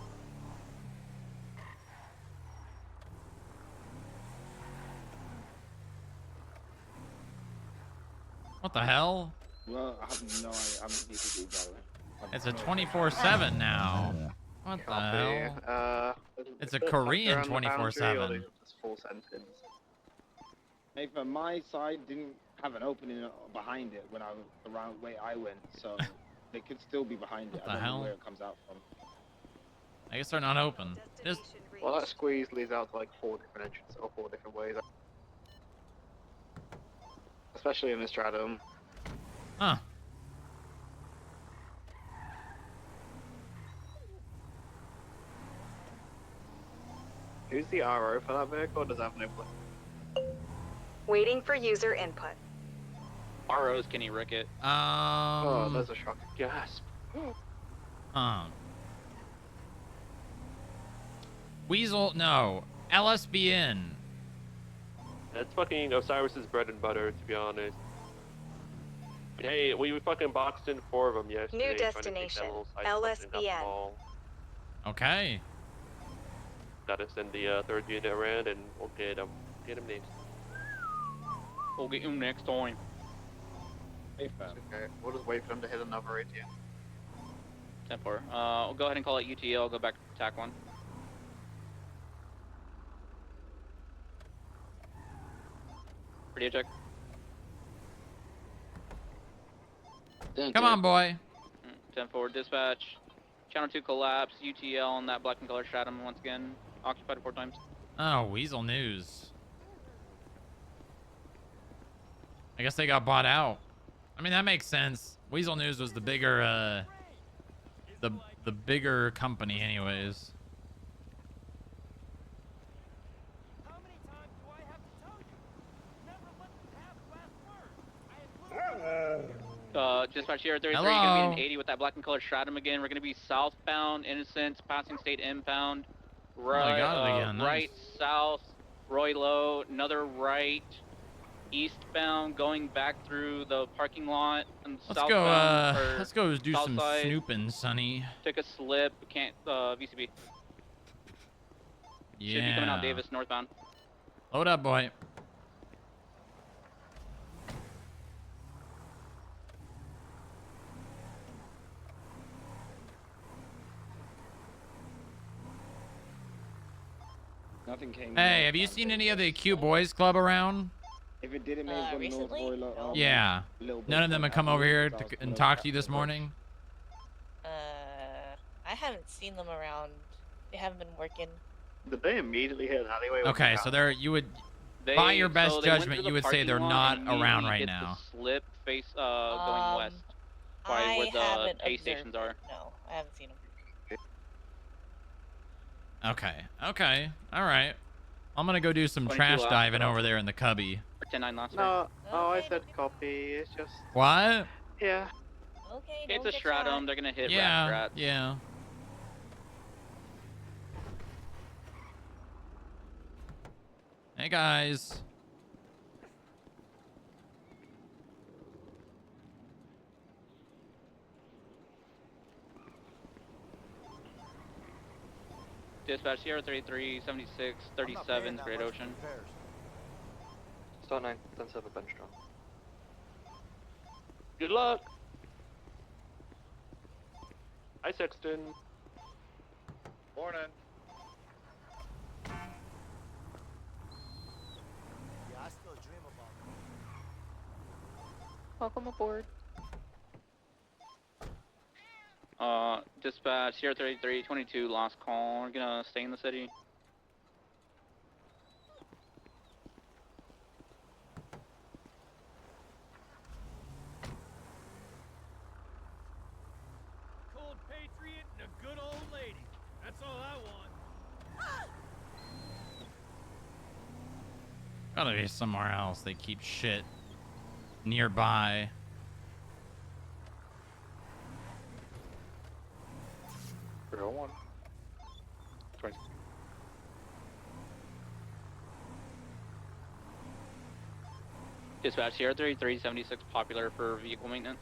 Speaker 1: What the hell?
Speaker 6: Well, I have no idea. I'm just need to go.
Speaker 1: It's a 24/7 now. What the hell? It's a Korean 24/7.
Speaker 5: Full sentence.
Speaker 6: Nathan, my side didn't have an opening behind it when I around where I went, so they could still be behind it.
Speaker 1: What the
Speaker 6: I don't
Speaker 1: hell?
Speaker 6: know where it comes out from.
Speaker 1: I guess they're not open. Just
Speaker 5: Well, that squeeze leads out to like 4 different entrances or 4 different ways. Especially in this stratum.
Speaker 1: huh.
Speaker 5: Who's the RO for that vehicle? Or does that have no play?
Speaker 10: Waiting for user input.
Speaker 11: RO's Kenny Rickett.
Speaker 5: Oh, there's a shocking gasp.
Speaker 1: Weasel, no. LSBN.
Speaker 20: That's fucking Osiris's bread and butter, to be honest. Hey, we fucking boxed in 4 of them yesterday.
Speaker 10: New
Speaker 20: trying to take
Speaker 10: destination.
Speaker 20: devils. I fucking got them
Speaker 10: LSBN.
Speaker 20: all.
Speaker 1: Okay.
Speaker 20: Gotta send the 3rd unit around and we'll get them next.
Speaker 11: We'll get him next time.
Speaker 5: Okay, we'll just wait for them to hit another ATM.
Speaker 11: 10-4. We'll go ahead and call it UTL, go back to TAC 1. Radio check.
Speaker 1: Come on, boy.
Speaker 11: 10-4 dispatch. Channel 2 collapse, UTL on that black and color stratum once again. Occupied 4 times.
Speaker 1: Oh, Weasel News. I guess they got bought out. I mean, that makes sense. Weasel News was the bigger, the bigger company anyways.
Speaker 11: Dispatch here, 33,
Speaker 1: Hello.
Speaker 11: gonna be an 80 with that black and color stratum again. We're gonna be southbound, Innocence, passing state inbound. Right,
Speaker 1: got it again. Nice.
Speaker 11: right, south, Roy Low, another right, eastbound, going back through the parking lot. And
Speaker 1: Let's
Speaker 11: southbound,
Speaker 1: go.
Speaker 11: or
Speaker 1: Let's go do
Speaker 11: south
Speaker 1: some
Speaker 11: side.
Speaker 1: snooping, Sonny.
Speaker 11: Took a slip, can't, VCB. Should be coming out
Speaker 1: Yeah.
Speaker 11: Davis, northbound.
Speaker 1: Load up, boy.
Speaker 6: Nothing came.
Speaker 1: Hey, have you seen any of the Q Boys Club around?
Speaker 6: If it did, it may have gone north Royal.
Speaker 1: Yeah. None of them have come over here and talked to you this morning?
Speaker 23: I haven't seen them around. They haven't been working.
Speaker 5: Did they immediately hit an alleyway? with
Speaker 1: Okay,
Speaker 5: the
Speaker 1: so
Speaker 5: car?
Speaker 1: they're, you would, by your best
Speaker 11: so they went
Speaker 1: judgment,
Speaker 11: through
Speaker 1: you
Speaker 11: the
Speaker 1: would say they're
Speaker 11: parking
Speaker 1: not
Speaker 11: lot and
Speaker 1: around
Speaker 11: immediately
Speaker 1: right
Speaker 11: hit
Speaker 1: now.
Speaker 11: The slip face going west, by
Speaker 23: I
Speaker 11: where the
Speaker 23: haven't
Speaker 11: pay
Speaker 23: observed
Speaker 11: stations are.
Speaker 23: it. No, I haven't seen them.
Speaker 1: Okay. Okay. All right. I'm gonna go do some
Speaker 11: 22
Speaker 1: trash
Speaker 11: last
Speaker 1: diving
Speaker 11: call.
Speaker 1: over there in the cubby.
Speaker 11: 10-9 last
Speaker 7: No, oh, I said copy. It's just
Speaker 1: What?
Speaker 7: yeah.
Speaker 23: Okay,
Speaker 11: It's
Speaker 23: don't
Speaker 11: a
Speaker 23: get
Speaker 11: stratum.
Speaker 23: shot.
Speaker 11: They're gonna hit
Speaker 1: Yeah.
Speaker 11: rats.
Speaker 1: Yeah. Hey guys.
Speaker 11: Dispatch Sierra 33, 76, 37, Great Ocean.
Speaker 5: Star 9, 10-7, bench drop.
Speaker 20: Good luck. Hi, Sexton.
Speaker 12: Morning.
Speaker 15: Welcome aboard.
Speaker 11: Dispatch Sierra 33, 22, last call. We're gonna stay in the city.
Speaker 9: Cold patriot and a good old lady. That's all I want.
Speaker 1: Gotta be somewhere else. They keep shit nearby.
Speaker 12: One. 20.
Speaker 11: Dispatch Sierra 33, 76, popular for vehicle maintenance.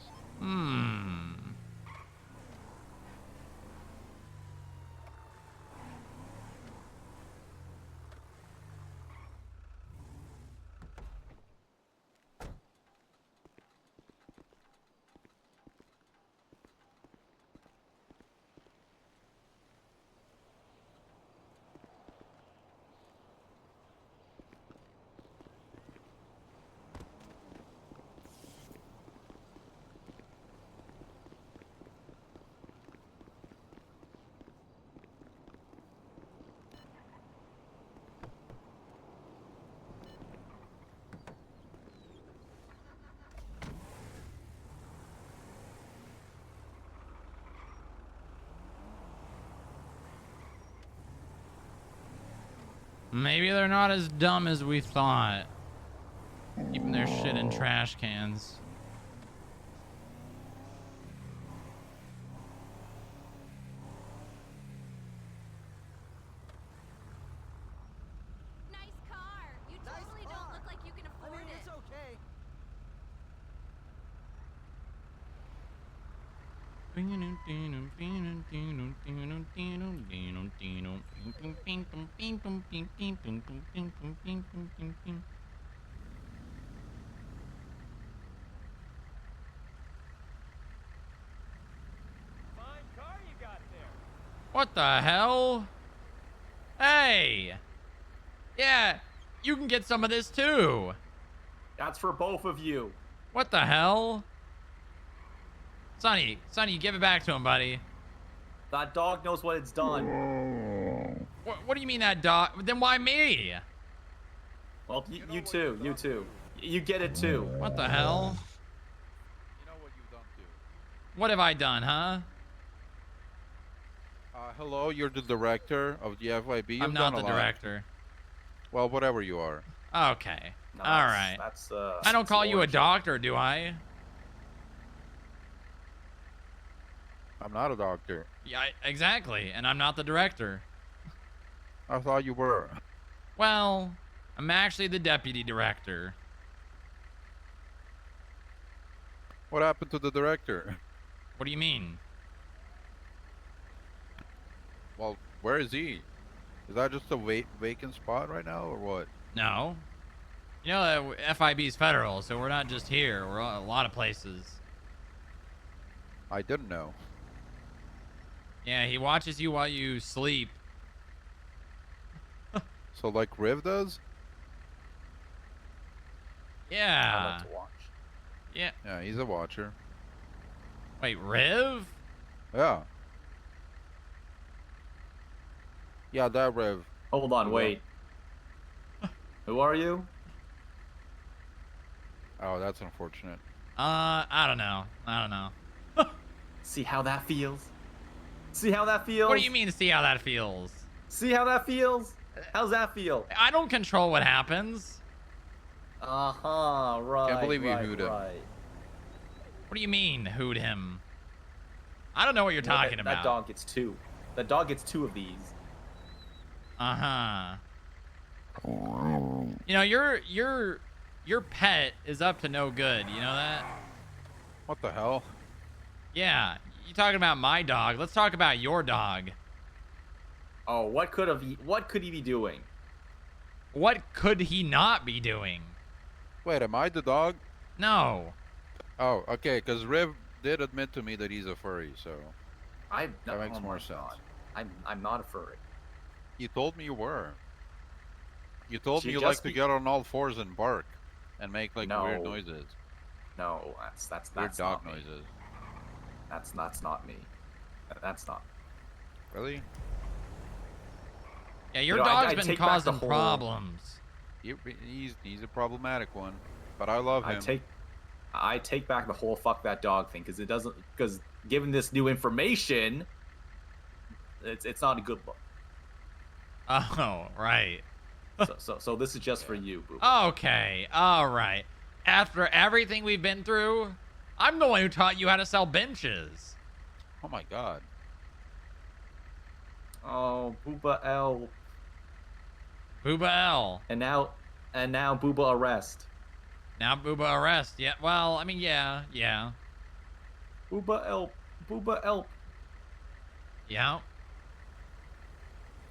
Speaker 1: Maybe they're not as dumb as we thought. Keeping their shit in trash cans.
Speaker 10: Nice car. You totally don't look like you can afford it.
Speaker 9: It's okay. Fine car you got there.
Speaker 1: What the hell? Hey! Yeah, you can get some of this too.
Speaker 22: That's for both of you.
Speaker 1: What the hell? Sonny, give it back to him, buddy.
Speaker 22: That dog knows what it's done.
Speaker 1: What do you mean that dog? Then why me?
Speaker 22: Well, you too. You too. You get it too.
Speaker 1: What the hell?
Speaker 12: You know what you've done too.
Speaker 1: What have I done, huh?
Speaker 12: Hello, you're the director of the FIB. You've
Speaker 1: I'm not
Speaker 12: done a
Speaker 1: the
Speaker 12: lot.
Speaker 1: director.
Speaker 12: Well, whatever you are.
Speaker 1: Okay.
Speaker 22: No,
Speaker 1: all right. I don't call you a doctor, do I?
Speaker 12: I'm not a doctor.
Speaker 1: Yeah, exactly. And I'm not the director.
Speaker 12: I thought you were.
Speaker 1: Well, I'm actually the deputy director.
Speaker 12: What happened to the director?
Speaker 1: What do you mean?
Speaker 12: Well, where is he? Is that just a vacant spot right now, or what?
Speaker 1: No. You know, FIB's federal, so we're not just here. We're a lot of places.
Speaker 12: I didn't know.
Speaker 1: Yeah, he watches you while you sleep.
Speaker 12: So like Riv does?
Speaker 1: Yeah.
Speaker 22: I like to watch.
Speaker 1: Yeah.
Speaker 12: Yeah, he's a watcher.
Speaker 1: Wait, Riv?
Speaker 12: Yeah. Yeah, that Riv.
Speaker 22: Hold on, wait. Who are you?
Speaker 12: Oh, that's unfortunate.
Speaker 1: I don't know.
Speaker 22: See how that feels? See how that feels?
Speaker 1: What do you mean, see how that feels?
Speaker 22: See how that feels? How's that feel?
Speaker 1: I don't control what happens.
Speaker 22: Right.
Speaker 8: Can't believe you
Speaker 22: right,
Speaker 8: hooed him.
Speaker 22: right.
Speaker 1: What do you mean, hoot him? I don't know what you're talking about.
Speaker 22: That dog gets 2. That dog gets 2 of these.
Speaker 1: Uh-huh. You know, your pet is up to no good. You know that?
Speaker 8: What the hell?
Speaker 1: Yeah. You talking about my dog? Let's talk about your dog.
Speaker 22: Oh, what could he be doing?
Speaker 1: What could he not be doing?
Speaker 8: Wait, am I the dog?
Speaker 1: No.
Speaker 8: Oh, okay, because Riv did admit to me that he's a furry, so that makes more sense.
Speaker 22: I'm not a furry.
Speaker 8: You told me you were. You told me you
Speaker 22: just
Speaker 8: like to get on all fours and bark and make like
Speaker 22: No.
Speaker 8: weird noises.
Speaker 22: No, that's
Speaker 8: Weird dog
Speaker 22: not me.
Speaker 8: noises.
Speaker 22: That's not me. That's not.
Speaker 8: Really?
Speaker 1: Yeah, your
Speaker 22: You know,
Speaker 1: dog's
Speaker 22: I
Speaker 1: been
Speaker 22: take back the
Speaker 1: causing
Speaker 22: whole-
Speaker 1: problems.
Speaker 8: He's a problematic one, but I love him.
Speaker 22: I take back the whole fuck that dog thing because given this new information, it's not a good look.
Speaker 1: Oh, right.
Speaker 22: So this is just for you, Boo.
Speaker 1: Okay, all right. After everything we've been through, I'm the one who taught you how to sell benches.
Speaker 8: Oh my god.
Speaker 22: Oh, Booba L.
Speaker 1: Booba L.
Speaker 22: And now Booba arrest.
Speaker 1: Now Booba arrest. Yeah, well, I mean, yeah.
Speaker 22: Booba L.
Speaker 1: Yeah.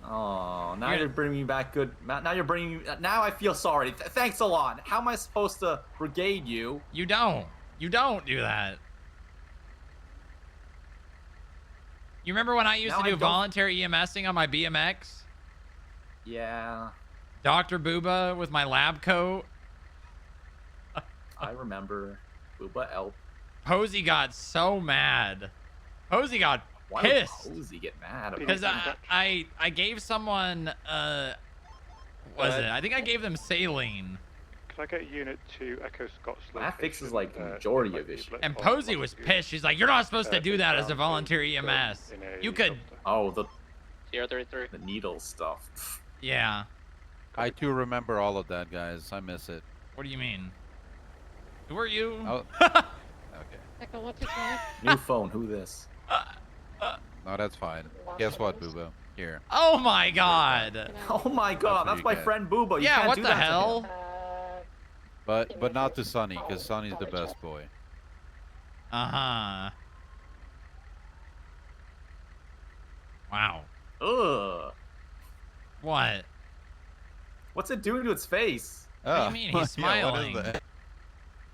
Speaker 22: Oh, now you're bringing me back good. Now you're bringing. Now I feel sorry. Thanks a lot. How am I supposed to brigade you?
Speaker 1: You don't. You don't do that. You remember when I used to do voluntary EMSing on my BMX?
Speaker 22: Yeah.
Speaker 1: Dr. Booba with my lab coat.
Speaker 22: I remember. Booba L.
Speaker 1: Posey got so mad. Posey got
Speaker 22: Why
Speaker 1: pissed.
Speaker 22: would Posey get mad?
Speaker 1: Because I gave someone was it? I think I gave them saline.
Speaker 16: Can I get Unit 2 Echo Scott's location?
Speaker 22: That fixes like the majority of issues.
Speaker 1: And Posey was pissed. She's like, "You're not supposed to do that as a voluntary EMS. You could."
Speaker 22: Oh, the
Speaker 11: 033.
Speaker 22: The needle stuff.
Speaker 1: Yeah.
Speaker 8: I too remember all of that, guys. I miss it.
Speaker 1: What do you mean? Who are you?
Speaker 8: Oh.
Speaker 17: Echo, what's his name?
Speaker 22: New phone. Who this?
Speaker 8: No, that's fine. Guess what, Booba? Here.
Speaker 1: Oh my god.
Speaker 22: Oh my god, that's my friend Booba. You
Speaker 1: Yeah,
Speaker 22: can't
Speaker 1: what
Speaker 22: do
Speaker 1: the
Speaker 22: that to
Speaker 1: hell?
Speaker 22: him.
Speaker 8: But not to Sonny, because Sonny's the best boy.
Speaker 1: Uh-huh. Wow.
Speaker 22: Ugh.
Speaker 1: What?
Speaker 22: What's it doing to its face?
Speaker 1: What do you mean? He's smiling.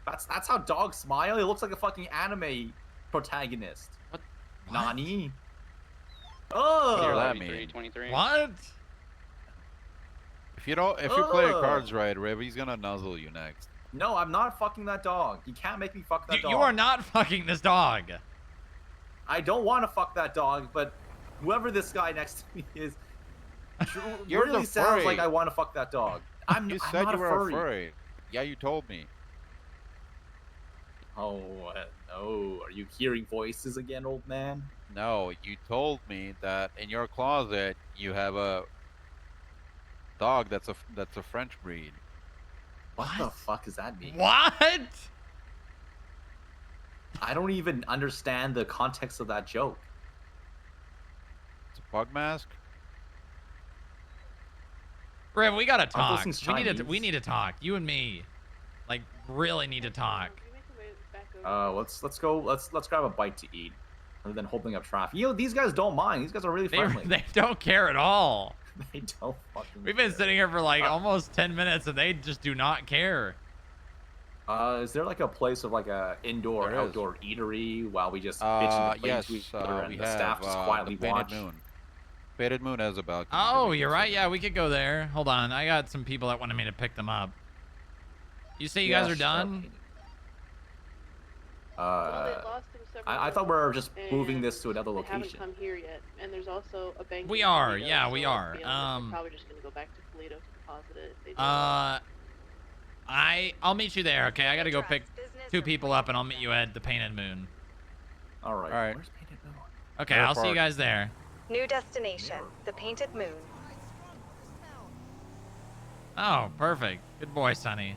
Speaker 22: That's how dogs smile. It looks like a fucking anime protagonist.
Speaker 1: What?
Speaker 22: Nani? Oh.
Speaker 8: That mean?
Speaker 1: What?
Speaker 8: If you play your cards right, Riv, he's gonna nuzzle you next.
Speaker 22: No, I'm not fucking that dog. You can't make me fuck that dog.
Speaker 1: You are not fucking this dog.
Speaker 22: I don't want to fuck that dog, but whoever this guy next to me is,
Speaker 8: You're
Speaker 22: really
Speaker 8: the
Speaker 22: sounds
Speaker 8: furry.
Speaker 22: like I want to fuck that dog.
Speaker 8: You
Speaker 22: I'm
Speaker 8: said
Speaker 22: not
Speaker 8: you were
Speaker 22: furry.
Speaker 8: a furry. Yeah, you told me.
Speaker 22: Oh, are you hearing voices again, old man?
Speaker 8: No, you told me that in your closet you have a dog that's a French breed.
Speaker 22: What the fuck does that mean?
Speaker 1: What?
Speaker 22: I don't even understand the context of that joke.
Speaker 8: It's a pug mask.
Speaker 1: Rev, we gotta
Speaker 22: Uncle
Speaker 1: talk.
Speaker 22: Sing's
Speaker 1: We need to talk. You and me, like, really need to talk.
Speaker 22: Let's go. Let's grab a bite to eat, other than holding up traffic. You know, these guys don't mind. These guys are really friendly.
Speaker 1: They don't care at all.
Speaker 22: They don't fucking.
Speaker 1: We've been sitting here for like almost 10 minutes and they just do not care.
Speaker 22: Is there like a place of like a indoor,
Speaker 8: There is.
Speaker 22: outdoor eatery while we just bitch and complain
Speaker 8: Yes,
Speaker 22: to each other
Speaker 8: we
Speaker 22: and the
Speaker 8: have
Speaker 22: staff just quietly
Speaker 8: the Painted
Speaker 22: watch?
Speaker 8: Moon. Painted Moon has a balcony.
Speaker 1: Oh, you're right. Yeah, we could go there. Hold on. I got some people that wanted me to pick them up. You say you guys are done?
Speaker 22: I thought we were just moving this to another
Speaker 21: They haven't
Speaker 22: location.
Speaker 21: come here yet, and there's also a bank.
Speaker 1: We
Speaker 21: in
Speaker 1: are.
Speaker 21: Toledo,
Speaker 1: Yeah,
Speaker 21: so
Speaker 1: we
Speaker 21: let's
Speaker 1: are.
Speaker 21: be honest, we're probably just gonna go back to Toledo to deposit it. If they do.
Speaker 1: I'll meet you there. Okay, I gotta go pick 2 people up and I'll meet you at the Painted Moon.
Speaker 22: All right.
Speaker 8: All right.
Speaker 22: Where's Painted Moon?
Speaker 1: Okay, I'll see you guys there.
Speaker 10: New destination, the Painted Moon.
Speaker 1: Oh, perfect. Good boy, Sonny.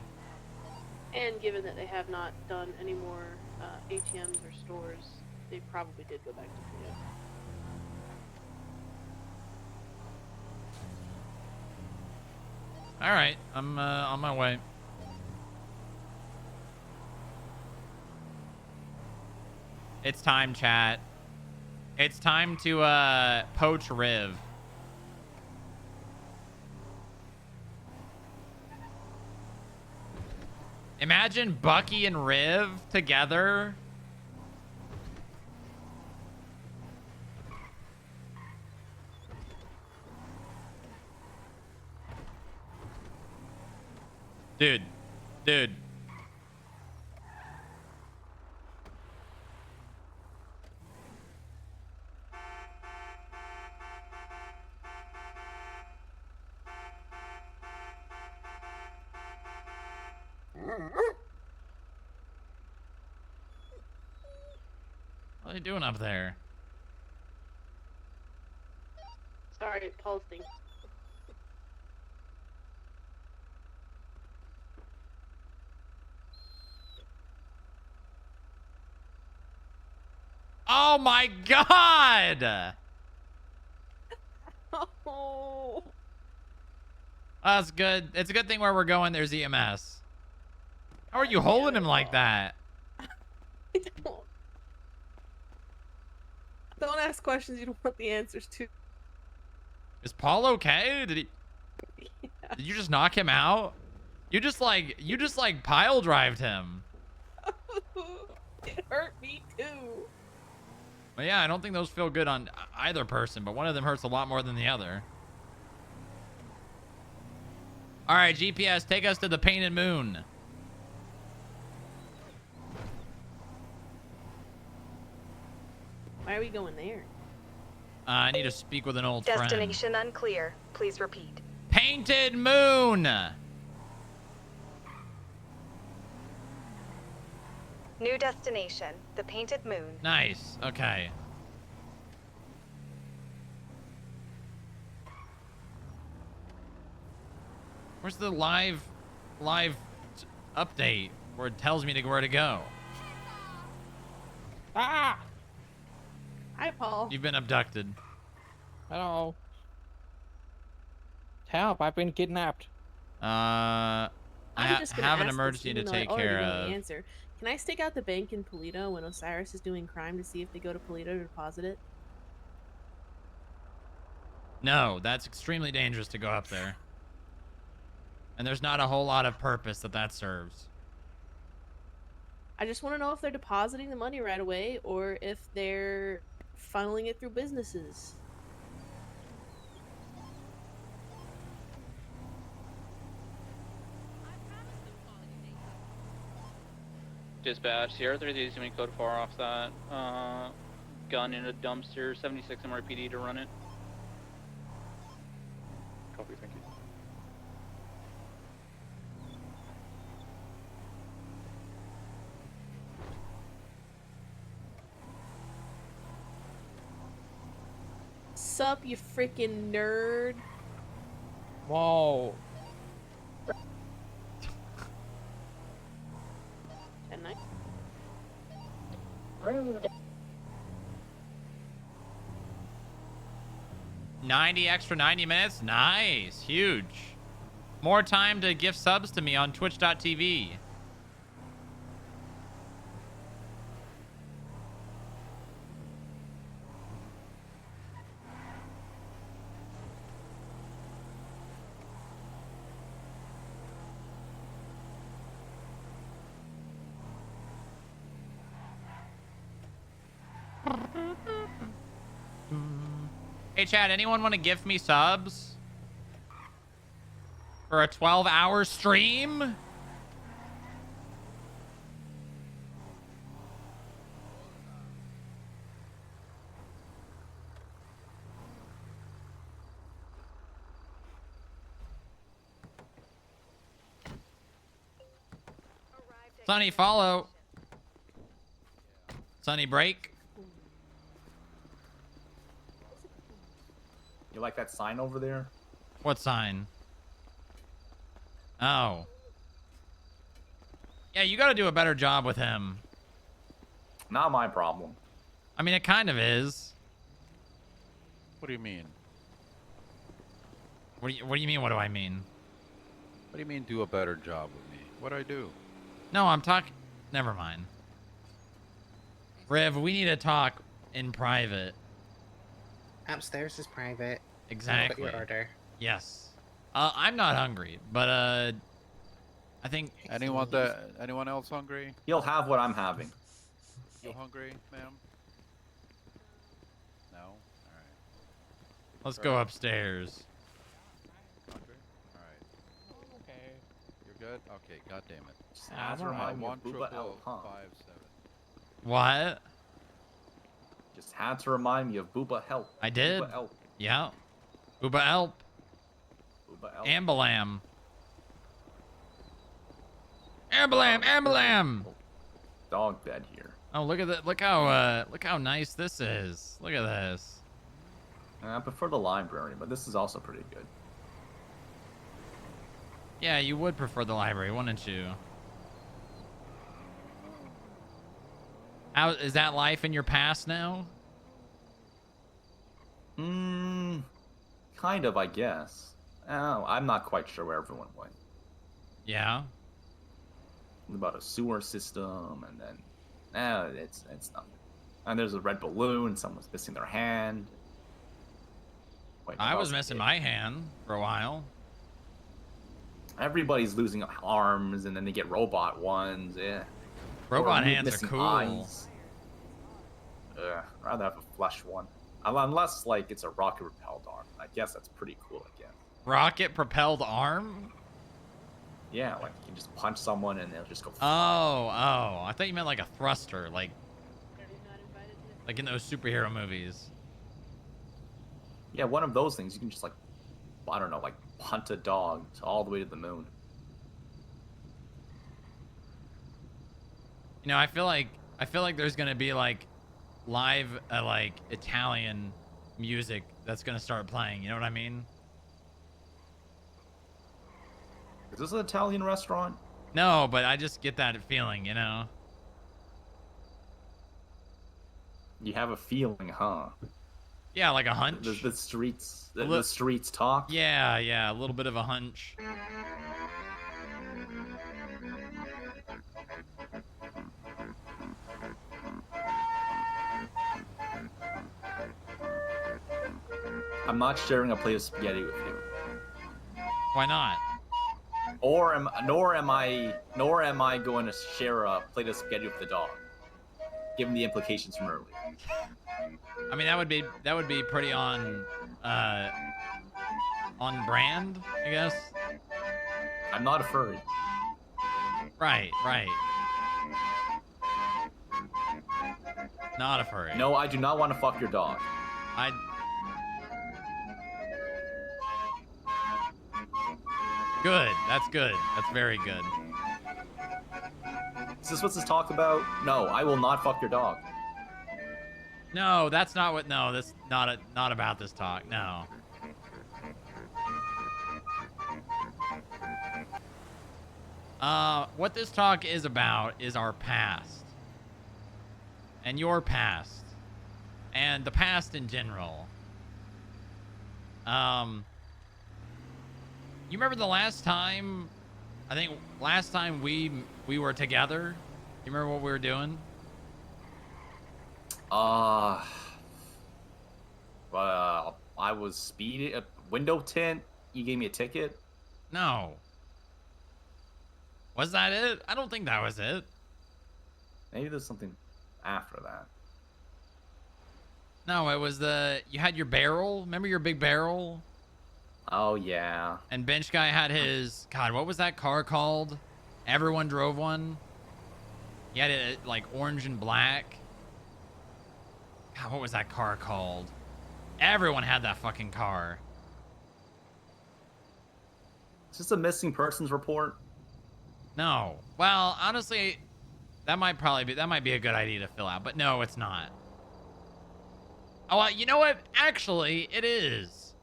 Speaker 21: And given that they have not done any more ATMs or stores, they probably did go back to Toledo.
Speaker 1: All right, I'm on my way. It's time, chat. It's time to poach Riv. Imagine Bucky and Riv together. Dude. What are you doing up there?
Speaker 21: Sorry, Paul's thing.
Speaker 1: Oh my god!
Speaker 21: Oh.
Speaker 1: That's good. It's a good thing where we're going, there's EMS. How are you holding him like that?
Speaker 21: Don't ask questions you don't want the answers to.
Speaker 1: Is Paul okay? Did you just knock him out? You just like pile drived him.
Speaker 21: It hurt me too.
Speaker 1: Well, yeah, I don't think those feel good on either person, but one of them hurts a lot more than the other. All right, GPS, take us to the Painted Moon.
Speaker 21: Why are we going there?
Speaker 1: I need to speak with an old friend.
Speaker 10: Destination unclear. Please repeat.
Speaker 1: Painted Moon!
Speaker 10: New destination. The Painted Moon.
Speaker 1: Nice. Okay. Where's the live update where it tells me where to go?
Speaker 4: Ah!
Speaker 21: Hi, Paul.
Speaker 1: You've been abducted.
Speaker 4: Hello. Help! I've been kidnapped.
Speaker 21: I'm just gonna
Speaker 1: have an
Speaker 21: ask
Speaker 1: emergency
Speaker 21: this,
Speaker 1: to
Speaker 21: even though
Speaker 1: take
Speaker 21: I already
Speaker 1: care
Speaker 21: know
Speaker 1: of.
Speaker 21: the answer. Can I stake out the bank in Polito when Osiris is doing crime to see if they go to Polito to deposit it?
Speaker 1: No, that's extremely dangerous to go up there. And there's not a whole lot of purpose that serves.
Speaker 21: I just want to know if they're depositing the money right away or if they're funneling it through businesses.
Speaker 11: Dispatch, Sierra 3 is going to code 4 off that. Gun in a dumpster, 76 MRPD to run it.
Speaker 12: Copy, thank you.
Speaker 21: Sup, you freaking nerd?
Speaker 4: Whoa.
Speaker 21: And I...
Speaker 17: Rude.
Speaker 1: 90 extra 90 minutes? Nice. Huge. More time to gift subs to me on twitch.tv. Hey, Chad, anyone want to gift me subs? For a 12-hour stream? Sunny, follow. Sunny, break.
Speaker 22: You like that sign over there?
Speaker 1: What sign? Oh. Yeah, you got to do a better job with him.
Speaker 22: Not my problem.
Speaker 1: I mean, it kind of is.
Speaker 8: What do you mean?
Speaker 1: What do you mean? What do I mean?
Speaker 8: What do you mean do a better job with me? What I do?
Speaker 1: No, I'm talking. Never mind. Riv, we need to talk in private.
Speaker 3: Upstairs is private.
Speaker 1: Exactly.
Speaker 3: Put your order.
Speaker 1: Yes. I'm not hungry, but I think
Speaker 8: anyone else hungry?
Speaker 22: You'll have what I'm having.
Speaker 8: You hungry, ma'am? No. All right.
Speaker 1: Let's go upstairs.
Speaker 8: Hungry? All right.
Speaker 23: Okay.
Speaker 8: You're good. Okay. God damn it.
Speaker 22: As a reminder, you have Booba L, huh?
Speaker 8: 57.
Speaker 1: What?
Speaker 22: Just had to remind me of Booba Help.
Speaker 1: I did.
Speaker 22: Booba Help.
Speaker 1: Yeah. Booba Elp.
Speaker 22: Booba Help.
Speaker 1: Ambalam. Ambalam. Ambalam.
Speaker 22: Dog bed here.
Speaker 1: Oh, look at that! Look how nice this is. Look at this.
Speaker 22: I prefer the library, but this is also pretty good.
Speaker 1: Yeah, you would prefer the library, wouldn't you? How is that life in your past now?
Speaker 22: Kind of, I guess. Oh, I'm not quite sure where everyone went.
Speaker 1: Yeah.
Speaker 22: About a sewer system, and then, it's nothing. And there's a red balloon. Someone's missing their hand. Wait,
Speaker 1: I was missing my hand for a while.
Speaker 22: Everybody's losing arms, and then they get robot ones. Yeah.
Speaker 1: Robot
Speaker 22: Or
Speaker 1: hands are
Speaker 22: missing
Speaker 1: cool.
Speaker 22: eyes. I'd rather have a flesh one. Unless, like, it's a rocket-propelled arm. I guess that's pretty cool, I guess.
Speaker 1: Rocket-propelled arm?
Speaker 22: Yeah, like, you can just punch someone, and they'll just go...
Speaker 1: Oh. I thought you meant like a thruster, like in those superhero movies.
Speaker 22: Yeah, one of those things. You can just, like, I don't know, like, punt a dog all the way to the moon.
Speaker 1: You know, I feel like there's gonna be like live like Italian music that's gonna start playing. You know what I mean?
Speaker 22: Is this an Italian restaurant?
Speaker 1: No, but I just get that feeling, you know?
Speaker 22: You have a feeling, huh?
Speaker 1: Yeah, like a hunch.
Speaker 22: The streets, the streets talk.
Speaker 1: Yeah, a little bit of a hunch.
Speaker 22: I'm not sharing a plate of spaghetti with you.
Speaker 1: Why not?
Speaker 22: Nor am I going to share a plate of spaghetti with the dog, given the implications from earlier.
Speaker 1: I mean, that would be pretty on brand, I guess.
Speaker 22: I'm not a furry.
Speaker 1: Right. Not a furry.
Speaker 22: No, I do not want to fuck your dog.
Speaker 1: Good. That's good. That's very good.
Speaker 22: Is this what this talk about? No, I will not fuck your dog.
Speaker 1: No, that's not what. No, that's not about this talk. No. What this talk is about is our past. And your past. And the past in general. You remember the last time? I think last time we were together. You remember what we were doing?
Speaker 22: I was speeding. Window tint. You gave me a ticket.
Speaker 1: No. Was that it? I don't think that was it.
Speaker 22: Maybe there's something after that.
Speaker 1: No, it was you had your barrel. Remember your big barrel?
Speaker 22: Oh, yeah.
Speaker 1: And Bench Guy had his... God, what was that car called? Everyone drove one. He had it like orange and black. God, what was that car called? Everyone had that fucking car.
Speaker 22: Is this a missing persons report?
Speaker 1: No. Well, honestly, that might be a good idea to fill out, but no, it's not. Oh, you know what? Actually, it is.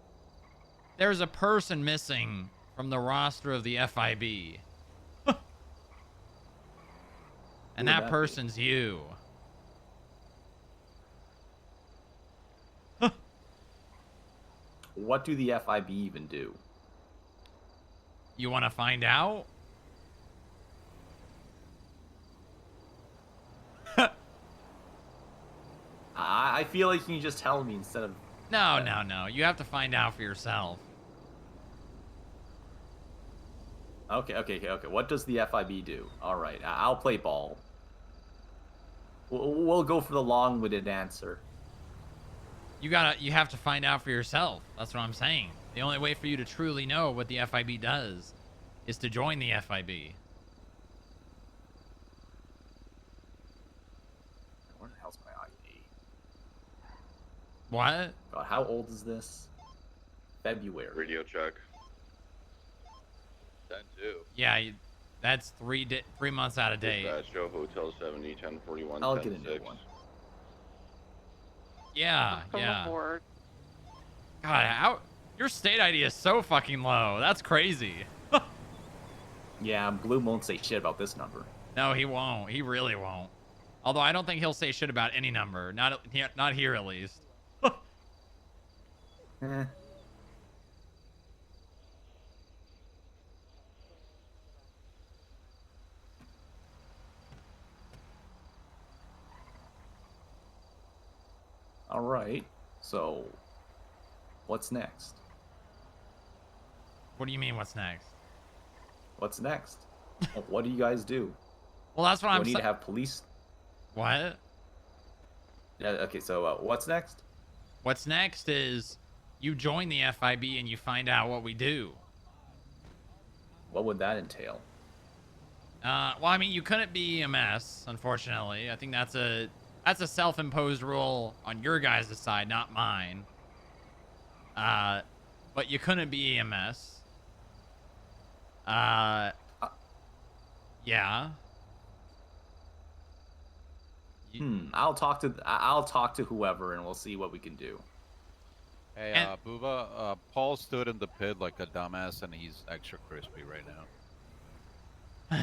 Speaker 1: There's a person missing from the roster of the FIB.
Speaker 22: Who
Speaker 1: And
Speaker 22: would
Speaker 1: that
Speaker 22: that be?
Speaker 1: person's you.
Speaker 22: What do the FIB even do?
Speaker 1: You want to find out?
Speaker 22: I feel like you can just tell me instead of...
Speaker 1: No, no, no. You have to find out for yourself.
Speaker 22: Okay. What does the FIB do? All right, I'll play ball. We'll go for the long-winded answer.
Speaker 1: You have to find out for yourself. That's what I'm saying. The only way for you to truly know what the FIB does is to join the FIB.
Speaker 22: Where the hell's my ID?
Speaker 1: What?
Speaker 22: God, how old is this? February.
Speaker 12: Radio check. 10-2.
Speaker 1: Yeah, that's 3 months out of date.
Speaker 12: Dispatch, Joe Hotel 70, 1041,
Speaker 22: I'll get a
Speaker 12: 10-6.
Speaker 22: new one.
Speaker 1: Yeah,
Speaker 15: Come
Speaker 1: yeah.
Speaker 15: aboard.
Speaker 1: God, your state ID is so fucking low. That's crazy.
Speaker 22: Yeah, Bloom won't say shit about this number.
Speaker 1: No, he won't. He really won't. Although I don't think he'll say shit about any number. Not here, at least.
Speaker 22: Eh. All right. So, what's next?
Speaker 1: What do you mean, what's next?
Speaker 22: What's next? What do you guys do?
Speaker 1: Well, that's what I'm
Speaker 22: We need
Speaker 1: saying.
Speaker 22: to have police.
Speaker 1: What?
Speaker 22: Yeah. Okay. So, what's next?
Speaker 1: What's next is you join the FIB and you find out what we do.
Speaker 22: What would that entail?
Speaker 1: Well, I mean, you couldn't be EMS, unfortunately. I think that's a self-imposed rule on your guys' side, not mine. But you couldn't be EMS. Yeah.
Speaker 22: I'll talk to whoever, and we'll see what we can do.
Speaker 8: Hey, Booba, Paul stood in the pit like a dumbass, and he's extra crispy right now.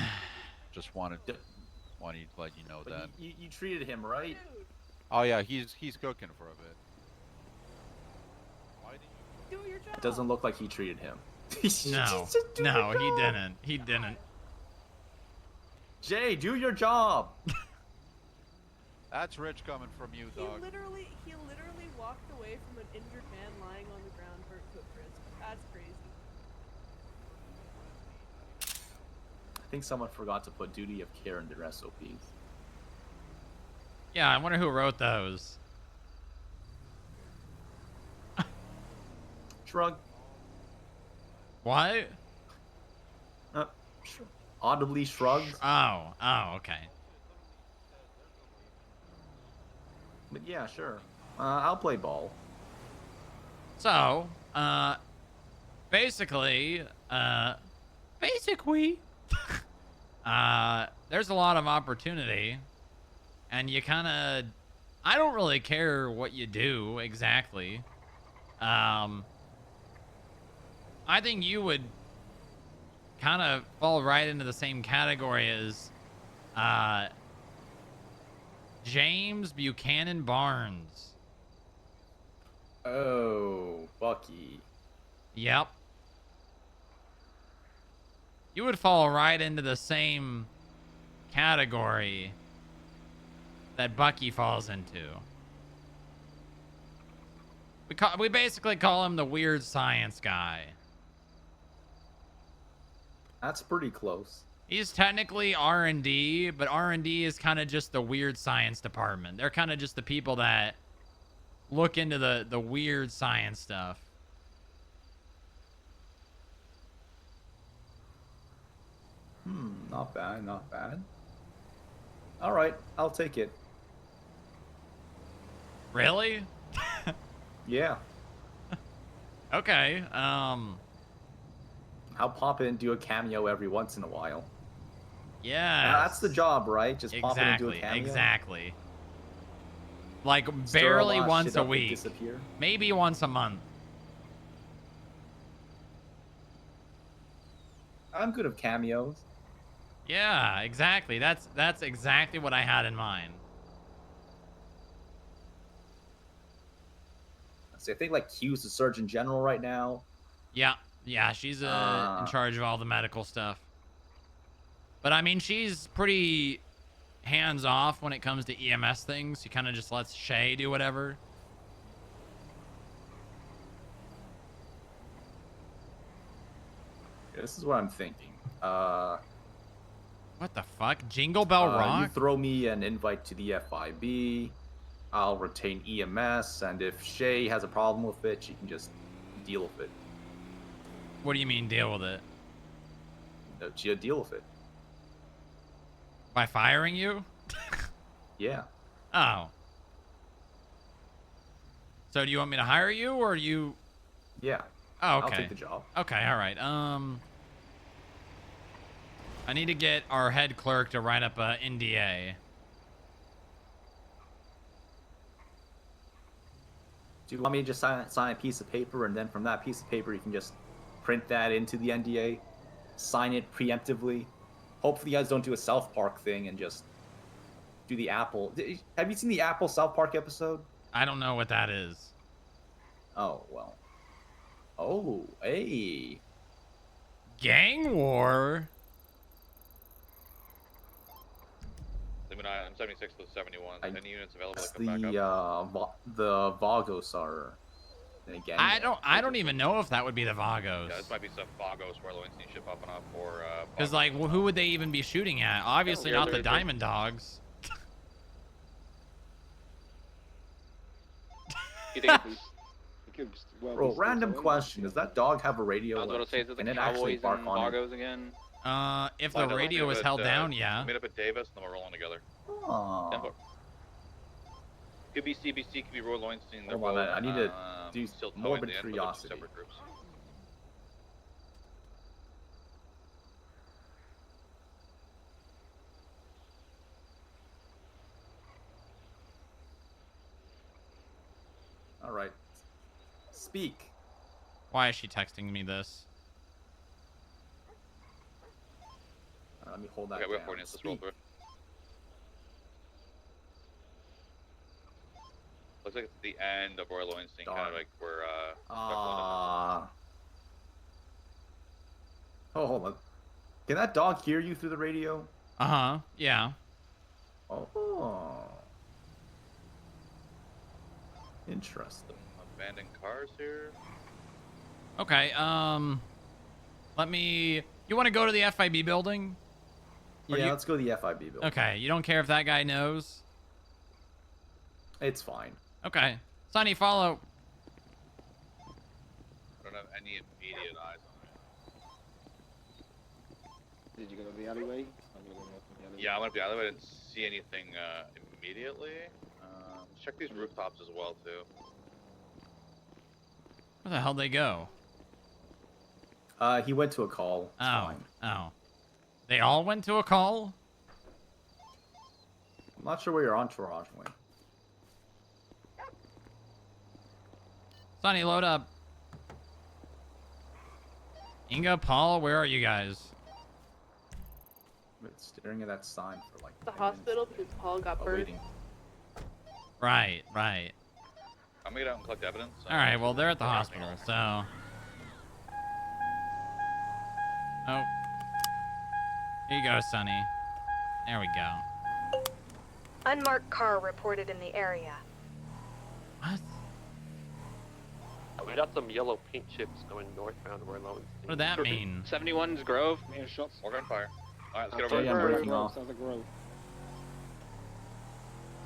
Speaker 8: Just wanted to let you know
Speaker 22: But
Speaker 8: that.
Speaker 22: you treated him right.
Speaker 8: Oh yeah, he's cooking for a bit.
Speaker 21: Do your job.
Speaker 22: It doesn't look like he treated him.
Speaker 1: No, no, he didn't. He didn't.
Speaker 22: Jay, do your job.
Speaker 8: That's rich coming from you, dog.
Speaker 21: He literally walked away from an injured man lying on the ground for a cook risk. That's crazy.
Speaker 22: I think someone forgot to put duty of care in their SOPs.
Speaker 1: Yeah, I wonder who wrote those.
Speaker 22: Shrug.
Speaker 1: What?
Speaker 22: Audibly shrugs.
Speaker 1: Oh, okay.
Speaker 22: But yeah, sure. I'll play ball.
Speaker 1: So, basically, there's a lot of opportunity, and you kind of, I don't really care what you do exactly. I think you would kind of fall right into the same category as, James Buchanan Barnes.
Speaker 22: Oh, Bucky.
Speaker 1: Yep. You would fall right into the same category that Bucky falls into. We basically call him the weird science guy.
Speaker 22: That's pretty close.
Speaker 1: He's technically R&D, but R&D is kind of just the weird science department. They're kind of just the people that look into the weird science stuff.
Speaker 22: Not bad, not bad. All right, I'll take it.
Speaker 1: Really?
Speaker 22: Yeah.
Speaker 1: Okay.
Speaker 22: I'll pop in and do a cameo every once in a while.
Speaker 1: Yeah.
Speaker 22: That's the job, right? Just pop in and do a cameo.
Speaker 1: Exactly. Like
Speaker 22: Stir a
Speaker 1: barely
Speaker 22: lot of
Speaker 1: once
Speaker 22: shit
Speaker 1: a
Speaker 22: up and
Speaker 1: week.
Speaker 22: disappear.
Speaker 1: Maybe once a month.
Speaker 22: I'm good at cameos.
Speaker 1: Yeah, exactly. That's exactly what I had in mind.
Speaker 22: So I think like Q's the Surgeon General right now.
Speaker 1: Yeah, yeah, she's in charge of all the medical stuff. But I mean, she's pretty hands off when it comes to EMS things. She kind of just lets Shay do whatever.
Speaker 22: This is what I'm thinking.
Speaker 1: What the fuck? Jingle Bell Rock?
Speaker 22: You throw me an invite to the FIB. I'll retain EMS, and if Shay has a problem with it, she can just deal with it.
Speaker 1: What do you mean deal with it?
Speaker 22: She'll deal with it.
Speaker 1: By firing you?
Speaker 22: Yeah.
Speaker 1: Oh. So do you want me to hire you, or you?
Speaker 22: Yeah.
Speaker 1: Oh, okay.
Speaker 22: I'll take the job.
Speaker 1: Okay, all right. I need to get our head clerk to write up a NDA.
Speaker 22: Do you want me to just sign a piece of paper, and then from that piece of paper you can just print that into the NDA, sign it preemptively? Hopefully you guys don't do a South Park thing and just do the Apple. Have you seen the Apple South Park episode?
Speaker 1: I don't know what that is.
Speaker 22: Oh, well. Oh, hey.
Speaker 1: Gang war?
Speaker 8: I'm 76 to 71. Any units available to
Speaker 22: The
Speaker 8: come back up?
Speaker 22: the Vagos are again.
Speaker 1: I don't even know if that would be the Vagos.
Speaker 8: Yeah, this might be some Vagos where Lowenstein ship popping up or
Speaker 1: Because like, who would they even be shooting at? Obviously not the Diamond Dogs.
Speaker 8: You think
Speaker 22: Bro, random question. Does that dog have a radio?
Speaker 8: I was going to say, is it the
Speaker 22: Can it actually
Speaker 8: Cowboys
Speaker 22: bark
Speaker 8: and
Speaker 22: on it?
Speaker 8: Vagos again?
Speaker 1: If the radio is held down, yeah.
Speaker 8: Meet up at Davis, and then we're rolling together.
Speaker 22: Aww.
Speaker 8: Could be CBC, could be Roy Lowenstein. They're
Speaker 22: Hold on,
Speaker 8: both,
Speaker 22: I need to do
Speaker 8: still towing
Speaker 22: morbid
Speaker 8: the end, but they're two
Speaker 22: curiosity.
Speaker 8: separate groups.
Speaker 22: All right. Speak.
Speaker 1: Why is she texting me this?
Speaker 22: Let me hold that.
Speaker 8: Okay, we have
Speaker 22: down.
Speaker 8: 4 units. Let's roll through. Looks like it's the end of Royal Lowenstein, kind of like where
Speaker 22: Oh, hold on. Can that dog hear you through the radio?
Speaker 1: Uh-huh. Yeah.
Speaker 22: Oh. Interesting.
Speaker 8: abandoned cars here.
Speaker 1: Okay, let me... You want to go to the FIB building? Or
Speaker 22: Yeah, let's go to the FIB building.
Speaker 1: Okay, you don't care if that guy knows?
Speaker 22: It's fine.
Speaker 1: Okay. Sonny, follow.
Speaker 8: I don't have any immediate eyes on it.
Speaker 6: Did you go to the alleyway? I'm gonna go north of the alleyway.
Speaker 8: Yeah, I went up the alleyway. I didn't see anything immediately. Check these rooftops as well, too.
Speaker 1: Where the hell they go?
Speaker 22: He went to a call. It's fine.
Speaker 1: Oh. They all went to a call?
Speaker 22: I'm not sure where your entourage went.
Speaker 1: Sonny, load up. Inga, Paul, where are you guys?
Speaker 22: Been staring at that sign for like
Speaker 21: The
Speaker 22: 10
Speaker 21: hospital because Paul got burned.
Speaker 22: waiting.
Speaker 1: Right, right.
Speaker 8: I'm gonna get out and collect evidence.
Speaker 1: Alright, well, they're at the hospital, so... Oh. Here you go, Sonny. There we go.
Speaker 10: Unmarked car reported in the area.
Speaker 1: What?
Speaker 20: We got some yellow paint chips going northbound where Lowenstein.
Speaker 1: What did that mean?
Speaker 11: 71's Grove.
Speaker 6: Man, shots.
Speaker 8: We're gonna fire. Alright, let's get
Speaker 22: Okay,
Speaker 8: over
Speaker 22: I'm
Speaker 8: there.
Speaker 22: breaking off.
Speaker 6: Sounds like Grove.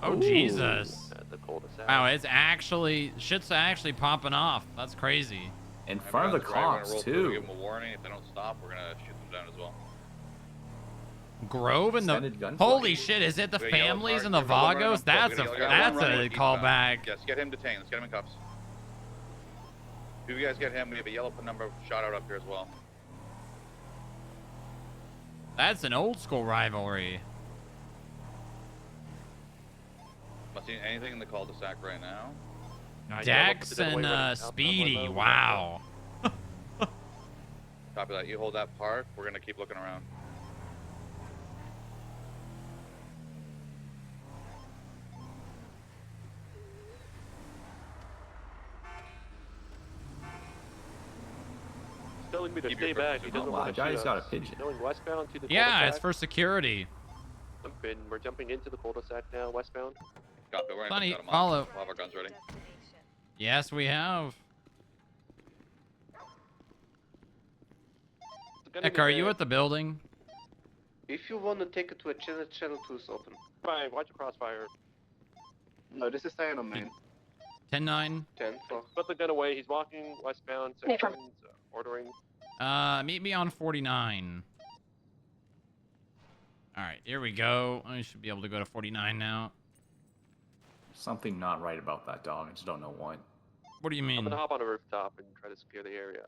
Speaker 1: Oh,
Speaker 22: Ooh.
Speaker 1: Jesus.
Speaker 20: At the cul-de-sac.
Speaker 1: Wow, it's actually... Shit's actually popping off. That's crazy.
Speaker 22: In front of the cops,
Speaker 8: We're gonna
Speaker 22: too.
Speaker 8: give them a warning. If they don't stop, we're gonna shoot them down as well.
Speaker 1: Grove and the...
Speaker 22: Extended gunplay.
Speaker 1: Holy shit, is it the
Speaker 8: We got yellow
Speaker 1: families
Speaker 8: car.
Speaker 1: and the
Speaker 8: We got one running
Speaker 1: Vagos?
Speaker 8: up.
Speaker 1: That's
Speaker 8: We
Speaker 1: a
Speaker 8: got one
Speaker 1: that's
Speaker 8: running
Speaker 1: a
Speaker 8: eastbound.
Speaker 1: callback.
Speaker 8: Yes, get him detained. Let's get him in cuffs. If you guys get him, we have a yellow pin number shot out up here as well.
Speaker 1: That's an old school rivalry.
Speaker 8: Not seeing anything in the cul-de-sac right now.
Speaker 1: Dex and Speedy, wow.
Speaker 8: Copy
Speaker 12: Copy that. You hold that park. We're gonna keep looking around.
Speaker 20: He's telling me to
Speaker 12: Keep
Speaker 20: stay
Speaker 12: your
Speaker 20: back. He
Speaker 12: focus.
Speaker 20: doesn't
Speaker 22: Oh, wow,
Speaker 20: want
Speaker 22: the
Speaker 20: to shoot
Speaker 22: guy's got a
Speaker 20: us.
Speaker 22: pigeon.
Speaker 20: Going westbound to the
Speaker 1: Yeah,
Speaker 20: cul-de-sac.
Speaker 1: it's for security.
Speaker 20: We're jumping into the cul-de-sac now, westbound.
Speaker 12: Copy. We're gonna
Speaker 1: Plenty.
Speaker 12: cut 'em off.
Speaker 1: Follow.
Speaker 12: We'll have our guns ready.
Speaker 1: Yes, we have. Echo, are you at the building?
Speaker 7: If you want to take it to a channel 2 is open.
Speaker 20: Fine, watch your crossfire.
Speaker 7: No, this is staying on main.
Speaker 1: 10-9.
Speaker 7: 10, so.
Speaker 20: Put the gun away. He's walking westbound sections, ordering.
Speaker 1: Meet me on 49. All right, here we go. I should be able to go to 49 now.
Speaker 22: Something not right about that dog. I just don't know what.
Speaker 1: What do you
Speaker 20: I'm
Speaker 1: mean?
Speaker 20: gonna hop on a rooftop and try to secure the area.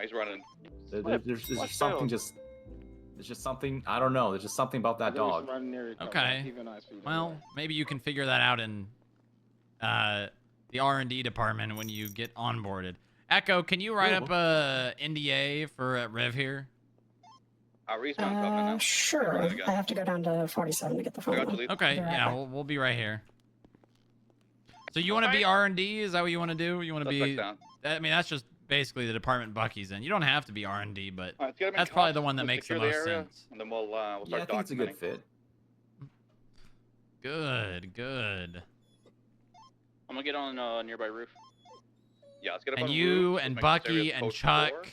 Speaker 12: He's running.
Speaker 22: There's just something there's just something, I don't know. There's just something about that dog.
Speaker 1: Okay. Well, maybe you can figure that out in the R&D department when you get onboarded. Echo, can you write up a NDA for Rev here?
Speaker 17: Sure. I have to go down to 47 to get the phone.
Speaker 1: Okay, yeah, we'll be right here. So you want to be R&D? Is that what you want to do? You want to be? I mean, that's just basically the department Bucky's in. You don't have to be R&D, but that's probably the one that makes the most sense.
Speaker 12: And then we'll start
Speaker 22: Yeah, I think it's a good fit.
Speaker 1: Good, good.
Speaker 11: I'm gonna get on a nearby roof.
Speaker 12: Yeah, let's get up
Speaker 1: And
Speaker 12: on the
Speaker 1: you
Speaker 12: roof.
Speaker 1: and
Speaker 12: Let's make this area
Speaker 1: Bucky and
Speaker 12: post
Speaker 1: Chuck
Speaker 12: floor.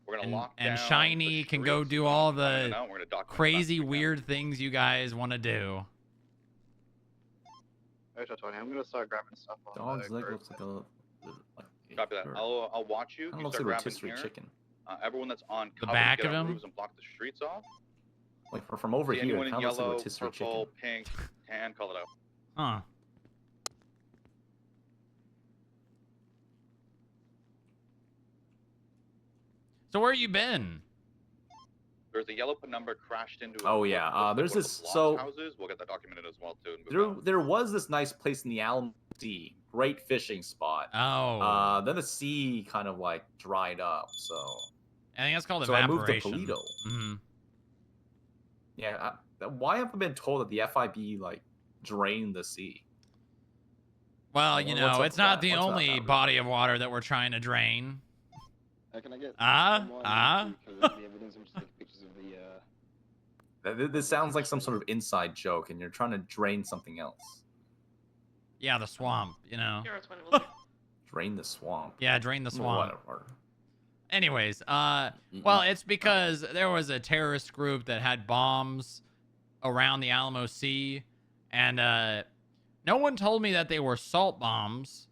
Speaker 12: We're gonna
Speaker 1: and,
Speaker 12: lock
Speaker 1: and
Speaker 12: down
Speaker 1: Shiny
Speaker 12: the
Speaker 1: can go
Speaker 12: streets.
Speaker 1: do all
Speaker 12: We're
Speaker 1: the
Speaker 12: gonna document
Speaker 1: crazy weird things you guys want to do.
Speaker 7: Alright, Tony, I'm gonna start grabbing stuff on
Speaker 22: Dog's
Speaker 7: the
Speaker 22: leg
Speaker 7: curb.
Speaker 22: looks like a...
Speaker 12: Copy that. I'll watch you.
Speaker 22: Kinda
Speaker 12: You
Speaker 22: looks
Speaker 12: start
Speaker 22: like
Speaker 12: grabbing
Speaker 22: rotisserie
Speaker 12: here.
Speaker 22: chicken.
Speaker 12: Everyone that's on
Speaker 1: The
Speaker 12: cover,
Speaker 1: back
Speaker 12: get
Speaker 1: of
Speaker 12: on
Speaker 1: him?
Speaker 12: roofs and block the streets off.
Speaker 22: Like from over
Speaker 12: See
Speaker 22: here,
Speaker 12: anyone
Speaker 22: it
Speaker 12: in
Speaker 22: kind of looks like
Speaker 12: yellow,
Speaker 22: rotisserie
Speaker 12: purple,
Speaker 22: chicken.
Speaker 12: pink, tan, call it out.
Speaker 1: Huh. So where you been?
Speaker 12: There's a yellow number crashed into.
Speaker 22: Oh yeah, there's this. So
Speaker 12: houses. We'll get that documented as well too. And move
Speaker 22: there was this nice place in the Alamo Sea, great fishing spot.
Speaker 1: Oh.
Speaker 22: Then the sea kind of like dried up, so.
Speaker 1: I think that's called
Speaker 22: So I moved to
Speaker 1: evaporation.
Speaker 22: Toledo.
Speaker 1: Mm-hmm.
Speaker 22: Yeah, why have I been told that the FIB like drained the sea?
Speaker 1: Well,
Speaker 22: Well,
Speaker 1: you
Speaker 22: what's
Speaker 1: know,
Speaker 22: up
Speaker 1: it's
Speaker 22: with
Speaker 1: not
Speaker 22: that?
Speaker 1: the
Speaker 22: What's up
Speaker 1: only
Speaker 22: with that?
Speaker 1: body of water that we're trying to drain.
Speaker 6: Can I get
Speaker 1: someone
Speaker 6: because of the evidence? I'm just taking pictures of the.
Speaker 22: This sounds like some sort of inside joke, and you're trying to drain something else.
Speaker 1: Yeah, the swamp, you know.
Speaker 22: Drain the swamp.
Speaker 1: Yeah, drain the swamp.
Speaker 22: Whatever.
Speaker 1: Anyways, well, it's because there was a terrorist group that had bombs around the Alamo Sea, and no one told me that they were salt bombs,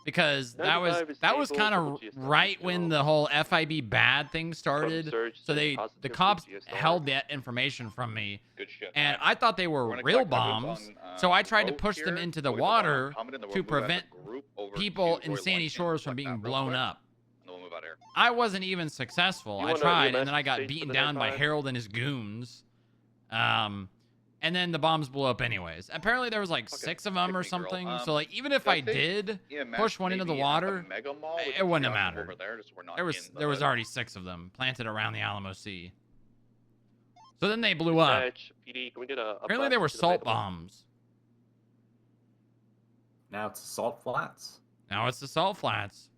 Speaker 1: because that was kind of right when the whole FIB bad thing started. So the cops held that information from me,
Speaker 12: Good shit.
Speaker 1: and I thought they were
Speaker 12: gonna
Speaker 1: real
Speaker 12: collect evidence
Speaker 1: bombs.
Speaker 12: on,
Speaker 1: So I tried to
Speaker 12: boat
Speaker 1: push them
Speaker 12: here.
Speaker 1: into the
Speaker 12: We'll get the bomb
Speaker 1: water
Speaker 12: uncommon, and then
Speaker 1: to
Speaker 12: we'll move as a
Speaker 1: prevent
Speaker 12: group over
Speaker 1: people
Speaker 12: to
Speaker 1: in
Speaker 12: Roy
Speaker 1: Sandy
Speaker 12: Luncheon,
Speaker 1: Shores from
Speaker 12: collect
Speaker 1: being
Speaker 12: that real
Speaker 1: blown
Speaker 12: quick,
Speaker 1: up.
Speaker 12: and then we'll move out of here.
Speaker 1: I wasn't even successful.
Speaker 20: You
Speaker 1: I
Speaker 20: want a
Speaker 1: tried,
Speaker 20: EMS
Speaker 1: and then I got
Speaker 20: stage for
Speaker 1: beaten
Speaker 20: the
Speaker 1: down by
Speaker 20: 9-5?
Speaker 1: Harold and his goons. And then the bombs blew up anyways. Apparently there was like 6 of them or something. So like even if I did push one into the water, it wouldn't have mattered.
Speaker 12: Over there, just we're not
Speaker 1: There was already 6 of them planted around the Alamo Sea. So then they blew up.
Speaker 20: PD, can we get a
Speaker 1: Apparently they were salt bombs.
Speaker 22: Now it's salt flats.
Speaker 1: Now it's the salt flats.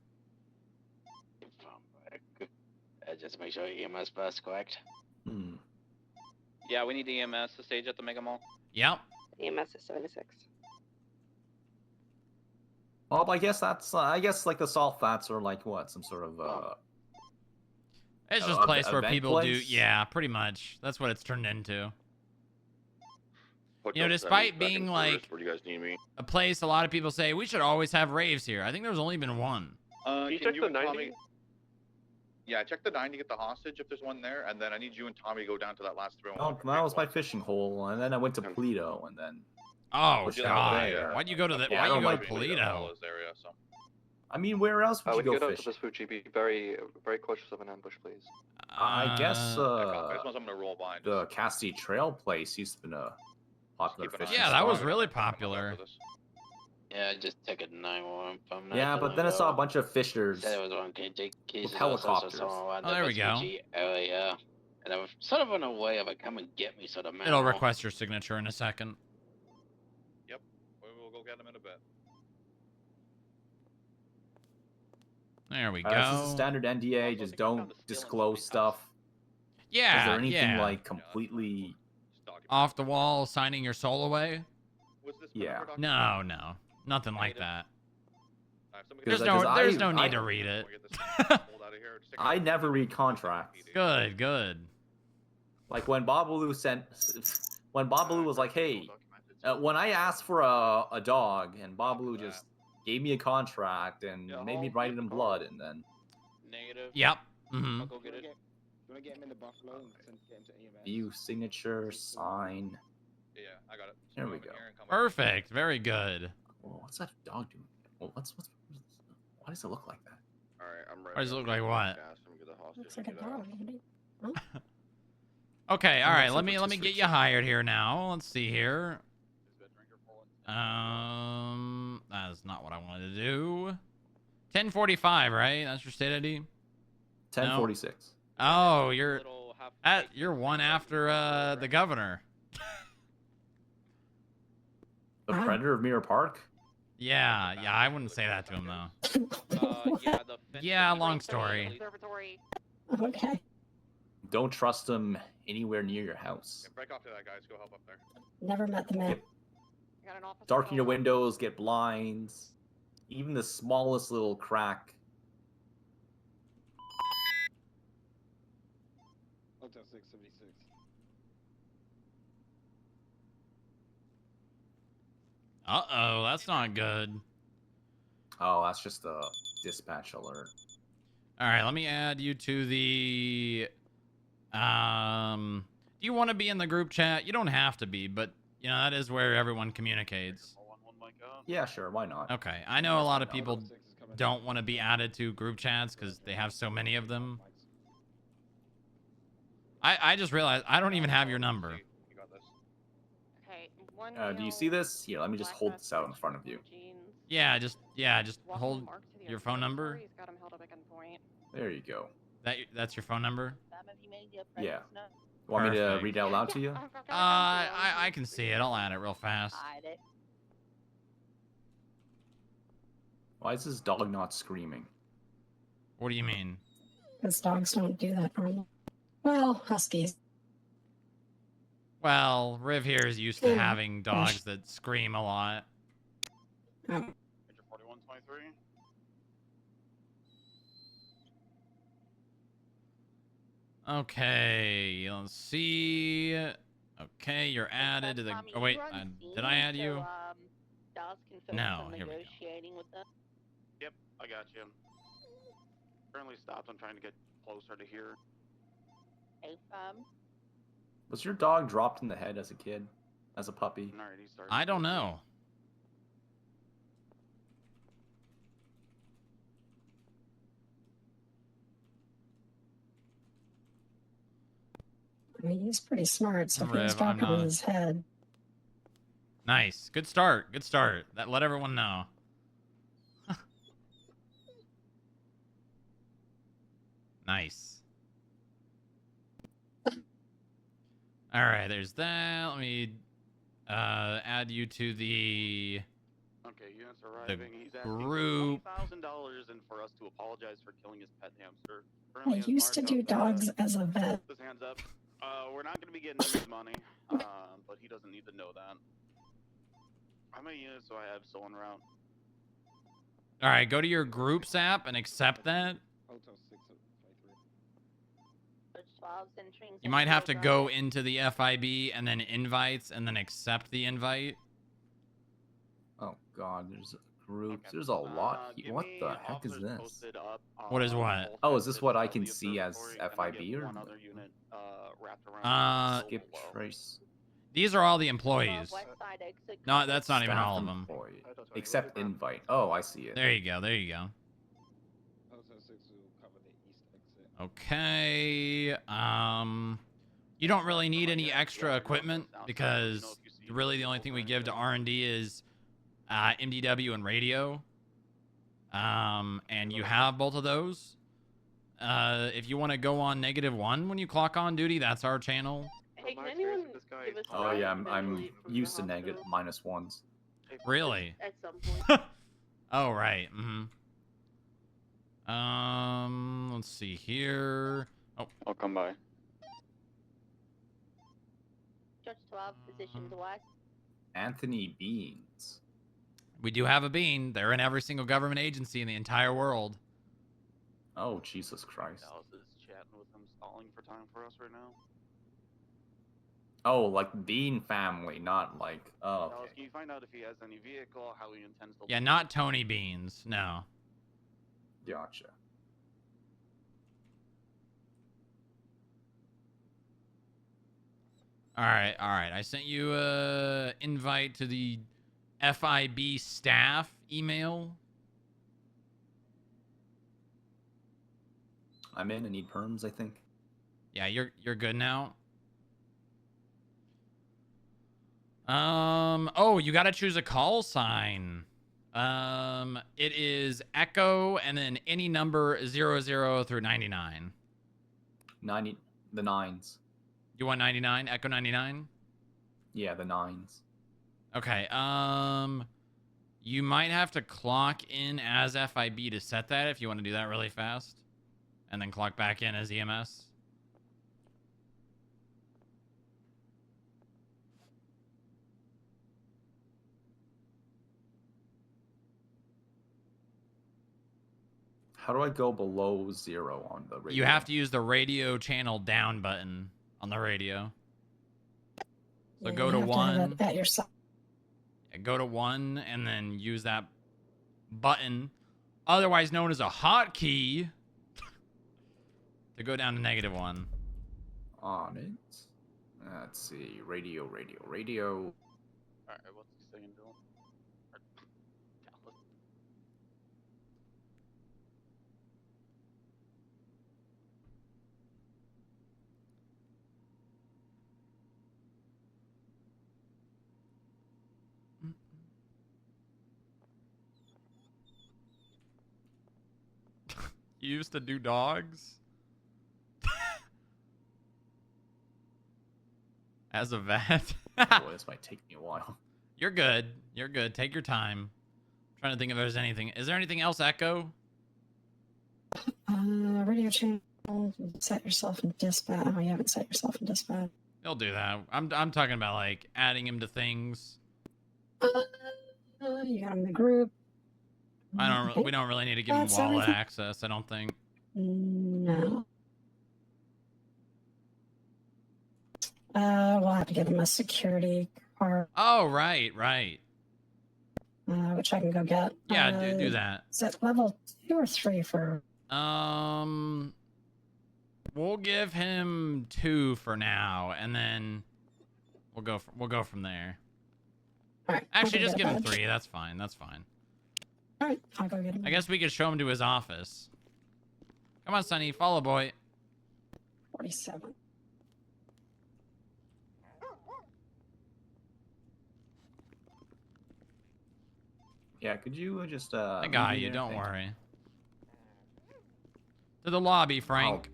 Speaker 7: Just make sure EMS bus correct.
Speaker 11: Yeah, we need EMS to stage at the Mega Mall.
Speaker 1: Yep.
Speaker 17: EMS is 76.
Speaker 22: Well, I guess I guess like the salt flats are like what, some sort of
Speaker 1: It's just a place where
Speaker 22: event
Speaker 1: people do,
Speaker 22: place?
Speaker 1: yeah, pretty much. That's what it's turned into.
Speaker 12: What
Speaker 1: You know,
Speaker 12: does that
Speaker 1: despite
Speaker 12: mean back in
Speaker 1: being
Speaker 12: service?
Speaker 1: like
Speaker 12: Where do you guys need me?
Speaker 1: a place a lot of people say we should always have raves here. I think there's only been one.
Speaker 20: Can you
Speaker 12: Can
Speaker 20: check
Speaker 12: you
Speaker 20: the
Speaker 12: and
Speaker 20: 90?
Speaker 12: Tommy? Yeah, check the 90, get the hostage if there's one there, and then I need you and Tommy to go down to that last 3
Speaker 22: Oh, that was my fishing hole, and then I went to Toledo, and then.
Speaker 1: Oh
Speaker 22: pushed out
Speaker 1: God!
Speaker 22: there.
Speaker 1: Why'd you go to the?
Speaker 22: Yeah, I
Speaker 1: Why'd you
Speaker 22: don't
Speaker 1: go
Speaker 22: like
Speaker 1: to
Speaker 22: Toledo.
Speaker 1: Toledo?
Speaker 12: Area, so.
Speaker 22: I mean, where else would
Speaker 20: We
Speaker 22: you
Speaker 20: can
Speaker 22: go
Speaker 20: get up to
Speaker 12: uh,
Speaker 20: this
Speaker 22: fishing?
Speaker 20: food GP. Very, very cautious of an ambush, please.
Speaker 22: I guess
Speaker 12: I just want something to roll by.
Speaker 22: the Cassie Trail place used to be a popular
Speaker 12: keep an eye
Speaker 22: fishing
Speaker 1: Yeah, that was
Speaker 22: spot.
Speaker 1: really popular.
Speaker 2: Yeah, I just took a 911 from
Speaker 22: Yeah, but then I saw a bunch of fishers
Speaker 2: Said it was on cases
Speaker 22: with helicopters.
Speaker 1: Oh, there we go.
Speaker 2: Area, and I was sort of on a way of a come and get me sort of man.
Speaker 1: It'll request your signature in a second.
Speaker 12: Yep. We will go get him in a bit.
Speaker 1: There we go.
Speaker 22: This is a standard NDA. Just don't disclose stuff.
Speaker 1: Yeah.
Speaker 22: Is there anything
Speaker 1: yeah.
Speaker 22: like completely
Speaker 1: Off the wall, signing your soul away?
Speaker 22: Yeah.
Speaker 1: No, nothing like that. There's
Speaker 22: 'Cause
Speaker 1: no need to read it.
Speaker 22: I never read contracts.
Speaker 1: Good.
Speaker 22: Like when Babalu was like, "Hey," when I asked for a dog, and Babalu just gave me a contract and made me write it in blood, and then.
Speaker 2: Negative.
Speaker 1: Yep. Mm-hmm.
Speaker 2: I'll go get it.
Speaker 6: You wanna get him in the Buffalo and get him to EMS?
Speaker 22: View signature, sign.
Speaker 12: Yeah, I got it.
Speaker 22: There we go.
Speaker 1: Perfect. Very good.
Speaker 22: Oh, what's that dog doing? Oh, what's why does it look like that?
Speaker 12: All right, I'm ready.
Speaker 1: Why does it look like what?
Speaker 17: Looks like a dog, Andy.
Speaker 1: Okay, all right.
Speaker 22: Looks
Speaker 1: Let
Speaker 22: like
Speaker 1: me get you hired here now. Let's see here. That is not what I wanted to do. 1045, right? That's your state ID.
Speaker 22: 1046.
Speaker 1: Oh, you're one after the governor.
Speaker 22: The Predator of Mirror Park.
Speaker 1: Yeah, I wouldn't say that to him though. Yeah, long story.
Speaker 17: Okay.
Speaker 22: Don't trust them anywhere near your house.
Speaker 12: Break off to that, guys. Go help up there.
Speaker 17: Never met the man.
Speaker 22: Darken your windows, get blinds, even the smallest little crack.
Speaker 6: Hotel 676.
Speaker 1: Uh-oh, that's not good.
Speaker 22: Oh, that's just a dispatch alert.
Speaker 1: All right, let me add you to the do you want to be in the group chat? You don't have to be, but you know that is where everyone communicates.
Speaker 22: Yeah, sure, why not?
Speaker 1: Okay, I know a lot of people don't want to be added to group chats because they have so many of them. I just realized I don't even have your number.
Speaker 22: Do you see this? Here, let me just hold this out in front of you.
Speaker 1: Yeah, just hold your phone number.
Speaker 22: There you go.
Speaker 1: That's your phone number?
Speaker 22: Yeah. Want me to read it out loud to you?
Speaker 1: I can see it. I'll add it real fast.
Speaker 22: Why is this dog not screaming?
Speaker 1: What do you mean?
Speaker 17: Because dogs don't do that normally. Well, huskies.
Speaker 1: Well, Riv here is used to having dogs that scream a lot.
Speaker 17: Oh.
Speaker 12: Major 4123.
Speaker 1: Okay, let's see. Okay, you're added to the. Oh wait, did I add you? No, here we go.
Speaker 12: Yep, I got you. Currently stopped. I'm trying to get closer to here.
Speaker 22: Was your dog dropped in the head as a kid? As a puppy?
Speaker 1: I don't know.
Speaker 17: I mean, he's pretty smart, so if he was
Speaker 1: Rev, I'm
Speaker 17: dropping in
Speaker 1: not.
Speaker 17: his head.
Speaker 1: Nice. Good start. Good start. Let everyone know. Nice. All right, there's that. Let me add you to the
Speaker 12: Okay, units arriving. He's asking
Speaker 1: group.
Speaker 12: $20,000 and for us to apologize for killing his pet hamster.
Speaker 17: I
Speaker 12: Currently has
Speaker 17: used to
Speaker 12: marked
Speaker 17: do
Speaker 12: up,
Speaker 17: dogs as a vet.
Speaker 12: his hands up. We're not going to be getting his money, but he doesn't need to know that. How many units do I have still en route?
Speaker 1: All right, go to your groups app and accept that.
Speaker 6: Hotel 653.
Speaker 1: You might have to go into the FIB and then invites and then accept the invite.
Speaker 22: Oh god, there's groups. There's a lot here. What the heck is this?
Speaker 1: What is what?
Speaker 22: Oh, is this what I can see as FIB or? Skip trace.
Speaker 1: These are all the employees. No, that's not even all of them.
Speaker 22: Except invite. Oh, I see it.
Speaker 1: There you go. There you go.
Speaker 6: Hotel 6 will cover the east exit.
Speaker 1: Okay. You don't really need any extra equipment because really the only thing we give to R&D is MDW and radio. And you have both of those. If you want to go on -1 when you clock on duty, that's our channel.
Speaker 21: Hey, can anyone give us a
Speaker 22: Oh
Speaker 21: ride
Speaker 22: yeah, I'm
Speaker 21: eventually from the
Speaker 22: used to
Speaker 21: hospital?
Speaker 22: -1s.
Speaker 1: Really?
Speaker 21: At some point.
Speaker 1: Oh, right. Let's see here. Oh,
Speaker 2: I'll come by.
Speaker 13: Judge 12, position to west.
Speaker 22: Anthony Beans.
Speaker 1: we do have a bean. They're in every single government agency in the entire world.
Speaker 22: Oh Jesus Christ.
Speaker 12: Dallas is chatting with him, stalling for time for us right now.
Speaker 22: Oh, like Bean family, not like. Oh,
Speaker 12: Dallas,
Speaker 22: okay.
Speaker 12: can you find out if he has any vehicle, how he intends to?
Speaker 1: Yeah, not Tony Beans. No.
Speaker 22: Gotcha.
Speaker 1: All right. I sent you a invite to the FIB staff email.
Speaker 22: I'm in. I need perms, I think.
Speaker 1: Yeah, you're good now. Oh, you got to choose a call sign. It is Echo and then any number 00 through 99.
Speaker 22: The 9s.
Speaker 1: You want 99? Echo 99?
Speaker 22: Yeah, the 9s.
Speaker 1: Okay. You might have to clock in as FIB to set that if you want to do that really fast, and then clock back in as EMS.
Speaker 22: How do I go below 0 on the radio?
Speaker 1: You have to use the radio channel down button on the radio. So go to 1.
Speaker 17: At your side.
Speaker 1: Yeah, go to 1 and then use that button, otherwise known as a hotkey, to go down to -1.
Speaker 22: On it. Let's see. Radio.
Speaker 12: Alright, what's he saying, Dylan? Dallas.
Speaker 1: You used to do dogs? As a vet?
Speaker 22: Boy, this might take me a while.
Speaker 1: You're good. You're good. Take your time. I'm trying to think if there's anything. Is there anything else, Echo?
Speaker 17: Radio channel. Set yourself in dispatch. Oh, you haven't set yourself in dispatch.
Speaker 1: He'll do that. I'm talking about like adding him to things.
Speaker 17: You got him in the group.
Speaker 1: We don't really need to give him
Speaker 17: That's
Speaker 1: wallet
Speaker 17: everything.
Speaker 1: access, I don't think.
Speaker 17: No. We'll have to give him a security card,
Speaker 1: Oh, right.
Speaker 17: which I can go get.
Speaker 1: Yeah, do that.
Speaker 17: Is it level 2 or 3 for?
Speaker 1: We'll give him 2 for now, and then we'll go from there.
Speaker 17: All right.
Speaker 1: Actually,
Speaker 17: I'll
Speaker 1: just
Speaker 17: go
Speaker 1: give
Speaker 17: get a
Speaker 1: him
Speaker 17: badge.
Speaker 1: 3. That's fine.
Speaker 17: All right, I'll go get him.
Speaker 1: I guess we could show him to his office. Come on, Sonny, follow boy.
Speaker 17: 47.
Speaker 22: Yeah, could you just
Speaker 1: I got you. Don't worry. To the lobby, Frank.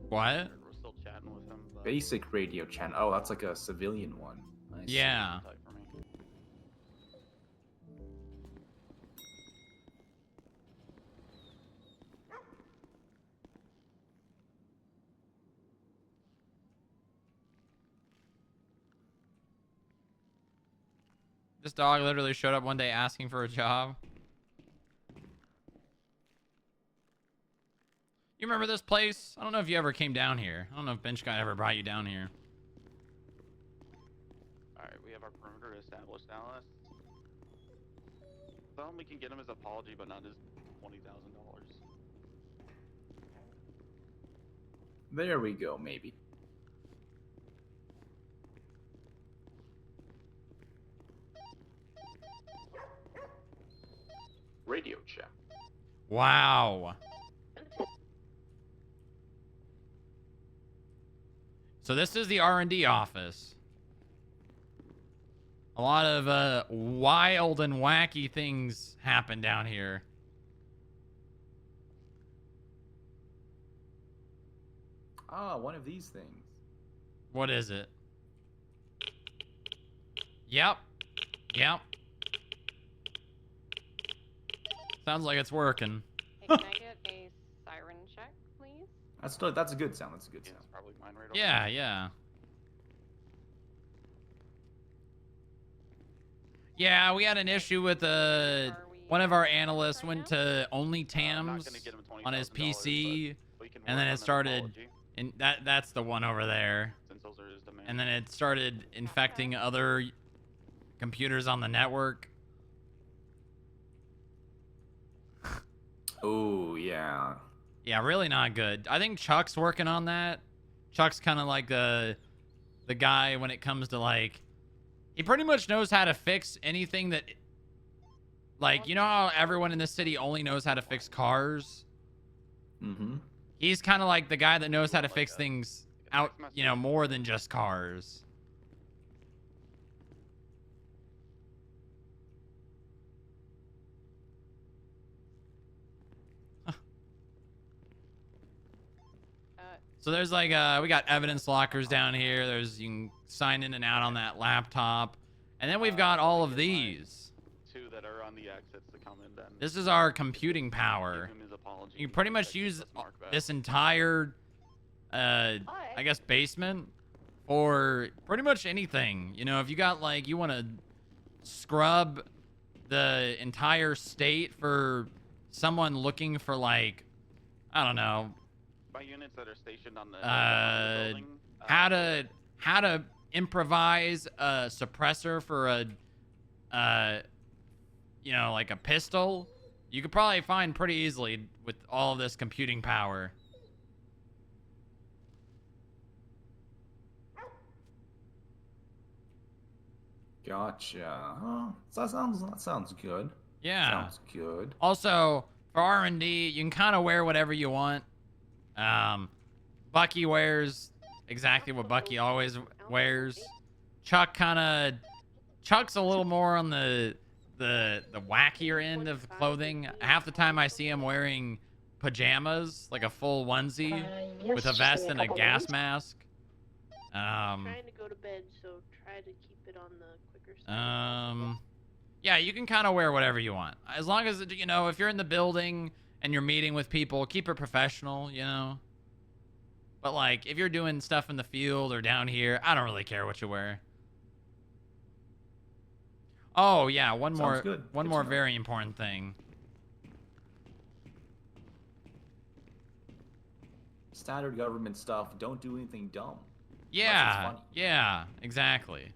Speaker 1: What?
Speaker 12: We're still chatting with him. But
Speaker 22: Basic radio channel. Oh, that's like a civilian one. Nice.
Speaker 1: Yeah.
Speaker 12: type for me.
Speaker 1: This dog literally showed up one day asking for a job. You remember this place? I don't know if you ever came down here. I don't know if Bench Guy ever brought you down here.
Speaker 12: Alright, we have our perimeter established, Dallas. Tell him we can get him his apology, but not his $20,000.
Speaker 22: There we go, maybe. Radio check.
Speaker 1: Wow. So this is the R&D office. A lot of wild and wacky things happen down here.
Speaker 22: Ah, one of these things.
Speaker 1: What is it? Yep. Yep. Sounds like it's working.
Speaker 14: Hey, can I get a siren check, please?
Speaker 22: That's a good sound. That's a good sound.
Speaker 12: It's probably mine right
Speaker 1: Yeah, yeah. Yeah, we had an issue with one of our analysts went to only Tams on his PC, and then it started, and that's the one over there.
Speaker 12: Since those are his domain.
Speaker 1: And then it started infecting other computers on the network.
Speaker 22: Oh, yeah.
Speaker 1: Yeah, really not good. I think Chuck's working on that. Chuck's kind of like the guy when it comes to like, he pretty much knows how to fix anything that, like, you know how everyone in this city only knows how to fix cars?
Speaker 22: Mm-hmm.
Speaker 1: He's kind of like the guy that knows how to fix things out, you know, more than just cars. So there's like, we got evidence lockers down here. There's, you can sign in and out on that laptop. And then we've got all of these.
Speaker 12: Two that are on the exits to come in then.
Speaker 1: This is our computing power.
Speaker 12: Give him his apology.
Speaker 1: You can pretty much use this entire, I guess, basement for pretty much anything. You know, if you got like, you want to scrub the entire state for someone looking for like, I don't know,
Speaker 12: By units that are stationed on the building.
Speaker 1: how to improvise a suppressor for a you know, like a pistol, you could probably find pretty easily with all of this computing power.
Speaker 22: Gotcha. Oh, that sounds good.
Speaker 1: Yeah.
Speaker 22: Sounds good.
Speaker 1: Also, for R&D, you can kind of wear whatever you want. Bucky wears exactly what Bucky always wears. Chuck's a little more on the wackier end of clothing. Half the time I see him wearing pajamas, like a full onesie with a vest and a gas mask.
Speaker 21: I'm trying to go to bed, so try to keep it on the quicker side.
Speaker 1: Yeah, you can kind of wear whatever you want. As long as, you know, if you're in the building and you're meeting with people, keep it professional, you know? But, like, if you're doing stuff in the field or down here, I don't really care what you wear. Oh, yeah, one more very important thing.
Speaker 22: Standard government stuff. Don't do anything dumb.
Speaker 1: Yeah, yeah, exactly.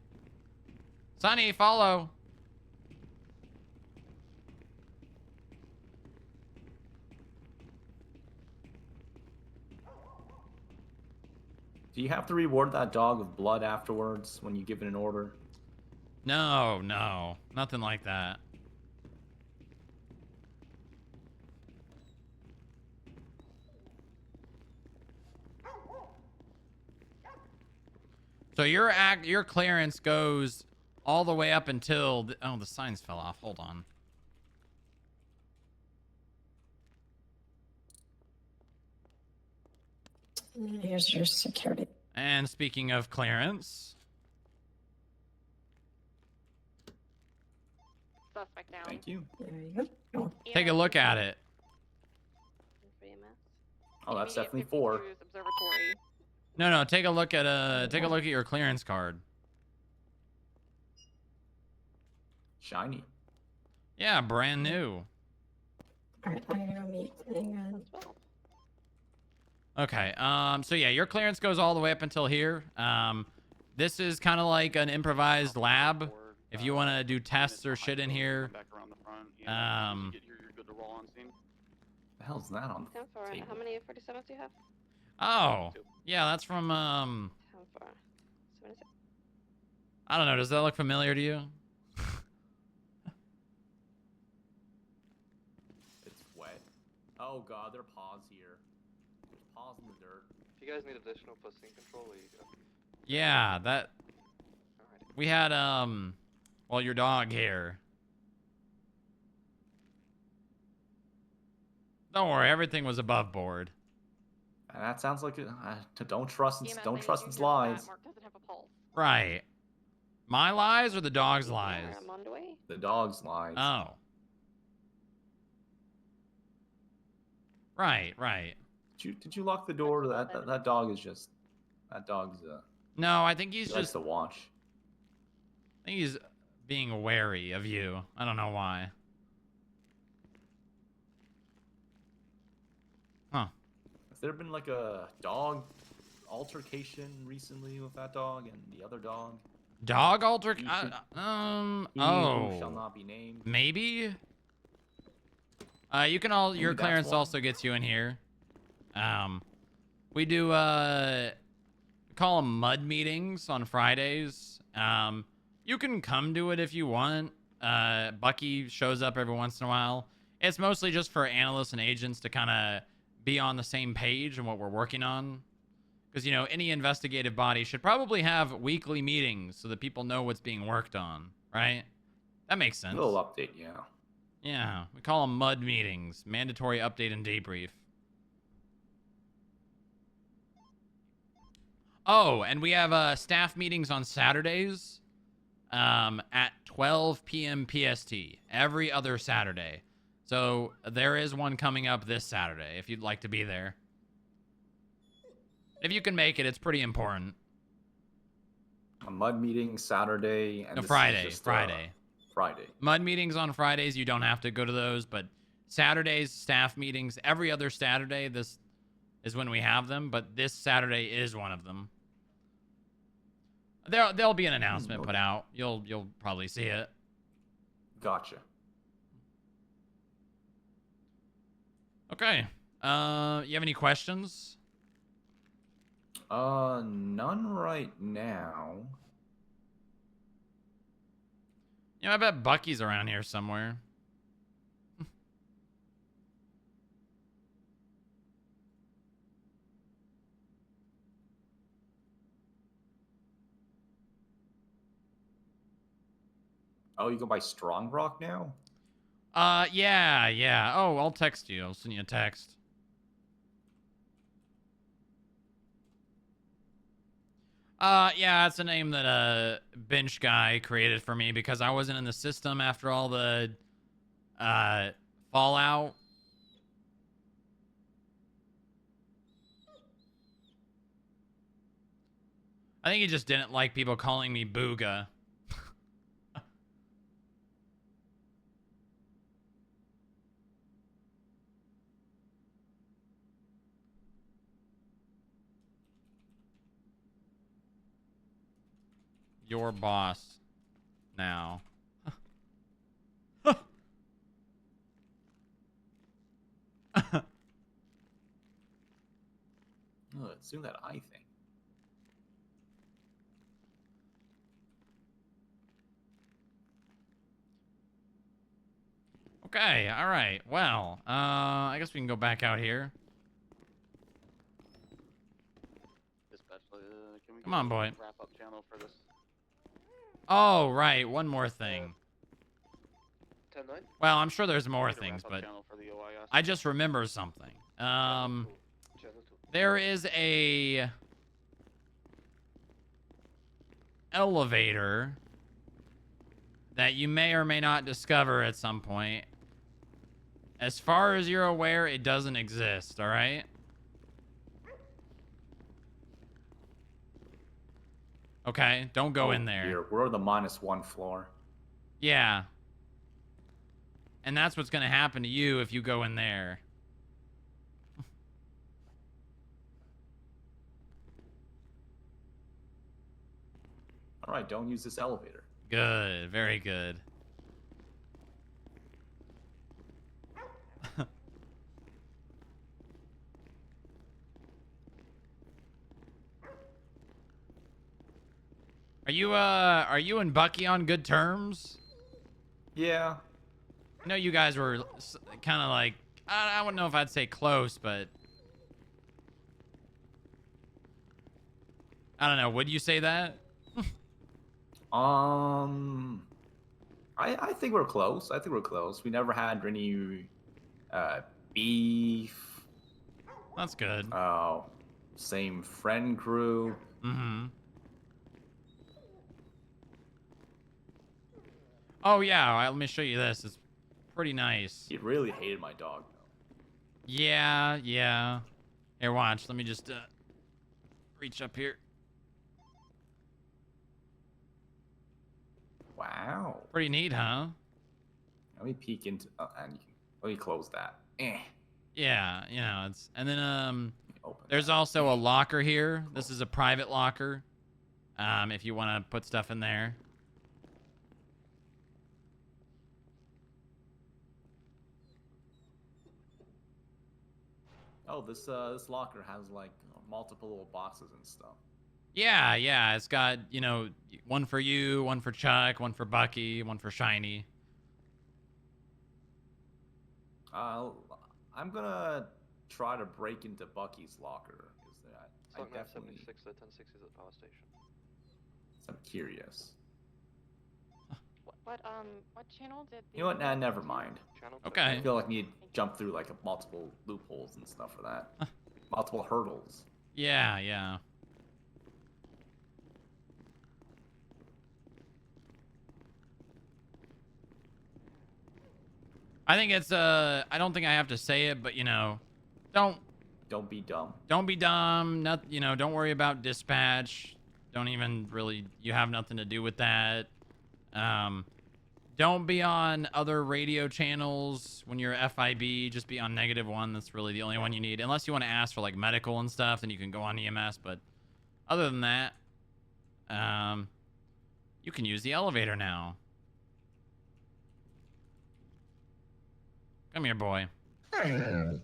Speaker 1: Sonny, follow.
Speaker 22: Do you have to reward that dog with blood afterwards when you give it an order?
Speaker 1: No, nothing like that. So your clearance goes all the way up until oh, the signs fell off. Hold on.
Speaker 17: Here's your security.
Speaker 1: And speaking of clearance,
Speaker 14: Suspect down.
Speaker 22: Thank you.
Speaker 17: There you go.
Speaker 1: take a look at it.
Speaker 22: Oh, that's definitely 4.
Speaker 14: Observatory.
Speaker 1: No, take a look at your clearance card.
Speaker 22: Shiny.
Speaker 1: Yeah, brand new.
Speaker 17: Alright, I'm gonna go meet. Hang on.
Speaker 1: Okay, so yeah, your clearance goes all the way up until here. This is kind of like an improvised lab. If you want to do tests or shit in here.
Speaker 12: You're good to roll on scene.
Speaker 22: The hell's that on the table?
Speaker 14: How many 47s do you have?
Speaker 1: Oh, yeah, that's from, I don't know, does that look familiar to you?
Speaker 22: It's wet. Oh god, there are paws here. There's paws in the dirt.
Speaker 5: If you guys need additional pussing control, there you go.
Speaker 1: Yeah, that... We had, Well, your dog here. Don't worry, everything was above board.
Speaker 22: That sounds like don't trust
Speaker 14: EMS,
Speaker 22: don't
Speaker 14: I
Speaker 22: trust
Speaker 14: need
Speaker 22: its
Speaker 14: you to note
Speaker 22: lies.
Speaker 14: that Mark doesn't have a pulse.
Speaker 1: Right. My lies or the dog's lies?
Speaker 14: I'm on the way.
Speaker 22: The dog's lies.
Speaker 1: Oh. Right, right.
Speaker 22: Did you lock the door? That dog is just that dog's
Speaker 1: No, I think he's
Speaker 22: he likes
Speaker 1: just
Speaker 22: to watch.
Speaker 1: I think he's being wary of you. I don't know why. Huh.
Speaker 22: Has there been like a dog altercation recently with that dog and the other dog?
Speaker 1: Dog alter
Speaker 22: He
Speaker 1: oh.
Speaker 22: who shall not be named.
Speaker 1: Maybe? You can all your
Speaker 22: Maybe that's
Speaker 1: clearance
Speaker 22: one.
Speaker 1: also gets you in here. We do we call them mud meetings on Fridays. You can come to it if you want. Bucky shows up every once in a while. It's mostly just for analysts and agents to kind of be on the same page and what we're working on. Because, you know, any investigative body should probably have weekly meetings so that people know what's being worked on, right? That makes sense.
Speaker 22: A little update, yeah.
Speaker 1: Yeah, we call them mud meetings. Mandatory update and debrief. Oh, and we have staff meetings on Saturdays at 12 p.m. PST every other Saturday. So there is one coming up this Saturday if you'd like to be there. If you can make it, it's pretty important.
Speaker 22: A mud meeting Saturday and
Speaker 1: No,
Speaker 22: this is
Speaker 1: Friday.
Speaker 22: just,
Speaker 1: Friday.
Speaker 22: Friday.
Speaker 1: Mud meetings on Fridays, you don't have to go to those, but Saturdays, staff meetings, every other Saturday, this is when we have them, but this Saturday is one of them. There'll be an announcement put out. You'll probably see it.
Speaker 22: Gotcha.
Speaker 1: Okay. You have any questions?
Speaker 22: None right now.
Speaker 1: You know, I bet Bucky's around here somewhere.
Speaker 22: Oh, you go by Strong Rock now?
Speaker 1: Yeah. Oh, I'll text you. I'll send you a text. Yeah, it's a name that bench guy created for me because I wasn't in the system after all the fallout. I think he just didn't like people calling me Booga. Your boss now.
Speaker 22: Oh, it's doing that eye thing.
Speaker 1: Okay, all right. Well, I guess we can go back out here.
Speaker 12: Especially, can we
Speaker 1: Come on, boy.
Speaker 12: wrap up channel for this?
Speaker 1: Oh, right. One more thing.
Speaker 7: 10-9?
Speaker 1: Well, I'm sure there's more
Speaker 12: Need a
Speaker 1: things,
Speaker 12: wrap-up
Speaker 1: but
Speaker 12: channel for the OIS.
Speaker 1: I just remember something.
Speaker 7: Channel 2.
Speaker 1: There is a elevator that you may or may not discover at some point. As far as you're aware, it doesn't exist, all right? Okay, don't go in there.
Speaker 22: Here, we're on the -1 floor.
Speaker 1: Yeah. And that's what's going to happen to you if you go in there.
Speaker 22: All right, don't use this elevator.
Speaker 1: Good, very good. Are you and Bucky on good terms?
Speaker 22: Yeah.
Speaker 1: I know you guys were kind of like, I wouldn't know if I'd say close, but I don't know. Would you say that?
Speaker 22: I think we're close. I think we're close. We never had any beef.
Speaker 1: That's good.
Speaker 22: Oh, same friend group.
Speaker 1: Mm-hmm. Oh yeah, let me show you this. It's pretty nice.
Speaker 22: He really hated my dog.
Speaker 1: Yeah, yeah. Here, watch. Let me just reach up here.
Speaker 22: Wow.
Speaker 1: Pretty neat, huh?
Speaker 22: Let me peek into and let me close that.
Speaker 1: Yeah, you know, it's and then there's also a locker here. This is a private locker. If you want to put stuff in there.
Speaker 22: Oh, this locker has like multiple little boxes and stuff.
Speaker 1: Yeah, yeah, it's got, you know, one for you, one for Chuck, one for Bucky, one for Shiny.
Speaker 22: I'm gonna try to break into Bucky's locker. I
Speaker 5: Stock
Speaker 22: definitely.
Speaker 5: 976, the 1060 is at the power station.
Speaker 22: I'm curious.
Speaker 14: What channel did
Speaker 22: You know what? Nah, never mind.
Speaker 1: Okay.
Speaker 22: I feel like I need to jump through like multiple loopholes and stuff for that. Multiple hurdles.
Speaker 1: Yeah, yeah. I think it's I don't think I have to say it, but you know, don't
Speaker 22: be dumb.
Speaker 1: Don't be dumb. Not, you know, don't worry about dispatch. Don't even really, you have nothing to do with that. Don't be on other radio channels when you're FIB. Just be on -1. That's really the only one you need. Unless you want to ask for like medical and stuff, then you can go on EMS. But other than that, you can use the elevator now. Come here, boy. There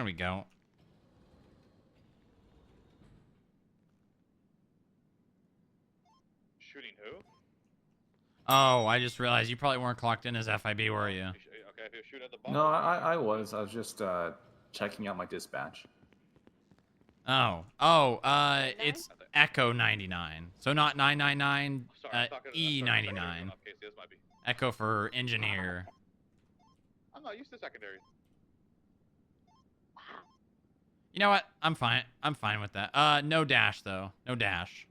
Speaker 1: we go.
Speaker 9: Shooting who?
Speaker 1: Oh, I just realized you probably weren't clocked in as FIB, were you?
Speaker 9: Okay, if you're shooting at the bomb.
Speaker 22: No, I was. I was just checking out my dispatch.
Speaker 1: It's Echo 99. So not 999, E99. Echo for engineer.
Speaker 9: I'm not used to secondary.
Speaker 1: You know what? I'm fine. I'm fine with that. No dash though. No dash.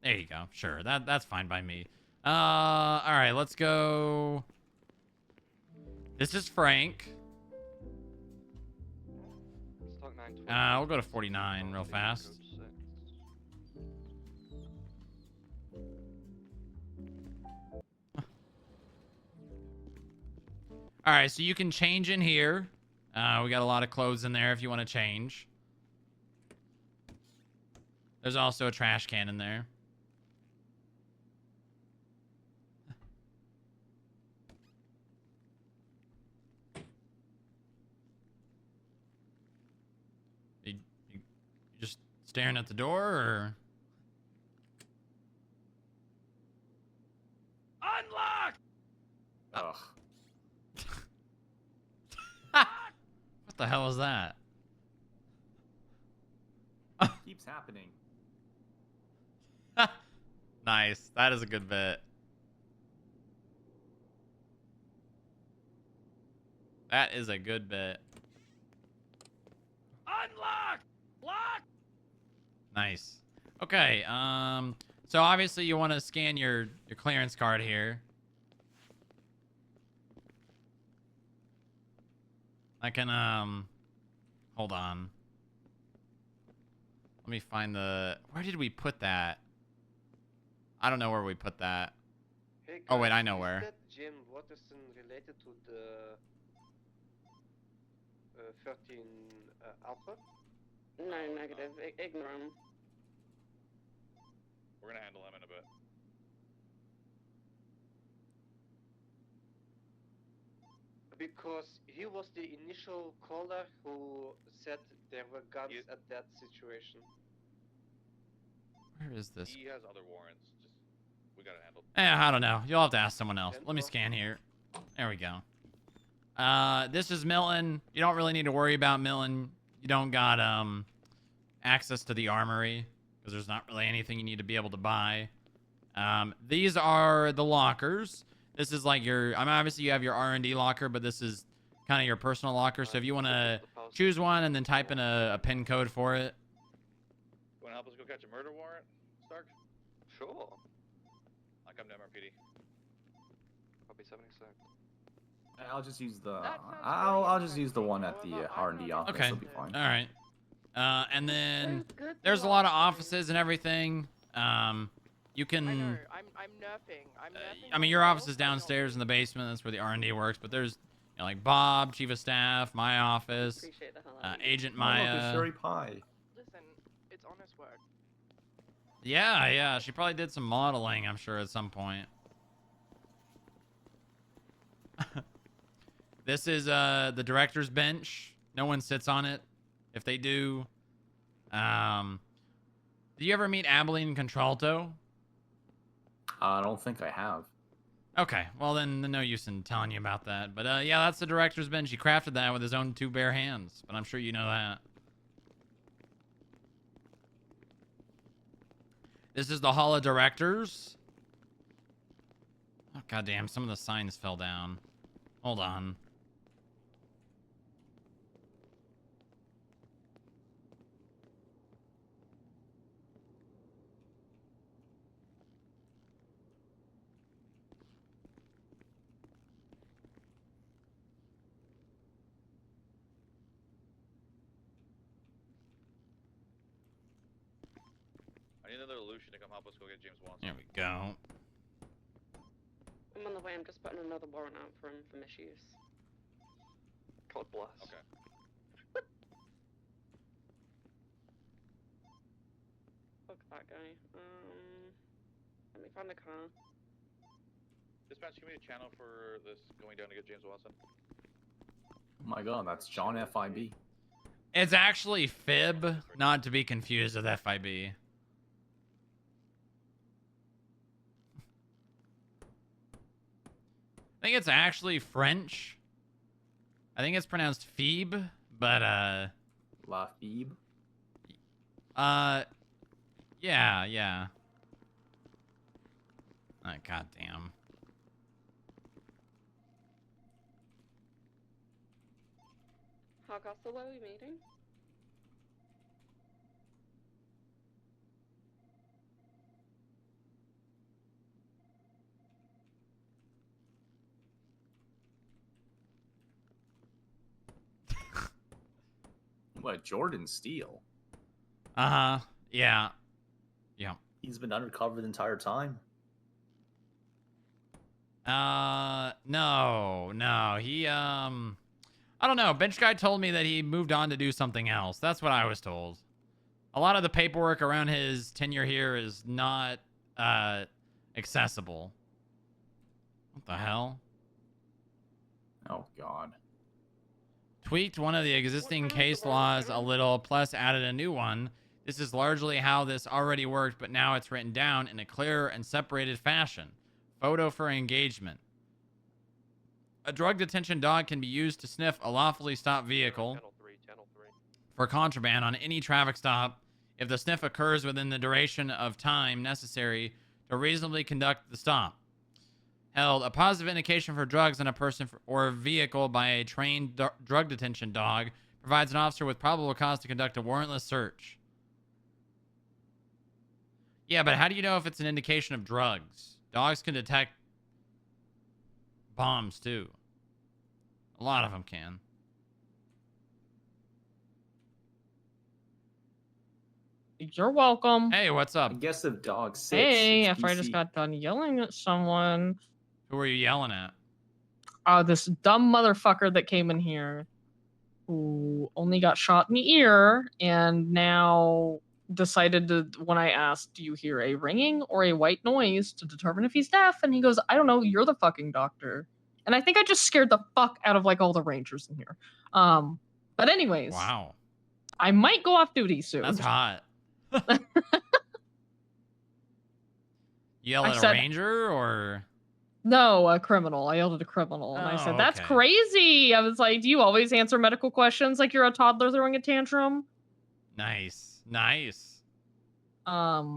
Speaker 1: There you go. Sure. That's fine by me. All right, let's go. This is Frank. We'll go to 49 real fast. All right, so you can change in here. We got a lot of clothes in there if you want to change. There's also a trash can in there. You just staring at the door, or? Unlock!
Speaker 22: Ugh.
Speaker 1: What the hell is that?
Speaker 22: Keeps happening.
Speaker 1: Nice. That is a good bit. That is a good bit. Unlock! Lock! Nice. Okay, so obviously you want to scan your clearance card here. I can, hold on. Let me find where did we put that? I don't know where we put that.
Speaker 7: Hey guys,
Speaker 1: Oh, wait, I know
Speaker 7: is
Speaker 1: where.
Speaker 7: that Jim Watterson related to the 13 Alpha?
Speaker 17: No, negative. Ignore him.
Speaker 9: We're gonna handle him in a bit.
Speaker 7: Because he was the initial caller who said there were guns at that situation.
Speaker 1: Where is this?
Speaker 9: He has other warrants. Just we gotta handle.
Speaker 1: I don't know. You'll have to ask someone else. Let me scan here. There we go. This is Milton. You don't really need to worry about Milton. You don't got access to the armory because there's not really anything you need to be able to buy. These are the lockers. This is like your, I mean, obviously you have your R&D locker, but this is kind of your personal locker. So if you want to choose one and then type in a PIN code for it.
Speaker 9: You want to help us go catch a murder warrant, Stark?
Speaker 5: Sure.
Speaker 9: I come to MRPD.
Speaker 5: Copy 76.
Speaker 22: I'll just use the I'll just use the one at the R&D office.
Speaker 1: Okay.
Speaker 22: It'll be fine.
Speaker 1: All right. And then there's a lot of offices and everything. You can.
Speaker 15: I'm nerfing. I'm nerfing.
Speaker 1: I mean, your office is downstairs in the basement. That's where the R&D works. But there's, you know, like Bob, Chief of Staff, my office,
Speaker 21: Appreciate the hell out of you.
Speaker 1: Agent
Speaker 22: Oh,
Speaker 1: Maya.
Speaker 22: look, a Sherry Pie.
Speaker 15: Listen, it's honest work.
Speaker 1: Yeah. She probably did some modeling, I'm sure, at some point. This is the director's bench. No one sits on it. If they do, did you ever meet Abilene Contralto?
Speaker 22: I don't think I have.
Speaker 1: Okay, well then no use in telling you about that. But yeah, that's the director's bench. He crafted that with his own 2 bare hands. But I'm sure you know that. This is the Hall of Directors. Oh goddamn! Some of the signs fell down. Hold on.
Speaker 9: I need another Lucian to come help us go get James Watson.
Speaker 1: There we go.
Speaker 17: I'm on the way. I'm just putting another warrant out for him for misuse.
Speaker 5: God bless.
Speaker 9: Okay.
Speaker 17: Fuck that guy. Let me find the car.
Speaker 9: Dispatch, give me a channel for this going down to get James Watson.
Speaker 22: Oh my god, that's John FIB.
Speaker 1: It's actually FIB, not to be confused with FIB. I think it's actually French. I think it's pronounced FIB, but
Speaker 22: La FIB?
Speaker 1: yeah. Oh, goddamn.
Speaker 17: How Castle are we meeting?
Speaker 22: What, Jordan Steele?
Speaker 1: Uh-huh. Yeah.
Speaker 22: He's been undercover the entire time.
Speaker 1: No. He, I don't know. Bench guy told me that he moved on to do something else. That's what I was told. A lot of the paperwork around his tenure here is not, accessible. What the hell?
Speaker 22: Oh, God.
Speaker 1: Tweaked one of the existing case laws a little, plus added a new one. This is largely how this already worked, but now it's written down in a clear and separated fashion. Photo for engagement. A drug detention dog can be used to sniff a lawfully stopped vehicle for contraband on any traffic stop if the sniff occurs within the duration of time necessary to reasonably conduct the stop. Held, a positive indication for drugs on a person or vehicle by a trained drug detention dog provides an officer with probable cause to conduct a warrantless search. Yeah, but how do you know if it's an indication of drugs? Dogs can detect bombs, too. A lot of them can.
Speaker 16: You're welcome.
Speaker 1: Hey, what's up?
Speaker 22: I guess if dog sits,
Speaker 16: Hey,
Speaker 22: it's
Speaker 16: if I just
Speaker 22: PC.
Speaker 16: got done yelling at someone.
Speaker 1: Who are you yelling at?
Speaker 16: This dumb motherfucker that came in here who only got shot in the ear and now decided to, when I asked, do you hear a ringing or a white noise to determine if he's deaf? And he goes, I don't know, you're the fucking doctor. And I think I just scared the fuck out of like all the rangers in here. But anyways.
Speaker 1: Wow.
Speaker 16: I might go off duty soon.
Speaker 1: That's hot. Yell at a ranger or?
Speaker 16: No, a criminal. I yelled at a criminal and I said, that's
Speaker 1: okay.
Speaker 16: crazy. I was like, do you always answer medical questions like you're a toddler throwing a tantrum?
Speaker 1: Nice. Nice.
Speaker 16: I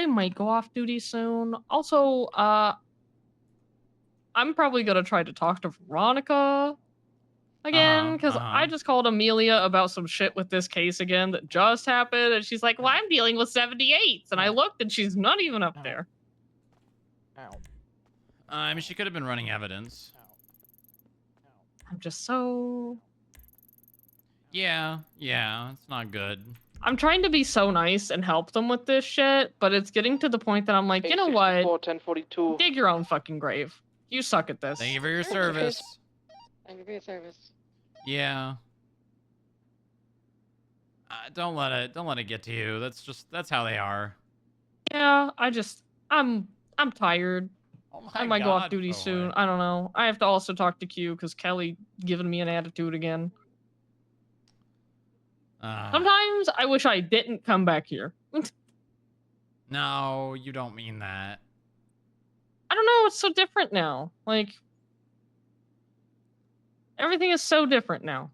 Speaker 16: might go off duty soon. Also, I'm probably gonna try to talk to Veronica again because I just called Amelia about some shit with this case again that just happened, and she's like, "Well, I'm dealing with 78s," and I looked, and she's not even up there.
Speaker 1: I mean, she could have been running evidence.
Speaker 16: I'm just so.
Speaker 1: Yeah, it's not good.
Speaker 16: I'm trying to be so nice and help them with this shit, but it's getting to the point that I'm like, you know what?
Speaker 5: 1042.
Speaker 16: Dig your own fucking grave. You suck at this.
Speaker 1: Thank you for your service.
Speaker 13: Thank you for your service.
Speaker 1: Yeah. Don't let it get to you. That's how they are.
Speaker 16: Yeah, I'm tired.
Speaker 1: Oh
Speaker 16: I might go off
Speaker 1: God,
Speaker 16: duty
Speaker 1: boy.
Speaker 16: soon. I don't know. I have to also talk to Q because Kelly giving me an attitude again. Sometimes I wish I didn't come back here.
Speaker 1: No, you don't mean that.
Speaker 16: I don't know. It's so different now. Like, everything is so different now.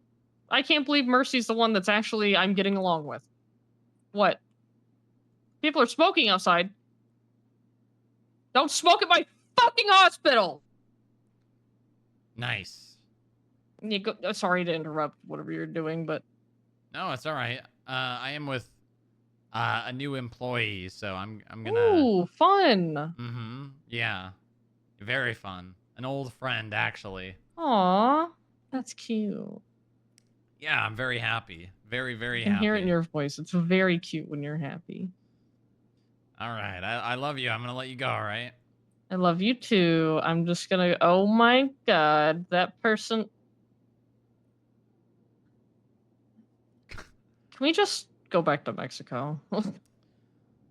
Speaker 16: I can't believe Mercy's the one that's actually I'm getting along with. What? People are smoking outside. Don't smoke at my fucking hospital!
Speaker 1: Nice.
Speaker 16: You go, sorry to interrupt whatever you're doing, but...
Speaker 1: No, it's all right. I am with a new employee, so I'm gonna.
Speaker 16: Ooh, fun.
Speaker 1: Mm-hmm. Yeah. Very fun. An old friend, actually.
Speaker 16: Aw, that's cute.
Speaker 1: Yeah, I'm very happy. Very, very
Speaker 16: I can
Speaker 1: happy.
Speaker 16: hear it in your voice. It's very cute when you're happy.
Speaker 1: All right. I love you. I'm gonna let you go, all right?
Speaker 16: I love you too. I'm just gonna... Oh my god, that person... Can we just go back to Mexico?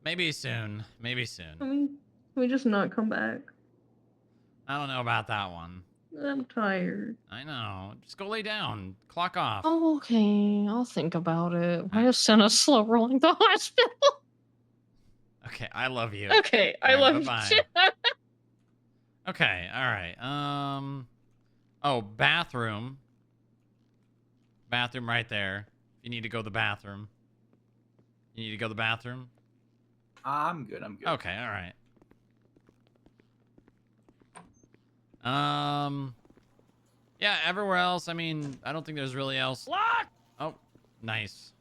Speaker 1: Maybe soon. Maybe soon.
Speaker 16: Can we just not come back?
Speaker 1: I don't know about that one.
Speaker 16: I'm tired.
Speaker 1: I know. Just go lay down. Clock off.
Speaker 16: Oh, okay. I'll think about it. Why is Senna slow rolling the hospital?
Speaker 1: Okay, I love you.
Speaker 16: Okay, I
Speaker 1: All right,
Speaker 16: love
Speaker 1: bye-bye.
Speaker 16: you.
Speaker 1: Okay, all right. Oh, bathroom. Bathroom right there. You need to go to the bathroom. You need to go to the bathroom?
Speaker 22: I'm good.
Speaker 1: Okay, all right. Yeah, everywhere else, I mean, I don't think there's really else. Lock! Oh, nice.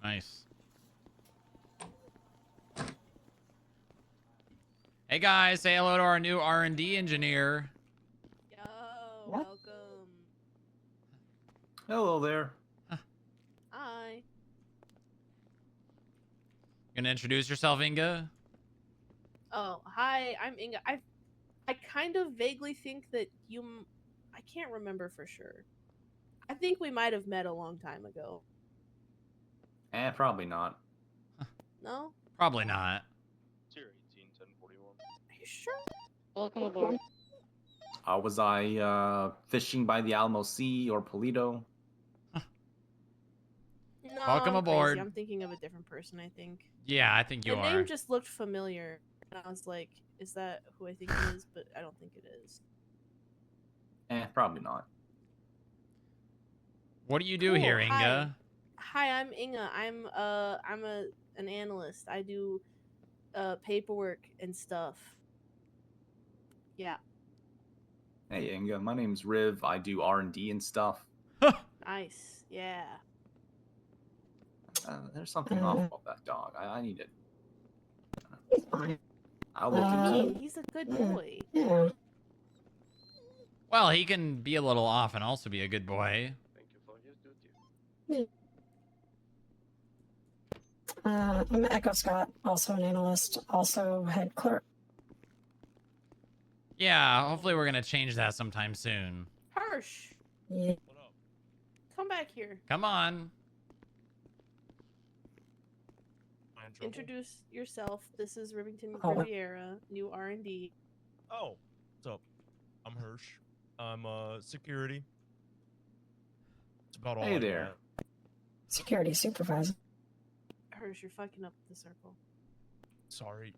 Speaker 1: Nice. Hey guys, say hello to our new R&D engineer.
Speaker 21: Yo, welcome.
Speaker 22: Hello there.
Speaker 21: Hi.
Speaker 1: Gonna introduce yourself, Inga?
Speaker 21: Oh, hi, I'm Inga. I kind of vaguely think that I can't remember for sure. I think we might have met a long time ago.
Speaker 22: Probably not.
Speaker 21: No?
Speaker 1: Probably not.
Speaker 12: Tier 18, 1041.
Speaker 21: Are you sure?
Speaker 13: Welcome aboard.
Speaker 22: Was I fishing by the Alamo Sea or Polito?
Speaker 21: No,
Speaker 1: Welcome
Speaker 21: I'm
Speaker 1: aboard.
Speaker 21: Crazy. I'm thinking of a different person, I think.
Speaker 1: Yeah, I think you
Speaker 21: The
Speaker 1: are.
Speaker 21: name just looked familiar. And I was like, is that who I think it is? But I don't think it is.
Speaker 22: Probably not.
Speaker 1: What do you do
Speaker 21: Cool,
Speaker 1: here, Inga?
Speaker 21: Hi, I'm Inga. I'm an analyst. I do paperwork and stuff. Yeah.
Speaker 22: Hey, Inga. My name's Riv. I do R&D and stuff.
Speaker 21: Nice. Yeah.
Speaker 22: There's something off about that dog. I need it.
Speaker 17: He's fine.
Speaker 22: I'll look
Speaker 21: What do you
Speaker 22: into
Speaker 21: mean?
Speaker 22: it.
Speaker 21: He's a good boy.
Speaker 17: Yeah.
Speaker 1: Well, he can be a little off and also be a good boy.
Speaker 12: Thank you for your duty.
Speaker 17: I'm Echo Scott, also an analyst, also head clerk.
Speaker 1: Yeah, hopefully we're gonna change that sometime soon.
Speaker 21: Harsh.
Speaker 17: Yeah.
Speaker 21: Come back here.
Speaker 1: Come on.
Speaker 21: Introduce yourself. This is Rivington
Speaker 17: Oh.
Speaker 21: Riviera, new R&D.
Speaker 4: Oh, what's up? I'm Hirsch. I'm security. That's about all.
Speaker 22: Hey
Speaker 4: I
Speaker 22: there.
Speaker 4: got.
Speaker 17: Security supervisor.
Speaker 21: Hirsch, you're fucking up the circle.
Speaker 4: Sorry.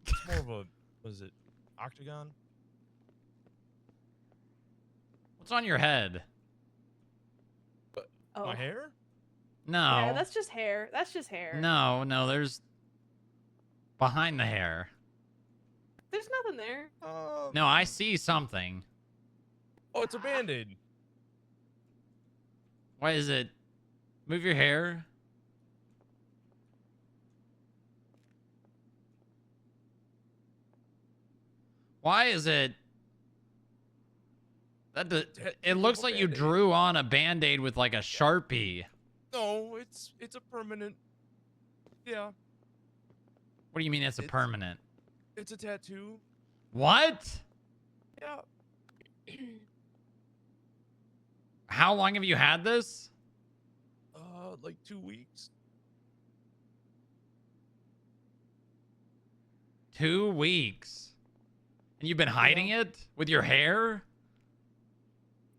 Speaker 4: It's more of a, what is it, octagon?
Speaker 1: What's on your head?
Speaker 21: Oh.
Speaker 4: My hair?
Speaker 1: No.
Speaker 21: Yeah, that's just hair. That's just hair.
Speaker 1: No, there's behind the hair.
Speaker 21: There's nothing there.
Speaker 1: No, I see something.
Speaker 4: Oh, it's a band-aid.
Speaker 1: What is it? Move your hair. Why is it? It looks like you drew on a band-aid with like a Sharpie.
Speaker 4: No, it's a permanent. Yeah,
Speaker 1: What do you mean it's a permanent?
Speaker 4: it's a tattoo.
Speaker 1: What?
Speaker 4: Yeah.
Speaker 1: How long have you had this?
Speaker 4: Like 2 weeks.
Speaker 1: 2 weeks. And you've been hiding it with your hair?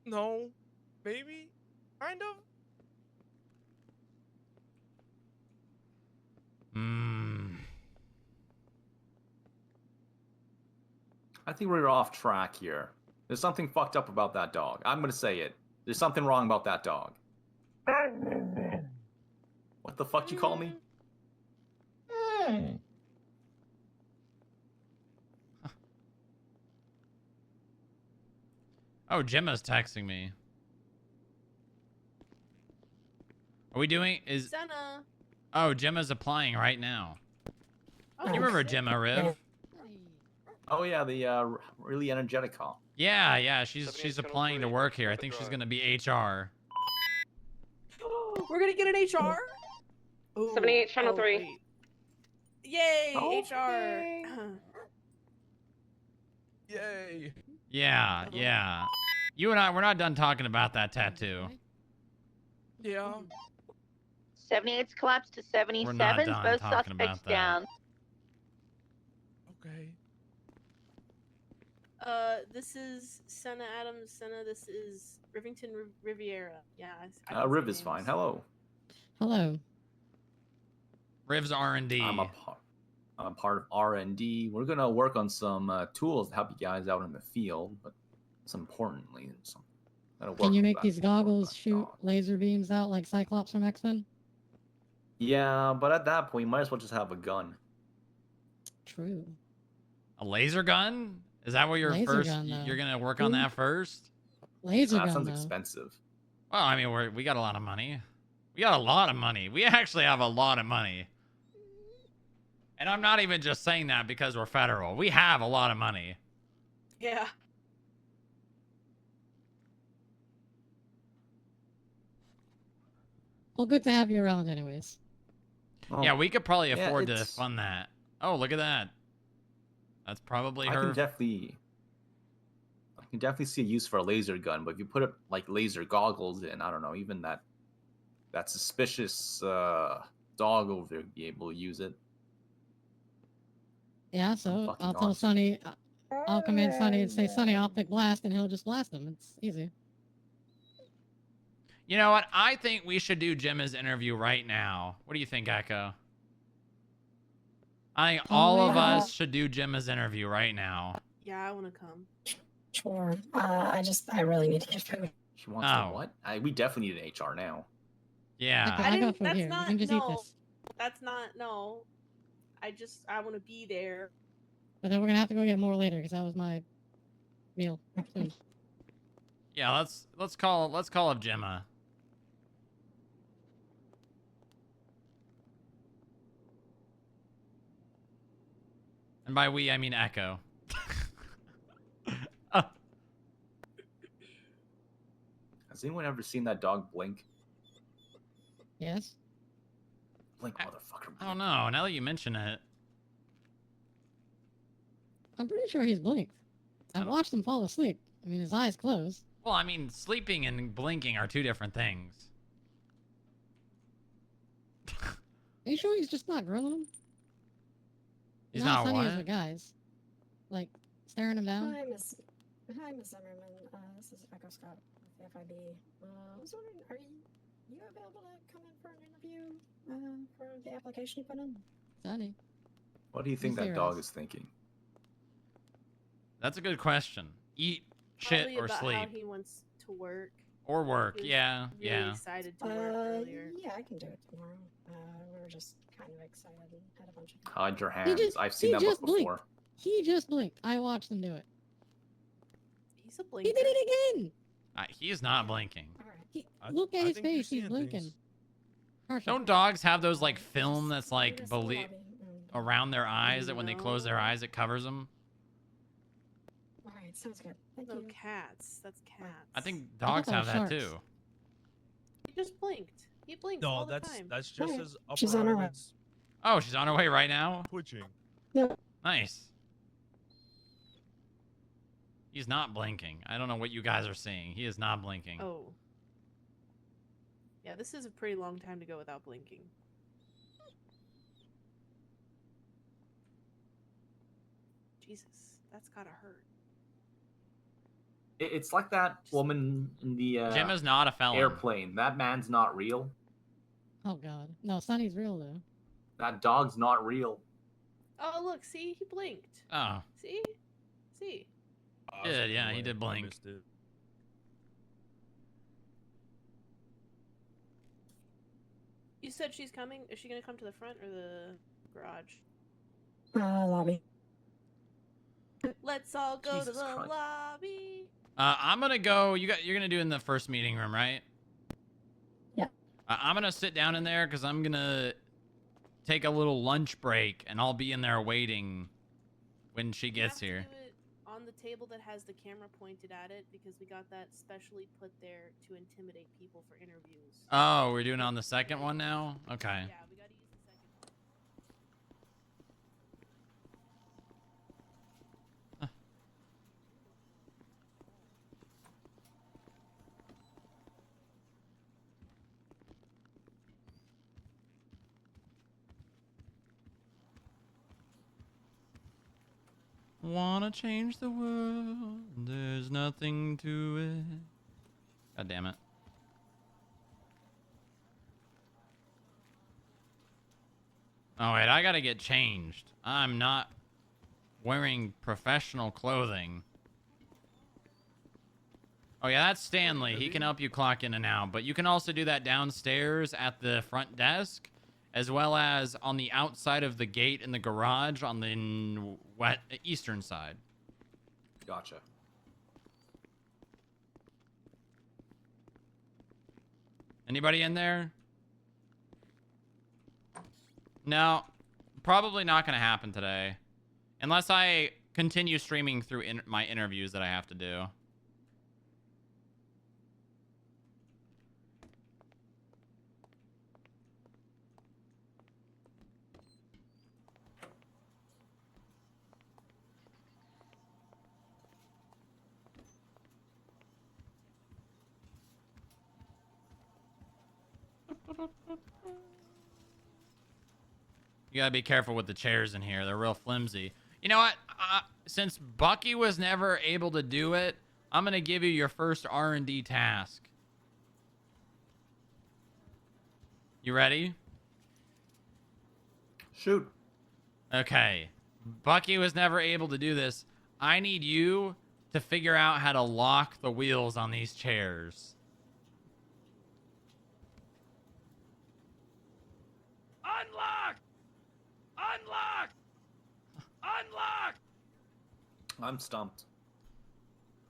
Speaker 4: No, maybe, kind of.
Speaker 22: I think we're off track here. There's something fucked up about that dog. I'm gonna say it. There's something wrong about that dog. What the fuck you call me?
Speaker 1: Oh, Jemma's texting me. Are we doing is
Speaker 21: Senna.
Speaker 1: Oh, Jemma's applying right now. You remember Jemma, Riv?
Speaker 22: Oh yeah, the really energetic call.
Speaker 1: Yeah, she's applying to work here. I think she's gonna be HR.
Speaker 21: We're gonna get an HR.
Speaker 14: 78 channel 3.
Speaker 21: Wait. Yay,
Speaker 4: Okay.
Speaker 21: HR.
Speaker 4: Yay.
Speaker 1: Yeah. You and I, we're not done talking about that tattoo.
Speaker 4: Yeah.
Speaker 3: 78's collapsed to 77s.
Speaker 1: We're not done
Speaker 3: Both
Speaker 1: talking about
Speaker 3: suspects
Speaker 1: that.
Speaker 3: down.
Speaker 4: Okay.
Speaker 21: This is Senna Adams. Senna, this is Rivington Riviera. Yeah. I can
Speaker 22: Riv
Speaker 21: say
Speaker 22: is
Speaker 21: names.
Speaker 22: fine. Hello.
Speaker 13: Hello.
Speaker 1: Riv's R&D.
Speaker 22: I'm a part of R&D. We're gonna work on some tools to help you guys out in the field, but most importantly,
Speaker 13: Can you make these goggles shoot laser beams out like Cyclops from X-Men?
Speaker 22: Yeah, but at that point, you might as well just have a gun.
Speaker 13: True.
Speaker 1: A laser gun? Is that what you're
Speaker 13: Laser
Speaker 1: first?
Speaker 13: gun, though.
Speaker 1: You're gonna work on that first?
Speaker 13: Laser
Speaker 22: That
Speaker 13: gun,
Speaker 22: sounds
Speaker 13: though.
Speaker 22: expensive.
Speaker 1: Well, I mean, we got a lot of money. We got a lot of money. We actually have a lot of money. And I'm not even just saying that because we're federal. We have a lot of money.
Speaker 21: Yeah.
Speaker 13: Well, good to have you around, anyways.
Speaker 1: Yeah, we could probably
Speaker 22: yeah,
Speaker 1: afford to
Speaker 22: it's-
Speaker 1: fund that. Oh, look at that. That's probably
Speaker 22: I
Speaker 1: her.
Speaker 22: can definitely see a use for a laser gun, but if you put it like laser goggles in, I don't know, even that suspicious dog over there would be able to use it.
Speaker 13: Yeah, so
Speaker 22: fucking
Speaker 13: I'll tell
Speaker 22: awesome.
Speaker 13: Sonny, I'll come in Sonny and say, Sonny, optic blast, and he'll just blast him. It's easy.
Speaker 1: You know what? I think we should do Jemma's interview right now. What do you think, Echo? I think all of us should do Jemma's interview right now.
Speaker 21: Yeah, I want to come.
Speaker 17: Sure. I really need to get food.
Speaker 22: She wants to what? We definitely need an HR now.
Speaker 1: Yeah.
Speaker 21: I didn't.
Speaker 13: food
Speaker 21: That's
Speaker 13: here. You
Speaker 21: not.
Speaker 13: can just eat
Speaker 21: No.
Speaker 13: this.
Speaker 21: That's not. No. I want to be there.
Speaker 13: But then we're gonna have to go get more later because that was my meal. Soon.
Speaker 1: Yeah, let's call up Jemma. And by we, I mean Echo.
Speaker 22: Has anyone ever seen that dog blink?
Speaker 13: Yes.
Speaker 22: Blink, motherfucker.
Speaker 1: I don't know. Now that you mention it.
Speaker 13: I'm pretty sure he's blinked. I've watched him fall asleep. I mean, his eyes closed.
Speaker 1: Well, I mean, sleeping and blinking are two different things.
Speaker 13: Are you sure he's just not grilling him?
Speaker 1: He's not
Speaker 13: funny
Speaker 1: what?
Speaker 13: as the guys. Like, staring him down.
Speaker 17: Hi, Miss Zimmerman. This is Echo Scott with the FIB. I was wondering, are you available to come in for an interview for the application you put in?
Speaker 13: Sonny.
Speaker 22: What do you think
Speaker 13: He's
Speaker 22: that dog
Speaker 13: serious.
Speaker 22: is thinking?
Speaker 1: That's a good question. Eat, shit,
Speaker 21: Probably
Speaker 1: or
Speaker 21: about
Speaker 1: sleep.
Speaker 21: how he wants to work.
Speaker 1: Or work.
Speaker 21: He was
Speaker 1: Yeah.
Speaker 21: really
Speaker 1: Yeah.
Speaker 21: excited to work earlier.
Speaker 17: Yeah, I can do it tomorrow. We were just kind of excited and had a bunch of.
Speaker 22: Hide your
Speaker 13: He
Speaker 22: hands.
Speaker 13: just,
Speaker 22: I've seen
Speaker 13: he
Speaker 22: that look
Speaker 13: just blinked.
Speaker 22: before.
Speaker 13: He just blinked. I watched him do it.
Speaker 21: He's a blinker.
Speaker 13: He did it again.
Speaker 1: He is not blinking.
Speaker 13: Look at
Speaker 4: I
Speaker 13: his
Speaker 4: think you're
Speaker 13: face. He's
Speaker 4: seeing
Speaker 13: blinking.
Speaker 4: things.
Speaker 13: Harsha.
Speaker 1: Don't dogs have those like film that's like around their eyes that when they close their eyes it covers them?
Speaker 17: All right, sounds good. Thank
Speaker 21: No,
Speaker 17: you.
Speaker 21: cats. That's cats.
Speaker 1: I think
Speaker 13: I
Speaker 1: dogs
Speaker 13: thought
Speaker 1: have
Speaker 13: that
Speaker 1: that
Speaker 13: was
Speaker 1: too.
Speaker 21: He just blinked. He blinks
Speaker 4: No,
Speaker 21: all the
Speaker 4: that's
Speaker 21: time.
Speaker 4: just his upper
Speaker 17: She's on her way.
Speaker 4: eyelids
Speaker 1: Oh, she's on her way right now?
Speaker 4: twitching.
Speaker 17: No.
Speaker 1: Nice. He's not blinking. I don't know what you guys are seeing. He is not blinking.
Speaker 21: Oh. Yeah, this is a pretty long time to go without blinking. Jesus, that's gotta hurt.
Speaker 22: It's like that woman in the
Speaker 1: Jemma's not a felon.
Speaker 22: airplane. That man's not real.
Speaker 13: Oh god. No, Sonny's real though.
Speaker 22: That dog's not real.
Speaker 21: Oh, look, see? He blinked.
Speaker 1: Oh.
Speaker 21: See? See?
Speaker 1: Did, yeah, he did blink.
Speaker 21: You said she's coming? Is she gonna come to the front or the garage?
Speaker 17: Lobby.
Speaker 21: Let's all go
Speaker 22: Jesus
Speaker 21: to the
Speaker 22: Christ.
Speaker 21: lobby.
Speaker 1: I'm gonna go. You're gonna do it in the first meeting room, right?
Speaker 17: Yeah.
Speaker 1: I'm gonna sit down in there because I'm gonna take a little lunch break, and I'll be in there waiting when she gets
Speaker 21: You
Speaker 1: here.
Speaker 21: have to do it on the table that has the camera pointed at it because we got that specially put there to intimidate people for interviews.
Speaker 1: Oh, we're doing it on the second one now. Okay.
Speaker 21: Yeah, we gotta use the second one.
Speaker 1: Wanna change the world? There's nothing to it. God damn it. Oh wait, I gotta get changed. I'm not wearing professional clothing. Oh yeah, that's Stanley. He can help you clock in and out, but you can also do that downstairs at the front desk, as well as on the outside of the gate in the garage on the eastern side.
Speaker 22: Gotcha.
Speaker 1: Anybody in there? No, probably not going to happen today. Unless I continue streaming through my interviews that I have to do. You gotta be careful with the chairs in here. They're real flimsy. You know what? Since Bucky was never able to do it, I'm gonna give you your first R&D task. You ready?
Speaker 22: Shoot.
Speaker 1: Okay. Bucky was never able to do this. I need you to figure out how to lock the wheels on these chairs. Unlock! Unlock! Unlock!
Speaker 22: I'm stumped.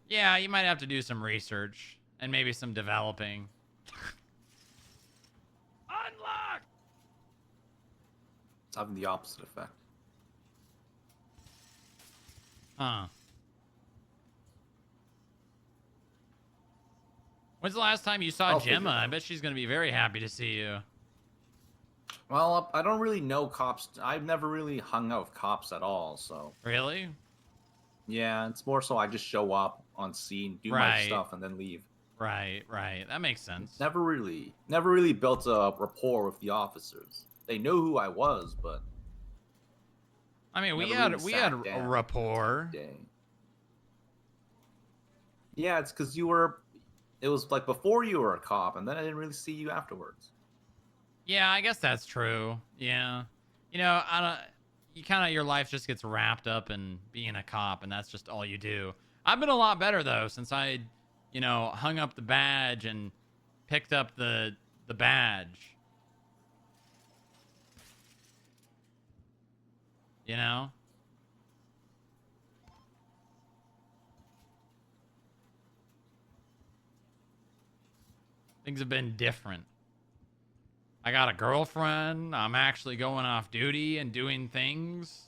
Speaker 1: Yeah, you might have to do some research and maybe some developing. Unlock!
Speaker 22: It's having the opposite effect.
Speaker 1: Huh. When's the last time you saw
Speaker 22: I'll figure it
Speaker 1: Jemma? I
Speaker 22: out.
Speaker 1: bet she's gonna be very happy to see you.
Speaker 22: Well, I don't really know cops. I've never really hung out with cops at all, so.
Speaker 1: Really?
Speaker 22: Yeah, it's more so I just show up on scene, do my
Speaker 1: Right.
Speaker 22: stuff, and then leave.
Speaker 1: Right, right. That makes sense.
Speaker 22: Never really built a rapport with the officers. They knew who I was, but
Speaker 1: I mean, we
Speaker 22: never
Speaker 1: had
Speaker 22: really
Speaker 1: we
Speaker 22: sat
Speaker 1: had a
Speaker 22: down
Speaker 1: rapport.
Speaker 22: day. Yeah, it's because you were. It was like before you were a cop, and then I didn't really see you afterwards.
Speaker 1: Yeah, I guess that's true. Yeah. You know, I don't. You kind of your life just gets wrapped up in being a cop, and that's just all you do. I've been a lot better though since I you know, hung up the badge and picked up the badge. You know? Things have been different. I got a girlfriend. I'm actually going off duty and doing things.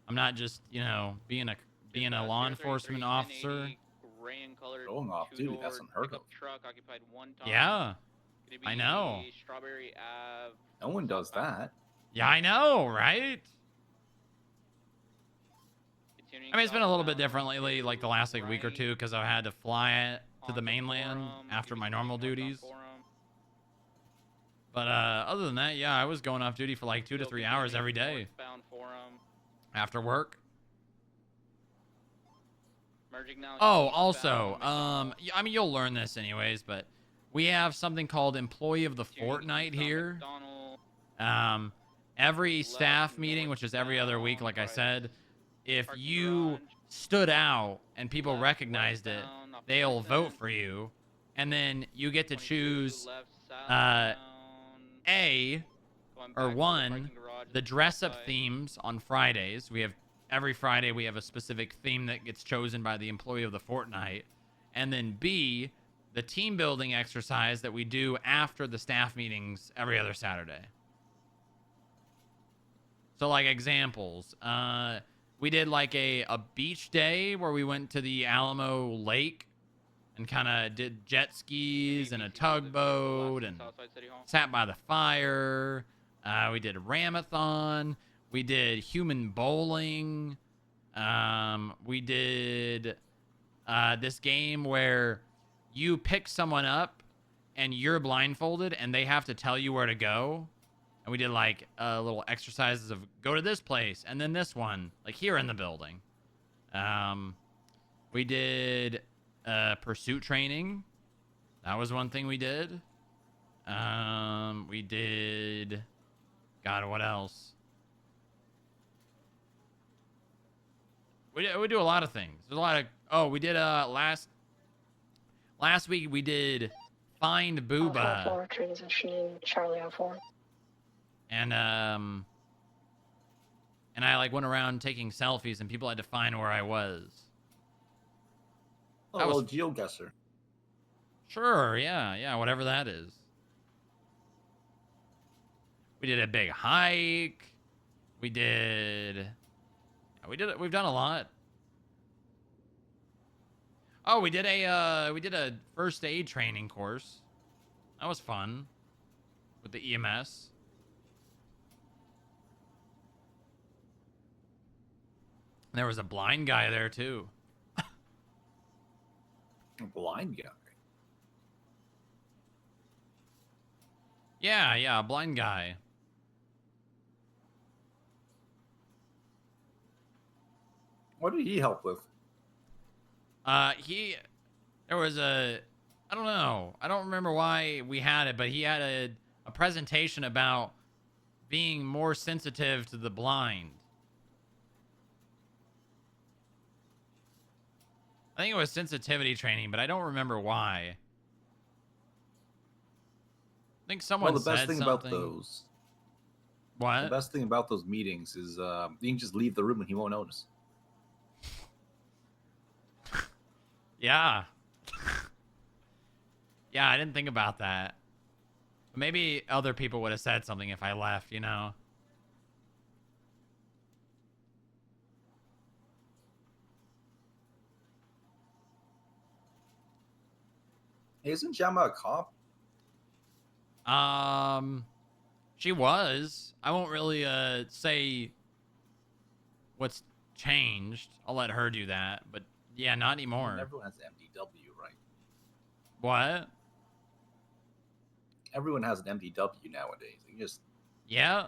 Speaker 1: I'm not just, you know, being a law enforcement officer.
Speaker 11: Gray and colored
Speaker 22: Going off duty, that's unheard of.
Speaker 11: truck occupied one time.
Speaker 1: Yeah,
Speaker 11: Gonna
Speaker 1: I know.
Speaker 11: be Strawberry Ave.
Speaker 22: No one does that.
Speaker 1: Yeah, I know, right? I mean, it's been a little bit different lately, like the last like week or two, because I had to fly to the mainland after my normal duties. But other than that, yeah, I was going off duty for like 2 to 3 hours every day after work. Oh, also, I mean, you'll learn this anyways, but we have something called Employee of the Fortnight here. Every staff meeting, which is every other week, like I said, if you stood out and people recognized it, they'll vote for you, and then you get to choose the dress-up themes on Fridays. Every Friday we have a specific theme that gets chosen by the Employee of the Fortnight, and then B, the team building exercise that we do after the staff meetings every other Saturday. So, like, examples, we did like a beach day where we went to the Alamo Lake and kind of did jet skis and a tugboat and sat by the fire. We did a ramathon. We did human bowling. We did this game where you pick someone up and you're blindfolded and they have to tell you where to go. And we did like little exercises of go to this place and then this one, like here in the building. We did pursuit training. That was one thing we did. We did... God, what else? We do a lot of things. There's a lot of... Oh, we did last week we did Find Booba.
Speaker 17: 4 transitioning Charlie on 4.
Speaker 1: And I like went around taking selfies and people had to find where I was.
Speaker 22: Oh,
Speaker 1: That was-
Speaker 22: well, geoguesser.
Speaker 1: Sure, yeah, whatever that is. We did a big hike. We've done a lot. Oh, we did a first aid training course. That was fun. With the EMS. And there was a blind guy there too.
Speaker 22: A blind guy?
Speaker 1: Yeah, a blind guy.
Speaker 22: What did he help with?
Speaker 1: There was I don't know. I don't remember why we had it, but he had a presentation about being more sensitive to the blind. I think it was sensitivity training, but I don't remember why. I think someone
Speaker 22: Well, the best
Speaker 1: said
Speaker 22: thing
Speaker 1: something.
Speaker 22: about those...
Speaker 1: What?
Speaker 22: The best thing about those meetings is you can just leave the room and he won't notice.
Speaker 1: Yeah. Yeah, I didn't think about that. Maybe other people would have said something if I left, you know?
Speaker 22: Isn't Jemma a cop?
Speaker 1: She was. I won't really say what's changed. I'll let her do that. But yeah, not anymore.
Speaker 22: I mean, everyone has an MDW, right?
Speaker 1: What?
Speaker 22: Everyone has an MDW nowadays. You just...
Speaker 1: Yeah.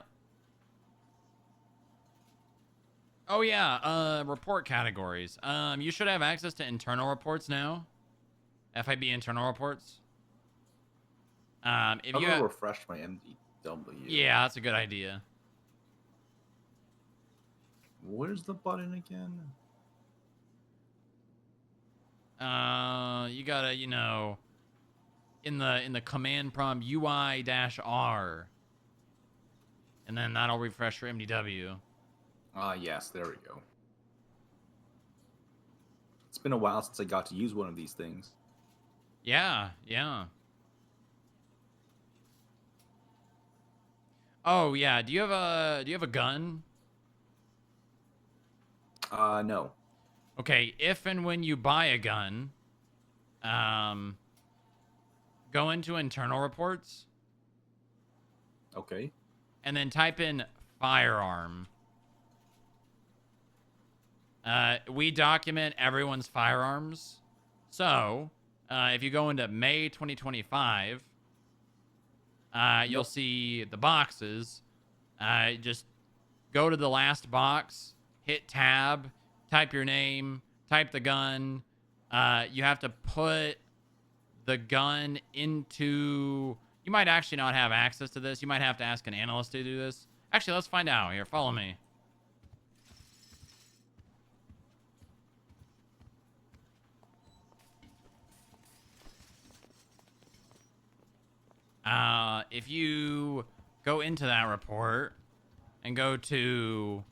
Speaker 1: Oh yeah, report categories. You should have access to internal reports now. FIB internal reports. If
Speaker 22: I'm
Speaker 1: you
Speaker 22: gonna refresh my MDW.
Speaker 1: Yeah, that's a good idea.
Speaker 22: Where's the button again?
Speaker 1: You gotta, you know, in the command prompt UI-R, and then that'll refresh your MDW.
Speaker 22: Yes, there we go. It's been a while since I got to use one of these things.
Speaker 1: Yeah, yeah. Oh yeah, do you have a gun?
Speaker 22: No.
Speaker 1: Okay, if and when you buy a gun, go into internal reports.
Speaker 22: Okay.
Speaker 1: And then type in firearm. We document everyone's firearms. So, if you go into May 2025, you'll see the boxes. Just go to the last box, hit tab, type your name, type the gun. You have to put the gun into... You might actually not have access to this. You might have to ask an analyst to do this. Actually, let's find out. Here, follow me. If you go into that report and go to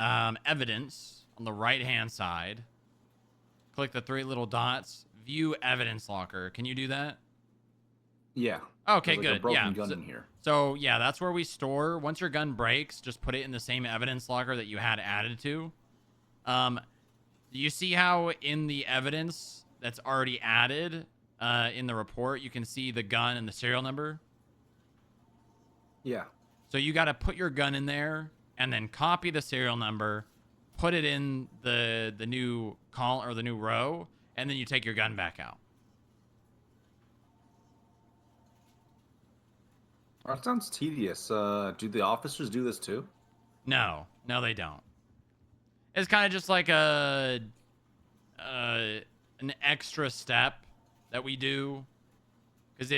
Speaker 1: evidence on the right-hand side, click the 3 little dots, view evidence locker. Can you do that?
Speaker 22: Yeah.
Speaker 1: Okay,
Speaker 22: There's like
Speaker 1: good.
Speaker 22: a broken
Speaker 1: Yeah.
Speaker 22: gun in here.
Speaker 1: So, yeah, that's where we store. Once your gun breaks, just put it in the same evidence locker that you had added to. Do you see how in the evidence that's already added in the report, you can see the gun and the serial number?
Speaker 22: Yeah.
Speaker 1: So you got to put your gun in there and then copy the serial number, put it in the new call or the new row, and then you take your gun back out.
Speaker 22: That sounds tedious. Do the officers do this too?
Speaker 1: No, they don't. It's kind of just like an extra step that we do, because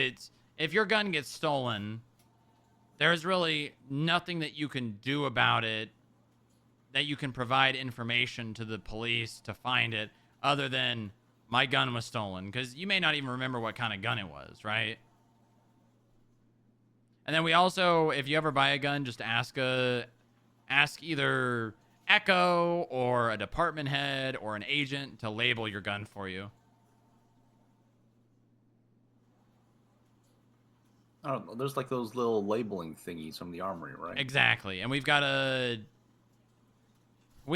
Speaker 1: if your gun gets stolen, there's really nothing that you can do about it, that you can provide information to the police to find it, other than my gun was stolen, because you may not even remember what kind of gun it was, right? And then we also, if you ever buy a gun, just ask either Echo or a department head or an agent to label your gun for you.
Speaker 22: I don't know. There's like those little labeling thingies from the armory, right?
Speaker 1: Exactly. And we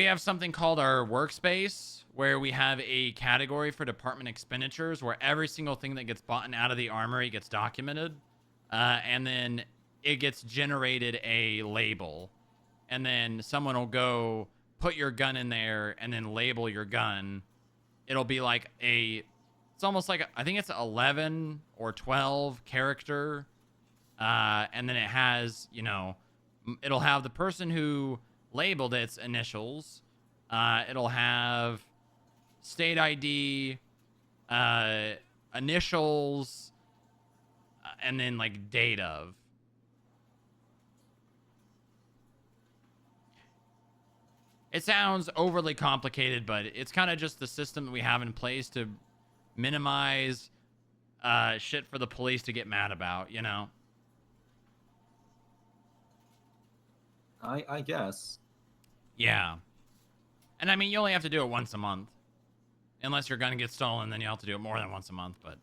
Speaker 1: have something called our workspace, where we have a category for department expenditures, where every single thing that gets bought out of the armory gets documented. And then it gets generated a label. And then someone will go put your gun in there and then label your gun. It'll be like it's almost like, I think it's 11 or 12 character. And then it has, you know, it'll have the person who labeled its initials. It'll have state ID, initials, and then like date of. It sounds overly complicated, but it's kind of just the system that we have in place to minimize shit for the police to get mad about, you know?
Speaker 22: I guess.
Speaker 1: Yeah. And I mean, you only have to do it once a month. Unless your gun gets stolen, then you have to do it more than once a month, but...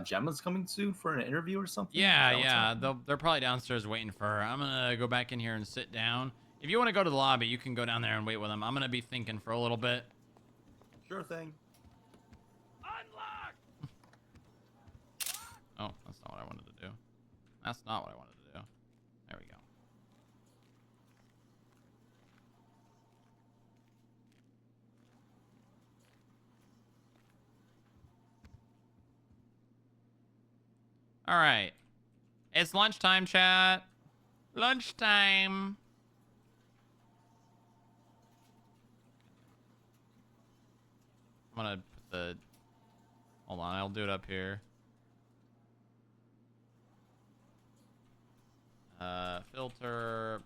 Speaker 22: Jemma's coming soon for an interview or something?
Speaker 1: Yeah. They're probably downstairs waiting for her. I'm gonna go back in here and sit down. If you want to go to the lobby, you can go down there and wait with them. I'm gonna be thinking for a little bit.
Speaker 22: Sure thing.
Speaker 1: Oh, that's not what I wanted to do. That's not what I wanted to do. There we go. All right. It's lunchtime, chat. Lunchtime. want to put the... Hold on, I'll do it up here. Filter.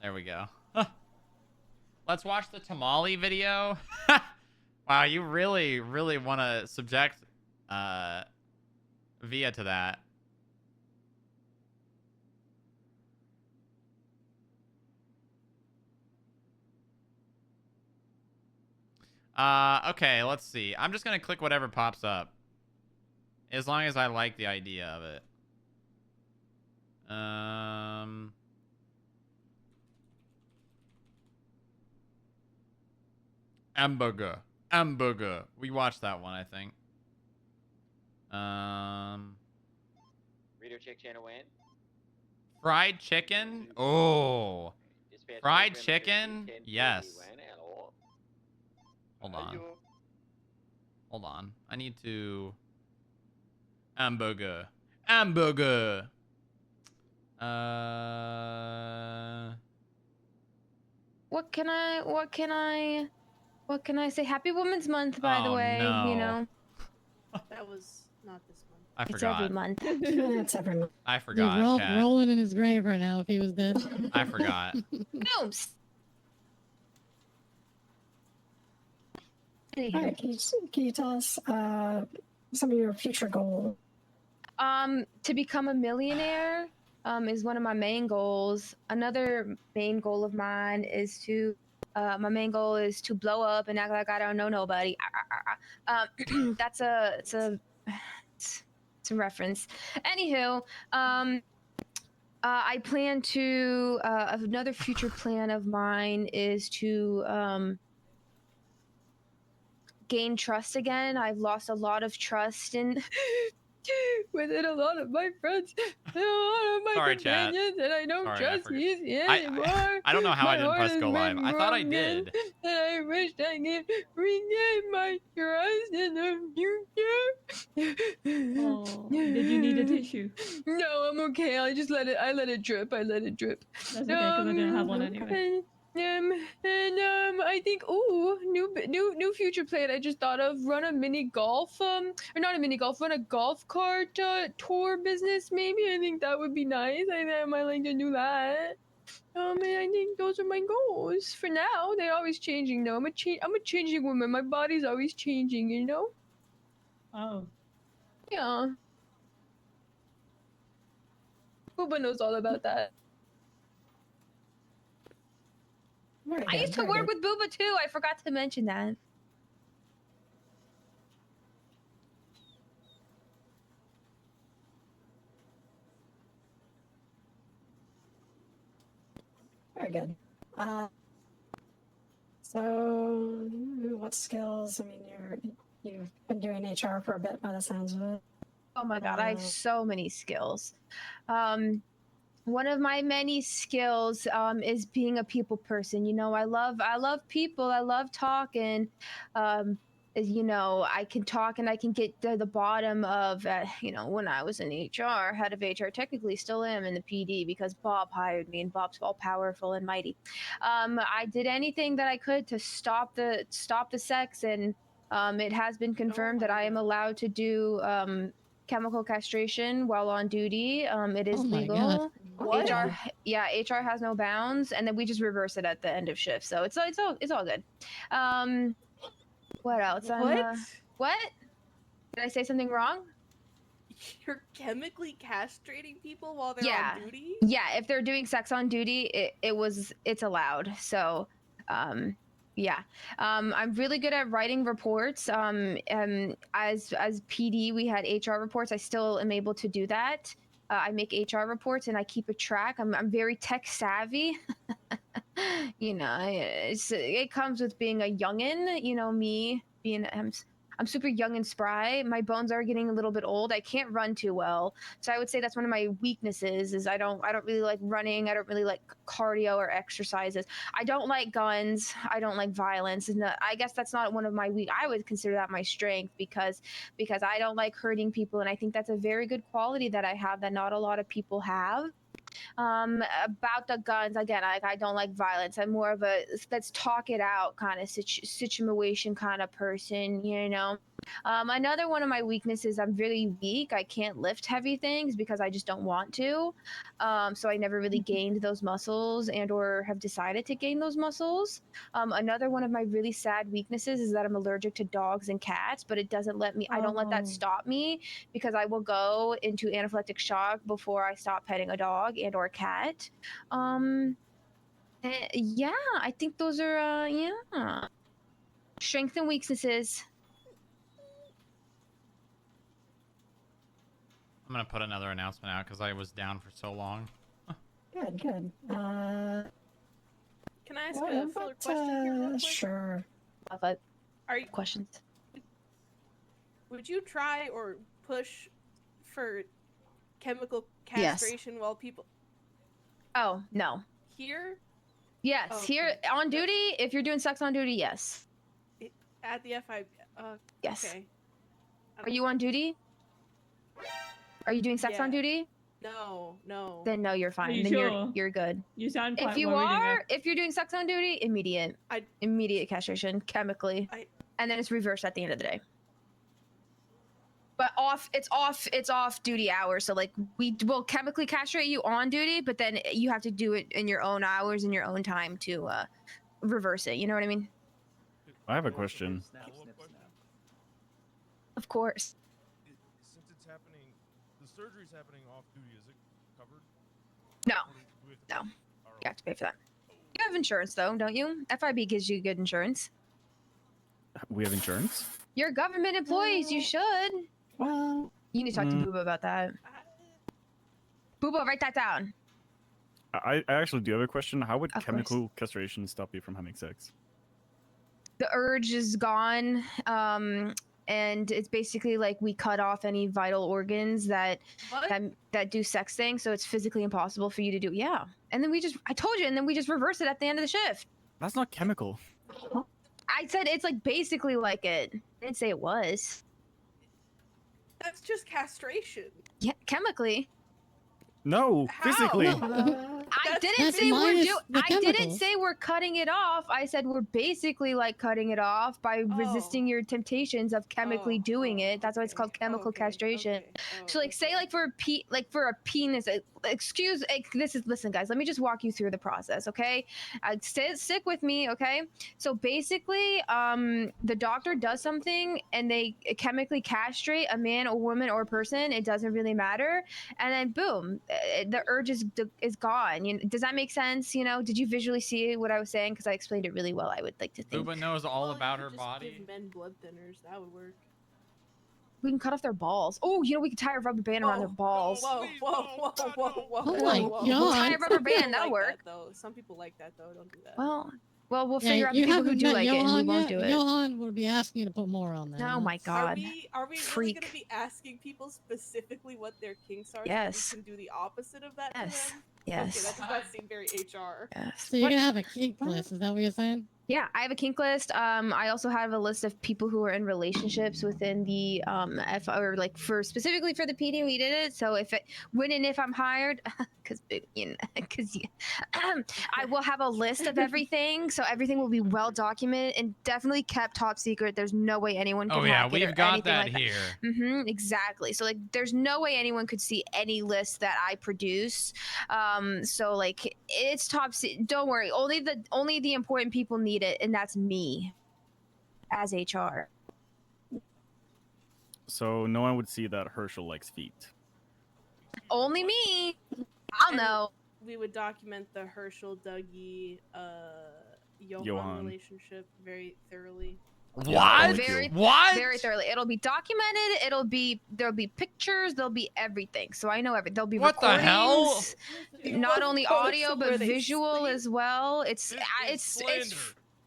Speaker 1: There we go. Let's watch the tamale video. Wow, you really, really want to subject Via to that. Okay, let's see. I'm just gonna click whatever pops up. As long as I like the idea of it. Hamburger. We watched that one, I think.
Speaker 18: Reader check channel win.
Speaker 1: Fried chicken? Oh. Fried chicken? Yes. Hold on. Hold on. I need to... Hamburger.
Speaker 19: What can I say? Happy Women's Month, by the way.
Speaker 1: No.
Speaker 19: You know.
Speaker 21: That was not this month.
Speaker 1: I
Speaker 19: It's
Speaker 1: forgot.
Speaker 19: every month.
Speaker 17: It's every month.
Speaker 1: I forgot.
Speaker 13: Dude,
Speaker 1: Chat.
Speaker 13: rolling in his grave right now if he was dead.
Speaker 1: I forgot.
Speaker 19: Oops.
Speaker 17: Alright, can you tell us some of your future goals?
Speaker 19: To become a millionaire is one of my main goals. Another main goal of mine is to blow up and act like I don't know nobody. That's a reference. Anywho, I plan to another future plan of mine is to gain trust again. I've lost a lot of trust in within a lot of my friends, and a lot of my
Speaker 1: Sorry, chat.
Speaker 19: companions, and I don't
Speaker 1: Sorry, I
Speaker 19: trust
Speaker 1: forgot.
Speaker 19: easy anymore.
Speaker 1: I don't know how
Speaker 19: My
Speaker 1: I didn't
Speaker 19: heart
Speaker 1: press
Speaker 19: has
Speaker 1: go live.
Speaker 19: been
Speaker 1: I thought I
Speaker 19: broken,
Speaker 1: did.
Speaker 19: And I wish I could regain my trust in the future.
Speaker 23: Oh, did you need a tissue?
Speaker 19: No, I'm okay. I let it drip.
Speaker 23: That's okay, because I didn't have one anyway.
Speaker 19: I think new future plan I just thought of, run a mini golf or not a mini golf, run a golf cart tour business maybe. I think that would be nice. I might like to do that. And I think those are my goals for now. They're always changing though. I'm a changing woman. My body's always changing, you know?
Speaker 23: Oh.
Speaker 19: Yeah. Booba knows all about that. I used to work with Booba too. I forgot to mention that.
Speaker 17: Very good. So, what skills? I mean, you've been doing HR for a bit by the sounds of it.
Speaker 19: Oh my god, I have so many skills. One of my many skills is being a people person. You know, I love people. I love talking. You know, I can talk and I can get to the bottom of, you know, when I was in HR, head of HR, technically still am in the PD because Bob hired me and Bob's all powerful and mighty. I did anything that I could to stop the sex, and it has been confirmed that I am allowed to do chemical castration while on duty. It is legal.
Speaker 21: What?
Speaker 19: HR has no bounds, and then we just reverse it at the end of shift. So it's all good. What else?
Speaker 21: What?
Speaker 19: What? Did I say something wrong?
Speaker 21: You're chemically castrating people while they're on duty?
Speaker 19: Yeah, if they're doing sex on duty, it's allowed. So, yeah. I'm really good at writing reports. As PD, we had HR reports. I still am able to do that. I make HR reports and I keep a track. I'm very tech savvy. You know, it comes with being a youngin'. You know, me being I'm super young and spry. My bones are getting a little bit old. I can't run too well, so I would say that's one of my weaknesses. Is I don't really like running. I don't really like cardio or exercises. I don't like guns. I don't like violence, and I guess that's not one of my I would consider that my strength because I don't like hurting people, and I think that's a very good quality that I have that not a lot of people have. About the guns, again, I don't like violence. I'm more of a let's talk it out kind of situation kind of person, you know. Another one of my weaknesses, I'm really weak. I can't lift heavy things because I just don't want to. So I never really gained those muscles and or have decided to gain those muscles. Another one of my really sad weaknesses is that I'm allergic to dogs and cats, but it doesn't let me, I don't let that stop me because I will go into anaphylactic shock before I stop petting a dog and or cat. Yeah, I think those are, yeah. Strengths and weaknesses.
Speaker 1: I'm gonna put another announcement out because I was down for so long.
Speaker 17: Good, good.
Speaker 21: Can I ask
Speaker 17: What
Speaker 21: a further question here real quick?
Speaker 17: Sure.
Speaker 21: Are you
Speaker 19: questions?
Speaker 21: Would you try or push for chemical
Speaker 19: Yes.
Speaker 21: castration while people
Speaker 19: Oh, no.
Speaker 21: here?
Speaker 19: Yes,
Speaker 21: Oh,
Speaker 19: here
Speaker 21: okay.
Speaker 19: on duty, if you're doing sex on duty, yes.
Speaker 21: At the FIB?
Speaker 19: Yes.
Speaker 21: Okay.
Speaker 19: Are you on duty? Are you doing sex on
Speaker 21: Yeah.
Speaker 19: duty?
Speaker 21: No, no.
Speaker 19: Then no, you're fine.
Speaker 23: you
Speaker 19: Then
Speaker 23: sure?
Speaker 19: you're good.
Speaker 23: You sound
Speaker 19: If
Speaker 23: quite
Speaker 19: you
Speaker 23: worried
Speaker 19: are, if you're doing sex on duty, immediate castration chemically, and then it's reversed at the end of the day. But it's off duty hours. So like we will chemically castrate you on duty, but then you have to do it in your own hours in your own time to reverse it. You know what I mean?
Speaker 8: I have a question.
Speaker 19: Of course.
Speaker 4: Since it's happening, the surgery's happening off duty. Is it covered?
Speaker 19: No. No. You have to pay for that. You have insurance though, don't you? FIB gives you good insurance.
Speaker 8: We have insurance?
Speaker 19: You're government employees. You should.
Speaker 17: Well,
Speaker 19: you need to talk to Booba about that. Booba, write that down.
Speaker 8: I actually do have a question. How would chemical castration stop you from having sex?
Speaker 19: The urge is gone. And it's basically like we cut off any vital organs that do sex things, so it's physically impossible for you to do. Yeah, and then I told you, and then we just reverse it at the end of the shift.
Speaker 8: That's not chemical.
Speaker 19: I said it's like basically like it. I didn't say it was.
Speaker 21: That's just castration.
Speaker 19: Yeah, chemically.
Speaker 8: No, physically.
Speaker 19: I didn't say I didn't say we're cutting it off. I said we're basically like cutting it off by resisting your temptations of chemically doing it. That's why it's called chemical castration. So like say like for a penis. Listen guys, let me just walk you through the process, okay? Stick with me, okay? So basically, the doctor does something and they chemically castrate a man, a woman, or a person. It doesn't really matter, and then boom. The urge is gone. You know, does that make sense? You know, did you visually see what I was saying? Because I explained it really well. I would like to think.
Speaker 1: Booba knows all about her body.
Speaker 21: Give men blood thinners. That would work.
Speaker 19: We can cut off their balls. Oh, you know, we can tie a rubber band around their balls.
Speaker 21: Whoa.
Speaker 19: Oh my God. We'll tie a rubber band. That'll work.
Speaker 21: Though. Some people like that though. Don't do that.
Speaker 19: Well, we'll figure out the people who do like it, and we won't do it.
Speaker 13: Johan would be asking you to put more on there.
Speaker 19: Oh my God.
Speaker 21: Are we really going to be asking people specifically what their kinks are?
Speaker 19: Yes.
Speaker 21: So we can do the opposite of that.
Speaker 19: Yes.
Speaker 21: To them?
Speaker 19: Yes.
Speaker 21: Okay, that does not seem very HR.
Speaker 19: Yes.
Speaker 13: So you're gonna have a kink list? Is that what you're saying?
Speaker 19: Yeah, I have a kink list. I also have a list of people who are in relationships within the specifically for the PD. We did it. So when and if I'm hired, because I will have a list of everything. So everything will be well documented and definitely kept top secret. There's no way anyone can.
Speaker 1: Oh yeah,
Speaker 19: hack it or
Speaker 1: we've got
Speaker 19: anything
Speaker 1: that
Speaker 19: like
Speaker 1: here.
Speaker 19: Exactly. So like, there's no way anyone could see any list that I produce. So like, it's top secret. Don't worry. Only the important people need it, and that's me as HR.
Speaker 8: So no one would see that Herschel likes feet.
Speaker 19: Only me. I'll know.
Speaker 21: We would document the Herschel, Dougie, Johan relationship very thoroughly.
Speaker 1: What?
Speaker 19: Very thoroughly. It'll be documented. There'll be pictures. There'll be everything. So I know everything. There'll be
Speaker 1: what the hell?
Speaker 19: Not only audio but visual as well.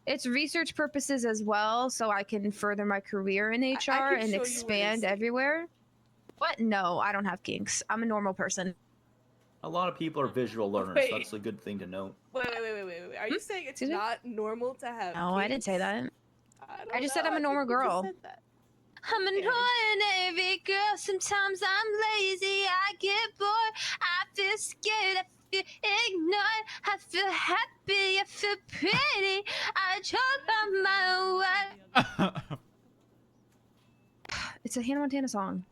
Speaker 19: It's research purposes as well, so I can further my career in HR and expand everywhere. What? No, I don't have kinks. I'm a normal person.
Speaker 22: A lot of people are visual learners. So that's a good thing to note.
Speaker 21: Wait. Are you saying it's not normal to have
Speaker 19: No, I didn't say that.
Speaker 21: I
Speaker 19: just said I'm a normal girl. I'm a Navy girl. Sometimes I'm lazy. I get bored. I feel scared. I feel ignored. I feel happy. I feel pretty. I choke on my way. It's a Hannah Montana song.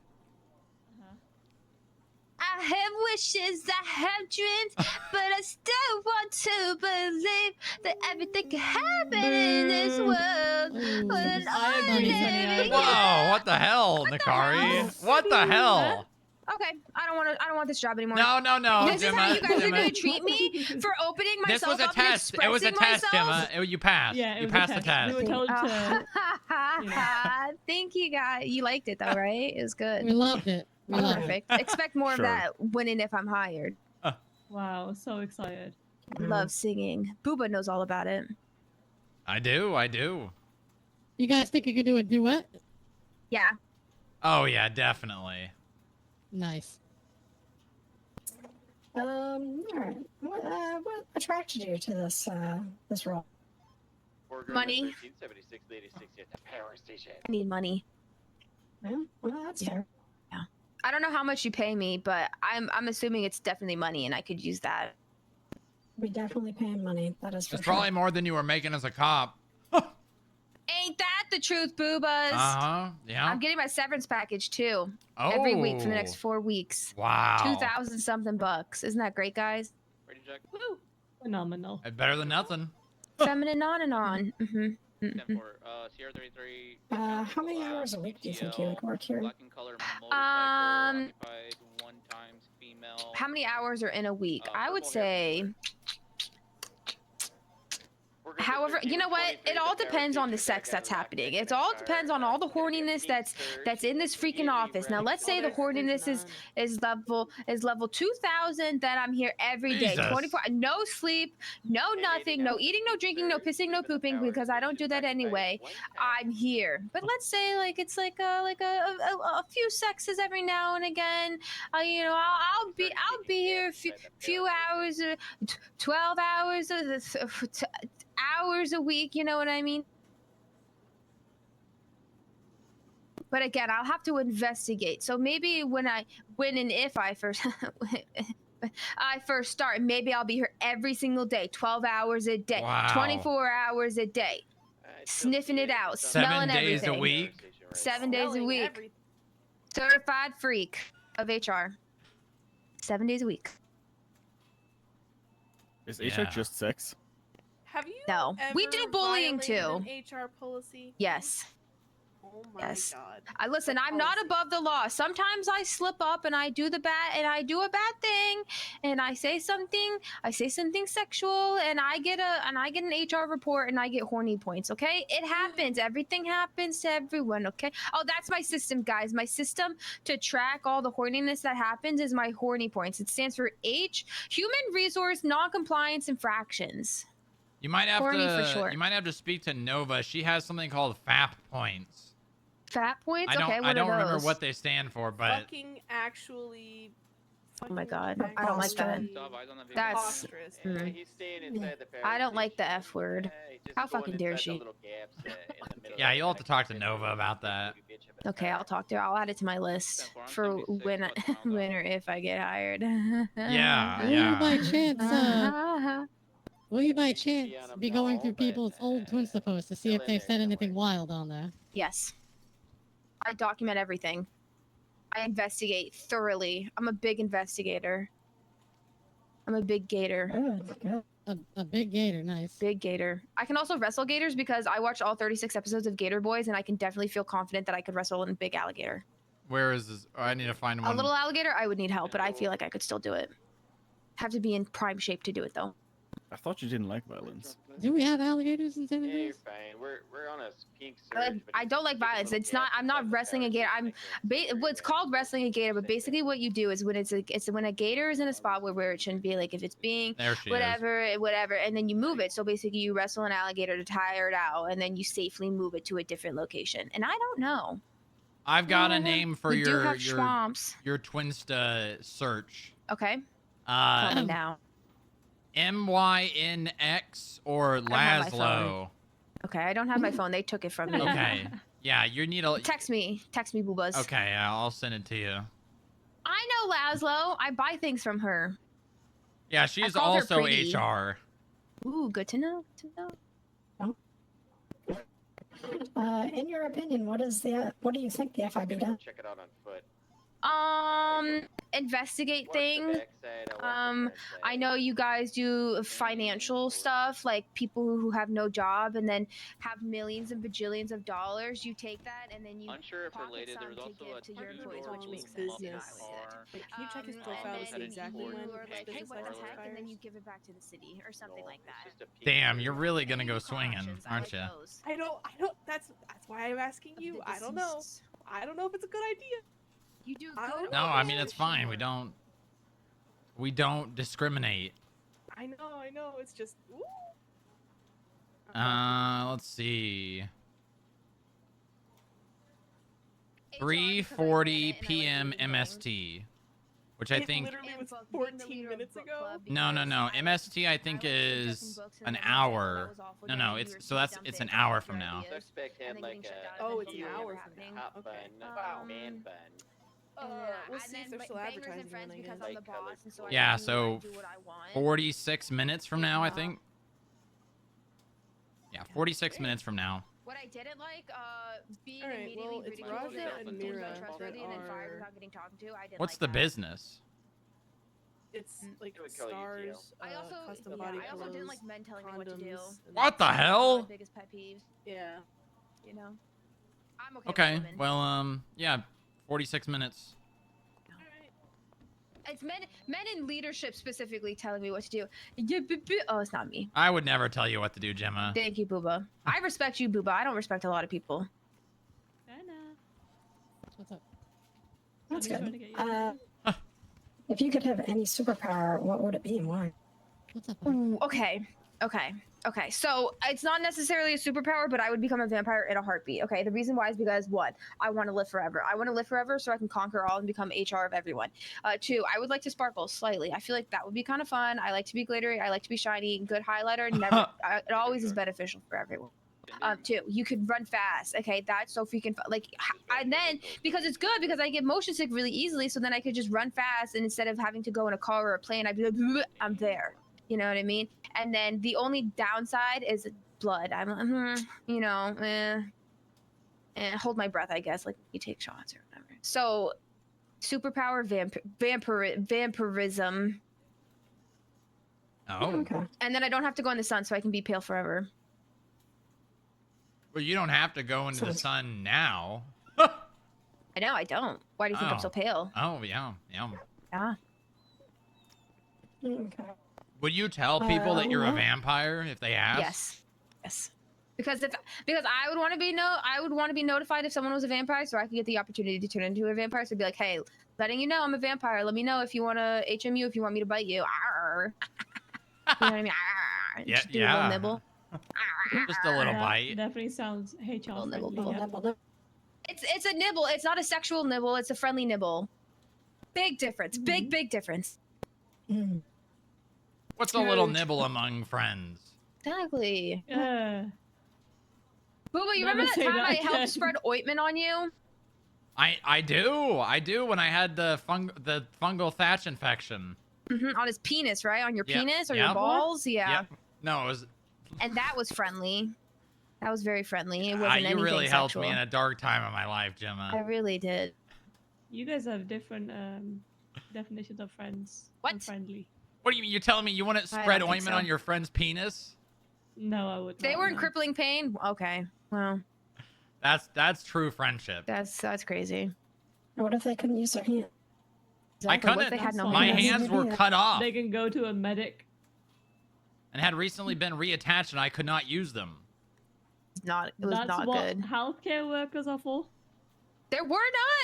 Speaker 19: I have wishes, I have dreams, but I still want to believe that everything can happen in this world. With an ordinary
Speaker 1: Whoa, what the hell, Nakari? What the hell?
Speaker 19: Okay, I don't want this job anymore.
Speaker 1: No, no, no,
Speaker 19: This is how
Speaker 1: Jemma,
Speaker 19: you guys are
Speaker 1: Jemma.
Speaker 19: gonna treat me for opening
Speaker 1: This
Speaker 19: myself
Speaker 1: was a
Speaker 19: up and
Speaker 1: test. It was a
Speaker 19: expressing
Speaker 1: test,
Speaker 19: myself.
Speaker 1: Jemma. You passed.
Speaker 23: Yeah, it
Speaker 1: you
Speaker 23: was a
Speaker 1: passed the
Speaker 23: test.
Speaker 1: test.
Speaker 23: We were told to.
Speaker 19: Thank you guys. You liked it though, right? It was good.
Speaker 13: We loved it. We loved it.
Speaker 19: Perfect. Expect more
Speaker 1: Sure.
Speaker 19: of that winning if I'm hired.
Speaker 23: Wow, so excited.
Speaker 19: Love singing. Booba knows all about it.
Speaker 1: I do.
Speaker 13: You guys think you could do a duet?
Speaker 19: Yeah.
Speaker 1: Oh yeah, definitely.
Speaker 13: Nice.
Speaker 17: All right. What attracted you to this role?
Speaker 19: Money.
Speaker 18: 1376, lady 60 at the power station.
Speaker 19: I need money.
Speaker 17: Yeah, well, that's fair.
Speaker 19: Yeah. I don't know how much you pay me, but I'm assuming it's definitely money, and I could use that.
Speaker 17: We definitely pay him money. That is for
Speaker 1: It's
Speaker 17: sure.
Speaker 1: probably more than you were making as a cop.
Speaker 19: Ain't that the truth, Boobas?
Speaker 1: Yeah.
Speaker 19: I'm getting my severance package too. Every week for the next 4 weeks.
Speaker 1: Wow.
Speaker 19: 2,000 something bucks. Isn't that great, guys?
Speaker 18: Ready, Jack?
Speaker 23: Woo! Phenomenal.
Speaker 1: Better than nothing.
Speaker 19: Feminine on and on. Mm-hmm.
Speaker 11: 10 for Sierra 33.
Speaker 17: How many hours a week do you think you would work here?
Speaker 11: Black and color motorcycle, occupied 1 times female.
Speaker 19: How many hours are in a week? I would say. However, you know what? It all depends on the sex that's happening. It all depends on all the horniness that's in this freaking office. Now, let's say the horniness is level 2,000. Then I'm here every day,
Speaker 1: Jesus.
Speaker 19: 24. No sleep, no nothing, no eating, no drinking, no pissing, no pooping, because I don't do that anyway. I'm here. But let's say it's like a few sexes every now and again. You know, I'll be here a few hours, 12 hours. Hours a week, you know what I mean? But again, I'll have to investigate. So maybe when and if I first start, maybe I'll be here every single day, 12 hours a day,
Speaker 1: Wow.
Speaker 19: 24 hours a day, sniffing it out,
Speaker 1: 7
Speaker 19: smelling
Speaker 1: days
Speaker 19: everything.
Speaker 1: a week.
Speaker 19: 7 days a week. Certified freak of HR. 7 days a week.
Speaker 8: Is HR just sex?
Speaker 21: Have you
Speaker 19: No, we do bullying too.
Speaker 21: violated an HR policy?
Speaker 19: Yes.
Speaker 21: Oh my
Speaker 19: Yes.
Speaker 21: god.
Speaker 19: Listen, I'm not above the law. Sometimes I slip up and I do a bad thing, and I say something sexual, and I get an HR report, and I get horny points. Okay, it happens. Everything happens to everyone. Okay. Oh, that's my system, guys. My system to track all the horniness that happens is my horny points. It stands for H, Human Resource Non-Compliance Infractions.
Speaker 1: You might have
Speaker 19: Horny for
Speaker 1: to.
Speaker 19: short.
Speaker 1: You might have to speak to Nova. She has something called FAP points.
Speaker 19: Fat points.
Speaker 1: I don't.
Speaker 19: Okay, what
Speaker 1: I don't
Speaker 19: are
Speaker 1: remember
Speaker 19: those?
Speaker 1: what they stand for, but
Speaker 21: Fucking actually.
Speaker 19: Oh my god, I don't like that. That's.
Speaker 18: He's staying inside the power
Speaker 19: I don't like the
Speaker 18: station.
Speaker 19: F word.
Speaker 18: Just
Speaker 19: How
Speaker 18: going
Speaker 19: fucking dare
Speaker 18: inside the
Speaker 19: she?
Speaker 18: little gaps, in the middle
Speaker 1: yeah,
Speaker 18: of
Speaker 1: you'll have to talk to Nova about that.
Speaker 19: Okay, I'll talk to her. I'll add it to my list for when or if I get hired.
Speaker 1: Yeah.
Speaker 13: By chance, will you by chance be going through people's old Twinsta posts to see if they've said anything wild on there?
Speaker 19: Yes. I document everything. I investigate thoroughly. I'm a big investigator. I'm a big gator.
Speaker 13: A big gator, nice.
Speaker 19: Big gator. I can also wrestle gators because I watched all 36 episodes of Gator Boys, and I can definitely feel confident that I could wrestle a big alligator.
Speaker 1: Where is this? Oh, I need to find one.
Speaker 19: A little alligator, I would need help, but I feel like I could still do it. Have to be in prime shape to do it, though.
Speaker 8: I thought you didn't like violence.
Speaker 13: Do we have alligators in San
Speaker 18: Yeah, you're
Speaker 13: Diego?
Speaker 18: fine. We're on a pink surge.
Speaker 19: I don't like violence. It's not. I'm not wrestling a gator. What's called wrestling a gator, but basically what you do is when it's when a gator is in a spot where it shouldn't be, like if it's being
Speaker 1: There she is.
Speaker 19: whatever, and then you move it. So basically you wrestle an alligator to tire it out, and then you safely move it to a different location. And I don't know.
Speaker 1: I've got a name for
Speaker 19: We do
Speaker 1: your
Speaker 19: have schwamps.
Speaker 1: your Twinsta search.
Speaker 19: Okay. Tell me
Speaker 1: Uh,
Speaker 19: now.
Speaker 1: MYNX or
Speaker 19: I don't have my
Speaker 1: Laszlo.
Speaker 19: phone. Okay, I don't have my phone. They took it from me.
Speaker 1: Okay. Yeah, you need a.
Speaker 19: Text me, Boobas.
Speaker 1: Okay, I'll send it to you.
Speaker 19: I know Laszlo. I buy things from her.
Speaker 1: Yeah, she's
Speaker 19: called her
Speaker 1: also
Speaker 19: pretty.
Speaker 1: HR.
Speaker 19: Ooh, good to know. Good to know.
Speaker 17: In your opinion, what do you think the FIB does?
Speaker 18: Check it out on foot.
Speaker 19: Investigate things. I know you guys do financial stuff, like people who have no job and then have millions and bajillions of dollars. You take that and then you
Speaker 11: Unsure if
Speaker 19: pocket
Speaker 11: related,
Speaker 19: some
Speaker 11: there was
Speaker 19: to
Speaker 11: also
Speaker 19: give
Speaker 11: a
Speaker 19: to your employees, which makes sense.
Speaker 21: business. Wait, can you check his profile to see
Speaker 19: then
Speaker 21: exactly
Speaker 19: you
Speaker 21: when
Speaker 19: are
Speaker 21: his
Speaker 19: like, hey,
Speaker 21: business
Speaker 19: what the
Speaker 21: license
Speaker 19: heck, and then
Speaker 21: expires?
Speaker 19: you give it back to the city or something like that.
Speaker 1: Damn, you're really gonna go swinging, aren't you?
Speaker 21: I don't. That's why I'm asking you. I don't know. I don't know if it's a good idea.
Speaker 19: You do
Speaker 1: No, I mean it's fine. We don't discriminate.
Speaker 21: I know. It's just. Ooh.
Speaker 1: Let's see. 3:40 p.m. MST, which I think.
Speaker 21: Literally was 14 minutes ago.
Speaker 1: No. MST I think is an hour. No. It's an hour from now.
Speaker 18: Suspect had like a
Speaker 21: it's an hour from now.
Speaker 18: hot bun, man bun.
Speaker 21: We'll see if they're still advertising it, I guess.
Speaker 19: I'm the boss, and so
Speaker 1: Yeah,
Speaker 19: I
Speaker 1: so
Speaker 19: do what I want.
Speaker 1: 46 minutes from now, I think. Yeah, 46 minutes from now.
Speaker 19: What I didn't like, being
Speaker 21: Alright,
Speaker 19: immediately
Speaker 21: well, it's
Speaker 19: ridiculed
Speaker 21: Raja
Speaker 19: and
Speaker 21: and
Speaker 19: told
Speaker 21: Mira
Speaker 19: untrustworthy
Speaker 21: that
Speaker 19: and then fired
Speaker 21: are-
Speaker 19: without getting talked to. I didn't
Speaker 1: What's
Speaker 19: like
Speaker 1: the
Speaker 19: that.
Speaker 1: business?
Speaker 21: It's like
Speaker 18: would call you
Speaker 21: stars,
Speaker 19: I also,
Speaker 21: custom
Speaker 19: yeah,
Speaker 21: body
Speaker 19: I also didn't
Speaker 21: pillows,
Speaker 19: like men telling me what to do.
Speaker 21: condoms, and
Speaker 1: What the
Speaker 19: One of my
Speaker 1: hell?
Speaker 19: biggest pet peeves.
Speaker 21: Yeah.
Speaker 19: You know. I'm okay.
Speaker 1: Okay,
Speaker 19: With women.
Speaker 1: well, yeah, 46 minutes.
Speaker 19: It's men in leadership specifically telling me what to do. Oh, it's not me.
Speaker 1: I would never tell you what to do, Jemma.
Speaker 19: Thank you, Booba. I respect you, Booba. I don't respect a lot of people.
Speaker 23: What's up?
Speaker 17: That's
Speaker 23: I'm just trying
Speaker 17: good.
Speaker 23: to get you.
Speaker 17: If you could have any superpower, what would it be and why?
Speaker 23: What's up?
Speaker 19: Ooh, okay. So it's not necessarily a superpower, but I would become a vampire in a heartbeat. Okay. The reason why is because one, I want to live forever. I want to live forever so I can conquer all and become HR of everyone. Two, I would like to sparkle slightly. I feel like that would be kind of fun. I like to be glittery. I like to be shiny. Good highlighter. Never. It always is beneficial for everyone. Two, you could run fast. Okay, that's so freaking and then because it's good because I get motion sick really easily, so then I could just run fast, and instead of having to go in a car or a plane, I'd be like, I'm there. You know what I mean? And then the only downside is blood. I'm, hold my breath, I guess. Like you take shots or whatever. So, superpower vampirism.
Speaker 1: Oh.
Speaker 17: Okay.
Speaker 19: And then I don't have to go in the sun, so I can be pale forever.
Speaker 1: Well, you don't have to go into the sun now.
Speaker 19: I know, I don't. Why do you think I'm so pale?
Speaker 1: Oh, yeah.
Speaker 19: Yeah.
Speaker 17: Okay.
Speaker 1: Would you tell people that you're a vampire if they ask?
Speaker 19: Yes. Because I would want to be notified if someone was a vampire, so I could get the opportunity to turn into a vampire. So I'd be like, hey, letting you know I'm a vampire. Let me know if you want to HMU, if you want me to bite you. Arr. You know what I mean? Arr.
Speaker 1: Yeah,
Speaker 19: Just do a little nibble.
Speaker 1: Just a little
Speaker 23: Yeah,
Speaker 1: bite.
Speaker 23: Definitely sounds HR friendly. Yeah.
Speaker 19: It's a nibble. It's not a sexual nibble. It's a friendly nibble. Big difference. Big difference.
Speaker 1: What's a little nibble among friends?
Speaker 19: Exactly.
Speaker 23: Yeah.
Speaker 19: Booba, you
Speaker 23: Never
Speaker 19: remember that
Speaker 23: say
Speaker 19: time
Speaker 23: that
Speaker 19: I helped
Speaker 23: again.
Speaker 19: spread ointment on you?
Speaker 1: I do when I had the fungal thatch infection.
Speaker 19: On his penis, right? On your
Speaker 1: Yep,
Speaker 19: penis or
Speaker 1: yep.
Speaker 19: your balls? Yeah.
Speaker 1: Yep. No, it was.
Speaker 19: And that was friendly. That was very friendly. It wasn't
Speaker 1: You
Speaker 19: anything
Speaker 1: really helped
Speaker 19: sexual.
Speaker 1: me in a dark time of my life, Jemma.
Speaker 19: I really did.
Speaker 23: You guys have different definitions of friends.
Speaker 19: What?
Speaker 23: And friendly.
Speaker 1: What do you mean? You're telling me you want to
Speaker 19: I
Speaker 1: spread
Speaker 19: don't think
Speaker 1: ointment
Speaker 19: so.
Speaker 1: on your friend's penis?
Speaker 23: No, I would.
Speaker 19: They
Speaker 23: not,
Speaker 19: weren't
Speaker 23: no.
Speaker 19: crippling pain. Okay. Well,
Speaker 1: That's true friendship.
Speaker 19: that's crazy.
Speaker 17: What if they couldn't use their hand?
Speaker 1: I
Speaker 19: Exactly. What
Speaker 1: couldn't.
Speaker 19: if they had no
Speaker 1: My
Speaker 19: hands?
Speaker 1: hands were cut off
Speaker 23: They can go to a medic.
Speaker 1: and had recently been reattached, and I could not use them.
Speaker 19: It was
Speaker 23: That's
Speaker 19: not
Speaker 23: what
Speaker 19: good.
Speaker 23: healthcare workers are for.
Speaker 19: There were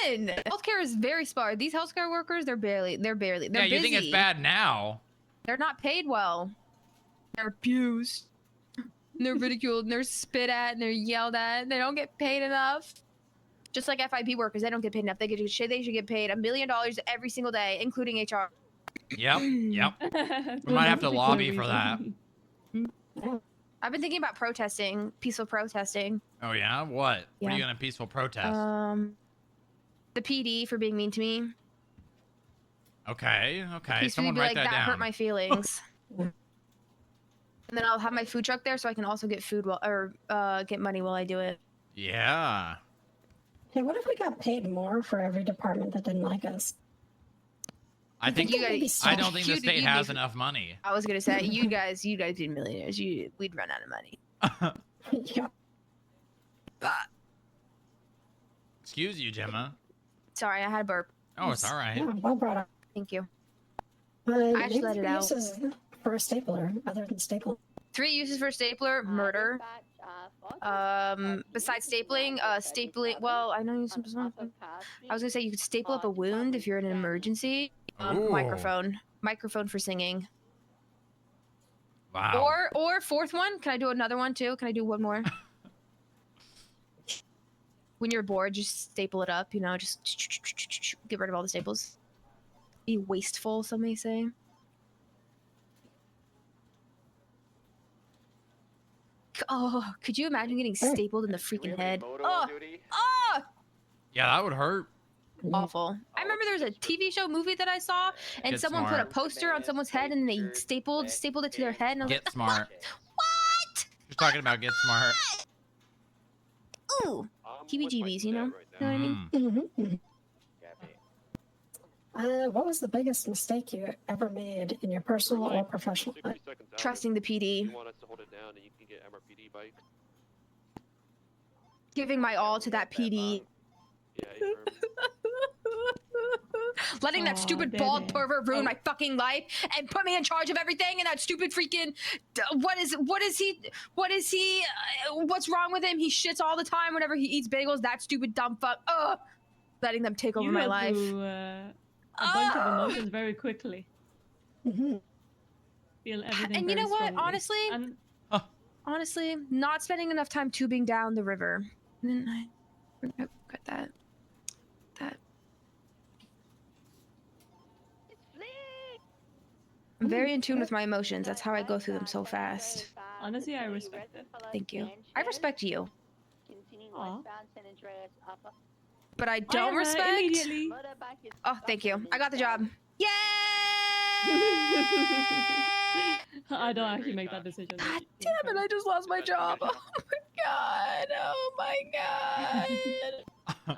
Speaker 19: none. Healthcare is very sparse. These healthcare workers, they're barely. They're
Speaker 1: Yeah, you think it's
Speaker 19: busy.
Speaker 1: bad now?
Speaker 19: They're not paid well. They're abused. They're ridiculed. And they're spit at. And they're yelled at. They don't get paid enough. Just like FIB workers, they don't get paid enough. They should get paid $1 million every single day, including HR.
Speaker 1: Yep. We might have to lobby for that.
Speaker 19: I've been thinking about protesting, peaceful protesting.
Speaker 1: Oh yeah? What? What are
Speaker 19: Yeah.
Speaker 1: you gonna peaceful protest?
Speaker 19: The PD for being mean to me.
Speaker 1: Okay. Okay.
Speaker 19: Piece
Speaker 1: Someone
Speaker 19: be
Speaker 1: write
Speaker 19: like,
Speaker 1: that
Speaker 19: that hurt
Speaker 1: down.
Speaker 19: my feelings. And then I'll have my food truck there so I can also get food get money while I do it.
Speaker 1: Yeah.
Speaker 17: Hey, what if we got paid more for every department that didn't like us?
Speaker 1: I think
Speaker 19: You guys-
Speaker 1: I don't think the
Speaker 19: you'd-
Speaker 1: state
Speaker 19: you'd
Speaker 1: has
Speaker 19: be-
Speaker 1: enough money.
Speaker 19: I was gonna say you guys be millionaires. We'd run out of money.
Speaker 17: Yeah.
Speaker 1: Excuse you, Jemma.
Speaker 19: Sorry, I had a burp.
Speaker 1: Oh, it's all right.
Speaker 17: Yeah, well brought up.
Speaker 19: Thank you.
Speaker 17: I
Speaker 19: just let it out.
Speaker 17: Uses for a stapler other than stapling.
Speaker 19: 3 uses for stapler: murder. Besides stapling, Well, I know you. I was gonna say you could staple up a wound if you're in an emergency.
Speaker 1: Ooh.
Speaker 19: Microphone for singing.
Speaker 1: Wow.
Speaker 19: Or fourth one. Can I do another one too? Can I do one more? When you're bored, just staple it up. You know, just get rid of all the staples. Be wasteful, some may say. Oh, could you imagine getting stapled in the freaking head? Oh,
Speaker 1: Yeah, that would hurt.
Speaker 19: awful. I remember there was a TV show movie that I saw, and
Speaker 1: Get
Speaker 19: someone put
Speaker 1: smart.
Speaker 19: a poster on someone's head, and they stapled it to their head. And I was
Speaker 1: Get
Speaker 19: like,
Speaker 1: smart.
Speaker 19: what?
Speaker 1: You're talking about get smart.
Speaker 19: Ooh, heebie-jeebies, you know? You know what I mean?
Speaker 17: Mm-hmm. What was the biggest mistake you ever made in your personal or professional life?
Speaker 19: Trusting the PD. Giving my all to that PD. Letting that stupid bald pervert ruin my fucking life and put me in charge of everything, and that stupid freaking what's wrong with him? He shits all the time whenever he eats bagels. That stupid dumb fuck. Ugh. Letting them take over my life.
Speaker 23: A bunch of emotions very quickly.
Speaker 17: Mm-hmm.
Speaker 23: Feel everything.
Speaker 19: And you know
Speaker 23: very
Speaker 19: what?
Speaker 23: strongly.
Speaker 19: Honestly, not spending enough time tubing down the river. And then I got that. I'm very in tune with my emotions. That's how I go through them so fast.
Speaker 23: Honestly, I respect it.
Speaker 19: Thank you. I respect you.
Speaker 23: Aw.
Speaker 19: But I don't respect.
Speaker 23: Immediately.
Speaker 19: Oh, thank you. I got the job. Yay!
Speaker 23: I don't actually make that decision.
Speaker 19: God damn it! I just lost my job. Oh my god! Oh my god!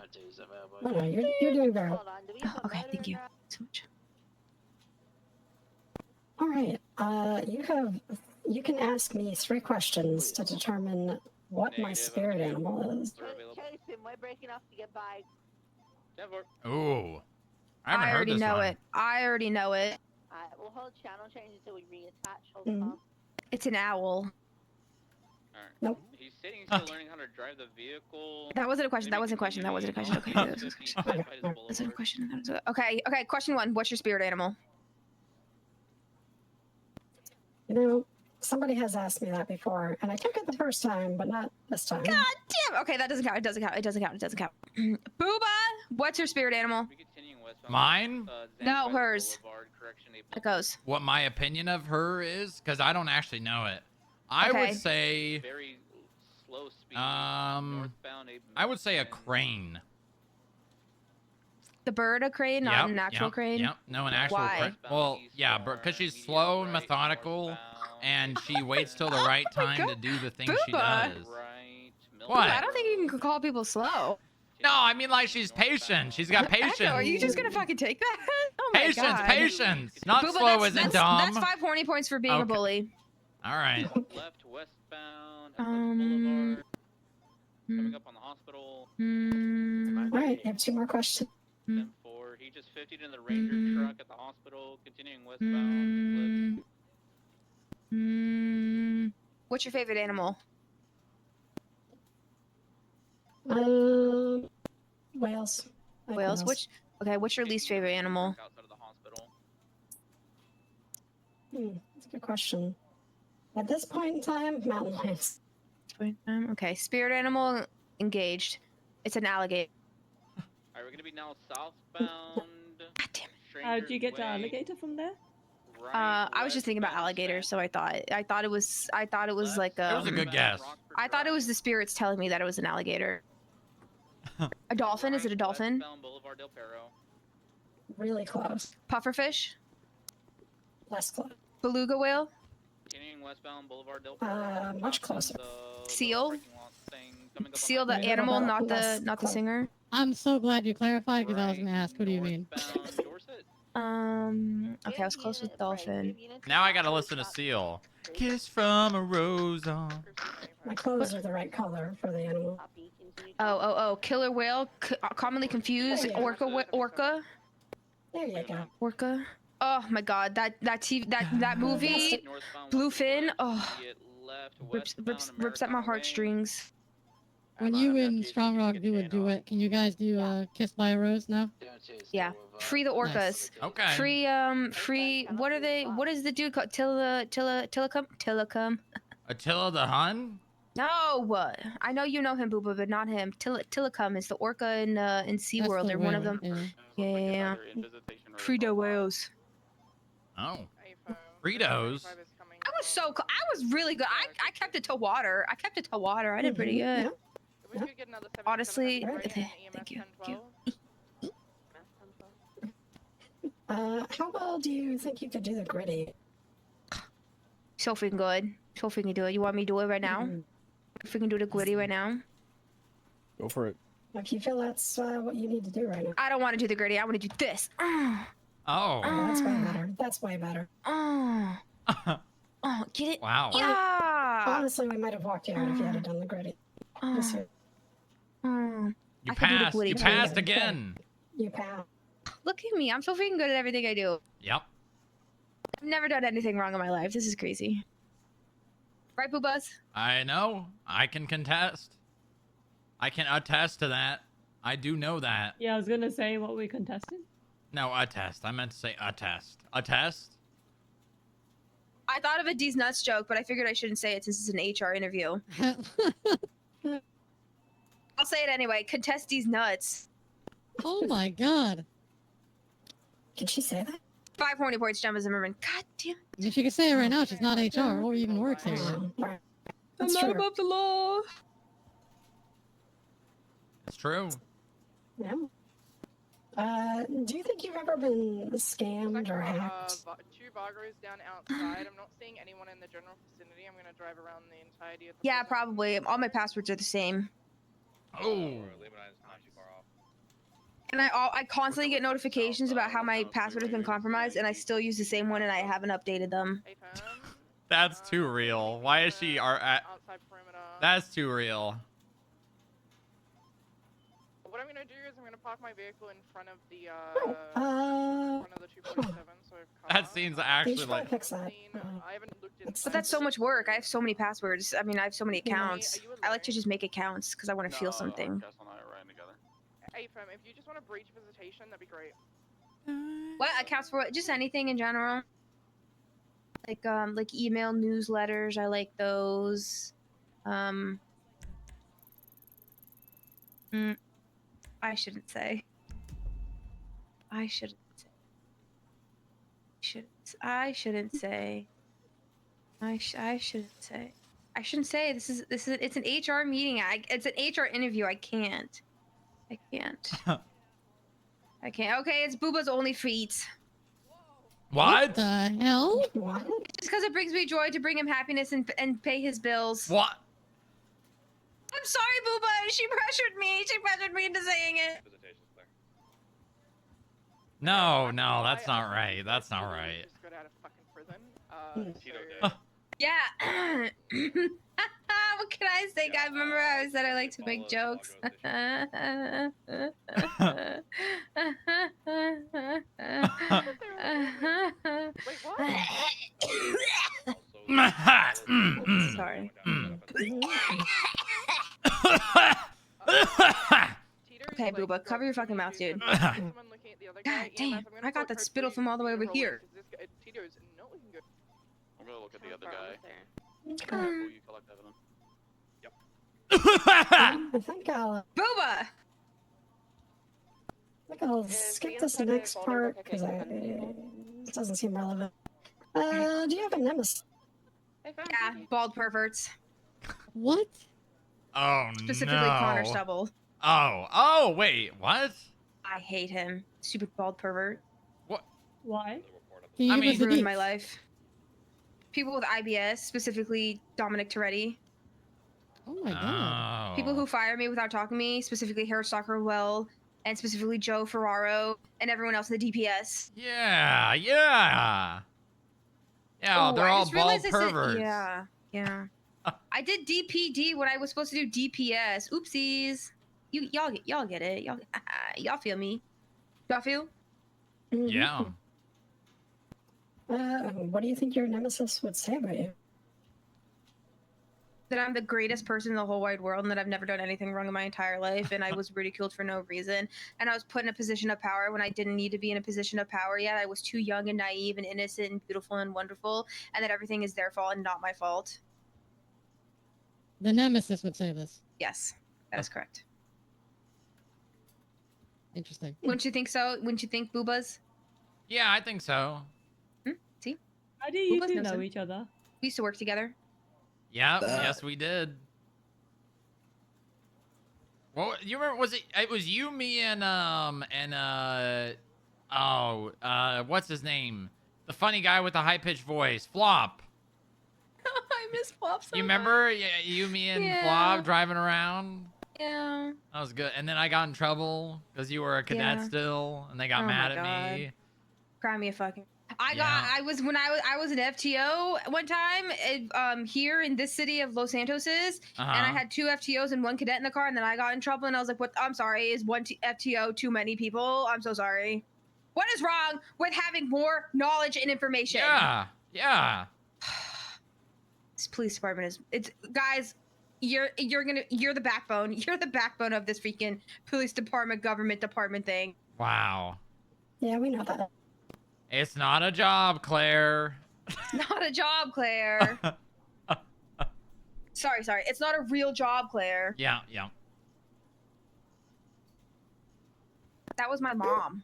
Speaker 17: No, you're doing very well.
Speaker 19: Okay, thank you so much.
Speaker 17: All right. You can ask me 3 questions to determine what my spirit animal is.
Speaker 3: Jason, we're breaking off to get by.
Speaker 1: Ooh. I haven't heard
Speaker 19: already
Speaker 1: this
Speaker 19: know
Speaker 1: one.
Speaker 19: it. I already know it.
Speaker 3: Alright, we'll hold channel change until we reattach. Hold
Speaker 17: Mhm.
Speaker 3: on.
Speaker 19: It's an owl.
Speaker 17: Nope.
Speaker 11: He's sitting still learning how to drive the vehicle.
Speaker 19: That wasn't a question. That wasn't a question. That wasn't a question. Okay, that wasn't a question. That wasn't a question. That was a- Okay, okay. Question 1. What's your spirit animal?
Speaker 17: You know, somebody has asked me that before, and I took it the first time, but not this time.
Speaker 19: God damn. Okay, that doesn't count. It doesn't count. It doesn't count. It doesn't count. Booba, what's your spirit animal?
Speaker 1: Mine?
Speaker 19: No, hers. It goes.
Speaker 1: What my opinion of her is? Because I don't actually know it. I
Speaker 19: Okay.
Speaker 1: would say,
Speaker 11: Very slow speed.
Speaker 1: I would say a crane.
Speaker 19: The bird a crane, not a
Speaker 1: Yep,
Speaker 19: natural
Speaker 1: yep,
Speaker 19: crane?
Speaker 1: Yep, no, an actual
Speaker 19: Why?
Speaker 1: crane. Well, yeah, because she's slow and methodical, and she waits till the right time to do the thing she
Speaker 19: Booba.
Speaker 1: does.
Speaker 19: Booba,
Speaker 1: What?
Speaker 19: I don't think you can call people slow.
Speaker 1: No, I mean like she's patient. She's got patience.
Speaker 19: Echo, are you just gonna fucking take that? Oh my
Speaker 1: Patience,
Speaker 19: god.
Speaker 1: patience. Not
Speaker 19: Booba,
Speaker 1: slow
Speaker 19: that's,
Speaker 1: isn't
Speaker 19: that's,
Speaker 1: dumb.
Speaker 19: That's 5 horny points for being a
Speaker 1: Okay.
Speaker 19: bully.
Speaker 1: All right.
Speaker 11: Left westbound. Boulevard. Coming up on the hospital.
Speaker 17: All right, I have 2 more questions.
Speaker 11: 10-4. He just 50'd in the Ranger truck at the hospital, continuing westbound.
Speaker 19: What's your favorite animal?
Speaker 17: Whales. I like
Speaker 19: Whales. What's your least favorite animal?
Speaker 11: Outside of the hospital.
Speaker 17: That's a good question. At this point in time, mountain lions.
Speaker 19: Okay, spirit animal engaged. It's an alligator.
Speaker 11: Alright, we're gonna be now southbound.
Speaker 23: Did you get the alligator from there?
Speaker 19: I was just thinking about alligators, so I thought it was like
Speaker 1: That was a good guess.
Speaker 19: I thought it was the spirits telling me that it was an alligator. A dolphin? Is it a dolphin?
Speaker 17: really close.
Speaker 19: Pufferfish?
Speaker 17: Less close.
Speaker 19: Beluga whale?
Speaker 11: Continuing westbound Boulevard Del
Speaker 17: Much closer.
Speaker 19: Seal? Seal the
Speaker 17: What
Speaker 19: animal,
Speaker 17: about
Speaker 19: not the singer?
Speaker 13: I'm so glad you clarified because I was gonna ask, what do you mean?
Speaker 19: Okay, I was close with dolphin.
Speaker 1: Now I gotta listen to Seal. Kiss from a rose on.
Speaker 17: My clothes are the right color for the animal.
Speaker 19: Oh, killer whale, commonly confused,
Speaker 17: There you go.
Speaker 19: orca.
Speaker 17: There you go.
Speaker 19: Orca. Oh my god, that movie, Bluefin. Oh, rips at my heartstrings.
Speaker 13: When you and Strong Rock do a duet, can you guys do Kiss by a Rose now?
Speaker 19: Yeah. Free the orcas.
Speaker 13: Nice.
Speaker 1: Okay.
Speaker 19: Free. What are they? What is the dude called? Tillicum.
Speaker 1: Attila the Hun?
Speaker 19: No, I know you know him, Booba, but not him. Tillicum is the orca in SeaWorld. They're one of them. Yeah. Free the whales.
Speaker 1: Oh. Fritos?
Speaker 19: I was really good. I kept it to water. I did pretty good. Honestly, thank you.
Speaker 17: How well do you think you could do the gritty?
Speaker 19: So freaking good. So freaking do it. You want me to do it right now? If we can do the gritty right now?
Speaker 8: Go for it.
Speaker 17: If you feel that's what you need to do right now.
Speaker 19: I don't want to do the gritty. I want to do this.
Speaker 1: Oh.
Speaker 17: That's way better. That's way better.
Speaker 19: Get it?
Speaker 1: Wow.
Speaker 19: Yeah.
Speaker 17: Honestly, we might have walked you out if you had done the gritty. Just here.
Speaker 1: You passed. You passed again.
Speaker 17: You passed.
Speaker 19: Look at me. I'm so freaking good at everything I do.
Speaker 1: Yep.
Speaker 19: I've never done anything wrong in my life. This is crazy. Right, Boobas?
Speaker 1: I know. I can contest. I can attest to that. I do know that.
Speaker 23: Yeah, I was gonna say what we contested.
Speaker 1: No, attest. I meant to say attest. Attest?
Speaker 19: I thought of a D's nuts joke, but I figured I shouldn't say it since it's an HR interview. I'll say it anyway. Contest D's nuts.
Speaker 13: Oh my god.
Speaker 17: Can she say that?
Speaker 19: 5 horny points, Jemma Zimmerman. God damn.
Speaker 13: If she could say it right now, she's not HR or even works here.
Speaker 19: I'm not above the law.
Speaker 1: It's true.
Speaker 17: Yeah. Do you think you've ever been scammed or hacked?
Speaker 15: 2 Bargos down outside. I'm not seeing anyone in the general vicinity. I'm gonna drive around the entirety of the
Speaker 19: Yeah, probably. All my passwords are the same.
Speaker 1: Oh.
Speaker 19: And I constantly get notifications about how my password has been compromised, and I still use the same one, and I haven't updated them.
Speaker 1: That's too real. Why is she That's too real.
Speaker 15: What I'm gonna do is I'm gonna park my vehicle in front of the 247. So
Speaker 1: That seems actually like.
Speaker 15: I haven't looked at.
Speaker 19: But that's so much work. I have so many passwords. I mean, I have so many accounts. I like to just make accounts because I want to feel something.
Speaker 15: Hey, fam, if you just want to breach visitation, that'd be great.
Speaker 19: What accounts for what? Just anything in general. Like email newsletters. I like those. I shouldn't say. I shouldn't say. I shouldn't say. It's an HR meeting. It's an HR interview. I can't. Okay, it's Booba's only feet.
Speaker 1: What?
Speaker 13: The hell?
Speaker 19: Just because it brings me joy to bring him happiness and pay his bills.
Speaker 1: What?
Speaker 19: I'm sorry, Booba. She pressured me. She pressured me into saying it.
Speaker 1: No, that's not right. That's not right.
Speaker 15: Just got out of fucking prison.
Speaker 19: Yeah. What can I say, guys? Remember I said I like to make jokes. Sorry. Okay, Booba, cover your fucking mouth, dude. God damn, I got that spittle from all the way over here.
Speaker 12: I'm gonna look at the other guy.
Speaker 17: Okay.
Speaker 12: You collect evidence.
Speaker 17: I think
Speaker 19: Booba!
Speaker 17: skip this next part because it doesn't seem relevant. Do you have a nemesis?
Speaker 19: Yeah, bald perverts.
Speaker 13: What?
Speaker 1: Oh,
Speaker 19: Specifically
Speaker 1: no.
Speaker 19: Connor Stubble.
Speaker 1: Oh, wait, what?
Speaker 19: I hate him. Stupid bald pervert.
Speaker 23: Why?
Speaker 13: He
Speaker 19: I
Speaker 13: was
Speaker 19: mean,
Speaker 13: a
Speaker 19: ruined my
Speaker 13: dick.
Speaker 19: life. People with IBS, specifically Dominic Toretti.
Speaker 13: Oh my god.
Speaker 19: People
Speaker 1: Oh.
Speaker 19: who fire me without talking to me, specifically Harry Stalker Well, and specifically Joe Ferraro, and everyone else in the DPS.
Speaker 1: Yeah, yeah. Yeah,
Speaker 19: Ooh,
Speaker 1: they're
Speaker 19: I
Speaker 1: all
Speaker 19: just
Speaker 1: bald
Speaker 19: realized I said-
Speaker 1: perverts.
Speaker 19: yeah, yeah. I did DPD when I was supposed to do DPS. Oopsies. Y'all get it. Y'all feel me. Y'all feel?
Speaker 1: Yeah.
Speaker 17: What do you think your nemesis would say about you?
Speaker 19: That I'm the greatest person in the whole wide world and that I've never done anything wrong in my entire life and I was ridiculed for no reason and I was put in a position of power when I didn't need to be in a position of power yet. I was too young and naive and innocent and beautiful and wonderful and that everything is their fault and not my fault.
Speaker 13: The nemesis would say this.
Speaker 19: Yes, that is correct.
Speaker 13: Interesting.
Speaker 19: Wouldn't you think so? Wouldn't you think, Boobas?
Speaker 1: Yeah, I think so.
Speaker 19: See?
Speaker 23: How do you
Speaker 19: Boobas
Speaker 23: two
Speaker 19: knows
Speaker 23: know
Speaker 19: him.
Speaker 23: each other?
Speaker 19: We used to work together.
Speaker 1: Yeah, yes, we did. Well, you remember? Was it? It was you, me, and what's his name? The funny guy with the high pitched voice, Flop.
Speaker 19: I miss Flop so
Speaker 1: You remember? Yeah, you, me, and Flop driving around.
Speaker 19: Yeah.
Speaker 1: That was good. And then I got in trouble because you were a cadet
Speaker 19: Yeah.
Speaker 1: still, and they got
Speaker 19: Oh
Speaker 1: mad
Speaker 19: my
Speaker 1: at me.
Speaker 19: God. Cry me a fucking.
Speaker 1: Yeah.
Speaker 19: I was an FTO one time here in this city of Los Santos and I
Speaker 1: Uh-huh.
Speaker 19: had 2 FTOs and 1 cadet in the car and then I got in trouble and I was like, what? I'm sorry, is 1 FTO too many people? I'm so sorry. What is wrong with having more knowledge and information?
Speaker 1: Yeah, yeah.
Speaker 19: This police department is, it's, guys, you're the backbone. You're the backbone of this freaking police department, government department thing.
Speaker 1: Wow.
Speaker 17: Yeah, we know that.
Speaker 1: It's not a job, Claire.
Speaker 19: Not a job, Claire. Sorry. It's not a real job, Claire.
Speaker 1: Yeah, yeah.
Speaker 19: That was my mom.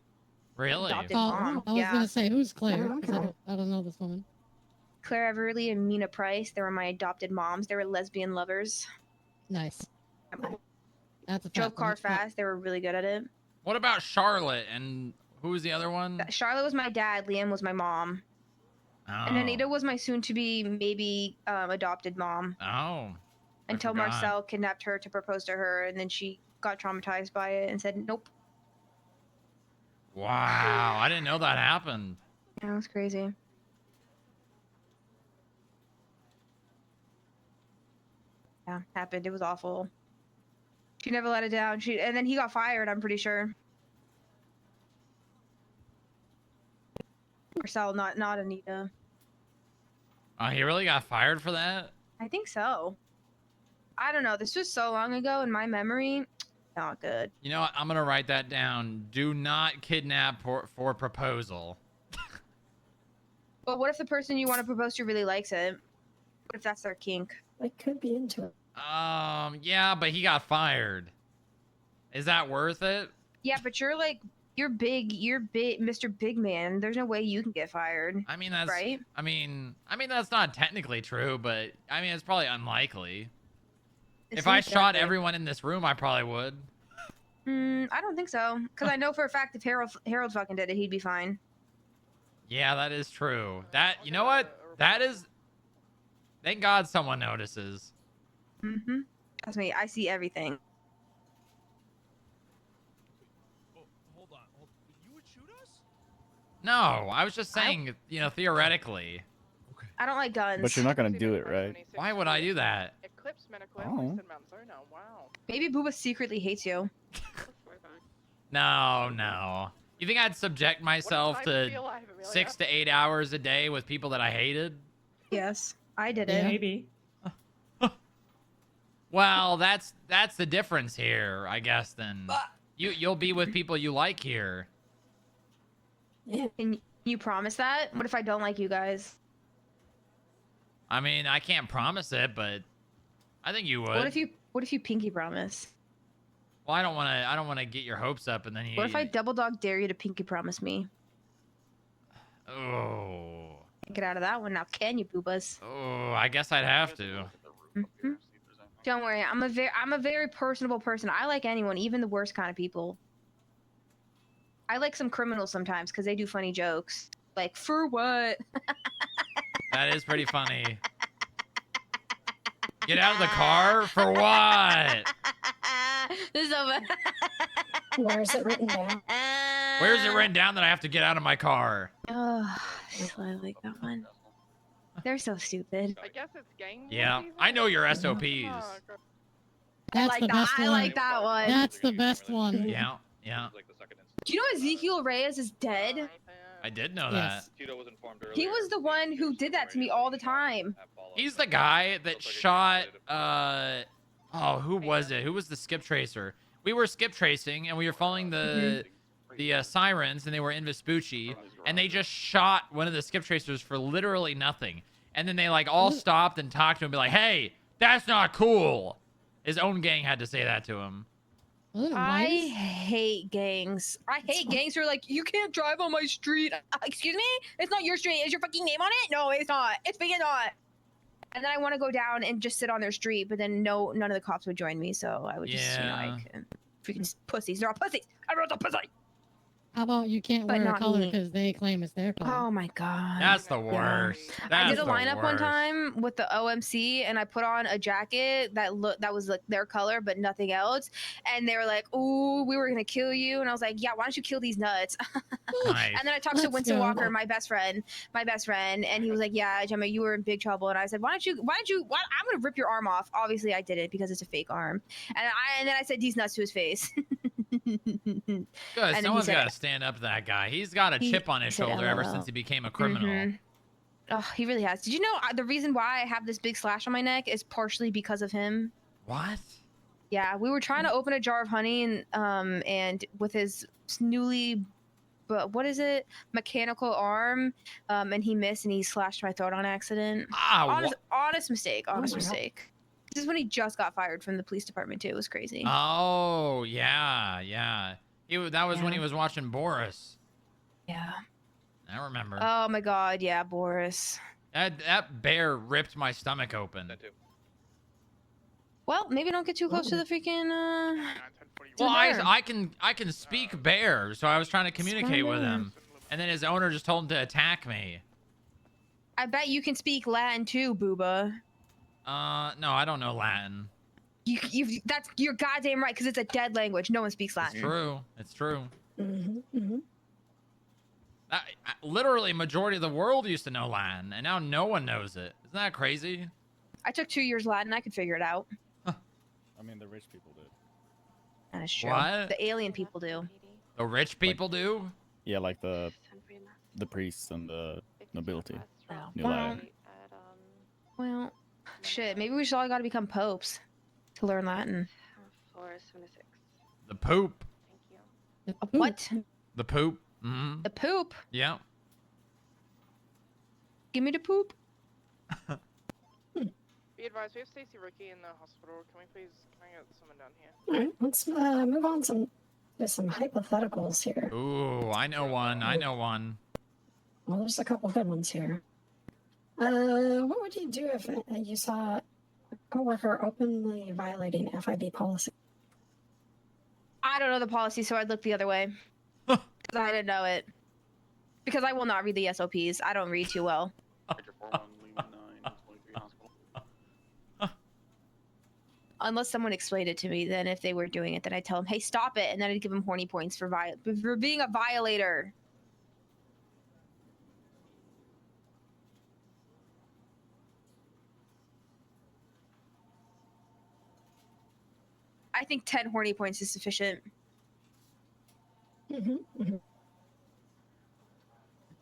Speaker 1: Really?
Speaker 19: Adopted mom.
Speaker 13: I was
Speaker 19: yeah.
Speaker 13: gonna say, who's Claire? 'Cause I don't know this woman.
Speaker 19: Claire Everly and Mina Price. They were my adopted moms. They were lesbian lovers.
Speaker 13: Nice. That's a
Speaker 19: Drove
Speaker 13: fact.
Speaker 19: car fast. They were really good at it.
Speaker 1: What about Charlotte and who was the other one?
Speaker 19: Charlotte was my dad. Liam was my mom.
Speaker 1: Oh.
Speaker 19: And Anita was my soon-to-be maybe adopted mom.
Speaker 1: Oh.
Speaker 19: Until
Speaker 1: forgot.
Speaker 19: Marcel kidnapped her to propose to her, and then she got traumatized by it and said, "Nope."
Speaker 1: Wow, I didn't know that happened.
Speaker 19: Yeah, it was crazy. Yeah, happened. It was awful. She never let it down. And then he got fired, I'm pretty sure. Marcel, not Anita.
Speaker 1: Oh, he really got fired for that?
Speaker 19: I think so. I don't know. This was so long ago in my memory. Not good.
Speaker 1: You know what? I'm going to write that down. Do not kidnap for proposal.
Speaker 19: But what if the person you want to propose to really likes it? What if that's their kink?
Speaker 17: I could be into it.
Speaker 1: Yeah, but he got fired. Is that worth it?
Speaker 19: Yeah, but you're big, Mr. Big Man. There's no way you can get fired.
Speaker 1: I mean, that's
Speaker 19: right.
Speaker 1: I mean, that's not technically true, but I mean, it's probably unlikely. If I shot everyone in this room, I probably would.
Speaker 19: I don't think so, because I know for a fact if Harold fucking did it, he'd be fine.
Speaker 1: Yeah, that is true. That, you know what? That is. Thank God someone notices.
Speaker 19: Mm-hmm. Trust me, I see everything.
Speaker 4: Hold on. You would shoot us?
Speaker 1: No, I was just saying, you know, theoretically.
Speaker 19: I don't like guns.
Speaker 8: But you're not gonna do it, right?
Speaker 1: Why would I do that?
Speaker 15: Eclipse
Speaker 8: Oh.
Speaker 15: Wow.
Speaker 19: Maybe Booba secretly hates you.
Speaker 1: No. You think I'd subject myself to 6 to 8 hours a day with people that I hated?
Speaker 19: Yes, I did it.
Speaker 23: Maybe.
Speaker 1: Well, that's the difference here, I guess. Then you'll be with people you like here.
Speaker 19: Yeah. Can you promise that? What if I don't like you guys?
Speaker 1: I mean, I can't promise it, but I think you would.
Speaker 19: What if you pinky promise?
Speaker 1: Well, I don't want to get your hopes up, and then you.
Speaker 19: What if I double dog dare you to pinky promise me?
Speaker 1: Oh.
Speaker 19: Get out of that one now, can you, Boobas?
Speaker 1: Oh, I guess I'd have to.
Speaker 19: Mm-hmm. Don't worry, I'm a very personable person. I like anyone, even the worst kind of people. I like some criminals sometimes because they do funny jokes. Like, for what?
Speaker 1: That is pretty funny. Get out of the car? For what?
Speaker 19: This is so bad.
Speaker 17: Where is it written down?
Speaker 1: Where is it written down that I have to get out of my car?
Speaker 19: Oh, I like that one. They're so stupid.
Speaker 15: I guess it's gang.
Speaker 1: Yeah, I know your SOPs.
Speaker 13: That's the best one.
Speaker 19: I like that one.
Speaker 13: That's the best one.
Speaker 1: Yeah, yeah.
Speaker 19: Do you know Ezekiel Reyes is dead?
Speaker 1: I did know
Speaker 13: Yes.
Speaker 9: Tito was informed earlier.
Speaker 19: He was the one who did that to me all the time.
Speaker 1: He's the guy that shot, oh, who was it? Who was the skip tracer? We were skip tracing, and we were following the sirens, and they were in Vespucci, and they just shot one of the skip tracers for literally nothing. And then they, like, all stopped and talked to him and be like, hey, that's not cool. His own gang had to say that to him.
Speaker 19: I hate gangs. I hate gangs who are like, you can't drive on my street. Excuse me? It's not your street. Is your fucking name on it? No, it's not. It's freaking not. And then I want to go down and just sit on their street, but then none of the cops would join me, so I would just, freaking pussies. They're all pussies. Everyone's a pussy.
Speaker 13: How about you can't
Speaker 19: But
Speaker 13: wear a
Speaker 19: not
Speaker 13: color
Speaker 19: me.
Speaker 13: because they claim it's their color?
Speaker 19: Oh my god.
Speaker 1: That's the worst.
Speaker 19: I did
Speaker 1: That's
Speaker 19: a
Speaker 1: the
Speaker 19: lineup one
Speaker 1: worst.
Speaker 19: time with the OMC, and I put on a jacket that was like their color, but nothing else. And they were like, "Ooh, we were gonna kill you," and I was like, "Yeah, why don't you kill these nuts?"
Speaker 1: Nice.
Speaker 19: And then I talked to
Speaker 13: Let's
Speaker 19: Winston
Speaker 13: go.
Speaker 19: Walker, my best friend, and he was like, "Yeah, Jemma, you were in big trouble." And I said, "Why I'm gonna rip your arm off." Obviously, I didn't because it's a fake arm. And then I said these nuts to his face.
Speaker 1: Good.
Speaker 19: then he
Speaker 1: Someone's
Speaker 19: said
Speaker 1: got to
Speaker 19: it.
Speaker 1: stand up to that guy. He's got a chip on his
Speaker 19: said
Speaker 1: shoulder ever
Speaker 19: LOL.
Speaker 1: since he became a criminal.
Speaker 19: Mhm. Oh, he really has. Did you know the reason why I have this big slash on my neck is partially because of him?
Speaker 1: What?
Speaker 19: Yeah, we were trying to open a jar of honey, and with his mechanical arm, and he missed and he slashed my throat on accident. Honest mistake. Honest
Speaker 17: my God.
Speaker 19: mistake. This is when he just got fired from the police department too. It was crazy.
Speaker 1: Oh, yeah, yeah. That was when he was watching Boris.
Speaker 19: Yeah.
Speaker 1: I remember.
Speaker 19: Oh my god, yeah, Boris.
Speaker 1: That bear ripped my stomach open.
Speaker 19: Well, maybe don't get too close to the freaking
Speaker 1: Well,
Speaker 19: bear.
Speaker 1: I can speak bear, so I was trying to communicate with him, and then his owner just told him to attack me.
Speaker 19: I bet you can speak Latin too, Booba.
Speaker 1: No, I don't know Latin.
Speaker 19: That's you're goddamn right, because it's a dead language. No one speaks Latin.
Speaker 1: It's true. It's true.
Speaker 17: Mm-hmm.
Speaker 1: Literally, majority of the world used to know Latin, and now no one knows it. Isn't that crazy?
Speaker 19: I took 2 years Latin. I could figure it out.
Speaker 8: I mean, the rich people did.
Speaker 19: That is true.
Speaker 1: What?
Speaker 19: The alien people do.
Speaker 1: The rich people do?
Speaker 8: Yeah, like the priests and the nobility.
Speaker 19: Oh.
Speaker 8: Knew
Speaker 19: Well,
Speaker 8: Latin.
Speaker 19: well, shit. Maybe we should all got to become popes to learn Latin.
Speaker 18: 476.
Speaker 1: The poop.
Speaker 19: What?
Speaker 1: The poop. Mm-hmm.
Speaker 19: The poop?
Speaker 1: Yeah.
Speaker 19: Give me the poop.
Speaker 15: Be advised, we have Stacy Rookie in the hospital. Can we please get someone down here?
Speaker 17: All right, let's move on to some hypotheticals here.
Speaker 1: Ooh, I know one. I know one.
Speaker 17: Well, there's a couple good ones here. What would you do if you saw a coworker openly violating FIB policy?
Speaker 19: I don't know the policy, so I'd look the other way. Because I didn't know it. Because I will not read the SOPs. I don't read too well. Unless someone explained it to me, then if they were doing it, then I'd tell them, hey, stop it. And then I'd give them horny points for being a violator. I think 10 horny points is sufficient. When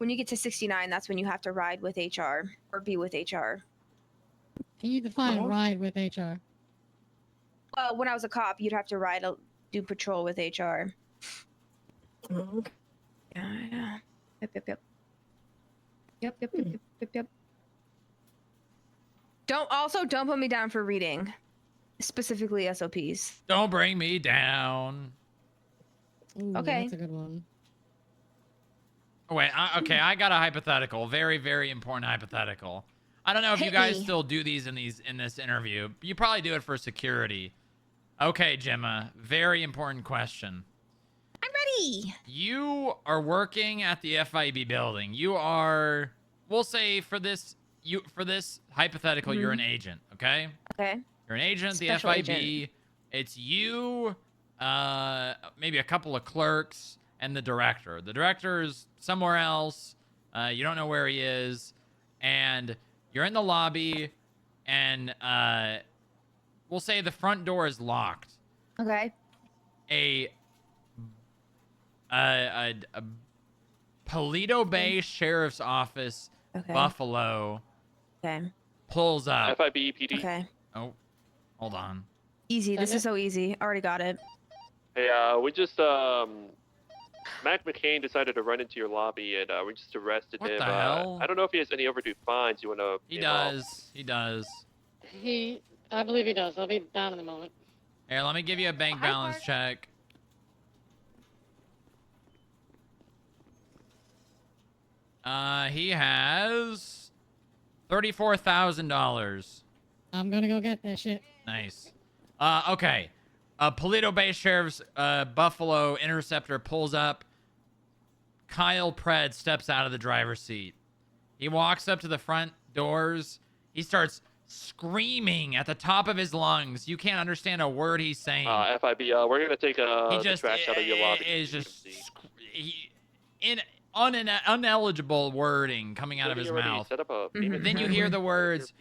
Speaker 19: you get to 69, that's when you have to ride with HR or be with HR.
Speaker 13: Can you define ride with HR?
Speaker 19: Well, when I was a cop, you'd have to do patrol with HR.
Speaker 17: Okay.
Speaker 19: Yeah. Yep. Don't put me down for reading, specifically SOPs.
Speaker 1: Don't bring me down.
Speaker 13: Ooh,
Speaker 19: Okay.
Speaker 13: That's a good one.
Speaker 1: Oh, wait, okay, I got a hypothetical. Very, very important hypothetical. I don't know if you
Speaker 19: Hit
Speaker 1: guys
Speaker 19: me.
Speaker 1: still do these in this interview. You probably do it for security. Okay, Jemma. Very important question.
Speaker 19: I'm Hi.
Speaker 1: You are working at the FIB building. You are, we'll say for this hypothetical, you're an agent, okay?
Speaker 19: Okay.
Speaker 1: You're an agent at the
Speaker 19: Special
Speaker 1: FIB.
Speaker 19: agent.
Speaker 1: It's you, maybe a couple of clerks, and the director. The director is somewhere else. You don't know where he is. And you're in the lobby, and we'll say the front door is locked.
Speaker 19: Okay.
Speaker 1: A Paleto Bay Sheriff's Office,
Speaker 19: Okay.
Speaker 1: Buffalo,
Speaker 19: Okay.
Speaker 1: pulls up.
Speaker 6: FIB PD.
Speaker 19: Okay.
Speaker 1: Oh, hold on.
Speaker 19: Easy. This is so easy. Already got it.
Speaker 6: Hey, we just Mac McCain decided to run into your lobby, and we just arrested
Speaker 1: What
Speaker 6: him.
Speaker 1: the hell?
Speaker 6: I don't know if he has any overdue fines. You wanna?
Speaker 1: He does. He does.
Speaker 10: I believe he does. I'll be down in a moment.
Speaker 1: Here, let me give you a bank balance check. He has $34,000.
Speaker 13: I'm gonna go get that shit.
Speaker 1: Nice. Okay. Paleto Bay Sheriff's Buffalo Interceptor pulls up. Kyle Pred steps out of the driver's seat. He walks up to the front doors. He starts screaming at the top of his lungs. You can't understand a word he's saying.
Speaker 6: FIB, we're gonna take
Speaker 1: He
Speaker 6: the
Speaker 1: just
Speaker 6: trash out of your lobby.
Speaker 1: is just uneligible wording coming out of his mouth.
Speaker 6: Set up a
Speaker 1: Then you hear the words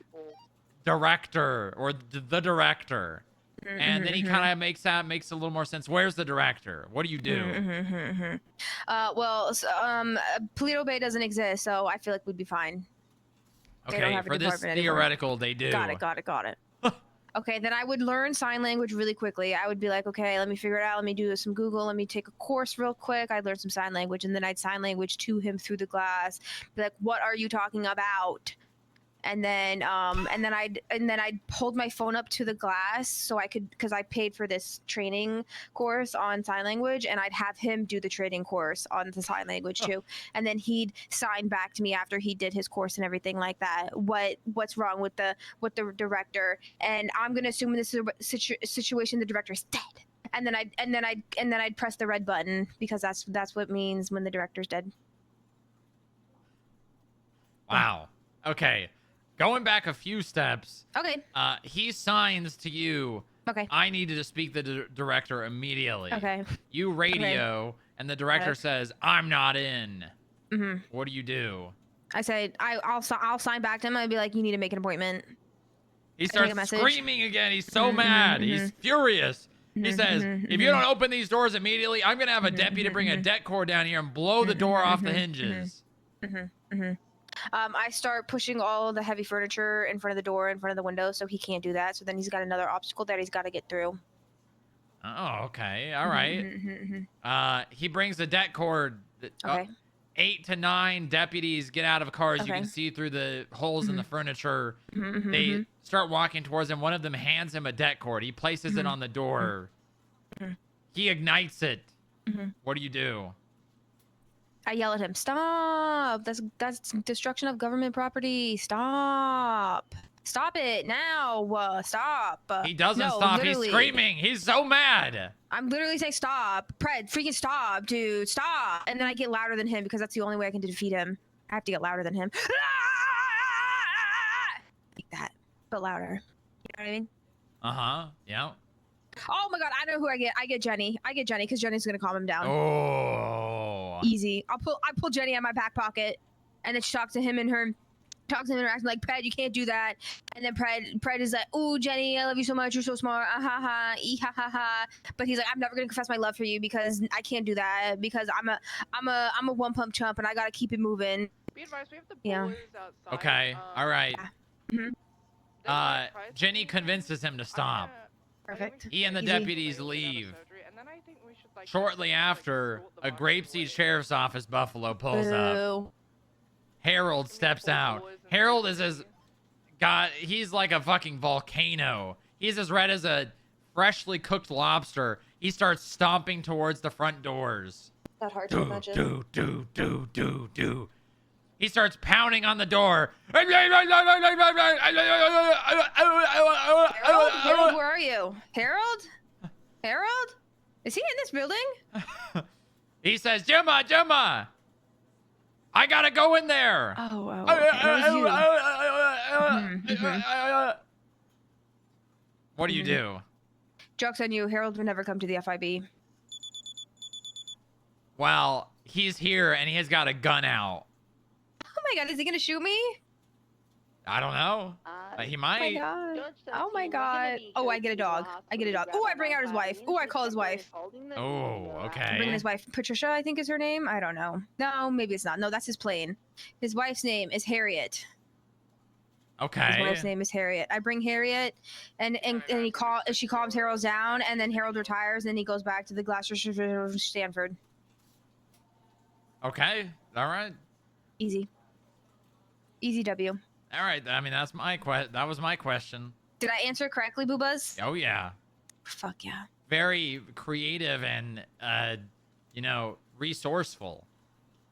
Speaker 1: director or the director. And then he kind of makes a little more sense. Where's the director? What do you do?
Speaker 19: Paleto Bay doesn't exist, so I feel like we'd be fine. They don't
Speaker 1: Okay,
Speaker 19: have a
Speaker 1: for this
Speaker 19: department anymore.
Speaker 1: theoretical, they do.
Speaker 19: Got it. Okay, then I would learn sign language really quickly. I would be like, okay, let me figure it out. Let me do some Google. Let me take a course real quick. I'd learn some sign language, and then I'd sign language to him through the glass. Be like, what are you talking about? And then I'd hold my phone up to the glass so I could, because I paid for this training course on sign language, and I'd have him do the training course on the sign language too. And then he'd sign back to me after he did his course and everything like that. What's wrong with the director? And I'm gonna assume in this situation the director's dead. And then I'd press the red button because that's what it means when the director's dead.
Speaker 1: Wow. Okay. Going back a few steps.
Speaker 19: Okay.
Speaker 1: He signs to you.
Speaker 19: Okay.
Speaker 1: I needed to speak to the director immediately.
Speaker 19: Okay.
Speaker 1: You radio, and the director
Speaker 19: Okay.
Speaker 1: says, "I'm not in."
Speaker 19: Mm-hmm.
Speaker 1: What do you do?
Speaker 19: I said I'll sign back to him. I'd be like, you need to make an appointment.
Speaker 1: He
Speaker 19: Can I take a
Speaker 1: starts
Speaker 19: message?
Speaker 1: screaming again. He's so mad. He's furious. He says, "If you don't open these doors immediately, I'm gonna have a deputy bring a det cord down here and blow the door off the hinges."
Speaker 19: I start pushing all the heavy furniture in front of the door, in front of the window, so he can't do that. So then he's got another obstacle that he's got to get through.
Speaker 1: Oh, okay. All right. He brings the det cord.
Speaker 19: Okay.
Speaker 1: 8 to 9 deputies get out of cars. You
Speaker 19: Okay.
Speaker 1: can see through the holes in the furniture.
Speaker 19: Mhm,
Speaker 1: They
Speaker 19: mhm.
Speaker 1: start walking towards him. One of them hands him a det cord. He places it on the door. He ignites it. What do you do?
Speaker 19: I yell at him, "Stop! That's destruction of government property. Stop! Stop it now! Stop!"
Speaker 1: He doesn't
Speaker 19: No,
Speaker 1: stop.
Speaker 19: literally.
Speaker 1: He's screaming. He's so mad.
Speaker 19: I'm literally saying, "Stop, Pred! Freaking stop, dude! Stop!" And then I get louder than him because that's the only way I can defeat him. I have to get louder than him. Like that, but louder. You know what I mean?
Speaker 1: Yeah.
Speaker 19: Oh my god, I know who I get. I get Jenny. Because Jenny's gonna calm him down.
Speaker 1: Oh.
Speaker 19: Easy. I pull Jenny out of my back pocket, and then she talks to him and acting like, "Pred, you can't do that." And then Pred is like, "Ooh, Jenny, I love you so much. You're so smart. Ah ha ha, ha ha ha." But he's like, "I'm never gonna confess my love for you because I can't do that because I'm a one pump chump and I gotta keep it moving."
Speaker 15: Be advised, we have the
Speaker 19: Yeah.
Speaker 15: boys outside.
Speaker 1: Okay. All right.
Speaker 19: Mhm.
Speaker 1: Jenny convinces him to stop.
Speaker 19: Perfect.
Speaker 1: He and the
Speaker 19: Easy.
Speaker 1: deputies leave. Shortly after, a Grapeseed Sheriff's Office Buffalo pulls up.
Speaker 19: Boo.
Speaker 1: Harold steps out. Harold is he's like a fucking volcano. He's as red as a freshly cooked lobster. He starts stomping towards the front doors.
Speaker 19: That hard to imagine.
Speaker 1: Do. He starts pounding on the door.
Speaker 19: Harold, where are you? Harold? Is he in this building?
Speaker 1: He says, Jemma, I gotta go in there.
Speaker 19: Oh,
Speaker 1: What do you do?
Speaker 19: Joke's on you. Harold would never come to the FIB.
Speaker 1: Well, he's here and he has got a gun out.
Speaker 19: Oh my god, is he gonna shoot me?
Speaker 1: I don't know. He might.
Speaker 19: Oh my god. Oh, I get a dog. I get a dog. Oh, I bring out his wife. Oh, I call his wife.
Speaker 1: Oh,
Speaker 19: I'm
Speaker 1: okay.
Speaker 19: bringing his wife. Patricia, I think is her name. I don't know. No, maybe it's not. No, that's his plane. His wife's name is Harriet.
Speaker 1: Okay.
Speaker 19: His wife's name is Harriet. I bring Harriet, and she calms Harold down, and then Harold retires, and then he goes back to the Gloucester Stanford.
Speaker 1: Okay. All right.
Speaker 19: Easy. Easy W.
Speaker 1: All right. I mean, that's my that was my question.
Speaker 19: Did I answer correctly, Boobas?
Speaker 1: Oh yeah.
Speaker 19: Fuck yeah.
Speaker 1: Very creative and resourceful.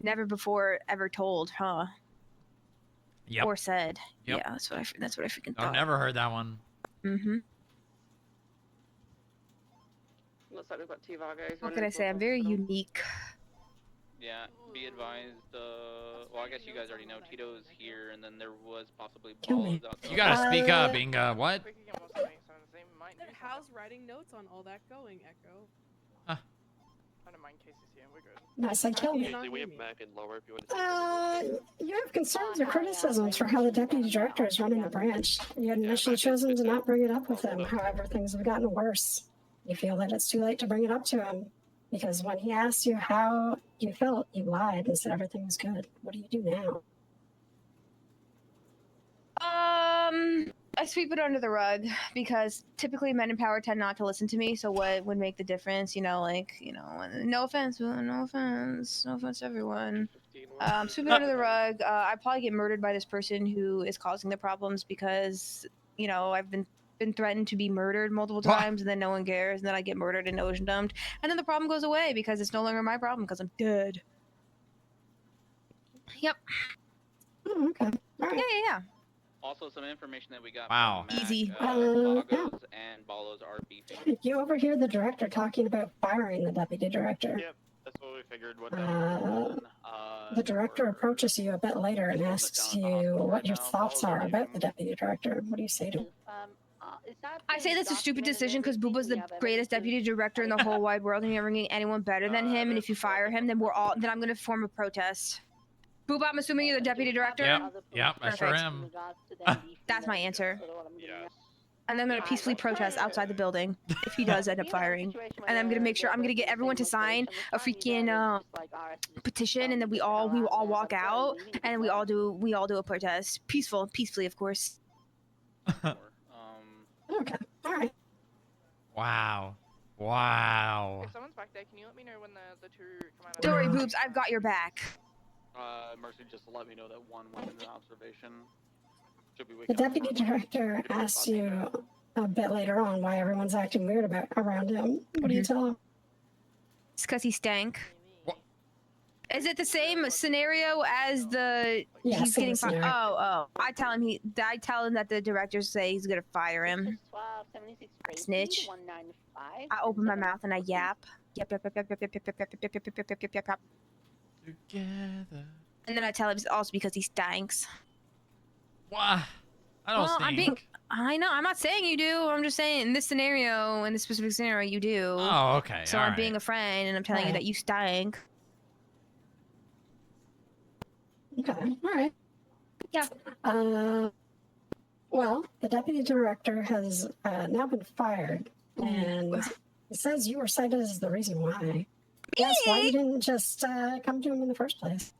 Speaker 19: Never before ever told, huh?
Speaker 1: Yep.
Speaker 19: Or said.
Speaker 1: Yep.
Speaker 19: Yeah, that's what I freaking thought.
Speaker 1: I've never heard that one.
Speaker 19: Mm-hmm.
Speaker 14: Looks like we've got two Vargos.
Speaker 19: What can I say? I'm very unique.
Speaker 11: Yeah, be advised. Well, I guess you guys already know Tito's here, and then there was possibly balls outside.
Speaker 1: You gotta speak up, Inga. What?
Speaker 21: How's writing notes on all that going, Echo?
Speaker 1: Huh.
Speaker 21: I don't mind Casey's here. We're good.
Speaker 17: I said kill me.
Speaker 6: We have Mac and lower if you want to.
Speaker 17: You have concerns or criticisms for how the deputy director is running the branch. You had initially chosen to not bring it up with him. However, things have gotten worse. You feel that it's too late to bring it up to him. Because when he asked you how you felt, you lied and said everything was good. What do you do now?
Speaker 19: I sweep it under the rug because typically men in power tend not to listen to me. So what would make the difference? No offense, no offense, everyone. Sweep it under the rug. I probably get murdered by this person who is causing the problems because I've been threatened to be murdered multiple times, and then no one cares, and then I get murdered and ocean dumped, and then the problem goes away because it's no longer my problem because I'm dead. Yep.
Speaker 17: Oh, okay. All right.
Speaker 19: Yeah.
Speaker 11: Also, some information that we got.
Speaker 1: Wow.
Speaker 11: From Mac,
Speaker 19: Easy.
Speaker 11: Bogos and Balos are beefing.
Speaker 17: You overhear the director talking about firing the deputy director.
Speaker 12: Yep, that's what we figured. What that
Speaker 17: The director approaches you a bit later and asks you what your thoughts are about the deputy director. What do you say to him?
Speaker 19: I say that's a stupid decision because Booba's the greatest deputy director in the whole wide world, and you're never getting anyone better than him. And if you fire him, then I'm gonna form a protest. Booba, I'm assuming you're the deputy director.
Speaker 1: Yep, I sure am.
Speaker 19: That's my answer.
Speaker 12: Yes.
Speaker 19: And I'm gonna peacefully protest outside the building if he does end up firing. And I'm gonna make sure I'm gonna get everyone to sign a freaking petition, and then we will all walk out, and we all do a protest, peacefully, of course.
Speaker 17: Okay. All right.
Speaker 1: Wow.
Speaker 21: If someone's back there, can you let me know when the two come out?
Speaker 19: Don't worry, Boobs, I've got your back.
Speaker 12: Mercy, just let me know that one went into observation. Should be
Speaker 17: The deputy director asks you a bit later on why everyone's acting weird around him. What do you tell him?
Speaker 19: It's because he stank. Is it the same scenario as the he's getting fired? Oh. I tell him that the directors say he's gonna fire him. I snitch. I open my mouth and I yap. Yep.
Speaker 1: Together.
Speaker 19: And then I tell him it's also because he stinks.
Speaker 1: Why? I don't stink.
Speaker 19: I know. I'm not saying you do. I'm just saying in this specific scenario, you do.
Speaker 1: Oh, okay.
Speaker 19: So I'm being a friend and I'm telling you that you stink.
Speaker 17: Okay. All right.
Speaker 19: Yeah.
Speaker 17: Well, the deputy director has now been fired, and it says you were cited as the reason why. Yes, why you didn't just come to him in the first place?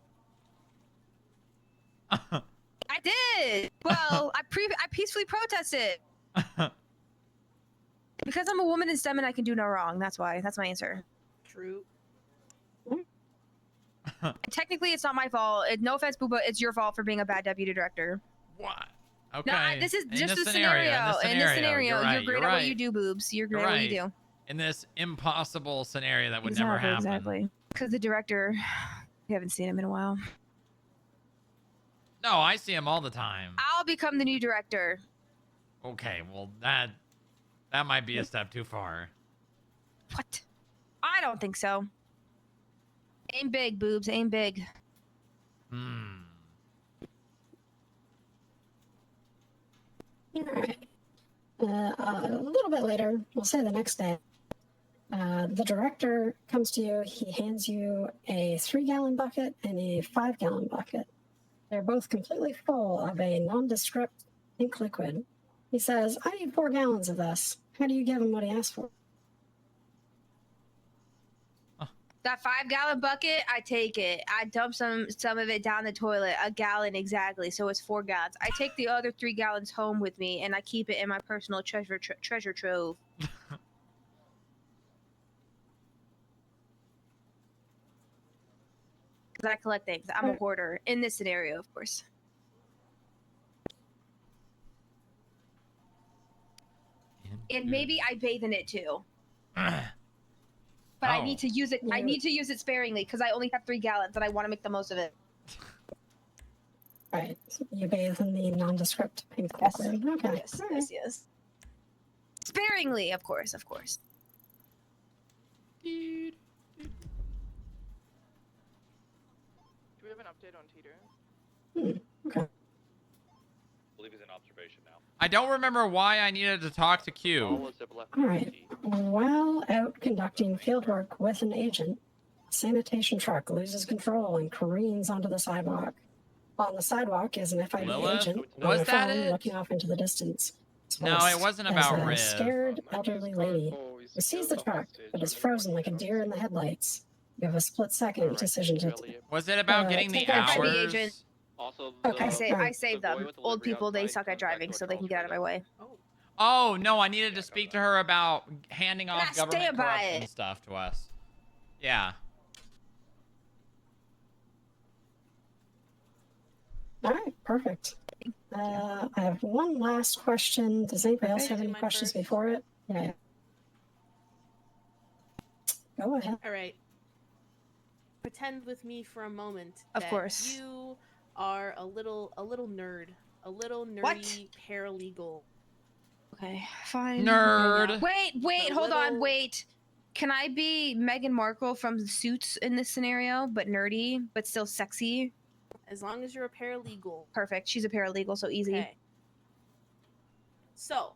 Speaker 19: I did. Well, I peacefully protested. Because I'm a woman in STEM and I can do no wrong. That's why. That's my answer.
Speaker 21: True.
Speaker 19: Technically, it's not my fault. No offense, Booba. It's your fault for being a bad deputy director.
Speaker 1: What? Okay.
Speaker 19: No, this is
Speaker 1: In
Speaker 19: just
Speaker 1: this
Speaker 19: the scenario. In this scenario,
Speaker 1: you're
Speaker 19: you're great at what you do, Boobs. You're great at what you do.
Speaker 1: In this impossible scenario that would never happen.
Speaker 19: Exactly. Because the director, we haven't seen him in a while.
Speaker 1: No, I see him all the time.
Speaker 19: I'll become the new director.
Speaker 1: Okay, well that might be a step too far.
Speaker 19: What? I don't think so. Aim big, boobs. Aim big.
Speaker 17: Alright. A little bit later, we'll say the next day, the director comes to you. He hands you a 3-gallon bucket and a 5-gallon bucket. They're both completely full of a nondescript pink liquid. He says, I need 4 gallons of this. How do you give him what he asked for?
Speaker 19: That 5-gallon bucket, I take it. I dump some of it down the toilet. A gallon exactly, so it's 4 gallons. I take the other 3 gallons home with me, and I keep it in my personal treasure trove. Because I collect things. I'm a hoarder in this scenario, of course. And maybe I bathe in it too. But I need to use it. I need to use it sparingly because I only have 3 gallons and I want to make the most of it.
Speaker 17: Right. So you bathe in the nondescript pink liquid. Okay.
Speaker 19: Yes, yes. Sparingly, of course, of course.
Speaker 15: Do we have an update on Teeter?
Speaker 17: Okay.
Speaker 9: I believe he's in observation now.
Speaker 1: I don't remember why I needed to talk to Q.
Speaker 17: All right. While out conducting fieldwork with an agent, a sanitation truck loses control and careens onto the sidewalk. On the sidewalk is an FIB
Speaker 1: Lilith?
Speaker 17: agent
Speaker 1: Was
Speaker 17: on a
Speaker 1: that
Speaker 17: phone
Speaker 1: it?
Speaker 17: looking off into the distance.
Speaker 1: No, it wasn't about
Speaker 17: As a
Speaker 1: Riv.
Speaker 17: scared elderly lady who sees the truck but is frozen like a deer in the headlights. You have a split-second decision to
Speaker 1: Was it about getting the
Speaker 17: take action.
Speaker 19: FIB
Speaker 1: hours?
Speaker 19: agent.
Speaker 11: Also,
Speaker 17: Okay.
Speaker 19: I save them. Old people, they suck at driving, so they can get out of my way.
Speaker 1: Oh, no, I needed to speak to her about handing off
Speaker 19: Ah,
Speaker 1: government
Speaker 19: stand by
Speaker 1: corruption
Speaker 19: it.
Speaker 1: stuff to us. Yeah.
Speaker 17: All right, perfect. I have one last question. Does anybody else
Speaker 21: Okay,
Speaker 17: have
Speaker 21: do
Speaker 17: any
Speaker 21: mine
Speaker 17: questions
Speaker 21: first.
Speaker 17: before it? Yeah. Go ahead.
Speaker 21: All right. Pretend with me for a moment.
Speaker 19: Of
Speaker 21: that
Speaker 19: course.
Speaker 21: You are a little nerd, a little nerdy
Speaker 19: What?
Speaker 21: paralegal.
Speaker 19: Okay, fine.
Speaker 1: Nerd.
Speaker 19: Wait,
Speaker 21: The
Speaker 19: hold on,
Speaker 21: little-
Speaker 19: wait. Can I be Meghan Markle from Suits in this scenario, but nerdy, but still sexy?
Speaker 21: As long as you're a paralegal.
Speaker 19: Perfect. She's a paralegal, so easy.
Speaker 21: Okay. So,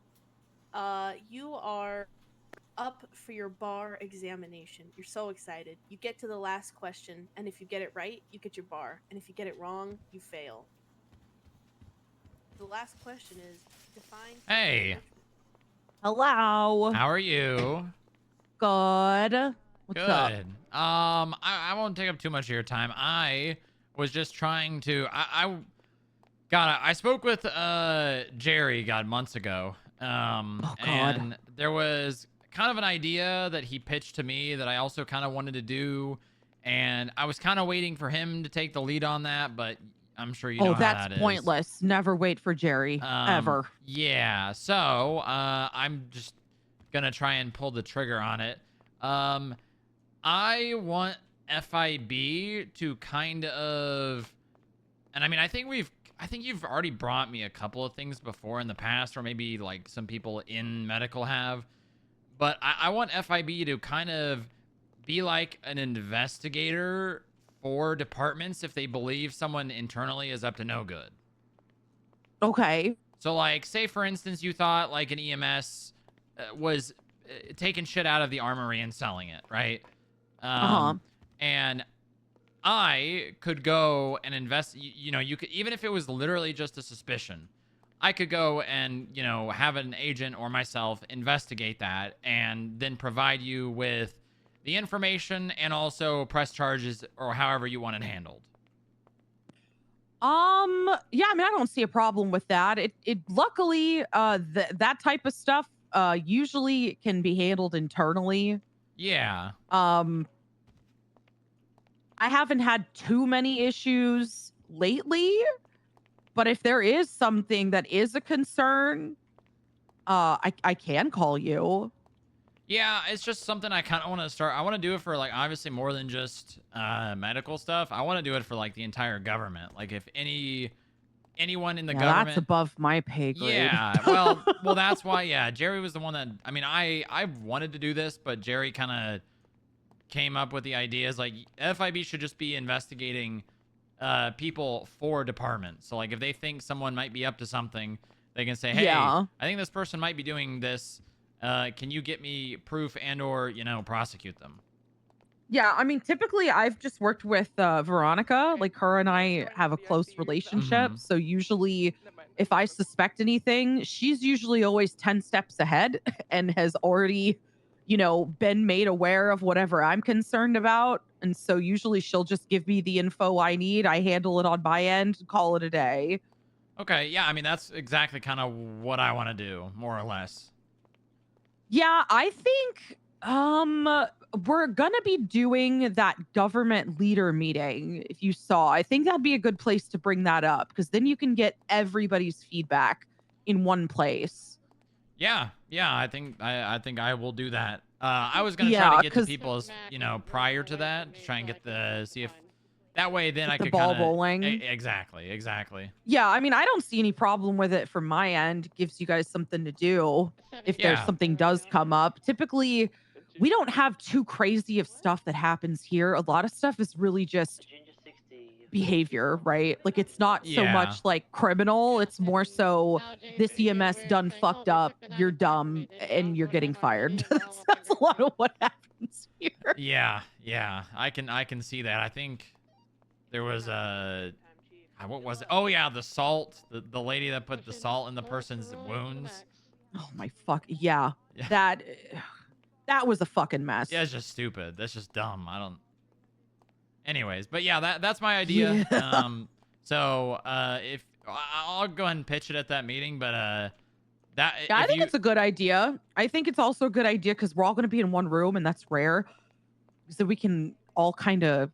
Speaker 21: you are up for your bar examination. You're so excited. You get to the last question, and if you get it right, you get your bar. And if you get it wrong, you fail. The last question is define.
Speaker 1: Hey,
Speaker 2: Hello.
Speaker 1: how are you?
Speaker 2: Good. What's
Speaker 1: Good.
Speaker 2: up?
Speaker 1: I won't take up too much of your time. I was just trying to. I spoke with Jerry months ago.
Speaker 2: God.
Speaker 1: And there was kind of an idea that he pitched to me that I also kind of wanted to do, and I was kind of waiting for him to take the lead on that, but I'm sure you know how
Speaker 2: that's
Speaker 1: that is.
Speaker 2: pointless. Never wait for Jerry. Ever.
Speaker 1: Yeah. So I'm just gonna try and pull the trigger on it. I want FIB to kind of, and I mean, I think you've already brought me a couple of things before in the past, or maybe like some people in medical have, but I want FIB to kind of be like an investigator for departments if they believe someone internally is up to no good.
Speaker 2: Okay.
Speaker 1: So, like, say for instance, you thought like an EMS was taking shit out of the armory and selling it, right? And I could go and invest. You could, even if it was literally just a suspicion, I could go and have an agent or myself investigate that and then provide you with the information and also press charges or however you want it handled.
Speaker 2: Yeah, I mean, I don't see a problem with that. It luckily, that type of stuff, usually can be handled internally.
Speaker 1: Yeah.
Speaker 2: I haven't had too many issues lately, but if there is something that is a concern, I can call you.
Speaker 1: Yeah, it's just something I kind of want to start. I want to do it for, like, obviously more than just medical stuff. I want to do it for, like, the entire government. Like, if anyone in the government.
Speaker 2: That's above my pay grade.
Speaker 1: Yeah, well, that's why. Yeah, Jerry was the one that. I mean, I wanted to do this, but Jerry kind of came up with the idea is like FIB should just be investigating people for departments. So like if they think someone might be up to something, they can say, hey,
Speaker 2: Yeah.
Speaker 1: I think this person might be doing this. Can you get me proof and or, you know, prosecute them?
Speaker 2: Yeah, I mean, typically I've just worked with Veronica. Like her and I have a close relationship.
Speaker 1: Mhm.
Speaker 2: So usually if I suspect anything, she's usually always 10 steps ahead and has already, you know, been made aware of whatever I'm concerned about. And so usually she'll just give me the info I need. I handle it on my end, call it a day.
Speaker 1: Okay, yeah, I mean that's exactly kind of what I want to do, more or less.
Speaker 2: Yeah, I think we're gonna be doing that government leader meeting. If you saw, I think that'd be a good place to bring that up because then you can get everybody's feedback in one place.
Speaker 1: Yeah, I think I will do that. I was gonna try
Speaker 2: Yeah,
Speaker 1: to get to
Speaker 2: 'cause-
Speaker 1: people, you know, prior to that to try and get the see if that way then I
Speaker 2: the
Speaker 1: could
Speaker 2: ball
Speaker 1: kind of
Speaker 2: rolling.
Speaker 1: exactly.
Speaker 2: Yeah, I mean, I don't see any problem with it from my end. It gives you guys something to do if there's
Speaker 1: Yeah.
Speaker 2: something does come up. Typically, we don't have too crazy of stuff that happens here. A lot of stuff is really just behavior, right? Like it's not so
Speaker 1: Yeah.
Speaker 2: much like criminal, it's more so this EMS done fucked up, you're dumb, and you're getting fired. That's a lot of what happens here.
Speaker 1: Yeah, I can see that. I think there was a what was it? Oh yeah, the salt, the lady that put the salt in the person's wounds.
Speaker 2: Oh my fuck. Yeah.
Speaker 1: Yeah.
Speaker 2: That was a fucking mess.
Speaker 1: Yeah, it's just stupid. That's just dumb. I don't. Anyways, but yeah, that's my idea.
Speaker 2: Yeah.
Speaker 1: So if I'll go ahead and pitch it at that meeting, but that
Speaker 2: Yeah, I
Speaker 1: if
Speaker 2: think
Speaker 1: you
Speaker 2: it's a good idea. I think it's also a good idea because we're all going to be in one room, and that's rare. So we can all kind of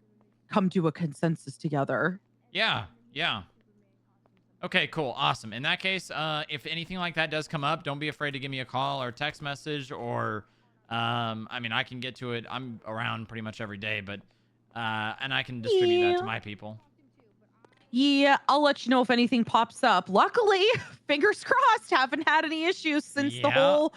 Speaker 2: come to a consensus together.
Speaker 1: yeah. Okay, cool, awesome. In that case, if anything like that does come up, don't be afraid to give me a call or text message, or I mean, I can get to it. I'm around pretty much every day, but and I can distribute that to my people.
Speaker 2: Yeah, I'll let you know if anything pops up. Luckily, fingers crossed, haven't had any issues since the
Speaker 1: Yeah.
Speaker 2: whole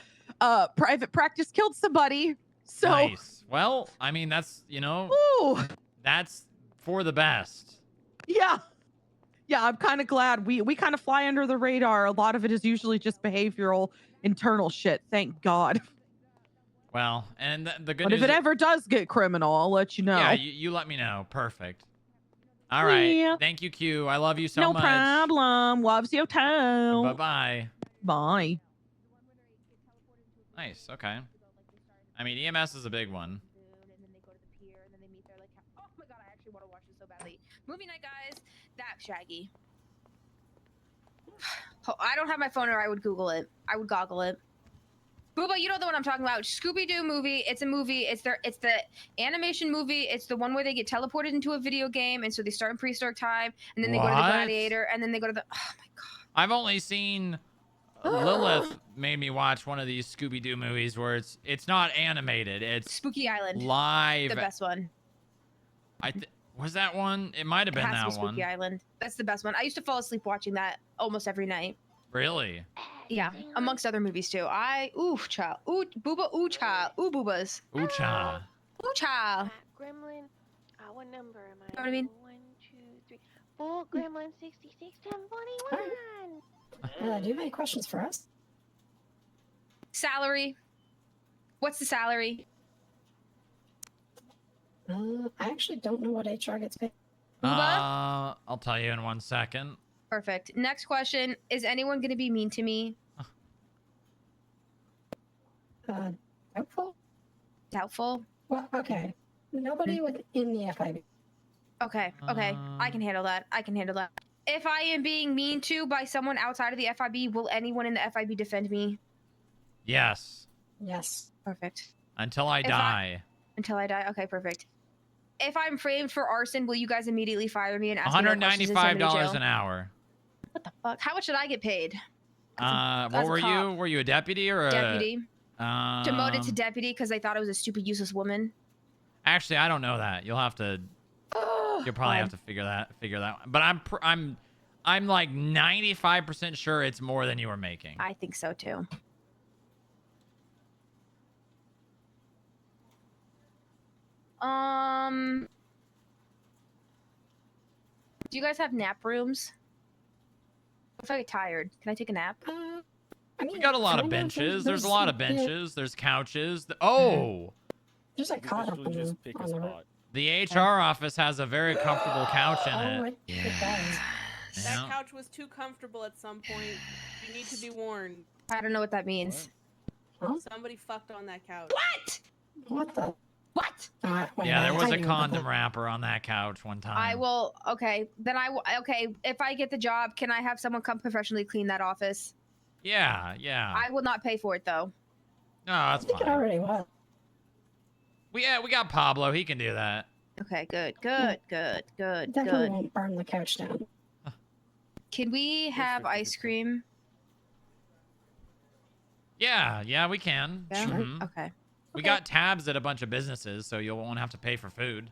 Speaker 2: private practice killed somebody. So,
Speaker 1: Nice. Well, I mean, that's, you know,
Speaker 2: ooh,
Speaker 1: that's for the best.
Speaker 2: yeah. Yeah, I'm kind of glad we kind of fly under the radar. A lot of it is usually just behavioral, internal shit. Thank God.
Speaker 1: Well, and the good
Speaker 2: But
Speaker 1: news
Speaker 2: if it ever does get criminal, I'll let you know.
Speaker 1: yeah, you let me know. Perfect. All right.
Speaker 2: Yeah.
Speaker 1: Thank you, Q. I love you so
Speaker 2: no
Speaker 1: much.
Speaker 2: problem. Loves you too.
Speaker 1: Bye-bye.
Speaker 2: Bye.
Speaker 1: Nice. Okay. I mean, EMS is a big one.
Speaker 19: Oh my god, I actually want to watch this so badly. Movie night, guys. That Shaggy. Oh, I don't have my phone, or I would Google it. I would goggle it. Booba, you know the one I'm talking about. Scooby-Doo movie. It's a movie. It's the animation movie. It's the one where they get teleported into a video game, and so they start in prehistoric time, and then they go to the
Speaker 1: What?
Speaker 19: gladiator, and then they go to the. Oh my god.
Speaker 1: I've only seen Lilith made me watch one of these Scooby-Doo movies where it's not animated. It's
Speaker 19: Spooky Island.
Speaker 1: live.
Speaker 19: The best one.
Speaker 1: Was that one? It might have been
Speaker 19: It has to
Speaker 1: that
Speaker 19: be Spooky
Speaker 1: one.
Speaker 19: Island. That's the best one. I used to fall asleep watching that almost every night.
Speaker 1: Really?
Speaker 19: Yeah, amongst other movies too. Cha, booba, cha, boobas.
Speaker 1: Ooh-cha.
Speaker 19: Cha.
Speaker 3: Gremlin, what number am I?
Speaker 19: Know what I mean?
Speaker 3: 1, 2, 3, 4. Gremlin 66, 10, 41.
Speaker 17: Do you have any questions for us?
Speaker 19: Salary. What's the salary?
Speaker 17: I actually don't know what HR gets paid.
Speaker 1: I'll tell you in 1 second.
Speaker 19: Perfect. Next question. Is anyone going to be mean to me?
Speaker 17: Doubtful?
Speaker 19: Doubtful?
Speaker 17: Well, okay. Nobody within the FIB.
Speaker 19: Okay. I can handle that. If I am being mean to by someone outside of the FIB, will anyone in the FIB defend me?
Speaker 1: Yes.
Speaker 17: Yes.
Speaker 19: Perfect.
Speaker 1: Until I die.
Speaker 19: Until I die? Okay, perfect. If I'm framed for arson, will you guys immediately fire me and ask me no questions and send me to
Speaker 1: $195
Speaker 19: jail?
Speaker 1: an hour.
Speaker 19: What the fuck? How much should I get paid?
Speaker 1: What were you? Were you a deputy or a
Speaker 19: Deputy. Demoted to deputy because they thought I was a stupid, useless woman.
Speaker 1: Actually, I don't know that. You'll have to. You'll probably have to figure that one. But I'm like 95% sure it's more than you were making.
Speaker 19: I think so too. Do you guys have nap rooms? If I get tired, can I take a nap?
Speaker 1: We got a lot of benches. There's a lot of benches. There's couches. Oh,
Speaker 17: There's a cot up on
Speaker 8: just pick a spot.
Speaker 1: the HR office has a very comfortable couch in it.
Speaker 21: That couch was too comfortable at some point. You need to be warned.
Speaker 19: I don't know what that means.
Speaker 21: Somebody fucked on that couch.
Speaker 19: What?
Speaker 17: What the?
Speaker 19: What?
Speaker 1: Yeah, there was a condom wrapper on that couch one time.
Speaker 19: I will. Okay, then I will. Okay, if I get the job, can I have someone come professionally clean that office?
Speaker 1: Yeah, yeah.
Speaker 19: I will not pay for it though.
Speaker 1: No, that's fine.
Speaker 17: It already was.
Speaker 1: We got Pablo. He can do that.
Speaker 19: Okay, good.
Speaker 17: Definitely won't burn the couch down.
Speaker 19: Can we have ice cream?
Speaker 1: Yeah, we can.
Speaker 19: Yeah?
Speaker 1: Mhm.
Speaker 19: Okay.
Speaker 1: We got tabs at a bunch of businesses, so you won't have to pay for food.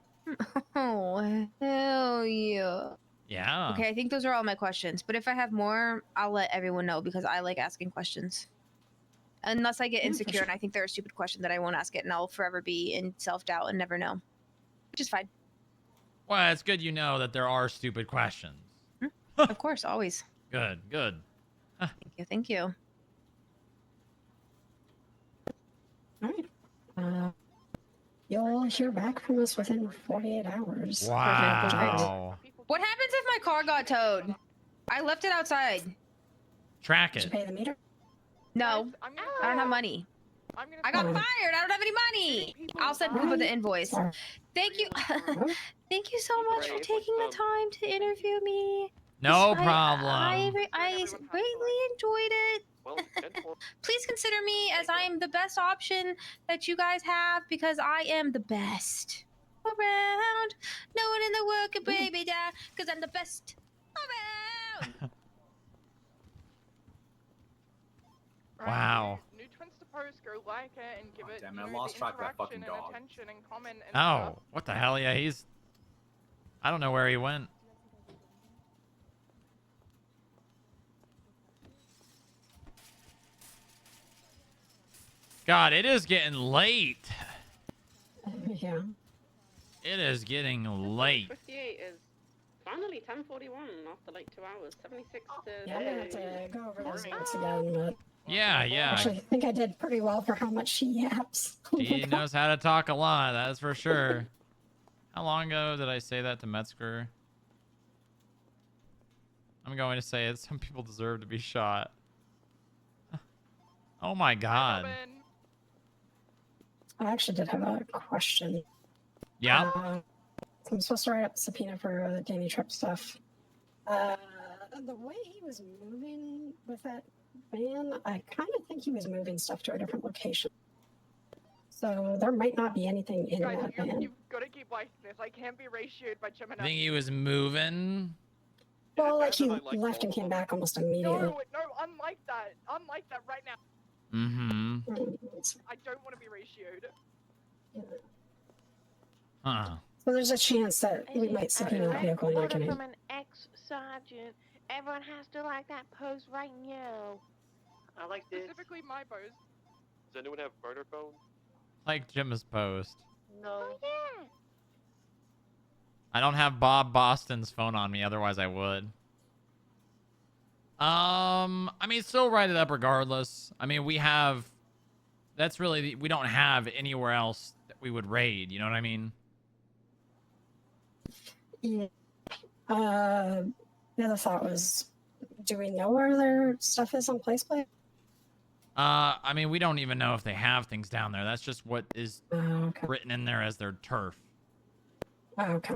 Speaker 19: Oh, hell yeah.
Speaker 1: Yeah.
Speaker 19: Okay, I think those are all my questions. But if I have more, I'll let everyone know because I like asking questions. Unless I get insecure and I think they're a stupid question that I won't ask it and I'll forever be in self-doubt and never know. Which is fine.
Speaker 1: Well, it's good you know that there are stupid questions.
Speaker 19: Of course, always.
Speaker 1: Good.
Speaker 19: Thank you.
Speaker 17: You'll hear back from us within 48 hours.
Speaker 1: Wow.
Speaker 19: What happens if my car got towed? I left it outside.
Speaker 1: Track
Speaker 17: Did you
Speaker 1: it.
Speaker 17: pay the meter?
Speaker 19: No, I don't have money. I got fired. I don't have any money. I'll send Booba the invoice. Thank you. Thank you so much for taking the time to interview me.
Speaker 1: No
Speaker 19: I
Speaker 1: problem.
Speaker 19: greatly enjoyed it. Please consider me as I am the best option that you guys have because I am the best around. No one in the world can bring me down because I'm the best around.
Speaker 1: Wow.
Speaker 14: New Twins to post, go like it and give it
Speaker 22: damn
Speaker 14: you
Speaker 22: it, I
Speaker 14: know,
Speaker 22: lost
Speaker 14: the
Speaker 22: track of that fucking
Speaker 14: interaction and
Speaker 22: dog.
Speaker 14: attention and comment and stuff.
Speaker 1: Oh, what the hell? Yeah, he's... I don't know where he went. God, it is getting late.
Speaker 17: Yeah.
Speaker 1: It is getting late.
Speaker 10: 58 is finally 10:41 after like 2 hours. 76 to.
Speaker 17: Yeah, I'm gonna have to go over those notes again, but
Speaker 1: Yeah.
Speaker 17: actually, I think I did pretty well for how much she yaps.
Speaker 1: He knows how to talk a lot, that's for sure. How long ago did I say that to Metzger? I'm going to say it. Some people deserve to be shot. Oh my god.
Speaker 17: I actually did have a question.
Speaker 1: Yeah?
Speaker 17: I'm supposed to write up a subpoena for the Danny Tripp stuff. The way he was moving with that van, I kind of think he was moving stuff to a different location. So there might not be anything in
Speaker 14: Guys,
Speaker 17: that van.
Speaker 14: you've got to keep liking this. I can't be ratioed by Jemma.
Speaker 1: I think he was moving.
Speaker 17: Well, like he left and came back almost immediately.
Speaker 14: No, unlike that. Unlike that right now.
Speaker 1: Mm-hmm.
Speaker 14: I don't want to be ratioed.
Speaker 17: So there's a chance that we might subpoena that vehicle and not get
Speaker 3: From
Speaker 17: it.
Speaker 3: an ex-sergeant. Everyone has to like that pose right now.
Speaker 6: I like this.
Speaker 14: Specifically my pose.
Speaker 6: Does anyone have burner phone?
Speaker 1: Like Jim's post.
Speaker 3: No. Oh, yeah.
Speaker 1: I don't have Bob Boston's phone on me, otherwise I would. I mean, still write it up regardless. I mean, we have... That's really... We don't have anywhere else that we would raid, you know what I mean?
Speaker 17: Yeah. The other thought was, do we know where their stuff is on PlacePlay?
Speaker 1: I mean, we don't even know if they have things down there. That's just what is
Speaker 17: okay.
Speaker 1: written in there as their turf.
Speaker 17: Okay.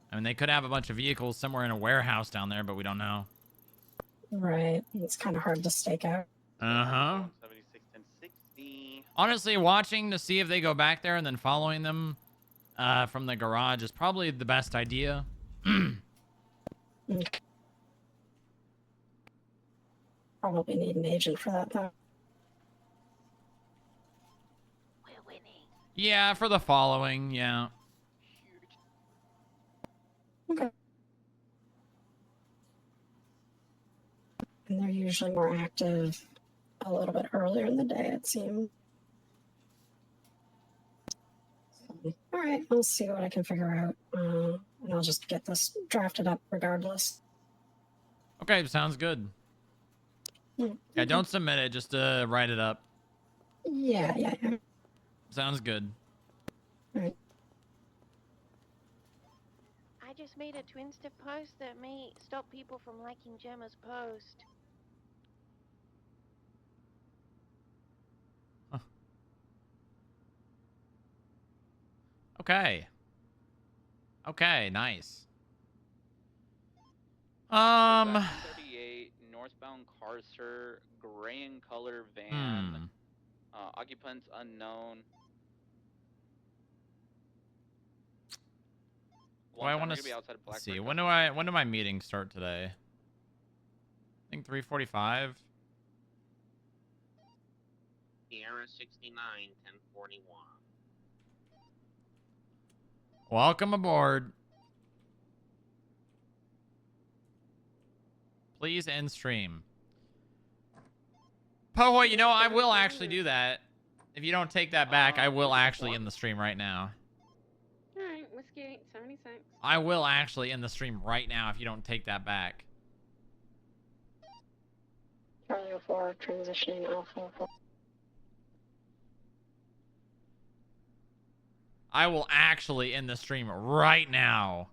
Speaker 1: I mean, they could have a bunch of vehicles somewhere in a warehouse down there, but we don't know.
Speaker 17: Right. It's kind of hard to stake out.
Speaker 1: Uh-huh.
Speaker 12: 76 and 60.
Speaker 1: Honestly, watching to see if they go back there and then following them from the garage is probably the best idea.
Speaker 17: Probably need an agent for that, though.
Speaker 3: We're winning.
Speaker 1: Yeah, for the following, yeah.
Speaker 17: Okay. And they're usually more active a little bit earlier in the day, it seems. So, All right, I'll see what I can figure out, and I'll just get this drafted up regardless.
Speaker 1: Okay, sounds good. Yeah, don't submit it. Just write it up.
Speaker 17: Yeah.
Speaker 1: Sounds good.
Speaker 17: Right.
Speaker 3: I just made a Twinsta post that may stop people from liking Jemma's post.
Speaker 1: Okay. Okay, nice.
Speaker 11: 38 northbound car, sir. Gray in color van. Occupants unknown.
Speaker 1: Well, I want to see. When do my meetings start today? I think 3:45.
Speaker 18: Sierra 69, 1041.
Speaker 1: Welcome aboard. Please end stream. Poho, you know, I will actually do that. If you don't take that back, I will actually end the stream right now.
Speaker 10: Alright, Whiskey 876.
Speaker 1: I will actually end the stream right now if you don't take that back.
Speaker 17: Charlie 04, transitioning Alpha 4.
Speaker 1: I will actually end the stream right now.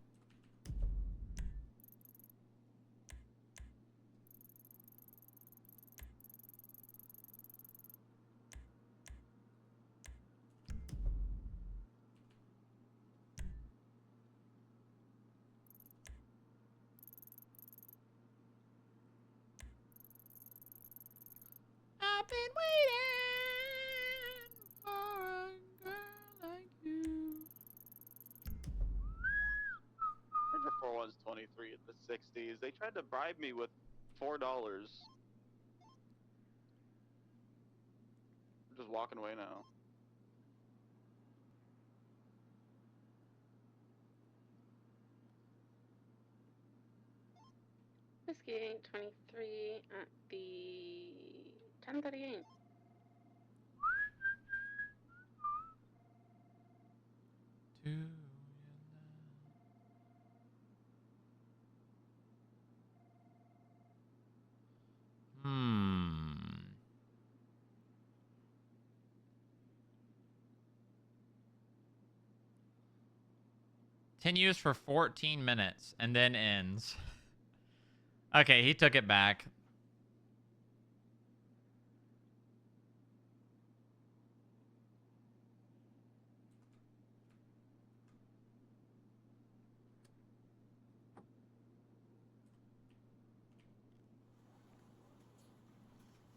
Speaker 1: I've been waiting for a girl like you.
Speaker 12: Ranger 41's 23 at the 60s. They tried to bribe me with $4. I'm just walking away now.
Speaker 10: Whiskey 823 at the 1038.
Speaker 1: Continues for 14 minutes and then ends. Okay, he took it back.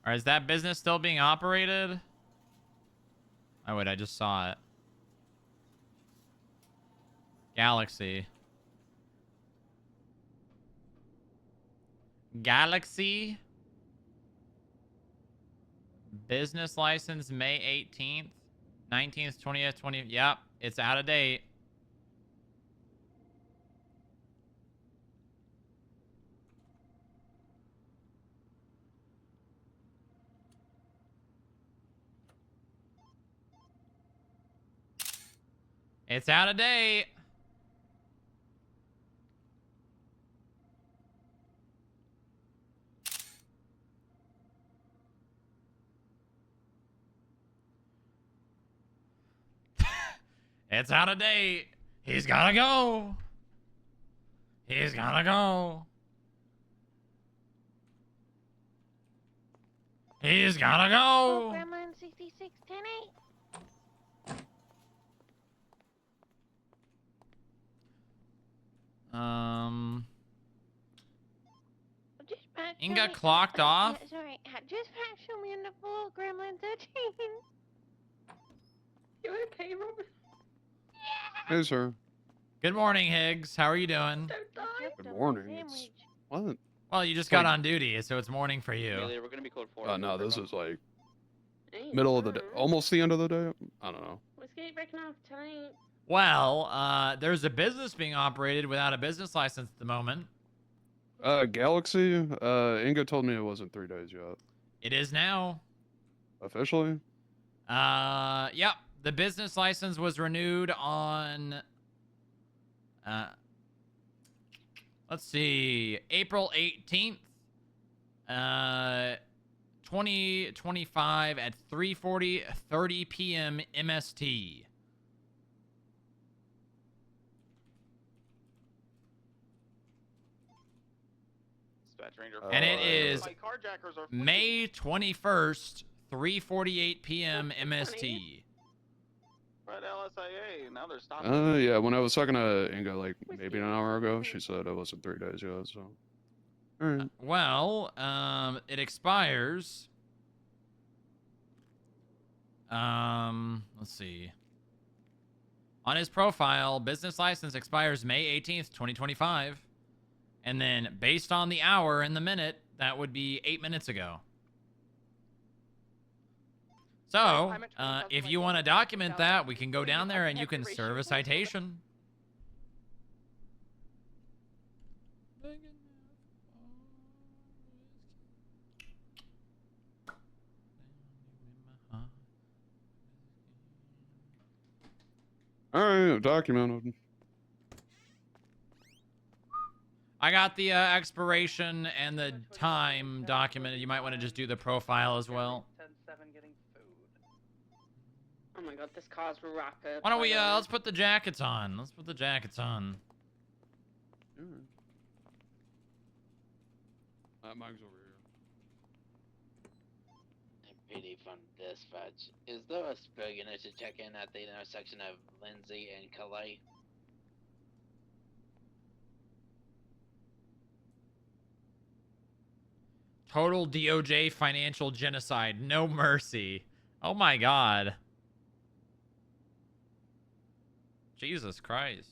Speaker 1: Or is that business still being operated? Oh, wait, I just saw it. Galaxy. Galaxy. Business license May 18th. 19th, 20th, 20th. Yep, it's out of date. It's out of date. It's out of date. He's gotta go. He's gotta go. He's gotta go.
Speaker 3: Grandma 66, 10-8.
Speaker 1: Inga clocked off.
Speaker 3: Yeah, sorry, just show me in the full Gremlin 13.
Speaker 10: You okay, Robert?
Speaker 5: Hey, sir.
Speaker 1: Good morning, Higgs. How are you doing?
Speaker 5: Good morning. It's, what?
Speaker 1: Well, you just got on duty, so it's morning for you.
Speaker 11: We're gonna be code 4.
Speaker 5: Oh, no, this is like middle of the day. Almost the end of the day. I don't know.
Speaker 10: Whiskey breaking off tonight.
Speaker 1: Well, there's a business being operated without a business license at the moment.
Speaker 5: Galaxy, Inga told me it wasn't 3 days yet.
Speaker 1: It is now.
Speaker 5: Officially?
Speaker 1: Yep. the business license was renewed on let's see, April 18th, 2025 at 3:30 p.m. MST.
Speaker 12: Dispatch Ranger.
Speaker 1: And it is
Speaker 12: My carjackers are
Speaker 1: May 21st, 3:48 p.m. MST.
Speaker 12: Right, LSIA. Now they're stopping.
Speaker 5: Yeah, when I was talking to Inga like maybe an hour ago, she said it wasn't 3 days yet, so. Alright.
Speaker 1: Well, it expires. Let's see. On his profile, business license expires May 18th, 2025. And then based on the hour and the minute, that would be 8 minutes ago. So, if you want to document that, we can go down there and you can serve a citation.
Speaker 5: Alright, documented.
Speaker 1: I got the expiration and the time documented. You might want to just do the profile as well.
Speaker 10: Oh my god, this car's rapid.
Speaker 1: Why don't we, let's put the jackets on. Let's put the jackets on.
Speaker 5: Mike's over here.
Speaker 18: PD from dispatch. Is there a spare unit to check in at the intersection of Lindsay and Calais?
Speaker 1: Total DOJ financial genocide. No mercy. Oh my god. Jesus Christ.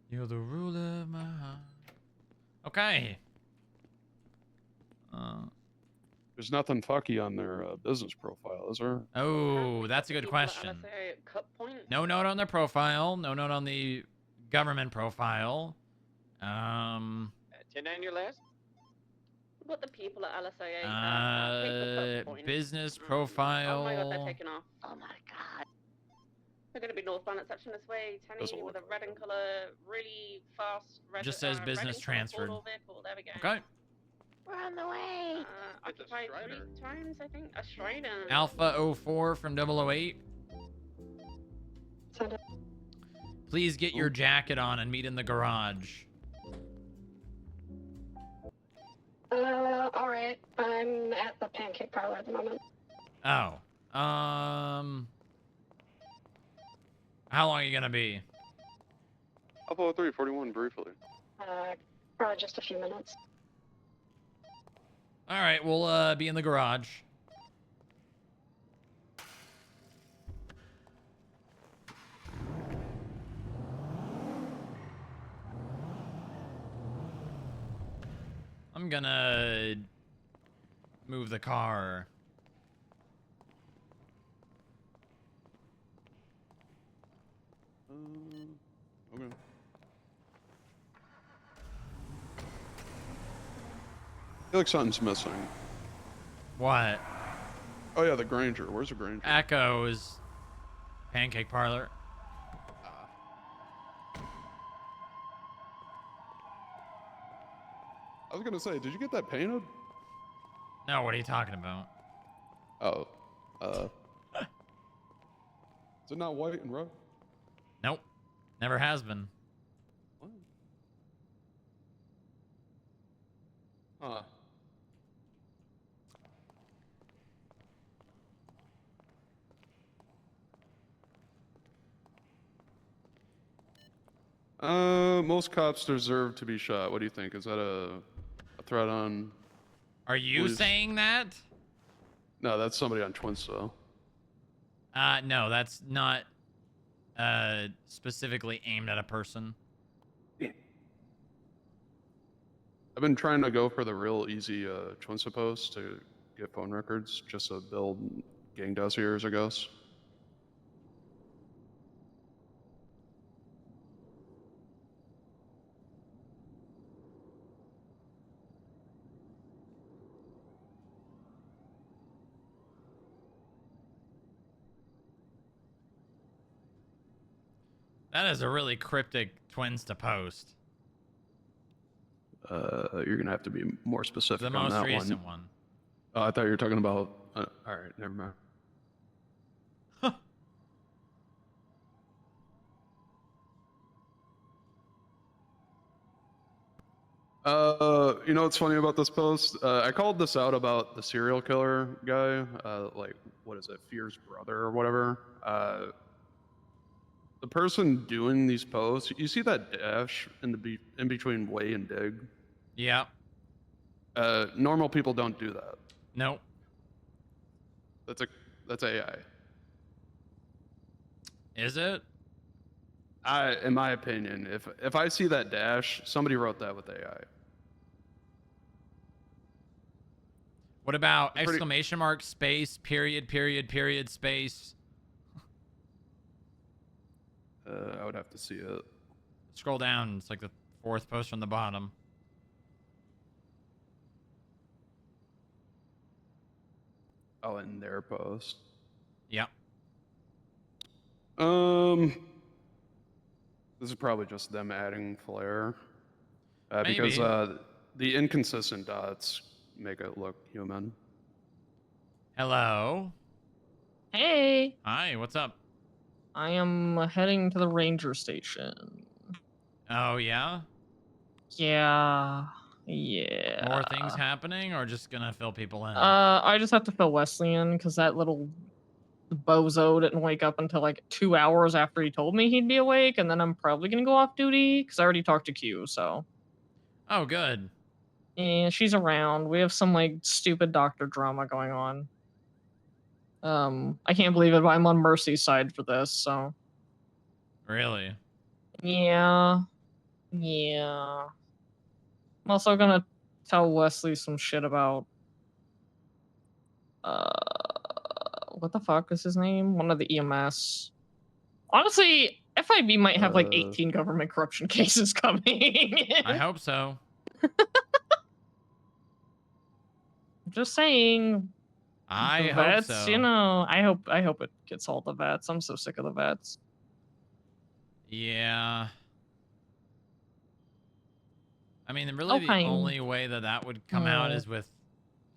Speaker 1: You're the ruler of my heart. Okay.
Speaker 5: There's nothing fucky on their business profile, is there?
Speaker 1: Oh, that's a good question. No note on their profile. No note on the government profile.
Speaker 11: 10 on your last?
Speaker 10: What the people at LSIA
Speaker 1: business profile.
Speaker 10: Oh my god, they're taking off. Oh my god. They're going to be northbound at section this way. 10 with a red in color, really fast red.
Speaker 1: Just says business transferred.
Speaker 10: Vehicle. There we go.
Speaker 1: Okay.
Speaker 10: We're on the way. Occupied 3 times, I think. A Strider.
Speaker 1: Alpha 04 from 008. Please get your jacket on and meet in the garage.
Speaker 17: Alright. I'm at the pancake parlor at the moment.
Speaker 1: Oh. How long are you gonna be?
Speaker 5: Alpha 341 briefly.
Speaker 17: Probably just a few minutes.
Speaker 1: Alright, we'll be in the garage. I'm gonna move the car.
Speaker 5: Okay. I feel like something's missing.
Speaker 1: What?
Speaker 5: Oh yeah, the Granger. Where's the Granger?
Speaker 1: Echoes. Pancake parlor.
Speaker 5: I was gonna say, did you get that painted?
Speaker 1: No, what are you talking about?
Speaker 5: Oh. Is it not white and red?
Speaker 1: Nope. Never has been.
Speaker 5: Huh. Most cops deserve to be shot. What do you think? Is that a threat on...
Speaker 1: Are you saying that?
Speaker 5: No, that's somebody on Twinso.
Speaker 1: No, that's not specifically aimed at a person.
Speaker 5: I've been trying to go for the real easy Twinso post to get phone records, just to build gang dossiers, I guess.
Speaker 1: That is a really cryptic twins to post.
Speaker 5: You're gonna have to be more specific
Speaker 1: The
Speaker 5: on
Speaker 1: most
Speaker 5: that
Speaker 1: recent one.
Speaker 5: Oh, I thought you were talking about. All right, never mind. You know what's funny about this post? I called this out about the serial killer guy. Like, what is it, Fear's brother or whatever? The person doing these posts, you see that dash in between way and dig?
Speaker 1: Yeah.
Speaker 5: Normal people don't do that.
Speaker 1: Nope.
Speaker 5: That's AI.
Speaker 1: Is it?
Speaker 5: In my opinion, if I see that dash, somebody wrote that with AI.
Speaker 1: What about exclamation mark, space, period, period, period, space?
Speaker 5: I would have to see it.
Speaker 1: Scroll down. It's like the fourth post from the bottom.
Speaker 5: Oh, in their post.
Speaker 1: Yep.
Speaker 5: This is probably just them adding flair.
Speaker 1: Maybe.
Speaker 5: Because the inconsistent dots make it look human.
Speaker 1: Hello.
Speaker 7: Hey,
Speaker 1: Hi, what's up?
Speaker 7: I am heading to the ranger station.
Speaker 1: Oh, yeah?
Speaker 7: Yeah.
Speaker 1: More things happening or just gonna fill people in?
Speaker 7: I just have to fill Wesley in because that little bozo didn't wake up until like 2 hours after he told me he'd be awake, and then I'm probably gonna go off duty because I already talked to Q, so.
Speaker 1: Oh, good.
Speaker 7: Yeah, she's around. We have some like stupid doctor drama going on. I can't believe it, but I'm on Mercy's side for this, so.
Speaker 1: Really?
Speaker 7: Yeah. Yeah. I'm also gonna tell Wesley some shit about what the fuck is his name? One of the EMS. Honestly, FIB might have like 18 government corruption cases coming.
Speaker 1: I hope so.
Speaker 7: Just saying.
Speaker 1: I
Speaker 7: The
Speaker 1: hope
Speaker 7: vets,
Speaker 1: so.
Speaker 7: you know, I hope it gets all the vets. I'm so sick of the vets.
Speaker 1: Yeah. I mean, really the
Speaker 7: Okay.
Speaker 1: only way that would come out is with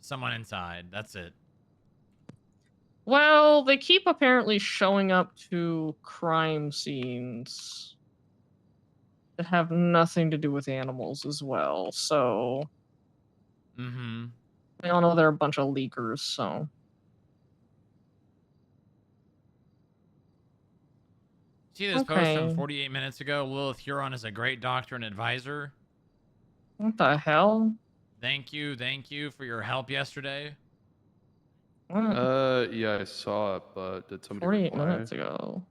Speaker 1: someone inside. That's it.
Speaker 7: Well, they keep apparently showing up to crime scenes that have nothing to do with animals as well, so.
Speaker 1: Mm-hmm.
Speaker 7: We all know they're a bunch of leakers, so.
Speaker 1: See this post from 48 minutes ago? Lilith Huron is a great doctor and advisor.
Speaker 7: What the hell?
Speaker 1: Thank you for your help yesterday.
Speaker 5: Yeah, I saw it, but did somebody
Speaker 7: 48
Speaker 5: reply?
Speaker 7: minutes ago.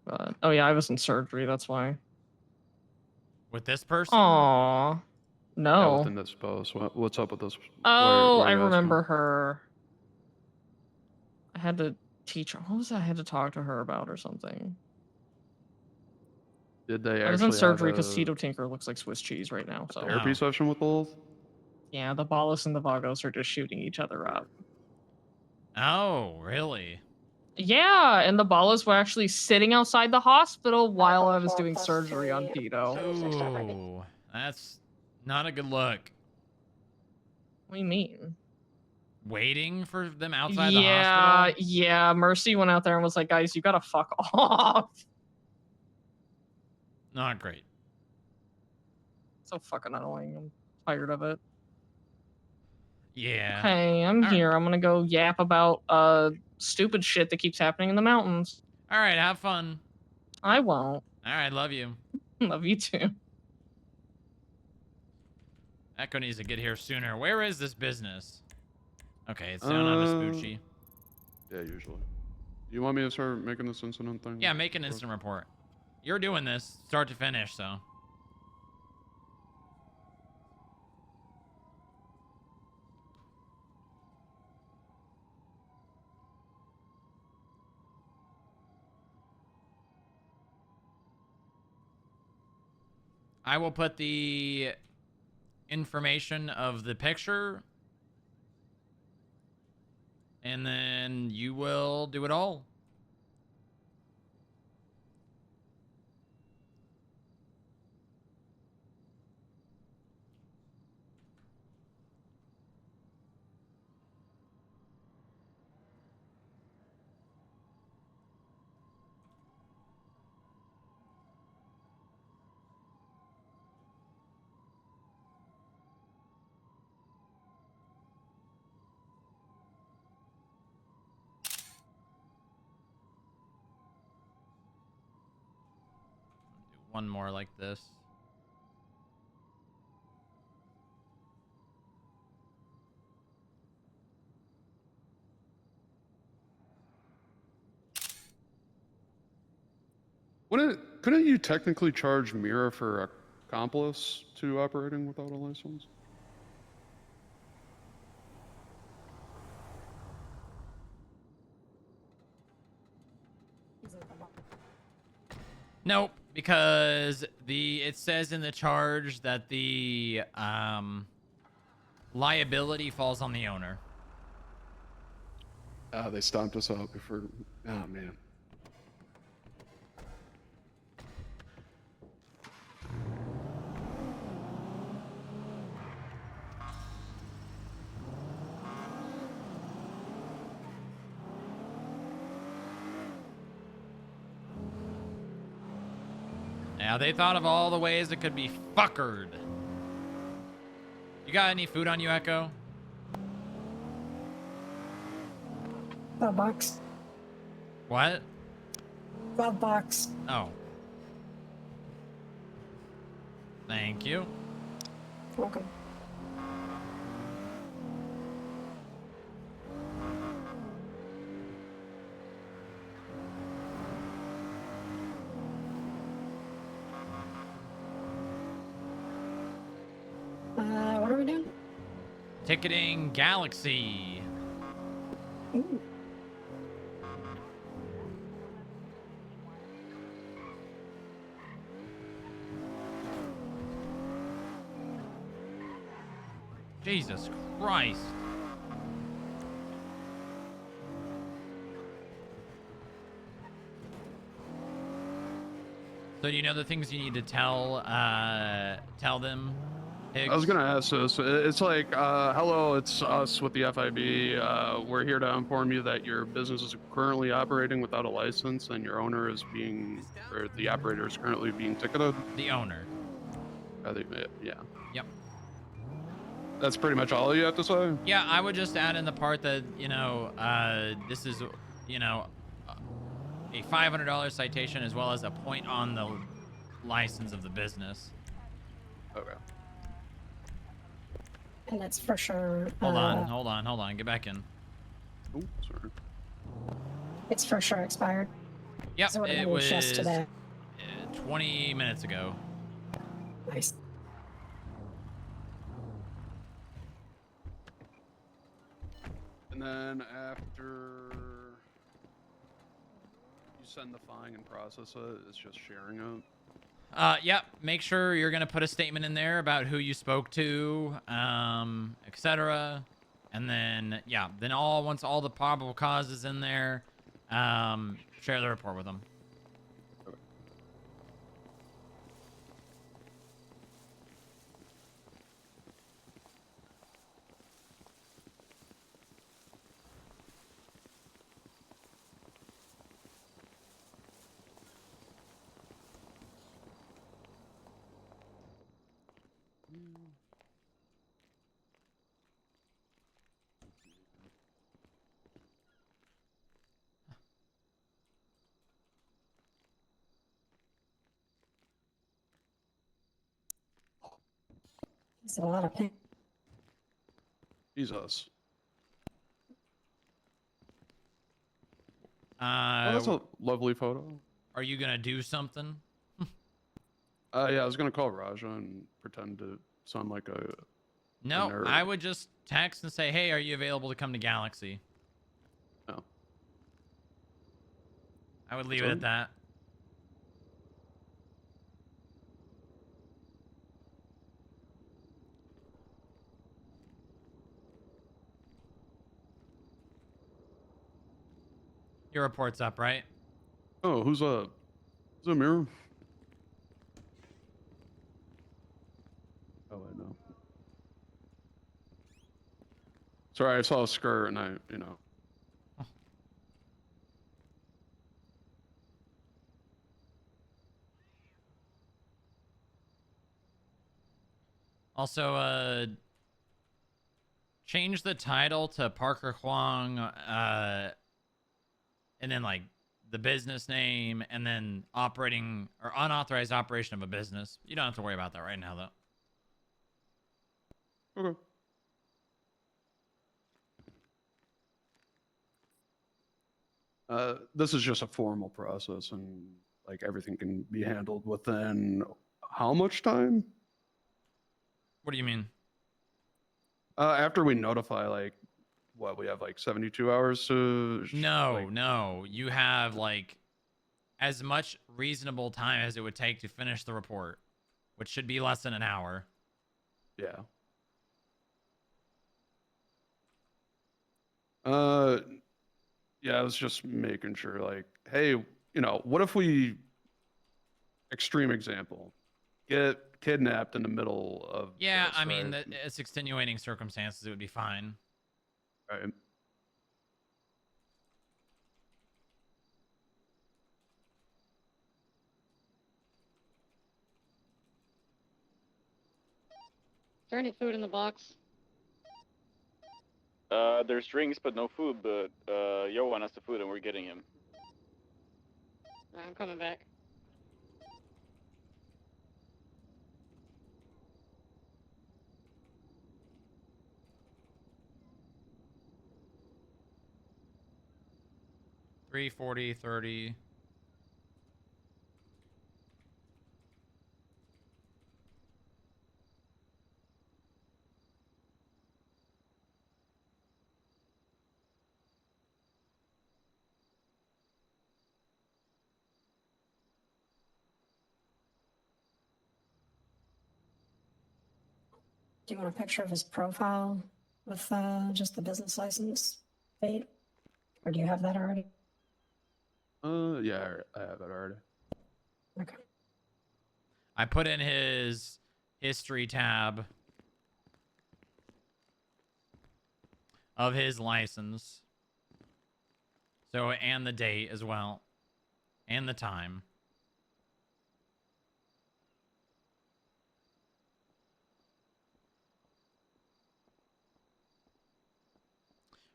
Speaker 7: But, oh yeah, I was in surgery, that's why.
Speaker 1: With this person?
Speaker 7: Aww.
Speaker 5: Yeah,
Speaker 7: No.
Speaker 5: within this post. What's up with this?
Speaker 7: Oh,
Speaker 5: where
Speaker 7: I
Speaker 5: you asking?
Speaker 7: remember her. I had to teach her. What was that I had to talk to her about or something?
Speaker 5: Did they
Speaker 7: I was in
Speaker 5: actually
Speaker 7: surgery
Speaker 5: have
Speaker 7: because
Speaker 5: a
Speaker 7: Tito Tinker looks like Swiss cheese right now. So.
Speaker 5: therapy session with Lilith?
Speaker 7: Yeah, the Ballas and the Vagos are just shooting each other up.
Speaker 1: Oh, really?
Speaker 7: Yeah, and the Ballas were actually sitting outside the hospital while I was doing surgery on Tito.
Speaker 1: Ooh, that's not a good look.
Speaker 7: What do you mean?
Speaker 1: Waiting for them outside the hospital?
Speaker 7: Yeah, Mercy went out there and was like, guys, you gotta fuck off.
Speaker 1: Not great.
Speaker 7: So fucking annoying. I'm tired of it.
Speaker 1: Yeah.
Speaker 7: Hey, I'm here. I'm gonna go yap about stupid shit that keeps happening in the mountains.
Speaker 1: All right, have fun.
Speaker 7: I won't.
Speaker 1: All right, love you.
Speaker 7: Love you too.
Speaker 1: Echo needs to get here sooner. Where is this business? Okay, it's down on Vespucci.
Speaker 5: Yeah, usually. You want me to start making this incident thing?
Speaker 1: Yeah, make an instant report. You're doing this start to finish, so. I will put the information of the picture, and then you will do it all. one more like this.
Speaker 5: Couldn't you technically charge Mira for accomplice to operating without a license?
Speaker 1: Nope, because it says in the charge that the liability falls on the owner.
Speaker 5: They stomped us out before. Oh man.
Speaker 1: Now they thought of all the ways it could be fuckered. You got any food on you, Echo?
Speaker 17: Glove box.
Speaker 1: What?
Speaker 17: Glove box.
Speaker 1: Oh. Thank you.
Speaker 17: Welcome. What are we doing?
Speaker 1: Ticketing Galaxy.
Speaker 17: Ooh.
Speaker 1: Jesus Christ. So do you know the things you need to tell them, Higgs?
Speaker 5: I was gonna ask this. It's like, hello, it's us with the FIB. We're here to inform you that your business is currently operating without a license, and your owner is or the operator is currently being ticketed.
Speaker 1: The owner.
Speaker 5: Yeah.
Speaker 1: Yep.
Speaker 5: That's pretty much all you have to say?
Speaker 1: Yeah, I would just add in the part that, you know, this is, you know, a $500 citation as well as a point on the license of the business.
Speaker 5: Okay.
Speaker 17: And that's for sure.
Speaker 1: Hold on. Get back in.
Speaker 5: Oh, sorry.
Speaker 17: It's for sure expired.
Speaker 1: Yep,
Speaker 17: So
Speaker 1: it was
Speaker 17: just today.
Speaker 1: 20 minutes ago.
Speaker 17: Nice.
Speaker 5: And then after you send the fine and process it, it's just sharing it.
Speaker 1: Yep. Make sure you're gonna put a statement in there about who you spoke to, etc. And then, yeah, then once all the probable cause is in there, share the report with them.
Speaker 17: It's a lot of pain.
Speaker 5: Jesus.
Speaker 1: Oh,
Speaker 5: that's a lovely photo.
Speaker 1: Are you gonna do something?
Speaker 5: Yeah, I was gonna call Raja and pretend to sound like a
Speaker 1: No,
Speaker 5: nerd.
Speaker 1: I would just text and say, hey, are you available to come to Galaxy?
Speaker 5: No.
Speaker 1: I would leave it at that. Your report's up, right?
Speaker 5: Oh, who's a mirror? Oh, I know. Sorry, I saw a skirt and you know.
Speaker 1: Also, change the title to Parker Huang, and then like the business name, and then operating or unauthorized operation of a business. You don't have to worry about that right now, though.
Speaker 5: Okay. This is just a formal process, and like everything can be handled within how much time?
Speaker 1: What do you mean?
Speaker 5: After we notify, like, what we have, like 72 hours to.
Speaker 1: No, no. You have like as much reasonable time as it would take to finish the report, which should be less than an hour.
Speaker 5: Yeah. Yeah, I was just making sure, like, hey, what if we, extreme example, get kidnapped in the middle of.
Speaker 1: Yeah,
Speaker 5: this,
Speaker 1: I mean,
Speaker 5: right?
Speaker 1: it's extenuating circumstances. It would be fine.
Speaker 5: Right.
Speaker 4: Is there any food in the box?
Speaker 12: There's drinks, but no food. But Johan has the food, and we're getting him.
Speaker 4: I'm coming back.
Speaker 1: $340, $30.
Speaker 17: Do you want a picture of his profile with just the business license date? Or do you have that already?
Speaker 5: Yeah, I have it already.
Speaker 17: Okay.
Speaker 1: I put in his history tab of his license. So, and the date as well. And the time.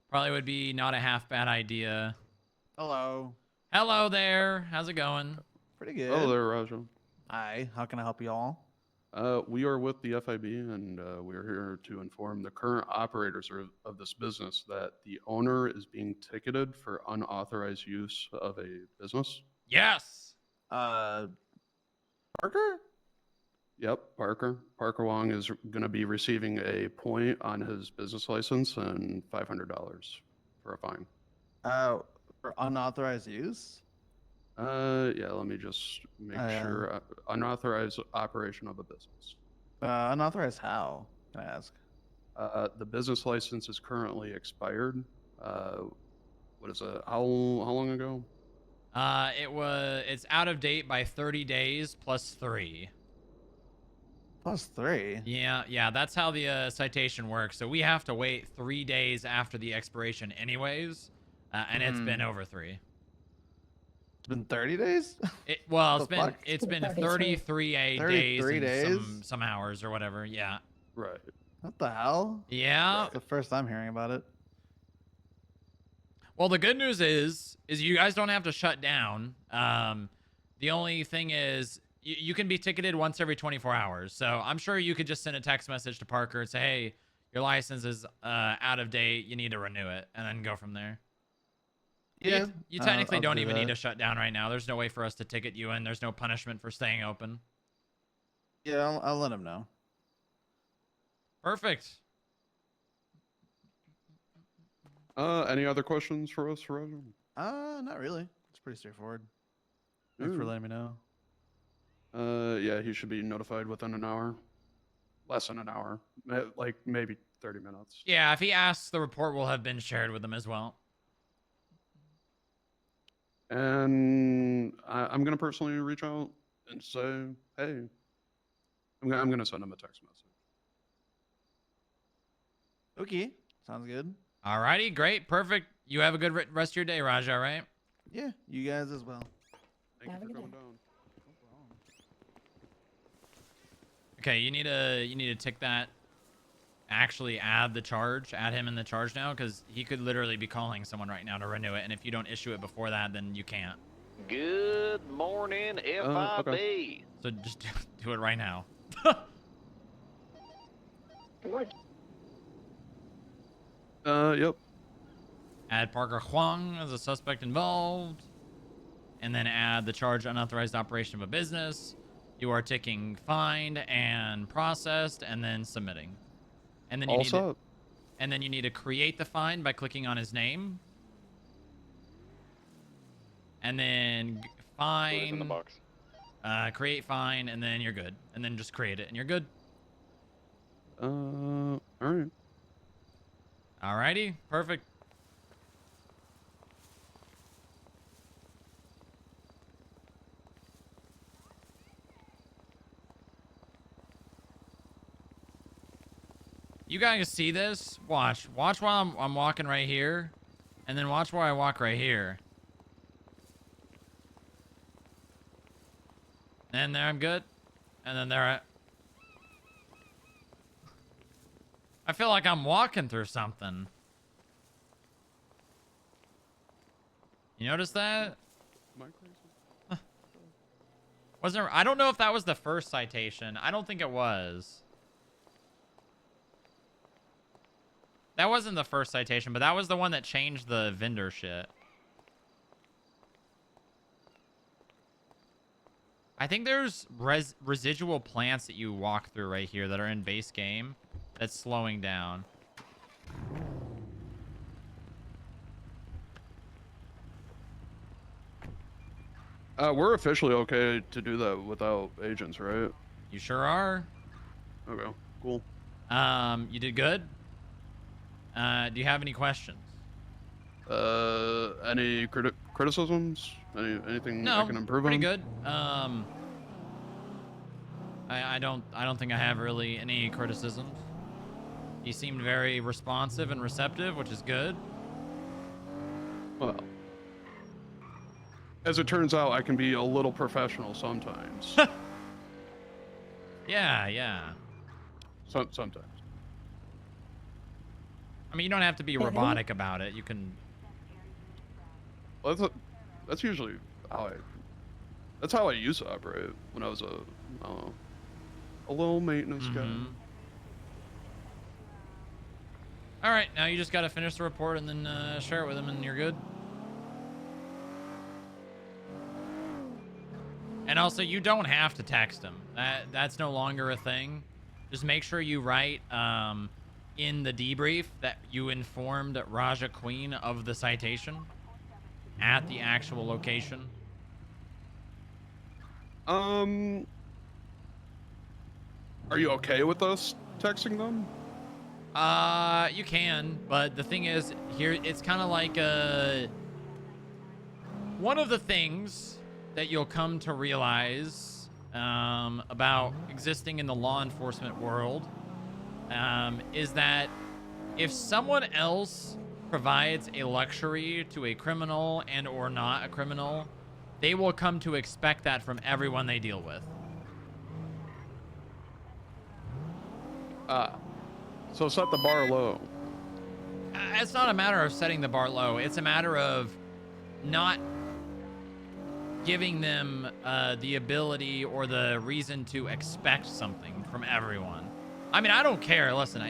Speaker 1: Probably would be not a half bad idea.
Speaker 16: Hello.
Speaker 1: Hello there. How's it going?
Speaker 16: Pretty good.
Speaker 5: Oh, there, Raja.
Speaker 16: Hi. How can I help you all?
Speaker 5: We are with the FIB, and we're here to inform the current operators of this business that the owner is being ticketed for unauthorized use of a business.
Speaker 1: Yes.
Speaker 16: Parker?
Speaker 5: Yep, Parker. Parker Wong is going to be receiving a point on his business license and $500 for a fine.
Speaker 16: For unauthorized use?
Speaker 5: Yeah, let me just make sure. Unauthorized operation of a business.
Speaker 16: Unauthorized how? Can I ask?
Speaker 5: The business license is currently expired. What is it? How long ago?
Speaker 1: It's out of date by 30 days plus 3.
Speaker 16: Plus 3?
Speaker 1: Yeah, that's how the citation works. So we have to wait 3 days after the expiration anyways, and it's been over 3.
Speaker 16: It's been 30 days?
Speaker 1: It's been 33 days and some hours or whatever. Yeah.
Speaker 5: Right.
Speaker 16: What the hell?
Speaker 1: Yeah.
Speaker 16: It's the first I'm hearing about it.
Speaker 1: Well, the good news is you guys don't have to shut down. The only thing is you can be ticketed once every 24 hours. So I'm sure you could just send a text message to Parker and say, hey, your license is out of date. You need to renew it, and then go from there.
Speaker 16: Yeah.
Speaker 1: You technically
Speaker 16: I'll
Speaker 1: don't
Speaker 16: do
Speaker 1: even need
Speaker 16: that.
Speaker 1: to shut down right now. There's no way for us to ticket you in. There's no punishment for staying open.
Speaker 16: Yeah, I'll let him know.
Speaker 1: Perfect.
Speaker 5: Any other questions for us, Roger?
Speaker 16: Not really. It's pretty straightforward. Thanks for letting me know.
Speaker 5: Yeah, he should be notified within an hour. Less than an hour. Like maybe 30 minutes.
Speaker 1: Yeah, if he asks, the report will have been shared with him as well.
Speaker 5: And I'm going to personally reach out and say, hey, I'm going to send him a text message.
Speaker 16: Okay. Sounds good.
Speaker 1: Alrighty, great, perfect. You have a good rest of your day, Raja, right?
Speaker 16: Yeah, you guys as well.
Speaker 5: Thank you for coming down.
Speaker 1: Okay, you need to tick that actually add him in the charge now, because he could literally be calling someone right now to renew it, and if you don't issue it before that, then you can't.
Speaker 6: Good morning, FIB.
Speaker 5: Okay.
Speaker 1: So just do it right now.
Speaker 5: Yep.
Speaker 1: Add Parker Huang as a suspect involved, and then add the charge unauthorized operation of a business. You are ticking find and processed, and then submitting. And then you need to create the fine by clicking on his name. And then fine.
Speaker 6: In the box.
Speaker 1: Create fine, and then you're good. And then just create it, and you're good.
Speaker 5: All right.
Speaker 1: Alrighty, perfect. You guys see this? Watch while I'm walking right here, and then watch while I walk right here. And there I'm good, and then there I feel like I'm walking through something. You notice that? I don't know if that was the first citation. I don't think it was. That wasn't the first citation, but that was the one that changed the vendor shit. I think there's residual plants that you walk through right here that are in base game that's slowing down.
Speaker 5: We're officially okay to do that without agents, right?
Speaker 1: You sure are.
Speaker 5: Okay, cool.
Speaker 1: You did good. Do you have any questions?
Speaker 5: Any criticisms? Anything I can improve
Speaker 1: pretty
Speaker 5: on?
Speaker 1: good. I don't think I have really any criticisms. He seemed very responsive and receptive, which is good.
Speaker 5: Well, as it turns out, I can be a little professional sometimes.
Speaker 1: Yeah.
Speaker 5: Sometimes.
Speaker 1: I mean, you don't have to be robotic about it. You can.
Speaker 5: Well, that's usually how I used to operate when I was a low maintenance guy.
Speaker 1: All right, now you just got to finish the report and then share it with him, and you're good. And also, you don't have to text him. That's no longer a thing. Just make sure you write in the debrief that you informed Raja Queen of the citation at the actual location.
Speaker 5: Are you okay with us texting them?
Speaker 1: You can, but the thing is, here it's kind of like one of the things that you'll come to realize about existing in the law enforcement world is that if someone else provides a luxury to a criminal and or not a criminal, they will come to expect that from everyone they deal with.
Speaker 5: So set the bar low.
Speaker 1: It's not a matter of setting the bar low. It's a matter of not giving them the ability or the reason to expect something from everyone. I mean, I don't care. Listen,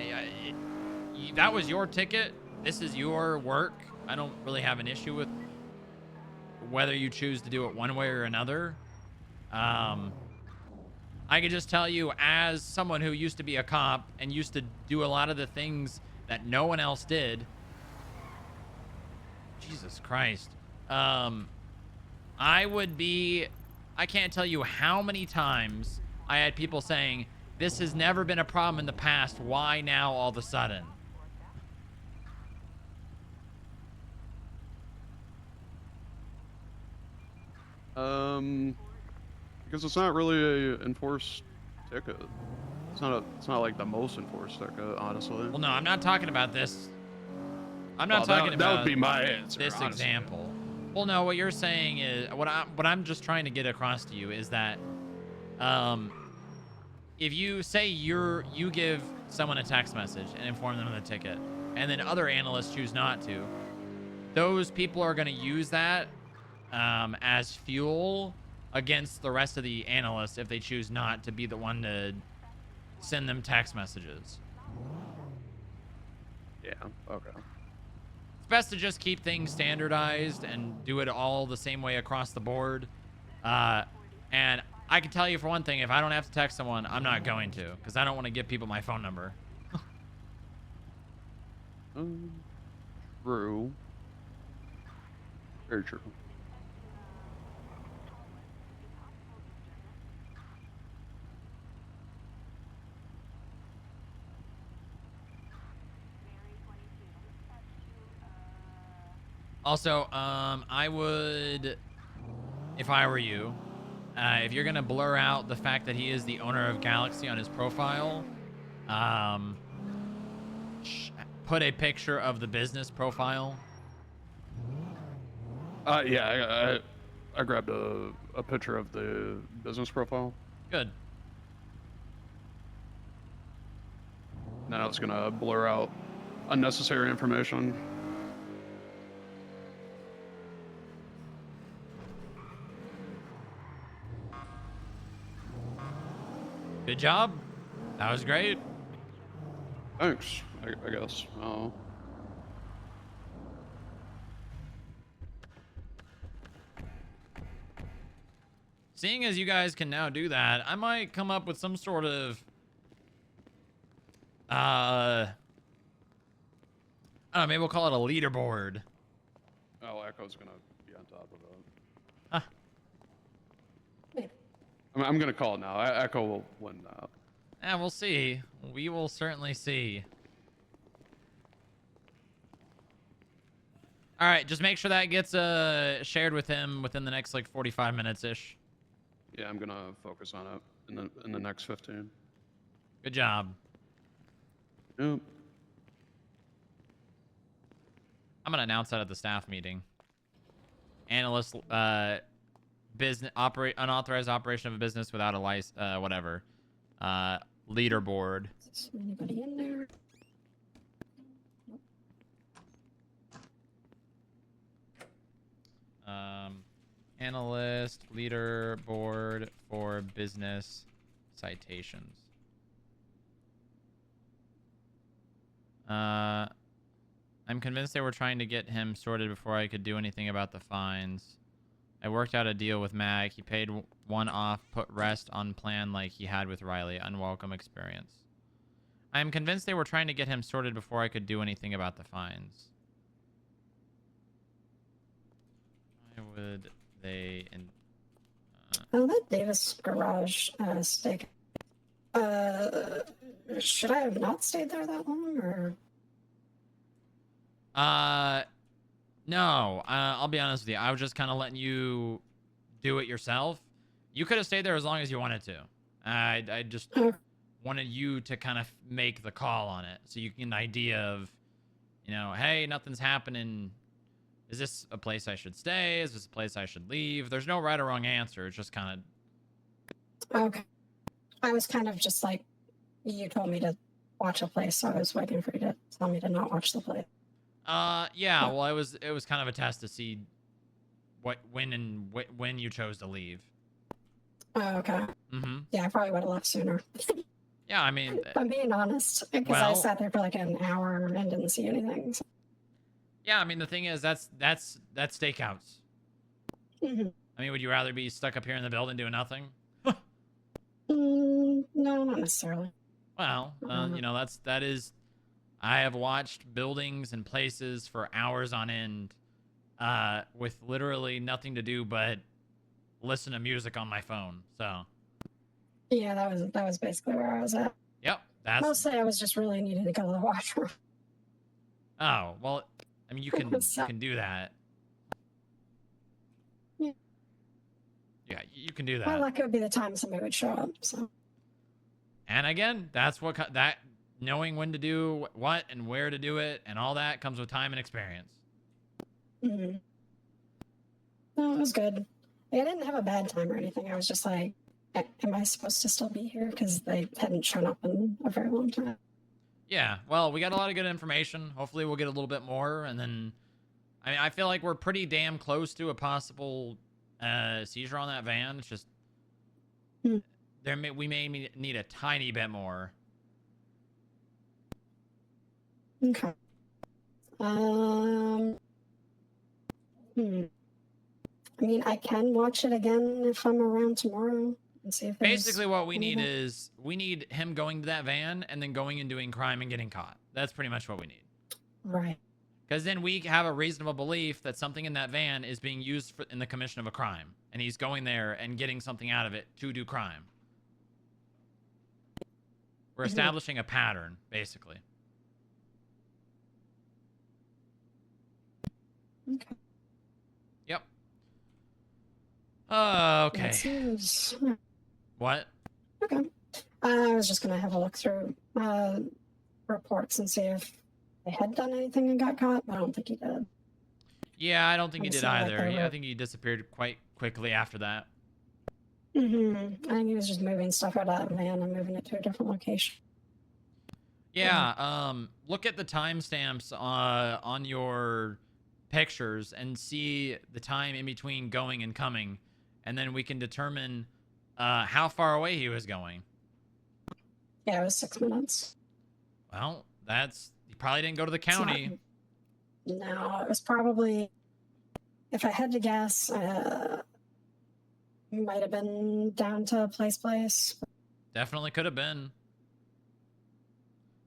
Speaker 1: that was your ticket. This is your work. I don't really have an issue with whether you choose to do it one way or another. I can just tell you, as someone who used to be a cop and used to do a lot of the things that no one else did. Jesus Christ. I can't tell you how many times I had people saying, this has never been a problem in the past. Why now all of a sudden?
Speaker 5: Because it's not really a enforced ticket. It's not like the most enforced ticket, honestly.
Speaker 1: Well, no, I'm not talking about this. I'm not talking about
Speaker 5: that would be my answer,
Speaker 1: this
Speaker 5: honestly.
Speaker 1: example. Well, no, what you're saying is what I'm just trying to get across to you is that if you say you give someone a text message and inform them of the ticket, and then other analysts choose not to, those people are going to use that as fuel against the rest of the analysts if they choose not to be the one to send them text messages.
Speaker 5: Yeah, okay.
Speaker 1: It's best to just keep things standardized and do it all the same way across the board. And I can tell you for one thing, if I don't have to text someone, I'm not going to, because I don't want to give people my phone number.
Speaker 5: True. Very true.
Speaker 1: Also, I would, if I were you, if you're gonna blur out the fact that he is the owner of Galaxy on his profile, put a picture of the business profile.
Speaker 5: Yeah, I grabbed a picture of the business profile.
Speaker 1: Good.
Speaker 5: And then I was gonna blur out unnecessary information.
Speaker 1: Good job. That was great.
Speaker 5: Thanks, I guess. Oh.
Speaker 1: Seeing as you guys can now do that, I might come up with some sort of I don't know, maybe we'll call it a leaderboard.
Speaker 5: Oh, Echo's gonna be on top of it.
Speaker 1: Huh.
Speaker 5: I'm gonna call it now. Echo will win that.
Speaker 1: Yeah, we'll see. We will certainly see. All right, just make sure that gets shared with him within the next like 45 minutes ish.
Speaker 5: Yeah, I'm gonna focus on it in the next 15.
Speaker 1: Good job.
Speaker 5: Yep.
Speaker 1: I'm gonna announce that at the staff meeting. Analyst, business unauthorized operation of a business without a license, whatever. Leaderboard.
Speaker 17: Is anybody in there?
Speaker 1: Analyst leaderboard for business citations. I'm convinced they were trying to get him sorted before I could do anything about the fines. I worked out a deal with Mag. He paid one off, put rest on plan like he had with Riley. Unwelcome experience. I am convinced they were trying to get him sorted before I could do anything about the fines. Why would they...
Speaker 17: Oh, that Davis garage steak. Should I have not stayed there that long, or?
Speaker 1: No. I'll be honest with you. I was just kind of letting you do it yourself. You could have stayed there as long as you wanted to. I just wanted you to kind of make the call on it, so you get an idea of, you know, hey, nothing's happening. Is this a place I should stay? Is this a place I should leave? There's no right or wrong answer. It's just kind
Speaker 17: of... Okay. I was kind of just like, you told me to watch a place, so I was waiting for you to tell me to not watch the place.
Speaker 1: Yeah, well, it was kind of a test to see when you chose to leave.
Speaker 17: Oh, okay.
Speaker 1: Mm-hmm.
Speaker 17: Yeah, I probably would have left sooner.
Speaker 1: Yeah, I mean...
Speaker 17: I'm being honest, because I sat there for like an hour and didn't see anything. So.
Speaker 1: Yeah, I mean, the thing is, that's stakeouts.
Speaker 17: Mm-hmm.
Speaker 1: I mean, would you rather be stuck up here in the building doing nothing?
Speaker 17: No, not necessarily.
Speaker 1: Well, you know, that is... I have watched buildings and places for hours on end with literally nothing to do but listen to music on my phone, so...
Speaker 17: Yeah, that was basically where I was at.
Speaker 1: Yep, that's...
Speaker 17: Mostly I was just really needing to go to the washroom.
Speaker 1: Oh, well, I mean, you can do that.
Speaker 17: Yeah.
Speaker 1: Yeah, you can do that.
Speaker 17: Well, that could be the time somebody would show up, so...
Speaker 1: And again, that's what... that knowing when to do what and where to do it and all that comes with time and experience.
Speaker 17: Mm-hmm. No, it was good. I didn't have a bad time or anything. I was just like, Am I supposed to still be here? Because they hadn't shown up in a very long time.
Speaker 1: Yeah, well, we got a lot of good information. Hopefully we'll get a little bit more, and then... I mean, I feel like we're pretty damn close to a possible seizure on that van. It's just... we may need a tiny bit more.
Speaker 17: Okay. I mean, I can watch it again if I'm around tomorrow and see if there's
Speaker 1: Basically, what we need
Speaker 17: anything.
Speaker 1: is... we need him going to that van and then going and doing crime and getting caught. That's pretty much what we need.
Speaker 17: Right.
Speaker 1: Because then we have a reasonable belief that something in that van is being used in the commission of a crime. And he's going there and getting something out of it to do crime. We're establishing a pattern, basically.
Speaker 17: Okay.
Speaker 1: Yep. Okay.
Speaker 17: That seems...
Speaker 1: What?
Speaker 17: Okay. I was just going to have a look through reports and see if they had done anything and got caught, but I don't think he did.
Speaker 1: Yeah, I don't think he did
Speaker 17: Honestly, like
Speaker 1: either.
Speaker 17: they
Speaker 1: Yeah, I
Speaker 17: were-
Speaker 1: think he disappeared quite quickly after that.
Speaker 17: I think he was just moving stuff out of that van and moving it to a different location.
Speaker 1: Yeah, look at the timestamps on your pictures and see the time in between going and coming, and then we can determine how far away he was going.
Speaker 17: Yeah, it was 6 minutes.
Speaker 1: Well, he probably didn't go to the
Speaker 17: It's not-
Speaker 1: county.
Speaker 17: No, it was probably, if I had to guess, might have been down to Place.
Speaker 1: Definitely could have been.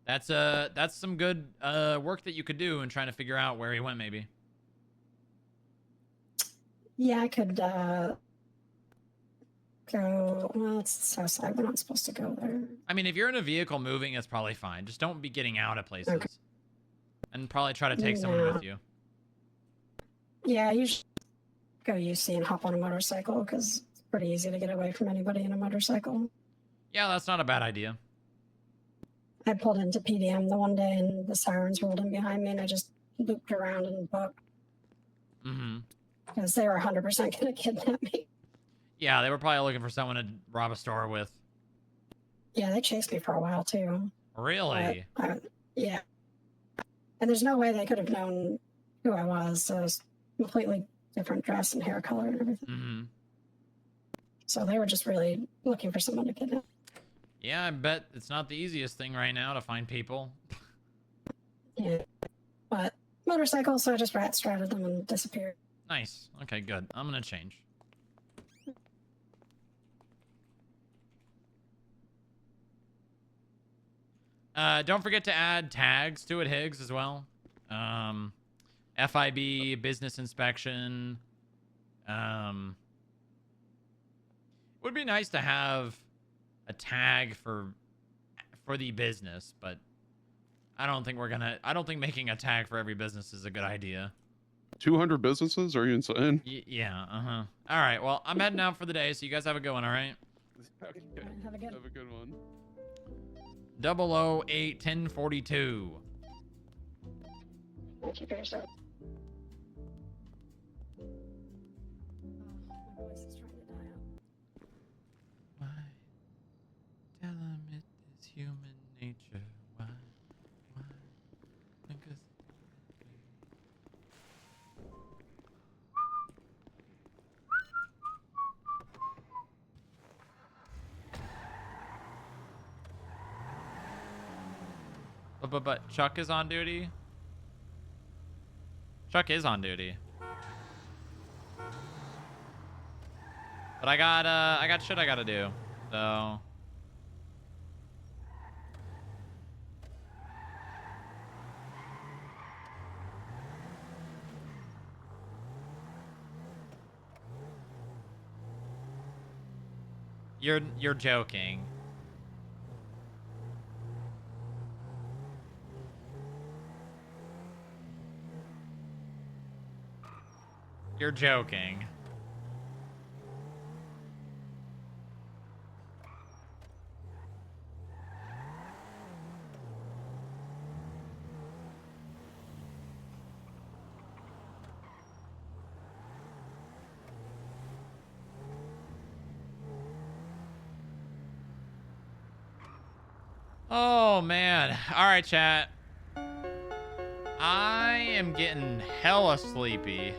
Speaker 1: That's some good work that you could do in trying to figure out where he went, maybe.
Speaker 17: Yeah, I could go. Well, it's the south side. We're not supposed to go there.
Speaker 1: I mean, if you're in a vehicle moving, it's probably fine. Just don't be getting out of places.
Speaker 17: Okay.
Speaker 1: And probably try to take someone
Speaker 17: Yeah.
Speaker 1: with you.
Speaker 17: Yeah, you should go UC and hop on a motorcycle because it's pretty easy to get away from anybody in a motorcycle.
Speaker 1: Yeah, that's not a bad idea.
Speaker 17: I pulled into PDM the one day and the sirens rolled in behind me and I just looped around and booked
Speaker 1: Mm-hmm.
Speaker 17: because they were 100% going to kidnap me.
Speaker 1: Yeah, they were probably looking for someone to rob a store with.
Speaker 17: Yeah, they chased me for a while too.
Speaker 1: Really?
Speaker 17: Yeah. And there's no way they could have known who I was. So it was completely different dress and hair color and everything.
Speaker 1: Mm-hmm.
Speaker 17: So they were just really looking for someone to kidnap.
Speaker 1: Yeah, I bet it's not the easiest thing right now to find people.
Speaker 17: Yeah. But motorcycle, so I just rat stratted them and disappeared.
Speaker 1: Nice. Okay, good. I'm gonna change. Don't forget to add tags to it, Higgs, as well. FIB, business inspection. It would be nice to have a tag for the business, but I don't think making a tag for every business is a good idea.
Speaker 5: 200 businesses? Are you insane?
Speaker 1: Yeah, uh-huh. All right, well, I'm heading out for the day, so you guys have a good one, all right?
Speaker 5: Okay.
Speaker 17: Have a good
Speaker 5: one.
Speaker 1: 008 1042.
Speaker 17: Keep yourself. My voice is trying to die out.
Speaker 1: Why? Tell him it is human nature. Why? Because... But Chuck is on duty? Chuck is on duty. But I got shit I gotta do. So... You're joking. You're joking. Oh, man. All right, chat. I am getting hella sleepy.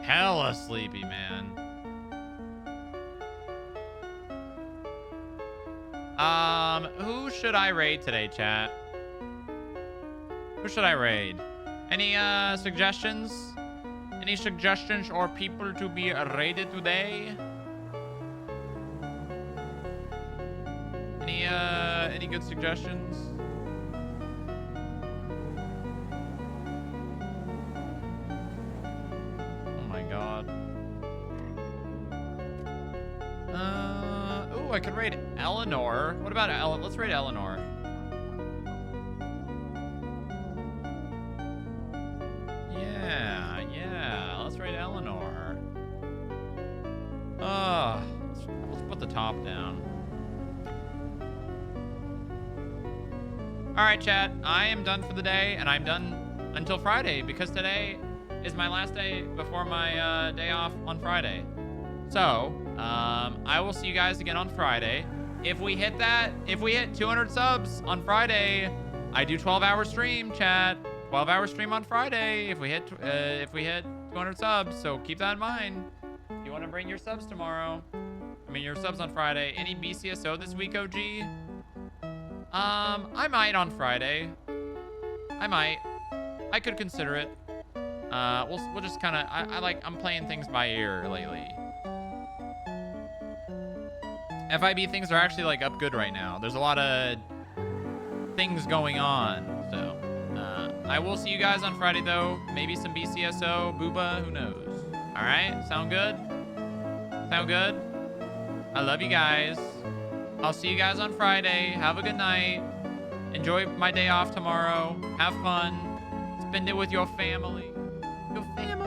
Speaker 1: Hella sleepy, man. Who should I raid today, chat? Who should I raid? Any suggestions? Any suggestions or people to be raided today? Any good suggestions? Oh my god. Ooh, I could raid Eleanor. What about let's raid Eleanor. Yeah, let's raid Eleanor. Let's put the top down. All right, chat. I am done for the day, and I'm done until Friday because today is my last day before my day off on Friday. So, I will see you guys again on Friday. If we hit 200 subs on Friday, I do 12-hour stream, chat. 12-hour stream on Friday if we hit 200 subs. So keep that in mind. If you want to bring your subs tomorrow, your subs on Friday. Any BCSO this week, OG? I might on Friday. I might. I could consider it. We'll just kind of. I'm playing things by ear lately. FIB things are actually like up good right now. There's a lot of things going on. So I will see you guys on Friday though. Maybe some BCSO, Booba, who knows? All right, sound good? Sound good? I love you guys. I'll see you guys on Friday. Have a good night. Enjoy my day off tomorrow. Have fun. Spend it with your family. Your family.